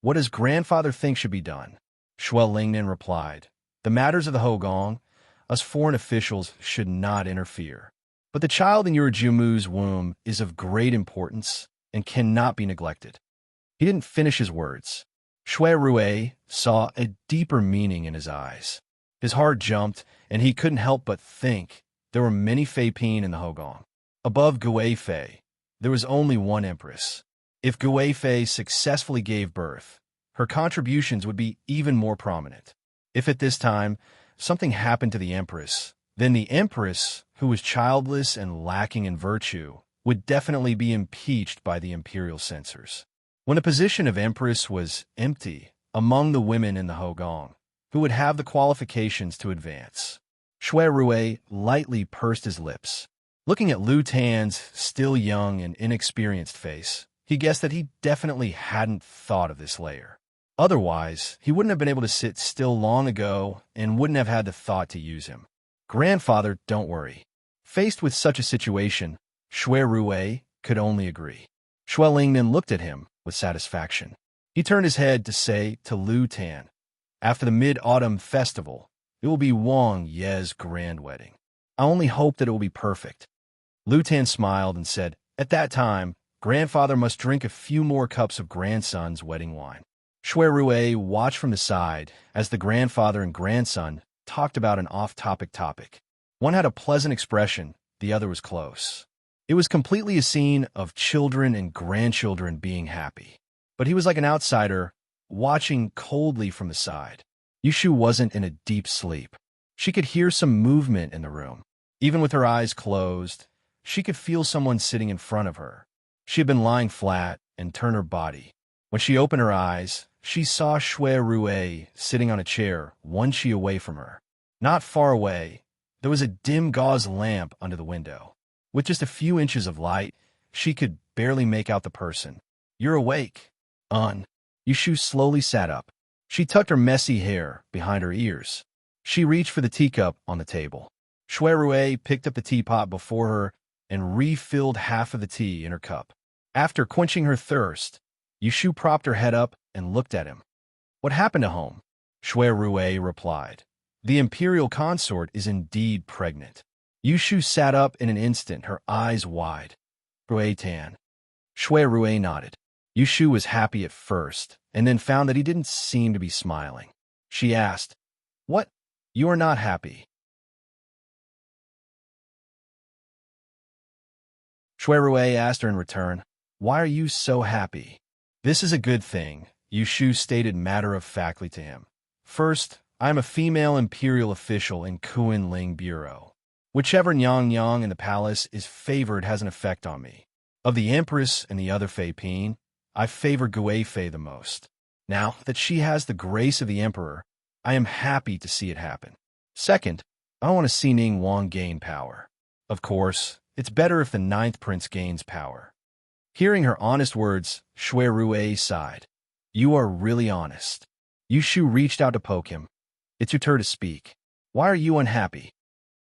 Speaker 1: "What does grandfather think should be done?" Shui Lingnan replied, "The matters of the Hogong, us foreign officials should not interfere. But the child in your Jumu's womb is of great importance and cannot be neglected." He didn't finish his words. Shui Rue saw a deeper meaning in his eyes. His heart jumped, and he couldn't help but think there were many Fei Pin in the Hogong. Above Gui Fei, there was only one empress. If Gui Fei successfully gave birth, her contributions would be even more prominent. If at this time something happened to the empress, then the empress, who was childless and lacking in virtue, would definitely be impeached by the imperial censors. When the position of empress was empty among the women in the Hogong, who would have the qualifications to advance? Shui Rue lightly pursed his lips. Looking at Lu Tan's still young and inexperienced face, he guessed that he definitely hadn't thought of this layer. Otherwise, he wouldn't have been able to sit still long ago and wouldn't have had the thought to use him. "Grandfather, don't worry." Faced with such a situation, Shui Rue could only agree. Shui Lingnan looked at him with satisfaction. He turned his head to say to Lu Tan, "After the Mid-Autumn Festival, it will be Wang Ye's grand wedding. I only hope that it will be perfect." Lu Tan smiled and said, "At that time, grandfather must drink a few more cups of grandson's wedding wine." Shui Rue watched from the side as the grandfather and grandson talked about an off-topic topic. One had a pleasant expression, the other was close. It was completely a scene of children and grandchildren being happy. But he was like an outsider, watching coldly from the side. Yushu wasn't in a deep sleep. She could hear some movement in the room. Even with her eyes closed, she could feel someone sitting in front of her. She had been lying flat and turned her body. When she opened her eyes, she saw Shui Rue sitting on a chair, 1 chi away from her. Not far away, there was a dim gauze lamp under the window. With just a few inches of light, she could barely make out the person. "You're awake." Yushu slowly sat up. She tucked her messy hair behind her ears. She reached for the teacup on the table. Shui Rue picked up the teapot before her and refilled half of the tea in her cup. After quenching her thirst, Yushu propped her head up and looked at him. "What happened to home?" Shui Rue replied, "The imperial consort is indeed pregnant." Yushu sat up in an instant, her eyes wide. "Rue Tan." Shui Rue nodded. Yushu was happy at first, and then found that he didn't seem to be smiling. She asked, "What? You are not happy?" Shui Rue asked her in return, "Why are you so happy?" "This is a good thing," Yushu stated matter-of-factly to him. "First, I am a female imperial official in Kunling Bureau. Whichever Nyang in the palace is favored has an effect on me. Of the empress and the other Fei Pin, I favor Gui Fei the most. Now that she has the grace of the emperor, I am happy to see it happen. Second, I want to see Ning Wang gain power. Of course, it's better if the 9th prince gains power." Hearing her honest words, Shui Rue sighed. "You are really honest." Yushu reached out to poke him. "It's your turn to speak. Why are you unhappy?"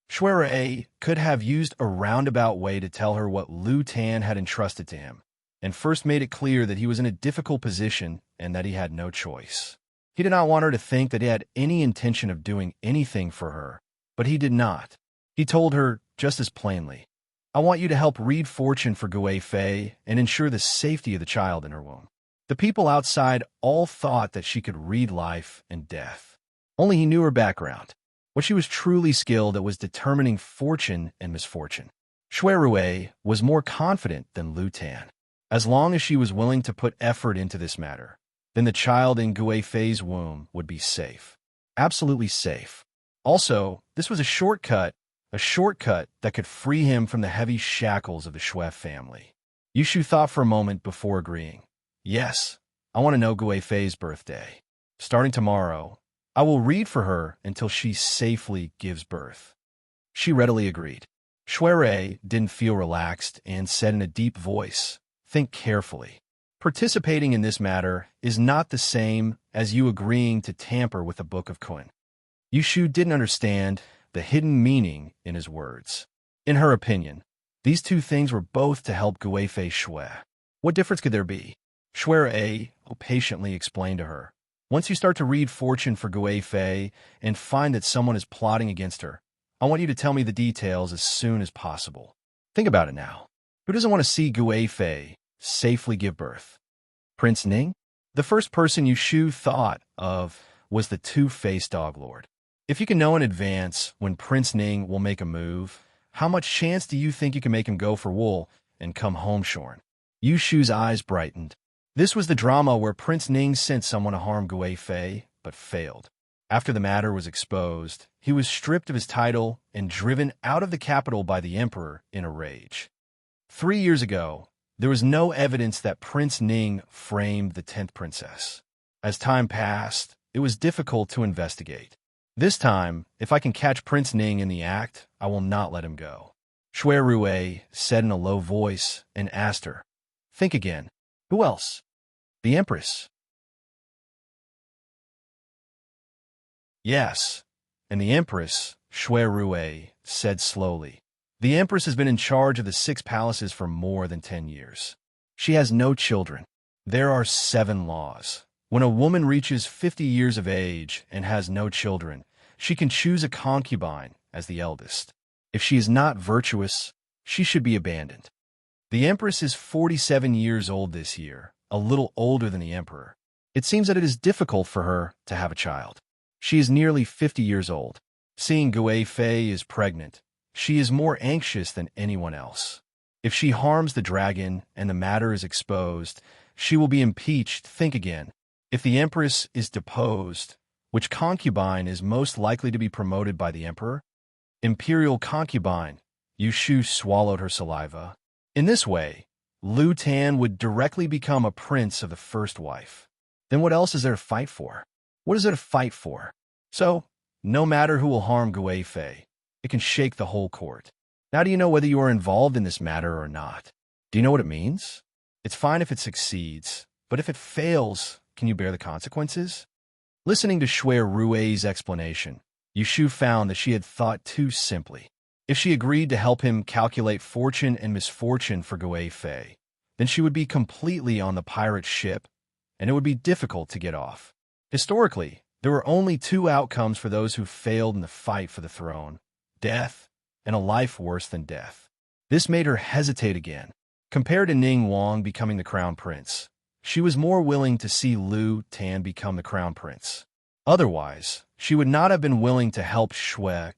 Speaker 1: Shui Rue could have used a roundabout way to tell her what Lu Tan had entrusted to him, and first made it clear that he was in a difficult position and that he had no choice. He did not want her to think that he had any intention of doing anything for her, but he did not. He told her just as plainly, "I want you to help read fortune for Gui Fei and ensure the safety of the child in her womb." The people outside all thought that she could read life and death. Only he knew her background. What she was truly skilled at was determining fortune and misfortune. Shui Rue was more confident than Lu Tan. As long as she was willing to put effort into this matter, then the child in Gui Fei's womb would be safe. absolutely safe. Also, this was a shortcut that could free him from the heavy shackles of the Shui family. Yushu thought for a moment before agreeing. Yes, I want to know Gui Fei's birthday. Starting tomorrow, I will read for her until she safely gives birth. She readily agreed. Shui didn't feel relaxed and said in a deep voice, think carefully. Participating in this matter is not the same as you agreeing to tamper with the Book of Kun. Yushu didn't understand the hidden meaning in his words. In her opinion, these two things were both to help Gui Fei Shui. What difference could there be? Shui patiently explained to her. Once you start to read fortune for Gui Fei and find that someone is plotting against her, I want you to tell me the details as soon as possible. Think about it now. Who doesn't want to see Gui Fei safely give birth? Prince Ning? The first person Yushu thought of was the two-faced dog lord. If you can know in advance when Prince Ning will make a move, how much chance do you think you can make him go for wool and come home shorn? Yushu's eyes brightened. This was the drama where Prince Ning sent someone to harm Gui Fei, but failed. After the matter was exposed, he was stripped of his title and driven out of the capital by the emperor in a rage. 3 years ago, there was no evidence that Prince Ning framed the 10th princess. As time passed, it was difficult to investigate. This time, if I can catch Prince Ning in the act, I will not let him go. Shui said in a low voice and asked her, think again. Who else? The Empress. Yes, and the Empress, Shui said slowly. The Empress has been in charge of the 6 palaces for more than 10 years. She has no children. There are 7 laws. When a woman reaches 50 years of age and has no children, she can choose a concubine as the eldest. If she is not virtuous, she should be abandoned. The Empress is 47 years old this year, a little older than the Emperor. It seems that it is difficult for her to have a child. She is nearly 50 years old. Seeing Gui Fei is pregnant, she is more anxious than anyone else. If she harms the dragon and the matter is exposed, she will be impeached. Think again. If the Empress is deposed, which concubine is most likely to be promoted by the Emperor? Imperial concubine. Yushu swallowed her saliva. In this way, Lu Tan would directly become a prince of the first wife. Then what else is there to fight for? What is there to fight for? So, no matter who will harm Gui Fei, it can shake the whole court. Now do you know whether you are involved in this matter or not? Do you know what it means? It's fine if it succeeds, but if it fails, can you bear the consequences? Listening to Shui explanation, Yushu found that she had thought too simply. If she agreed to help him calculate fortune and misfortune for Gui Fei, then she would be completely on the pirate ship, and it would be difficult to get off. Historically, there were only 2 outcomes for those who failed in the fight for the throne: death and a life worse than death. This made her hesitate again. Compared to Ning Wang becoming the crown prince, she was more willing to see Lu Tan become the crown prince. Otherwise, she would not have been willing to help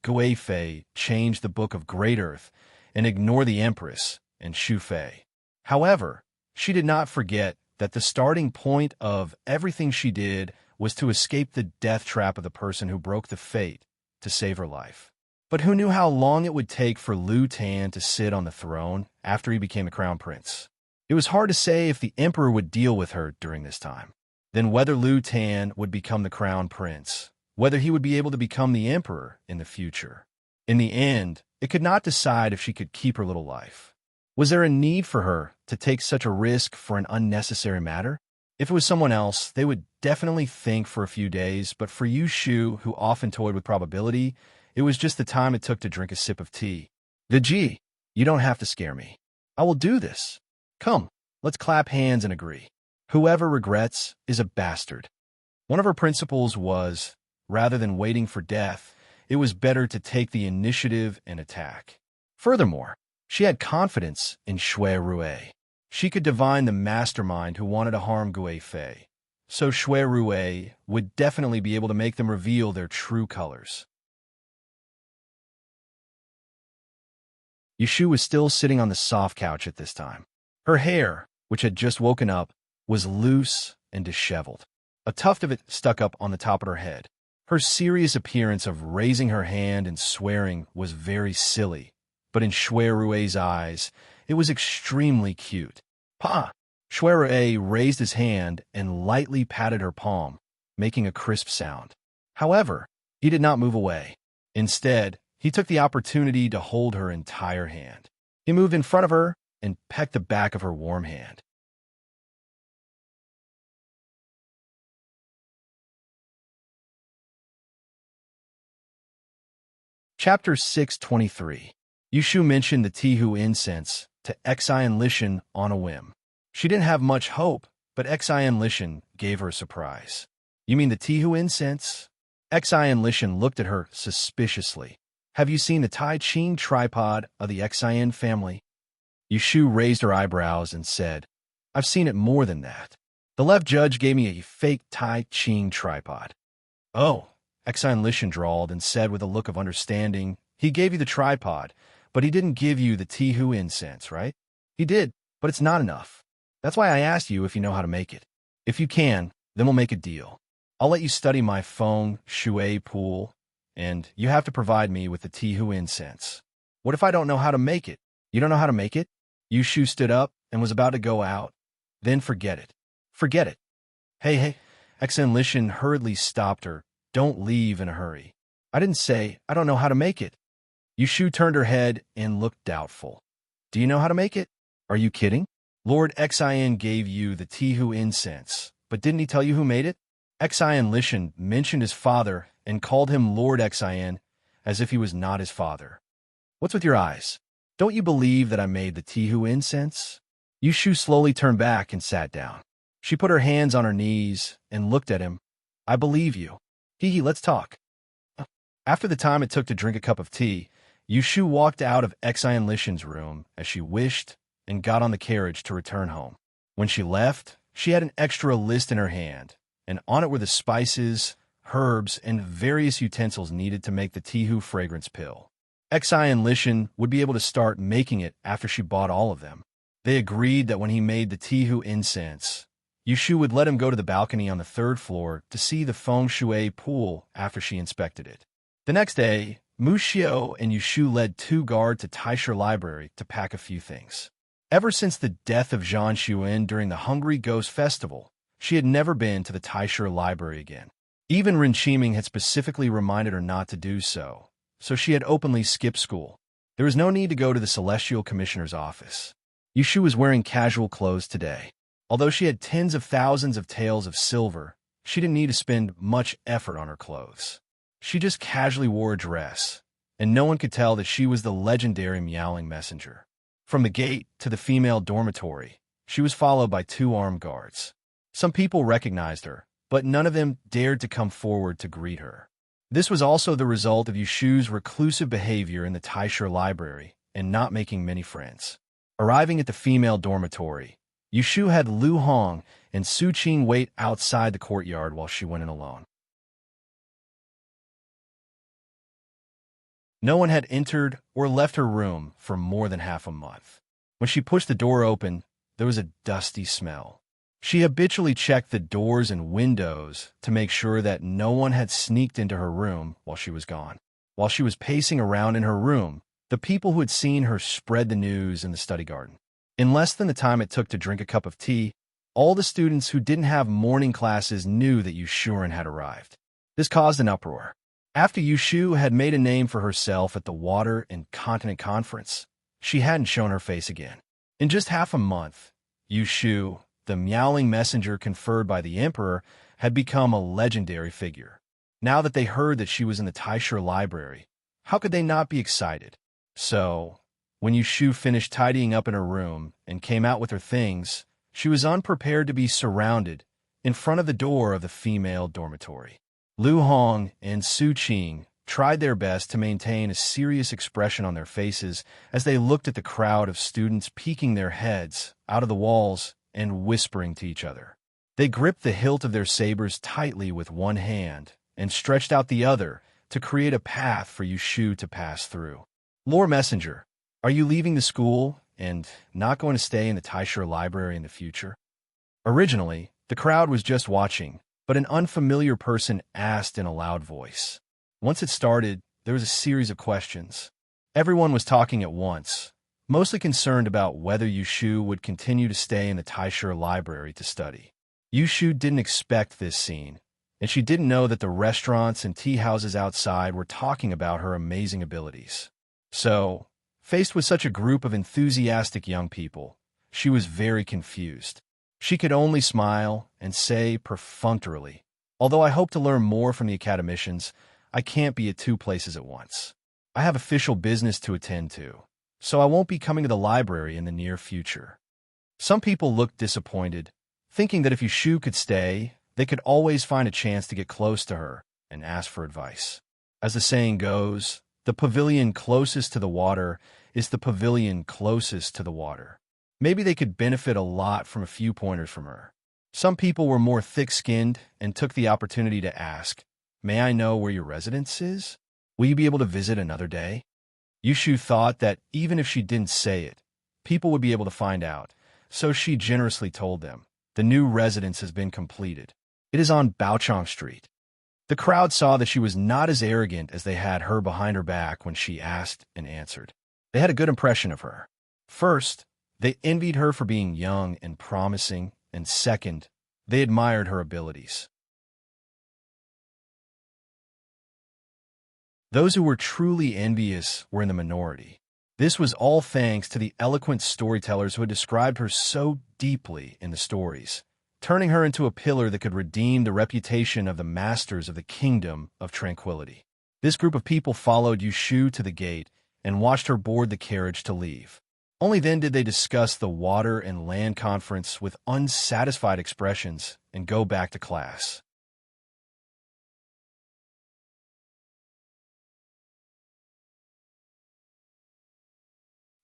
Speaker 1: Gui Fei change the Book of Great Earth and ignore the Empress and Shu Fei. However, she did not forget that the starting point of everything she did was to escape the death trap of the person who broke the fate to save her life. But who knew how long it would take for Lu Tan to sit on the throne after he became a crown prince? It was hard to say if the emperor would deal with her during this time. Then whether Lu Tan would become the crown prince, whether he would be able to become the emperor in the future. In the end, it could not decide if she could keep her little life. Was there a need for her to take such a risk for an unnecessary matter? If it was someone else, they would definitely think for a few days, but for Yushu, who often toyed with probability, it was just the time it took to drink a sip of tea. Gee, you don't have to scare me. I will do this. Come, let's clap hands and agree. Whoever regrets is a bastard. One of her principles was, rather than waiting for death, it was better to take the initiative and attack. Furthermore, she had confidence in Shui. She could divine the mastermind who wanted to harm Gui Fei, so Shui would definitely be able to make them reveal their true colors. Yushu was still sitting on the soft couch at this time. Her hair, which had just woken up, was loose and disheveled. A tuft of it stuck up on the top of her head. Her serious appearance of raising her hand and swearing was very silly, but in Shuerue's eyes, it was extremely cute. Pa! Shuerue raised his hand and lightly patted her palm, making a crisp sound. However, he did not move away. Instead, he took the opportunity to hold her entire hand. He moved in front of her and pecked the back of her warm hand. Chapter 623. Yushu mentioned the Tihu incense to Xian Lishan on a whim. She didn't have much hope, but Xian Lishan gave her a surprise. You mean the Tihu incense? Xian Lishan looked at her suspiciously. Have you seen the Tai Ching tripod of the Xian family? Yushu raised her eyebrows and said, I've seen it more than that. The left judge gave me a fake Tai Ching tripod. Oh, Xian Lishan drawled and said with a look of understanding, he gave you the tripod, but he didn't give you the Tihu incense, right? He did, but it's not enough. That's why I asked you if you know how to make it. If you can, then we'll make a deal. I'll let you study my Feng Shui pool, and you have to provide me with the Tihu incense. What if I don't know how to make it? You don't know how to make it? Yushu stood up and was about to go out. Then forget it. Forget it. Hey, Xian Lishan hurriedly stopped her. Don't leave in a hurry. I didn't say I don't know how to make it. Yushu turned her head and looked doubtful. Do you know how to make it? Are you kidding? Lord Xian gave you the Tihu incense, but didn't he tell you who made it? Xian Lishan mentioned his father and called him Lord Xian as if he was not his father. What's with your eyes? Don't you believe that I made the Tihu incense? Yushu slowly turned back and sat down. She put her hands on her knees and looked at him. I believe you. Let's talk. After the time it took to drink a cup of tea, Yushu walked out of Xian Lishan's room as she wished and got on the carriage to return home. When she left, she had an extra list in her hand, and on it were the spices, herbs, and various utensils needed to make the Tihu fragrance pill. Xian Lishan would be able to start making it after she bought all of them. They agreed that when he made the Tihu incense, Yushu would let him go to the balcony on the 3rd floor to see the Feng Shui pool after she inspected it. The next day, Mu Xiao and Yushu led 2 guards to Taisha Library to pack a few things. Ever since the death of Zhang Xuan during the Hungry Ghost Festival, she had never been to the Taisha Library again. Even Ren Qiming had specifically reminded her not to do so, so she had openly skipped school. There was no need to go to the Celestial Commissioner's office. Yushu was wearing casual clothes today. Although she had tens of thousands of taels of silver, she didn't need to spend much effort on her clothes. She just casually wore a dress, and no one could tell that she was the legendary Meowing Messenger. From the gate to the female dormitory, she was followed by 2 armed guards. Some people recognized her, but none of them dared to come forward to greet her. This was also the result of Yushu's reclusive behavior in the Taisha Library and not making many friends. Arriving at the female dormitory, Yushu had Lu Hong and Su Qing wait outside the courtyard while she went in alone. No one had entered or left her room for more than half a month. When she pushed the door open, there was a dusty smell. She habitually checked the doors and windows to make sure that no one had sneaked into her room while she was gone. While she was pacing around in her room, the people who had seen her spread the news in the study garden. In less than the time it took to drink a cup of tea, all the students who didn't have morning classes knew that Yushuren had arrived. This caused an uproar. After Yushu had made a name for herself at the Water and Continent Conference, she hadn't shown her face again. In just half a month, Yushu, the Meowing Messenger conferred by the Emperor, had become a legendary figure. Now that they heard that she was in the Taisha Library, how could they not be excited? So, when Yushu finished tidying up in her room and came out with her things, she was unprepared to be surrounded in front of the door of the female dormitory. Lu Hong and Su Qing tried their best to maintain a serious expression on their faces as they looked at the crowd of students peeking their heads out of the walls and whispering to each other. They gripped the hilt of their sabers tightly with one hand and stretched out the other to create a path for Yushu to pass through. Lord Messenger, are you leaving the school and not going to stay in the Taisha Library in the future? Originally, the crowd was just watching, but an unfamiliar person asked in a loud voice. Once it started, there was a series of questions. Everyone was talking at once, mostly concerned about whether Yushu would continue to stay in the Taisher library to study. Yushu didn't expect this scene, and she didn't know that the restaurants and tea houses outside were talking about her amazing abilities. So, faced with such a group of enthusiastic young people, she was very confused. She could only smile and say perfunctorily, "Although I hope to learn more from the academicians, I can't be at two places at once. I have official business to attend to, so I won't be coming to the library in the near future." Some people looked disappointed, thinking that if Yushu could stay, they could always find a chance to get close to her and ask for advice. As the saying goes, the pavilion closest to the water is the pavilion closest to the water. Maybe they could benefit a lot from a few pointers from her. Some people were more thick-skinned and took the opportunity to ask, "May I know where your residence is? Will you be able to visit another day?" Yushu thought that even if she didn't say it, people would be able to find out, so she generously told them, "The new residence has been completed. It is on Baochang Street." The crowd saw that she was not as arrogant as they had her behind her back when she asked and answered. They had a good impression of her. First, they envied her for being young and promising, and second, they admired her abilities. Those who were truly envious were in the minority. This was all thanks to the eloquent storytellers who had described her so deeply in the stories, turning her into a pillar that could redeem the reputation of the masters of the Kingdom of Tranquility. This group of people followed Yushu to the gate and watched her board the carriage to leave. Only then did they discuss the water and land conference with unsatisfied expressions and go back to class.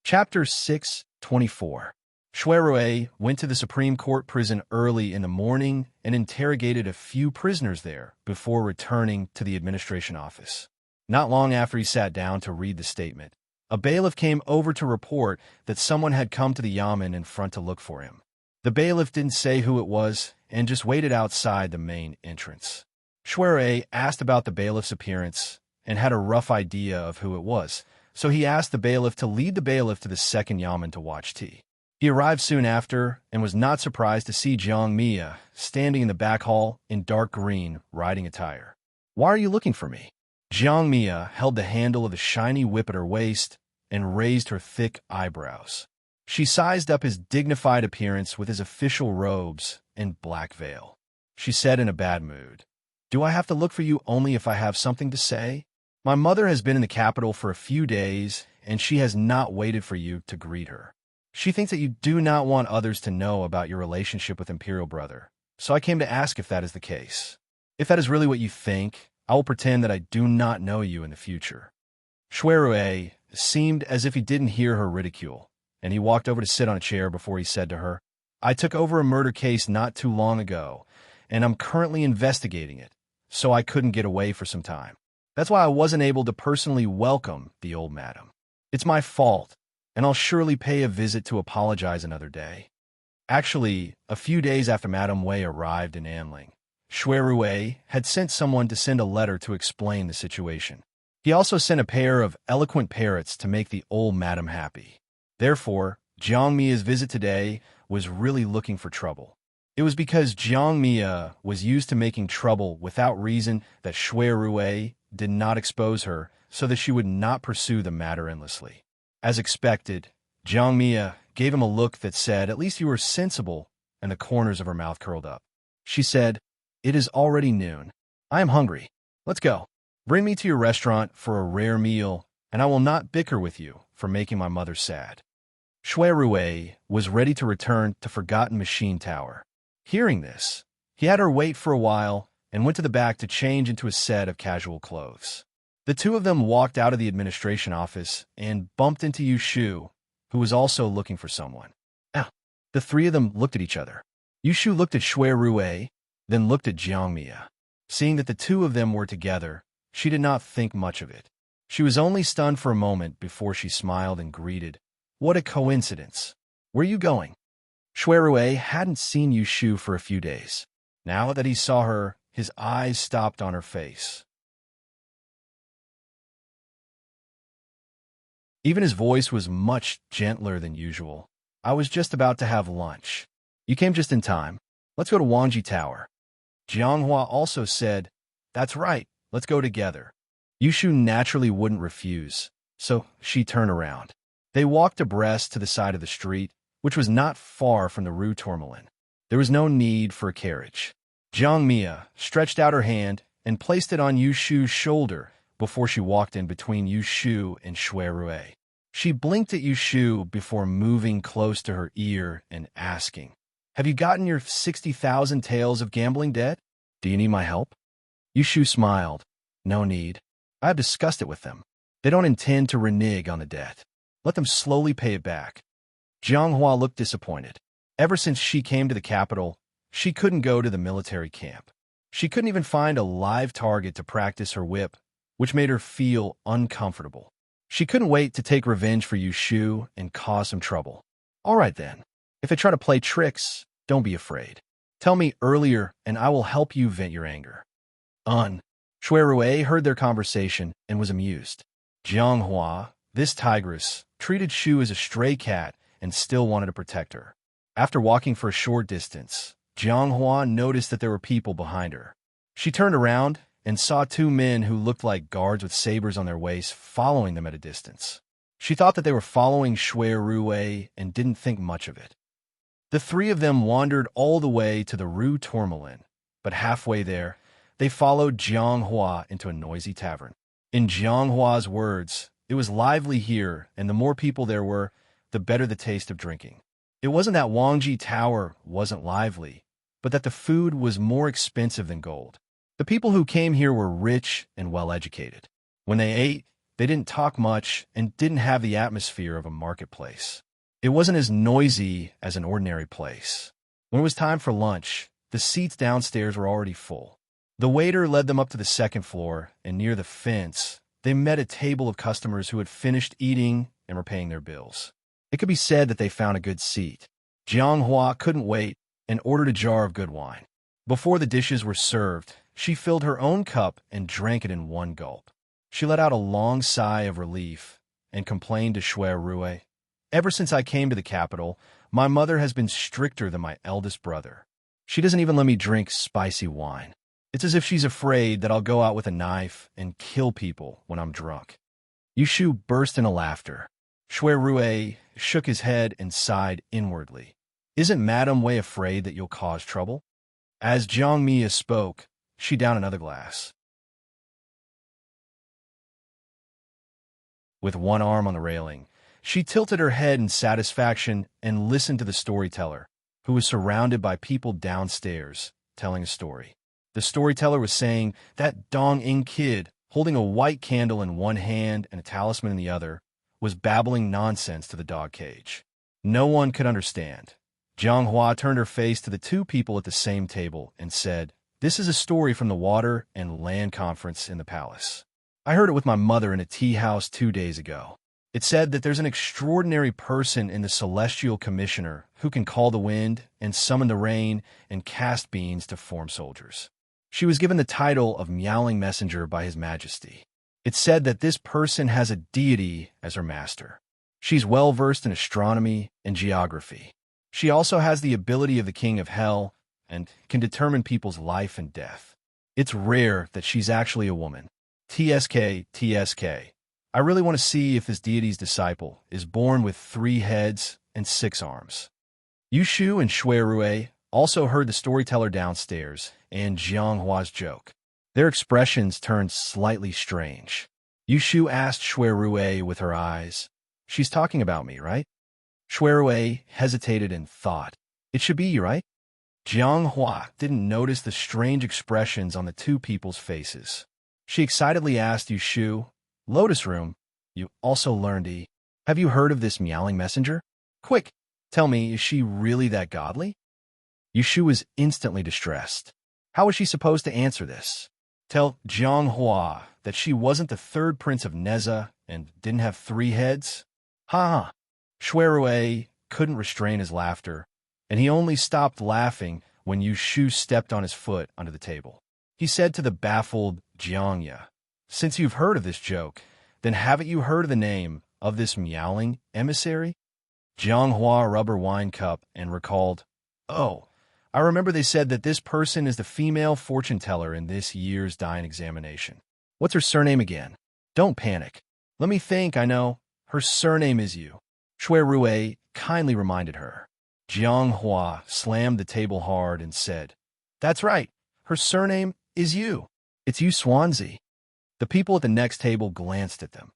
Speaker 1: Chapter 6:24. Shuirue went to the Supreme Court prison early in the morning and interrogated a few prisoners there before returning to the administration office. Not long after he sat down to read the statement, a bailiff came over to report that someone had come to the yamen in front to look for him. The bailiff didn't say who it was and just waited outside the main entrance. Shuirue asked about the bailiff's appearance and had a rough idea of who it was, so he asked the bailiff to lead the bailiff to the second yamen to watch tea. He arrived soon after and was not surprised to see Jiang Mia standing in the back hall in dark green riding attire. "Why are you looking for me?" Jiang Mia held the handle of the shiny whip at her waist and raised her thick eyebrows. She sized up his dignified appearance with his official robes and black veil. She said in a bad mood, "Do I have to look for you only if I have something to say? My mother has been in the capital for a few days, and she has not waited for you to greet her. She thinks that you do not want others to know about your relationship with Imperial Brother, so I came to ask if that is the case. If that is really what you think, I will pretend that I do not know you in the future." Shuirue seemed as if he didn't hear her ridicule, and he walked over to sit on a chair before he said to her, "I took over a murder case not too long ago, and I'm currently investigating it, so I couldn't get away for some time. That's why I wasn't able to personally welcome the old madam. It's my fault, and I'll surely pay a visit to apologize another day." Actually, a few days after Madame Wei arrived in Anling, Shuirue had sent someone to send a letter to explain the situation. He also sent a pair of eloquent parrots to make the old madam happy. Therefore, Jiang Mia's visit today was really looking for trouble. It was because Jiang Mia was used to making trouble without reason that Shuirue did not expose her so that she would not pursue the matter endlessly. As expected, Jiang Mia gave him a look that said, "At least you were sensible," and the corners of her mouth curled up. She said, "It is already noon. I am hungry. Let's go. Bring me to your restaurant for a rare meal, and I will not bicker with you for making my mother sad." Shuirue was ready to return to Forgotten Machine Tower. Hearing this, he had her wait for a while and went to the back to change into a set of casual clothes. The two of them walked out of the administration office and bumped into Yushu, who was also looking for someone. Now, the three of them looked at each other. Yushu looked at Shuirue, then looked at Jiang Mia. Seeing that the two of them were together, she did not think much of it. She was only stunned for a moment before she smiled and greeted, "What a coincidence. Where are you going?" Shuirue hadn't seen Yushu for a few days. Now that he saw her, his eyes stopped on her face. Even his voice was much gentler than usual. I was just about to have lunch. You came just in time. Let's go to Wangji Tower. Jianghua also said, that's right, let's go together. Yushu naturally wouldn't refuse, so she turned around. They walked abreast to the side of the street, which was not far from the Rue Tourmalin. There was no need for a carriage. Jiang Mia stretched out her hand and placed it on Yushu's shoulder before she walked in between Yushu and Shui Rue. She blinked at Yushu before moving close to her ear and asking, have you gotten your 60,000 taels of gambling debt? Do you need my help? Yushu smiled. No need. I have discussed it with them. They don't intend to renege on the debt. Let them slowly pay it back. Jianghua looked disappointed. Ever since she came to the capital, she couldn't go to the military camp. She couldn't even find a live target to practice her whip, which made her feel uncomfortable. She couldn't wait to take revenge for Yushu and cause some trouble. All right then. If they try to play tricks, don't be afraid. Tell me earlier and I will help you vent your anger. Shui Rue heard their conversation and was amused. Jianghua, this tigress, treated Shu as a stray cat and still wanted to protect her. After walking for a short distance, Jianghua noticed that there were people behind her. She turned around and saw two men who looked like guards with sabers on their waists following them at a distance. She thought that they were following Shui Rue and didn't think much of it. The three of them wandered all the way to the Rue Tourmalin, but halfway there, they followed Jianghua into a noisy tavern. In Jianghua's words, it was lively here, and the more people there were, the better the taste of drinking. It wasn't that Wangji Tower wasn't lively, but that the food was more expensive than gold. The people who came here were rich and well-educated. When they ate, they didn't talk much and didn't have the atmosphere of a marketplace. It wasn't as noisy as an ordinary place. When it was time for lunch, the seats downstairs were already full. The waiter led them up to the second floor, and near the fence, they met a table of customers who had finished eating and were paying their bills. It could be said that they found a good seat. Jianghua couldn't wait and ordered a jar of good wine. Before the dishes were served, she filled her own cup and drank it in one gulp. She let out a long sigh of relief and complained to Shui Rue, ever since I came to the capital, my mother has been stricter than my eldest brother. She doesn't even let me drink spicy wine. It's as if she's afraid that I'll go out with a knife and kill people when I'm drunk. Yushu burst into laughter. Shui Rue shook his head and sighed inwardly. Isn't Madame Wei afraid that you'll cause trouble? As Jiang Mia spoke, she downed another glass. With one arm on the railing, she tilted her head in satisfaction and listened to the storyteller, who was surrounded by people downstairs, telling a story. The storyteller was saying that Dong-ing kid, holding a white candle in one hand and a talisman in the other, was babbling nonsense to the dog cage. No one could understand. Jianghua turned her face to the two people at the same table and said, "This is a story from the Water and Land Conference in the palace. I heard it with my mother in a tea house 2 days ago. It said that there's an extraordinary person in the Celestial Commissioner who can call the wind and summon the rain and cast beans to form soldiers. She was given the title of Meowing Messenger by His Majesty. It said that this person has a deity as her master. She's well-versed in astronomy and geography. She also has the ability of the King of Hell and can determine people's life and death. It's rare that she's actually a woman. TSK, TSK. I really want to see if this deity's disciple is born with 3 heads and 6 arms." Yushu and Shui Rue also heard the storyteller downstairs and Jianghua's joke. Their expressions turned slightly strange. Yushu asked Shui Rue with her eyes, "She's talking about me, right?" Shui Rue hesitated and thought, "It should be you, right?" Jianghua didn't notice the strange expressions on the two people's faces. She excitedly asked Yushu, "Lotus Room, you also learned have you heard of this Meowing Messenger? Quick, tell me, is she really that godly?" Yushu was instantly distressed. How was she supposed to answer this? Tell Jianghua that she wasn't the 3rd prince of Neza and didn't have 3 heads? Ha ha! Shui Rue couldn't restrain his laughter, and he only stopped laughing when Yu Shu stepped on his foot under the table. He said to the baffled Jiang Ye, "Since you've heard of this joke, then haven't you heard of the name of this meowing emissary?" Jiang Hua rubbed her wine cup and recalled, "Oh, I remember they said that this person is the female fortune teller in this year's Dine examination. What's her surname again? Don't panic. Let me think, I know. Her surname is Yu." Shui Rui kindly reminded her. Jiang Hua slammed the table hard and said, "That's right. Her surname is Yu. It's Yu Swansea." The people at the next table glanced at them.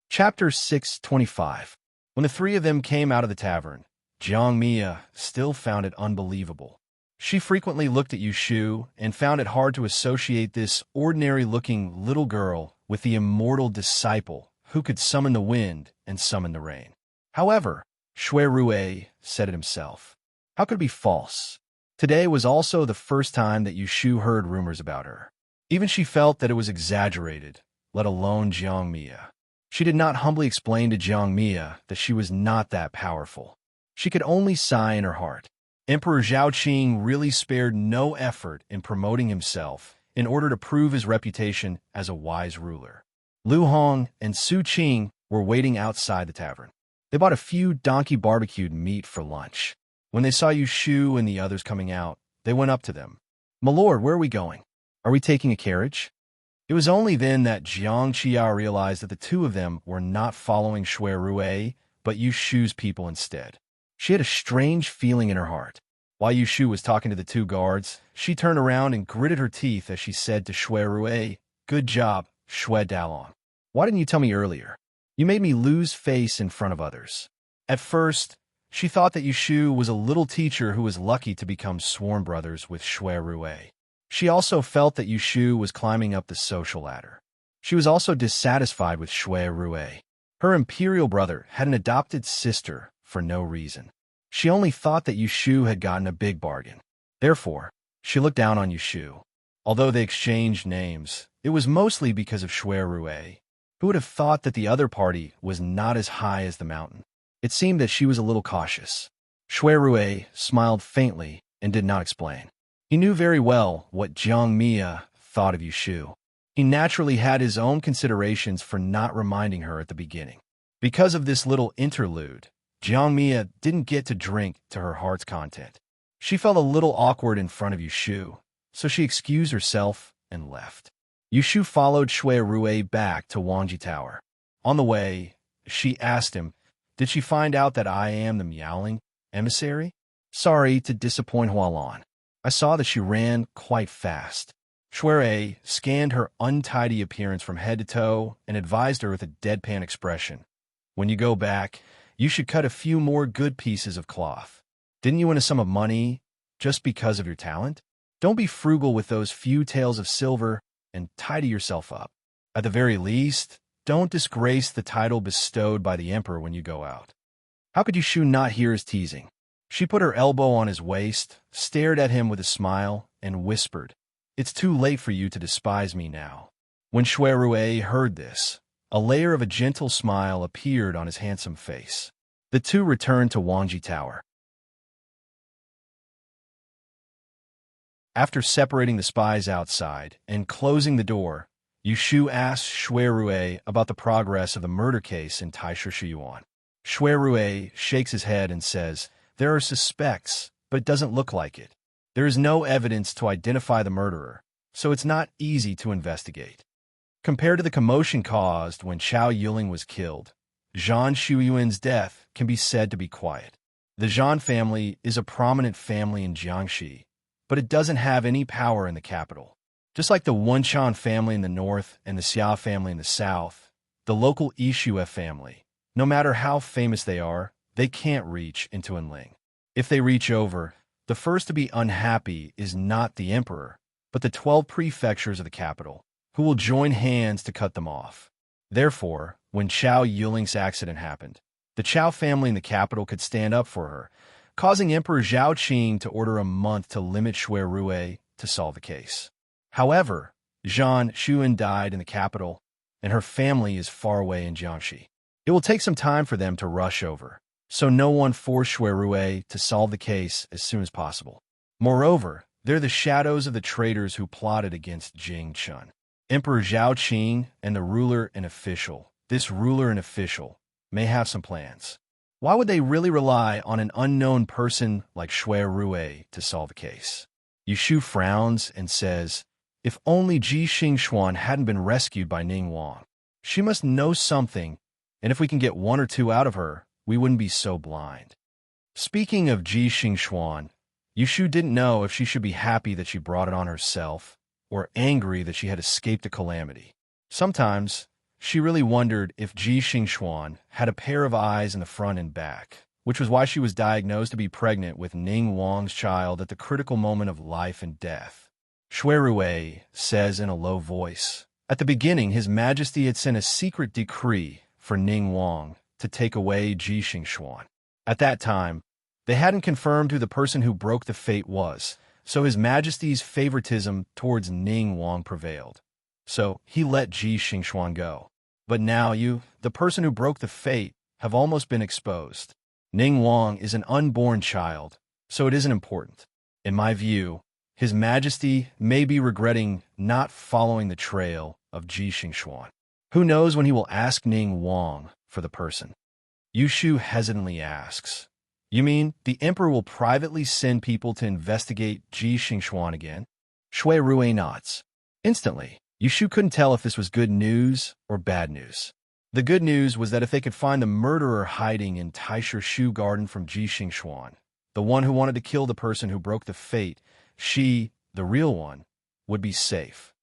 Speaker 1: Chapter 625. When the three of them came out of the tavern, Jiang Mia still found it unbelievable. She frequently looked at Yu Shu and found it hard to associate this ordinary-looking little girl with the immortal disciple who could summon the wind and summon the rain. However, Shui Rui said it himself. How could it be false? Today was also the first time that Yu Shu heard rumors about her. Even she felt that it was exaggerated, let alone Jiang Mia. She did not humbly explain to Jiang Mia that she was not that powerful. She could only sigh in her heart. Emperor Zhao Qing really spared no effort in promoting himself in order to prove his reputation as a wise ruler. Lu Hong and Su Qing were waiting outside the tavern. They bought a few donkey barbecued meat for lunch. When they saw Yu Shu and the others coming out, they went up to them. "My lord, where are we going? Are we taking a carriage?" It was only then that Jiang Qia realized that the two of them were not following Shui Rui, but Yu Shu's people instead. She had a strange feeling in her heart. While Yu Shu was talking to the two guards, she turned around and gritted her teeth as she said to Shui Rui, "Good job, Shui Dalong. Why didn't you tell me earlier? You made me lose face in front of others." At first, she thought that Yu Shu was a little teacher who was lucky to become sworn brothers with Shui Rui. She also felt that Yu Shu was climbing up the social ladder. She was also dissatisfied with Shui Rui. Her imperial brother had an adopted sister for no reason. She only thought that Yu Shu had gotten a big bargain. Therefore, she looked down on Yu Shu. Although they exchanged names, it was mostly because of Shui Rui. Who would have thought that the other party was not as high as the mountain? It seemed that she was a little cautious. Shui Rui smiled faintly and did not explain. He knew very well what Jiang Mia thought of Yu Shu. He naturally had his own considerations for not reminding her at the beginning. Because of this little interlude, Jiang Mia didn't get to drink to her heart's content. She felt a little awkward in front of Yu Shu, so she excused herself and left. Yu Shu followed Shui Rui back to Wangji Tower. On the way, she asked him, "Did she find out that I am the meowing emissary?" "Sorry to disappoint Hualan. I saw that she ran quite fast." Shui scanned her untidy appearance from head to toe and advised her with a deadpan expression. "When you go back, you should cut a few more good pieces of cloth. Didn't you win a sum of money just because of your talent? Don't be frugal with those few taels of silver and tidy yourself up. At the very least, don't disgrace the title bestowed by the emperor when you go out." How could Yu Shu not hear his teasing? She put her elbow on his waist, stared at him with a smile, and whispered, "It's too late for you to despise me now." When Shui Rui heard this, a layer of a gentle smile appeared on his handsome face. The two returned to Wangji Tower. After separating the spies outside and closing the door, Yu Shu asked Shui Rui about the progress of the murder case in Taisha Shiyuan. Shui Rui shakes his head and says, "There are suspects, but it doesn't look like it. There is no evidence to identify the murderer, so it's not easy to investigate." Compared to the commotion caused when Chao Yuling was killed, Zhan Shuyuan's death can be said to be quiet. The Zhan family is a prominent family in Jiangxi, but it doesn't have any power in the capital. Just like the Wunchan family in the north and the Xia family in the south, the local Yishue family, no matter how famous they are, they can't reach into Enling. If they reach over, the first to be unhappy is not the emperor, but the 12 prefectures of the capital, who will join hands to cut them off. Therefore, when Chao Yuling's accident happened, the Chao family in the capital could stand up for her, causing Emperor Zhao Qing to order a month to limit Shui Rui to solve the case. However, Zhan Shuan died in the capital, and her family is far away in Jiangxi. It will take some time for them to rush over, so no one forced Shui Rui to solve the case as soon as possible. Moreover, they're the shadows of the traitors who plotted against Jing Chun. Emperor Zhao Qing and the ruler and official. This ruler and official may have some plans. Why would they really rely on an unknown person like Shui Rui to solve the case? Yushu frowns and says, if only Ji Xingxuan hadn't been rescued by Ning Wang. She must know something, and if we can get one or two out of her, we wouldn't be so blind. Speaking of Ji Xingxuan, Yushu didn't know if she should be happy that she brought it on herself or angry that she had escaped a calamity. Sometimes, she really wondered if Ji Xingxuan had a pair of eyes in the front and back, which was why she was diagnosed to be pregnant with Ning Wang's child at the critical moment of life and death. Shui Rui says in a low voice, at the beginning His Majesty had sent a secret decree for Ning Wang to take away Ji Xingxuan. At that time, they hadn't confirmed who the person who broke the fate was, so His Majesty's favoritism towards Ning Wang prevailed. So he let Ji Xingxuan go. But now you, the person who broke the fate, have almost been exposed. Ning Wang is an unborn child, so it isn't important. In my view, His Majesty may be regretting not following the trail of Ji Xingxuan. Who knows when he will ask Ning Wang for the person? Yushu hesitantly asks, you mean the emperor will privately send people to investigate Ji Xingxuan again? Shui Rui nods. Instantly, Yushu couldn't tell if this was good news or bad news. The good news was that if they could find the murderer hiding in Taisha Shu Garden from Ji Xingxuan, the one who wanted to kill the person who broke the fate, she, the real one, would be safe.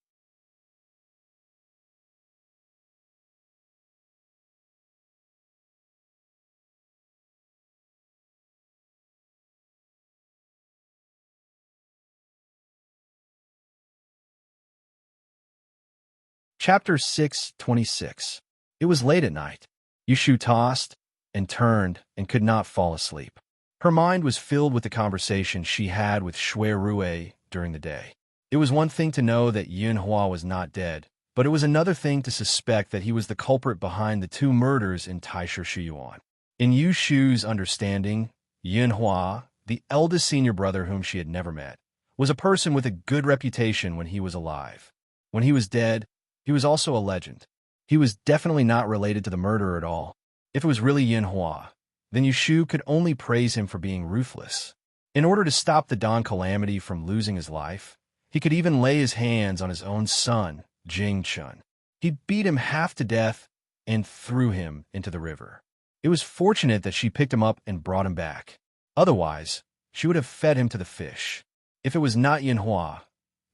Speaker 1: Chapter 626. It was late at night. Yushu tossed and turned and could not fall asleep. Her mind was filled with the conversation she had with Shui Rui during the day. It was one thing to know that Yunhua was not dead, but it was another thing to suspect that he was the culprit behind the two murders in Taisha Shuyuan. In Yushu's understanding, Yunhua, the eldest senior brother whom she had never met, was a person with a good reputation when he was alive. When he was dead, he was also a legend. He was definitely not related to the murderer at all. If it was really Yunhua, then Yushu could only praise him for being ruthless. In order to stop the Don Calamity from losing his life, he could even lay his hands on his own son, Jing Chun. He beat him half to death and threw him into the river. It was fortunate that she picked him up and brought him back. Otherwise, she would have fed him to the fish. If it was not Yunhua,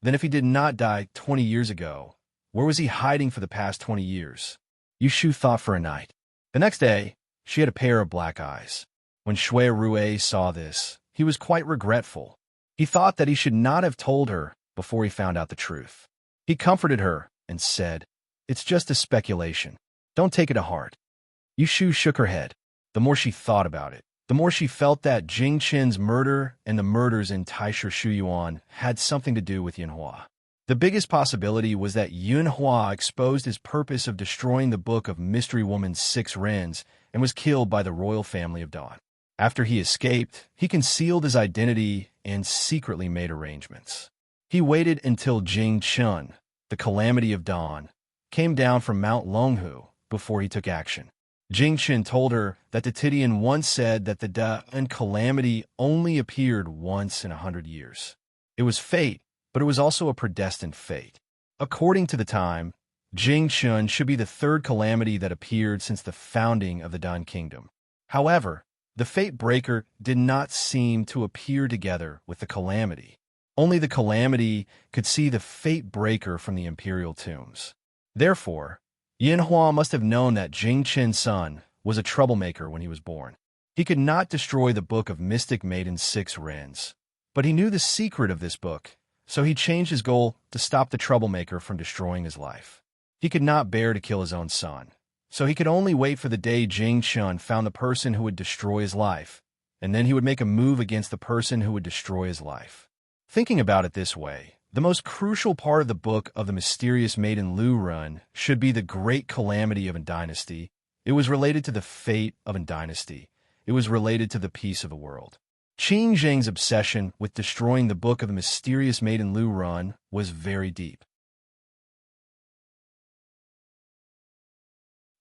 Speaker 1: then if he did not die 20 years ago, where was he hiding for the past 20 years? Yushu thought for a night. The next day, she had a pair of black eyes. When Shui Rui saw this, he was quite regretful. He thought that he should not have told her before he found out the truth. He comforted her and said, it's just a speculation. Don't take it to heart. Yushu shook her head. The more she thought about it, the more she felt that Jing Qin's murder and the murders in Taisha Shuyuan had something to do with Yunhua. The biggest possibility was that Yunhua exposed his purpose of destroying the book of Mystery Woman's 6 Rens and was killed by the royal family of Dawn. After he escaped, he concealed his identity and secretly made arrangements. He waited until Jing Chun, the Calamity of Dawn, came down from Mount Longhu before he took action. Jing Chun told her that the Tidian once said that the Da and Calamity only appeared once in 100 years. It was fate, but it was also a predestined fate. According to the time, Jing Chun should be the third calamity that appeared since the founding of the Dan Kingdom. However, the fate breaker did not seem to appear together with the calamity. Only the calamity could see the fate breaker from the imperial tombs. Therefore, Yunhua must have known that Jing Chen's son was a troublemaker when he was born. He could not destroy the book of Mystic Maiden's 6 Rens, but he knew the secret of this book, so he changed his goal to stop the troublemaker from destroying his life. He could not bear to kill his own son, so he could only wait for the day Jing Chun found the person who would destroy his life, and then he would make a move against the person who would destroy his life. Thinking about it this way, The most crucial part of the book of the mysterious Maiden Lu run should be the great calamity of a dynasty. It was related to the fate of a dynasty. It was related to the peace of the world. Qin Zheng's obsession with destroying the book of the mysterious Maiden Lu run was very deep.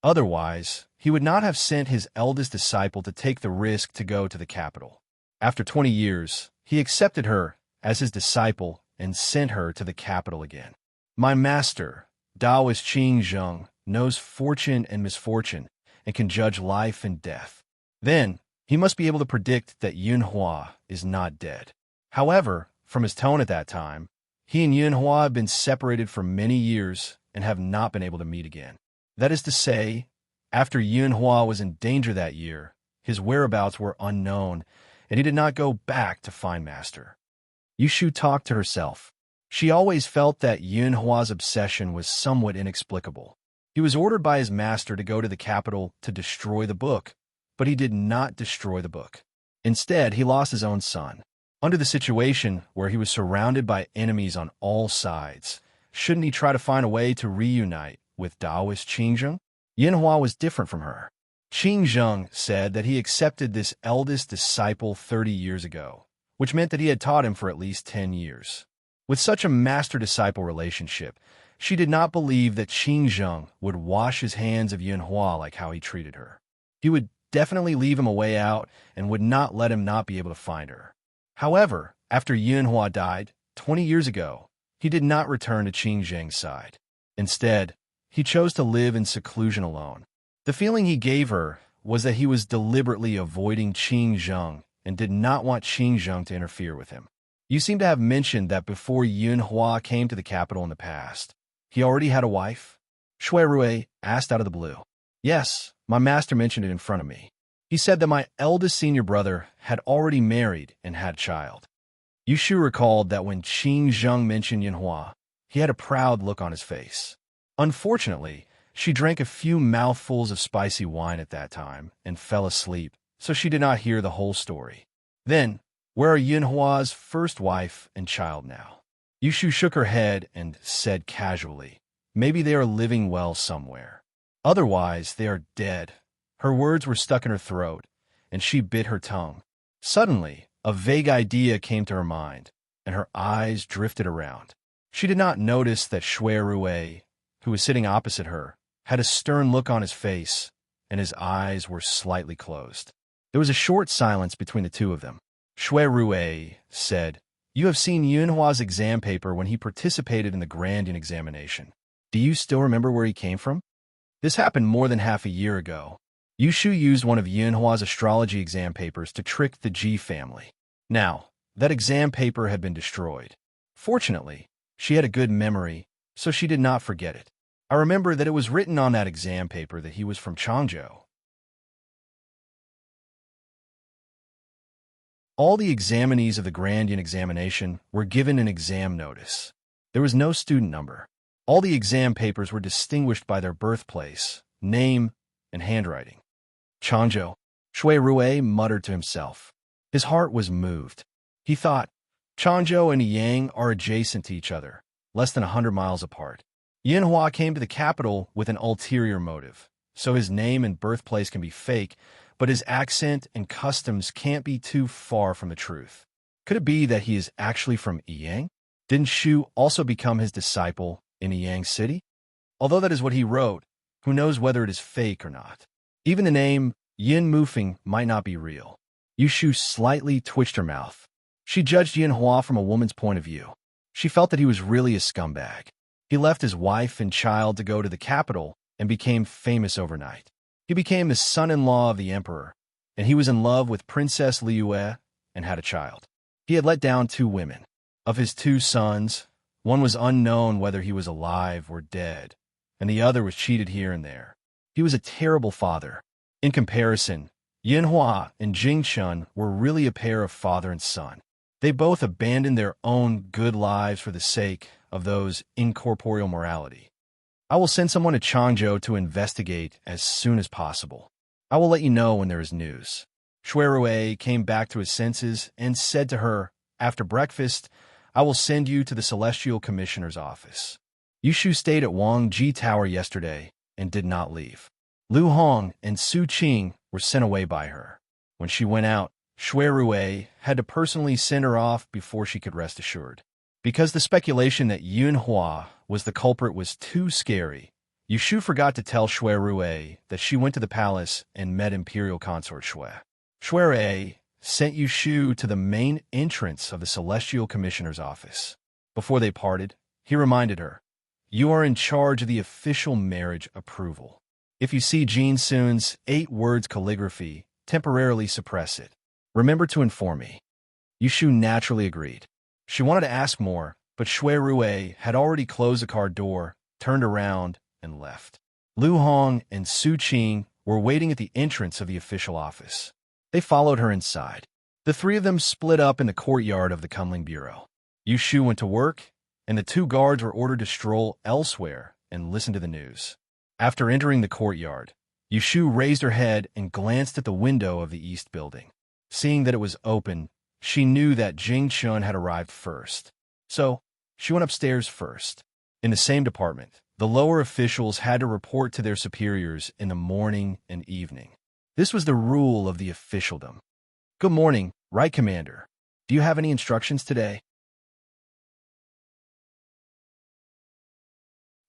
Speaker 1: Otherwise, he would not have sent his eldest disciple to take the risk to go to the capital. After 20 years, he accepted her as his disciple and sent her to the capital again. My master, Taoist Qin Zheng, knows fortune and misfortune and can judge life and death. Then, he must be able to predict that Yunhua is not dead. However, from his tone at that time, he and Yunhua have been separated for many years and have not been able to meet again. That is to say, after Yunhua was in danger that year, his whereabouts were unknown, and he did not go back to find Master. Yushu talked to herself. She always felt that Yunhua's obsession was somewhat inexplicable. He was ordered by his master to go to the capital to destroy the book, but he did not destroy the book. Instead, he lost his own son. Under the situation where he was surrounded by enemies on all sides, shouldn't he try to find a way to reunite with Taoist Qin Zheng? Yunhua was different from her. Qin Zheng said that he accepted this eldest disciple 30 years ago, which meant that he had taught him for at least 10 years. With such a master-disciple relationship, she did not believe that Qin Zheng would wash his hands of Yunhua like how he treated her. He would definitely leave him a way out and would not let him not be able to find her. However, after Yunhua died 20 years ago, he did not return to Qin Zheng's side. Instead, he chose to live in seclusion alone. The feeling he gave her was that he was deliberately avoiding Qin Zheng and did not want Qin Zheng to interfere with him. You seem to have mentioned that before Yunhua came to the capital in the past, he already had a wife? Shui Rui asked out of the blue. Yes, my master mentioned it in front of me. He said that my eldest senior brother had already married and had a child. Yushu recalled that when Qin Zheng mentioned Yunhua, he had a proud look on his face. Unfortunately, she drank a few mouthfuls of spicy wine at that time and fell asleep, so she did not hear the whole story. Then, where are Yunhua's first wife and child now? Yushu shook her head and said casually, maybe they are living well somewhere. Otherwise, they are dead. Her words were stuck in her throat, and she bit her tongue. Suddenly, a vague idea came to her mind, and her eyes drifted around. She did not notice that Shui Rui, who was sitting opposite her, had a stern look on his face, and his eyes were slightly closed. There was a short silence between the two of them. Shui Rui said, "You have seen Yunhua's exam paper when he participated in the Grandian examination. Do you still remember where he came from?" This happened more than half a year ago. Yushu used one of Yunhua's astrology exam papers to trick the Ji family. Now, that exam paper had been destroyed. Fortunately, she had a good memory, so she did not forget it. I remember that it was written on that exam paper that he was from Changzhou. All the examinees of the Grandian examination were given an exam notice. There was no student number. All the exam papers were distinguished by their birthplace, name, and handwriting. Changzhou, Shui Rui muttered to himself. His heart was moved. He thought, Changzhou and Yang are adjacent to each other, less than 100 miles apart. Yunhua came to the capital with an ulterior motive, so his name and birthplace can be fake, but his accent and customs can't be too far from the truth. Could it be that he is actually from Yang? Didn't Shu also become his disciple in Yang City? Although that is what he wrote, who knows whether it is fake or not. Even the name Yin Mufeng might not be real. Yushu slightly twitched her mouth. She judged Yunhua from a woman's point of view. She felt that he was really a scumbag. He left his wife and child to go to the capital and became famous overnight. He became the son-in-law of the emperor, and he was in love with Princess Liue and had a child. He had let down 2 women. Of his 2 sons, one was unknown whether he was alive or dead, and the other was cheated here and there. He was a terrible father. In comparison, Yunhua and Jingchun were really a pair of father and son. They both abandoned their own good lives for the sake of those incorporeal morality. I will send someone to Changzhou to investigate as soon as possible. I will let you know when there is news. Shui Rui came back to his senses and said to her, after breakfast, I will send you to the Celestial Commissioner's office. Yushu stayed at Wang Ji Tower yesterday and did not leave. Lu Hong and Su Qing were sent away by her. When she went out, Shui Rui had to personally send her off before she could rest assured. Because the speculation that Yun Hua was the culprit was too scary, Yushu forgot to tell Shui Rui that she went to the palace and met Imperial Consort Shui. Shui Rui sent Yushu to the main entrance of the Celestial Commissioner's office. Before they parted, he reminded her, "You are in charge of the official marriage approval. If you see Jin Sun's 8 words calligraphy, temporarily suppress it. Remember to inform me." Yushu naturally agreed. She wanted to ask more, but Shui Rui had already closed the car door, turned around, and left. Lu Hong and Su Qing were waiting at the entrance of the official office. They followed her inside. The 3 of them split up in the courtyard of the Kunling Bureau. Yushu went to work, and the 2 guards were ordered to stroll elsewhere and listen to the news. After entering the courtyard, Yushu raised her head and glanced at the window of the east building. Seeing that it was open, she knew that Jing Chun had arrived first. So, she went upstairs first. In the same department, the lower officials had to report to their superiors in the morning and evening. This was the rule of the officialdom. "Good morning, Right Commander. Do you have any instructions today?"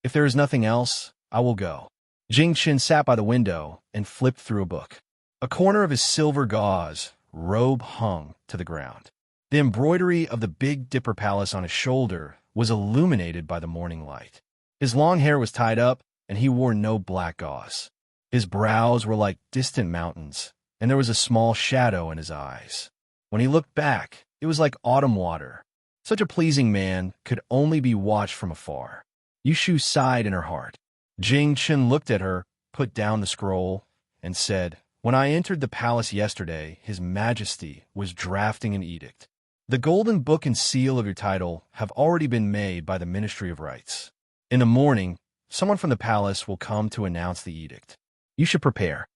Speaker 1: "If there is nothing else, I will go." Jing Chen sat by the window and flipped through a book. A corner of his silver gauze robe hung to the ground. The embroidery of the Big Dipper Palace on his shoulder was illuminated by the morning light. His long hair was tied up, and he wore no black gauze. His brows were like distant mountains, and there was a small shadow in his eyes. When he looked back, it was like autumn water. Such a pleasing man could only be watched from afar. Yushu sighed in her heart. Jing Chen looked at her, put down the scroll, and said, "When I entered the palace yesterday, His Majesty was drafting an edict. The golden book and seal of your title have already been made by the Ministry of Rights. In the morning, someone from the palace will come to announce the edict. You should prepare."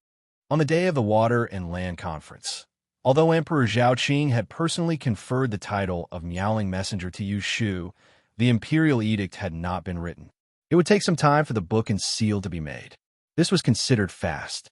Speaker 1: On the day of the Water and Land Conference, although Emperor Zhaoqing had personally conferred the title of Miaoling Messenger to Yushu, the imperial edict had not been written. It would take some time for the book and seal to be made. This was considered fast.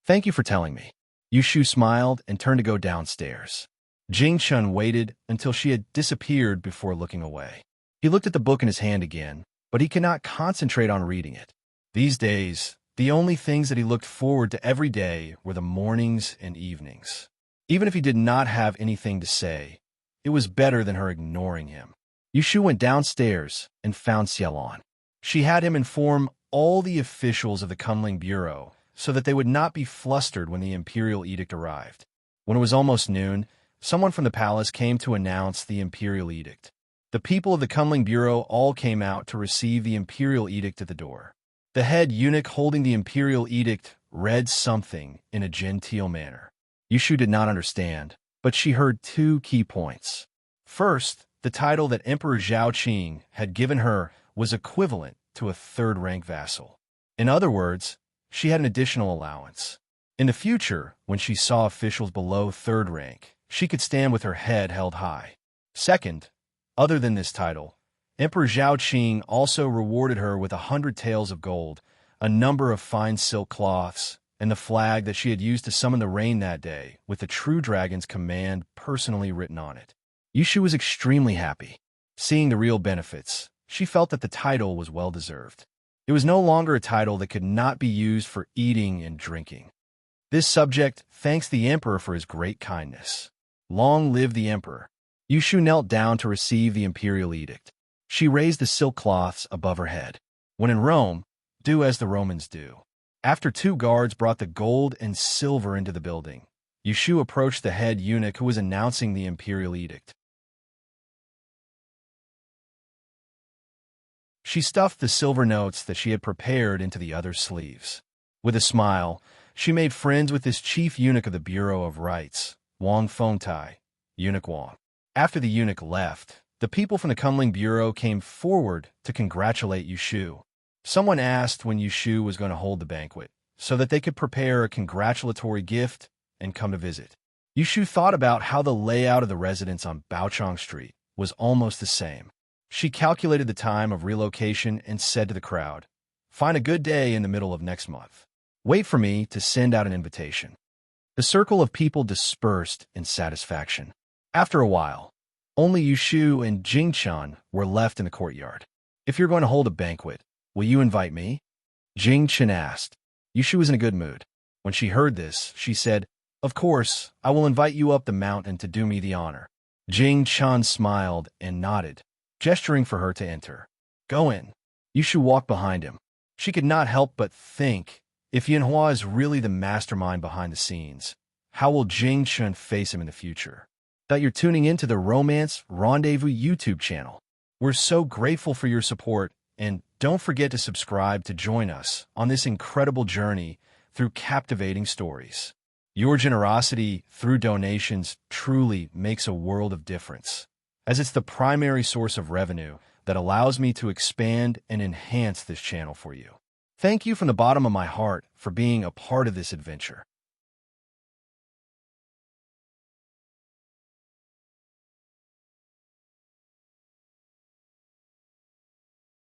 Speaker 1: "Thank you for telling me." Yushu smiled and turned to go downstairs. Jing Chun waited until she had disappeared before looking away. He looked at the book in his hand again, but he could not concentrate on reading it. These days, the only things that he looked forward to every day were the mornings and evenings. Even if he did not have anything to say, it was better than her ignoring him. Yushu went downstairs and found Xiaolon. She had him inform all the officials of the Kunling Bureau so that they would not be flustered when the imperial edict arrived. When it was almost noon, someone from the palace came to announce the imperial edict. The people of the Kunling Bureau all came out to receive the imperial edict at the door. The head eunuch holding the imperial edict read something in a genteel manner. Yushu did not understand, but she heard 2 key points. First, the title that Emperor Zhaoqing had given her was equivalent to a 3rd-rank vassal. In other words, she had an additional allowance. In the future, when she saw officials below 3rd rank, she could stand with her head held high. Second, other than this title, Emperor Zhaoqing also rewarded her with 100 taels of gold, a number of fine silk cloths, and the flag that she had used to summon the rain that day, with the true dragon's command personally written on it. Yushu was extremely happy. Seeing the real benefits, she felt that the title was well-deserved. It was no longer a title that could not be used for eating and drinking. This subject thanks the emperor for his great kindness. Long live the emperor. Yushu knelt down to receive the imperial edict. She raised the silk cloths above her head. When in Rome, do as the Romans do. After 2 guards brought the gold and silver into the building, Yushu approached the head eunuch who was announcing the imperial edict. She stuffed the silver notes that she had prepared into the other sleeves. With a smile, she made friends with this chief eunuch of the Bureau of Rights, Wang Fengtai, Eunuch Wang. After the eunuch left, the people from the Kunling Bureau came forward to congratulate Yushu. Someone asked when Yushu was going to hold the banquet, so that they could prepare a congratulatory gift and come to visit. Yushu thought about how the layout of the residence on Baochang Street was almost the same. She calculated the time of relocation and said to the crowd, "Find a good day in the middle of next month. Wait for me to send out an invitation." The circle of people dispersed in satisfaction. After a while, only Yushu and Jingchun were left in the courtyard. "If you're going to hold a banquet, will you invite me?" Jingchun asked. Yushu was in a good mood. When she heard this, she said, "Of course, I will invite you up the mountain to do me the honor." Jingchun smiled and nodded, gesturing for her to enter. "Go in." Yushu walked behind him. She could not help but think, if Yanhua is really the mastermind behind the scenes, how will Jingchun face him in the future? That you're tuning into the Romance Rendezvous YouTube channel. We're so grateful for your support, and don't forget to subscribe to join us on this incredible journey through captivating stories. Your generosity through donations truly makes a world of difference, as it's the primary source of revenue that allows me to expand and enhance this channel for you. Thank you from the bottom of my heart for being a part of this adventure.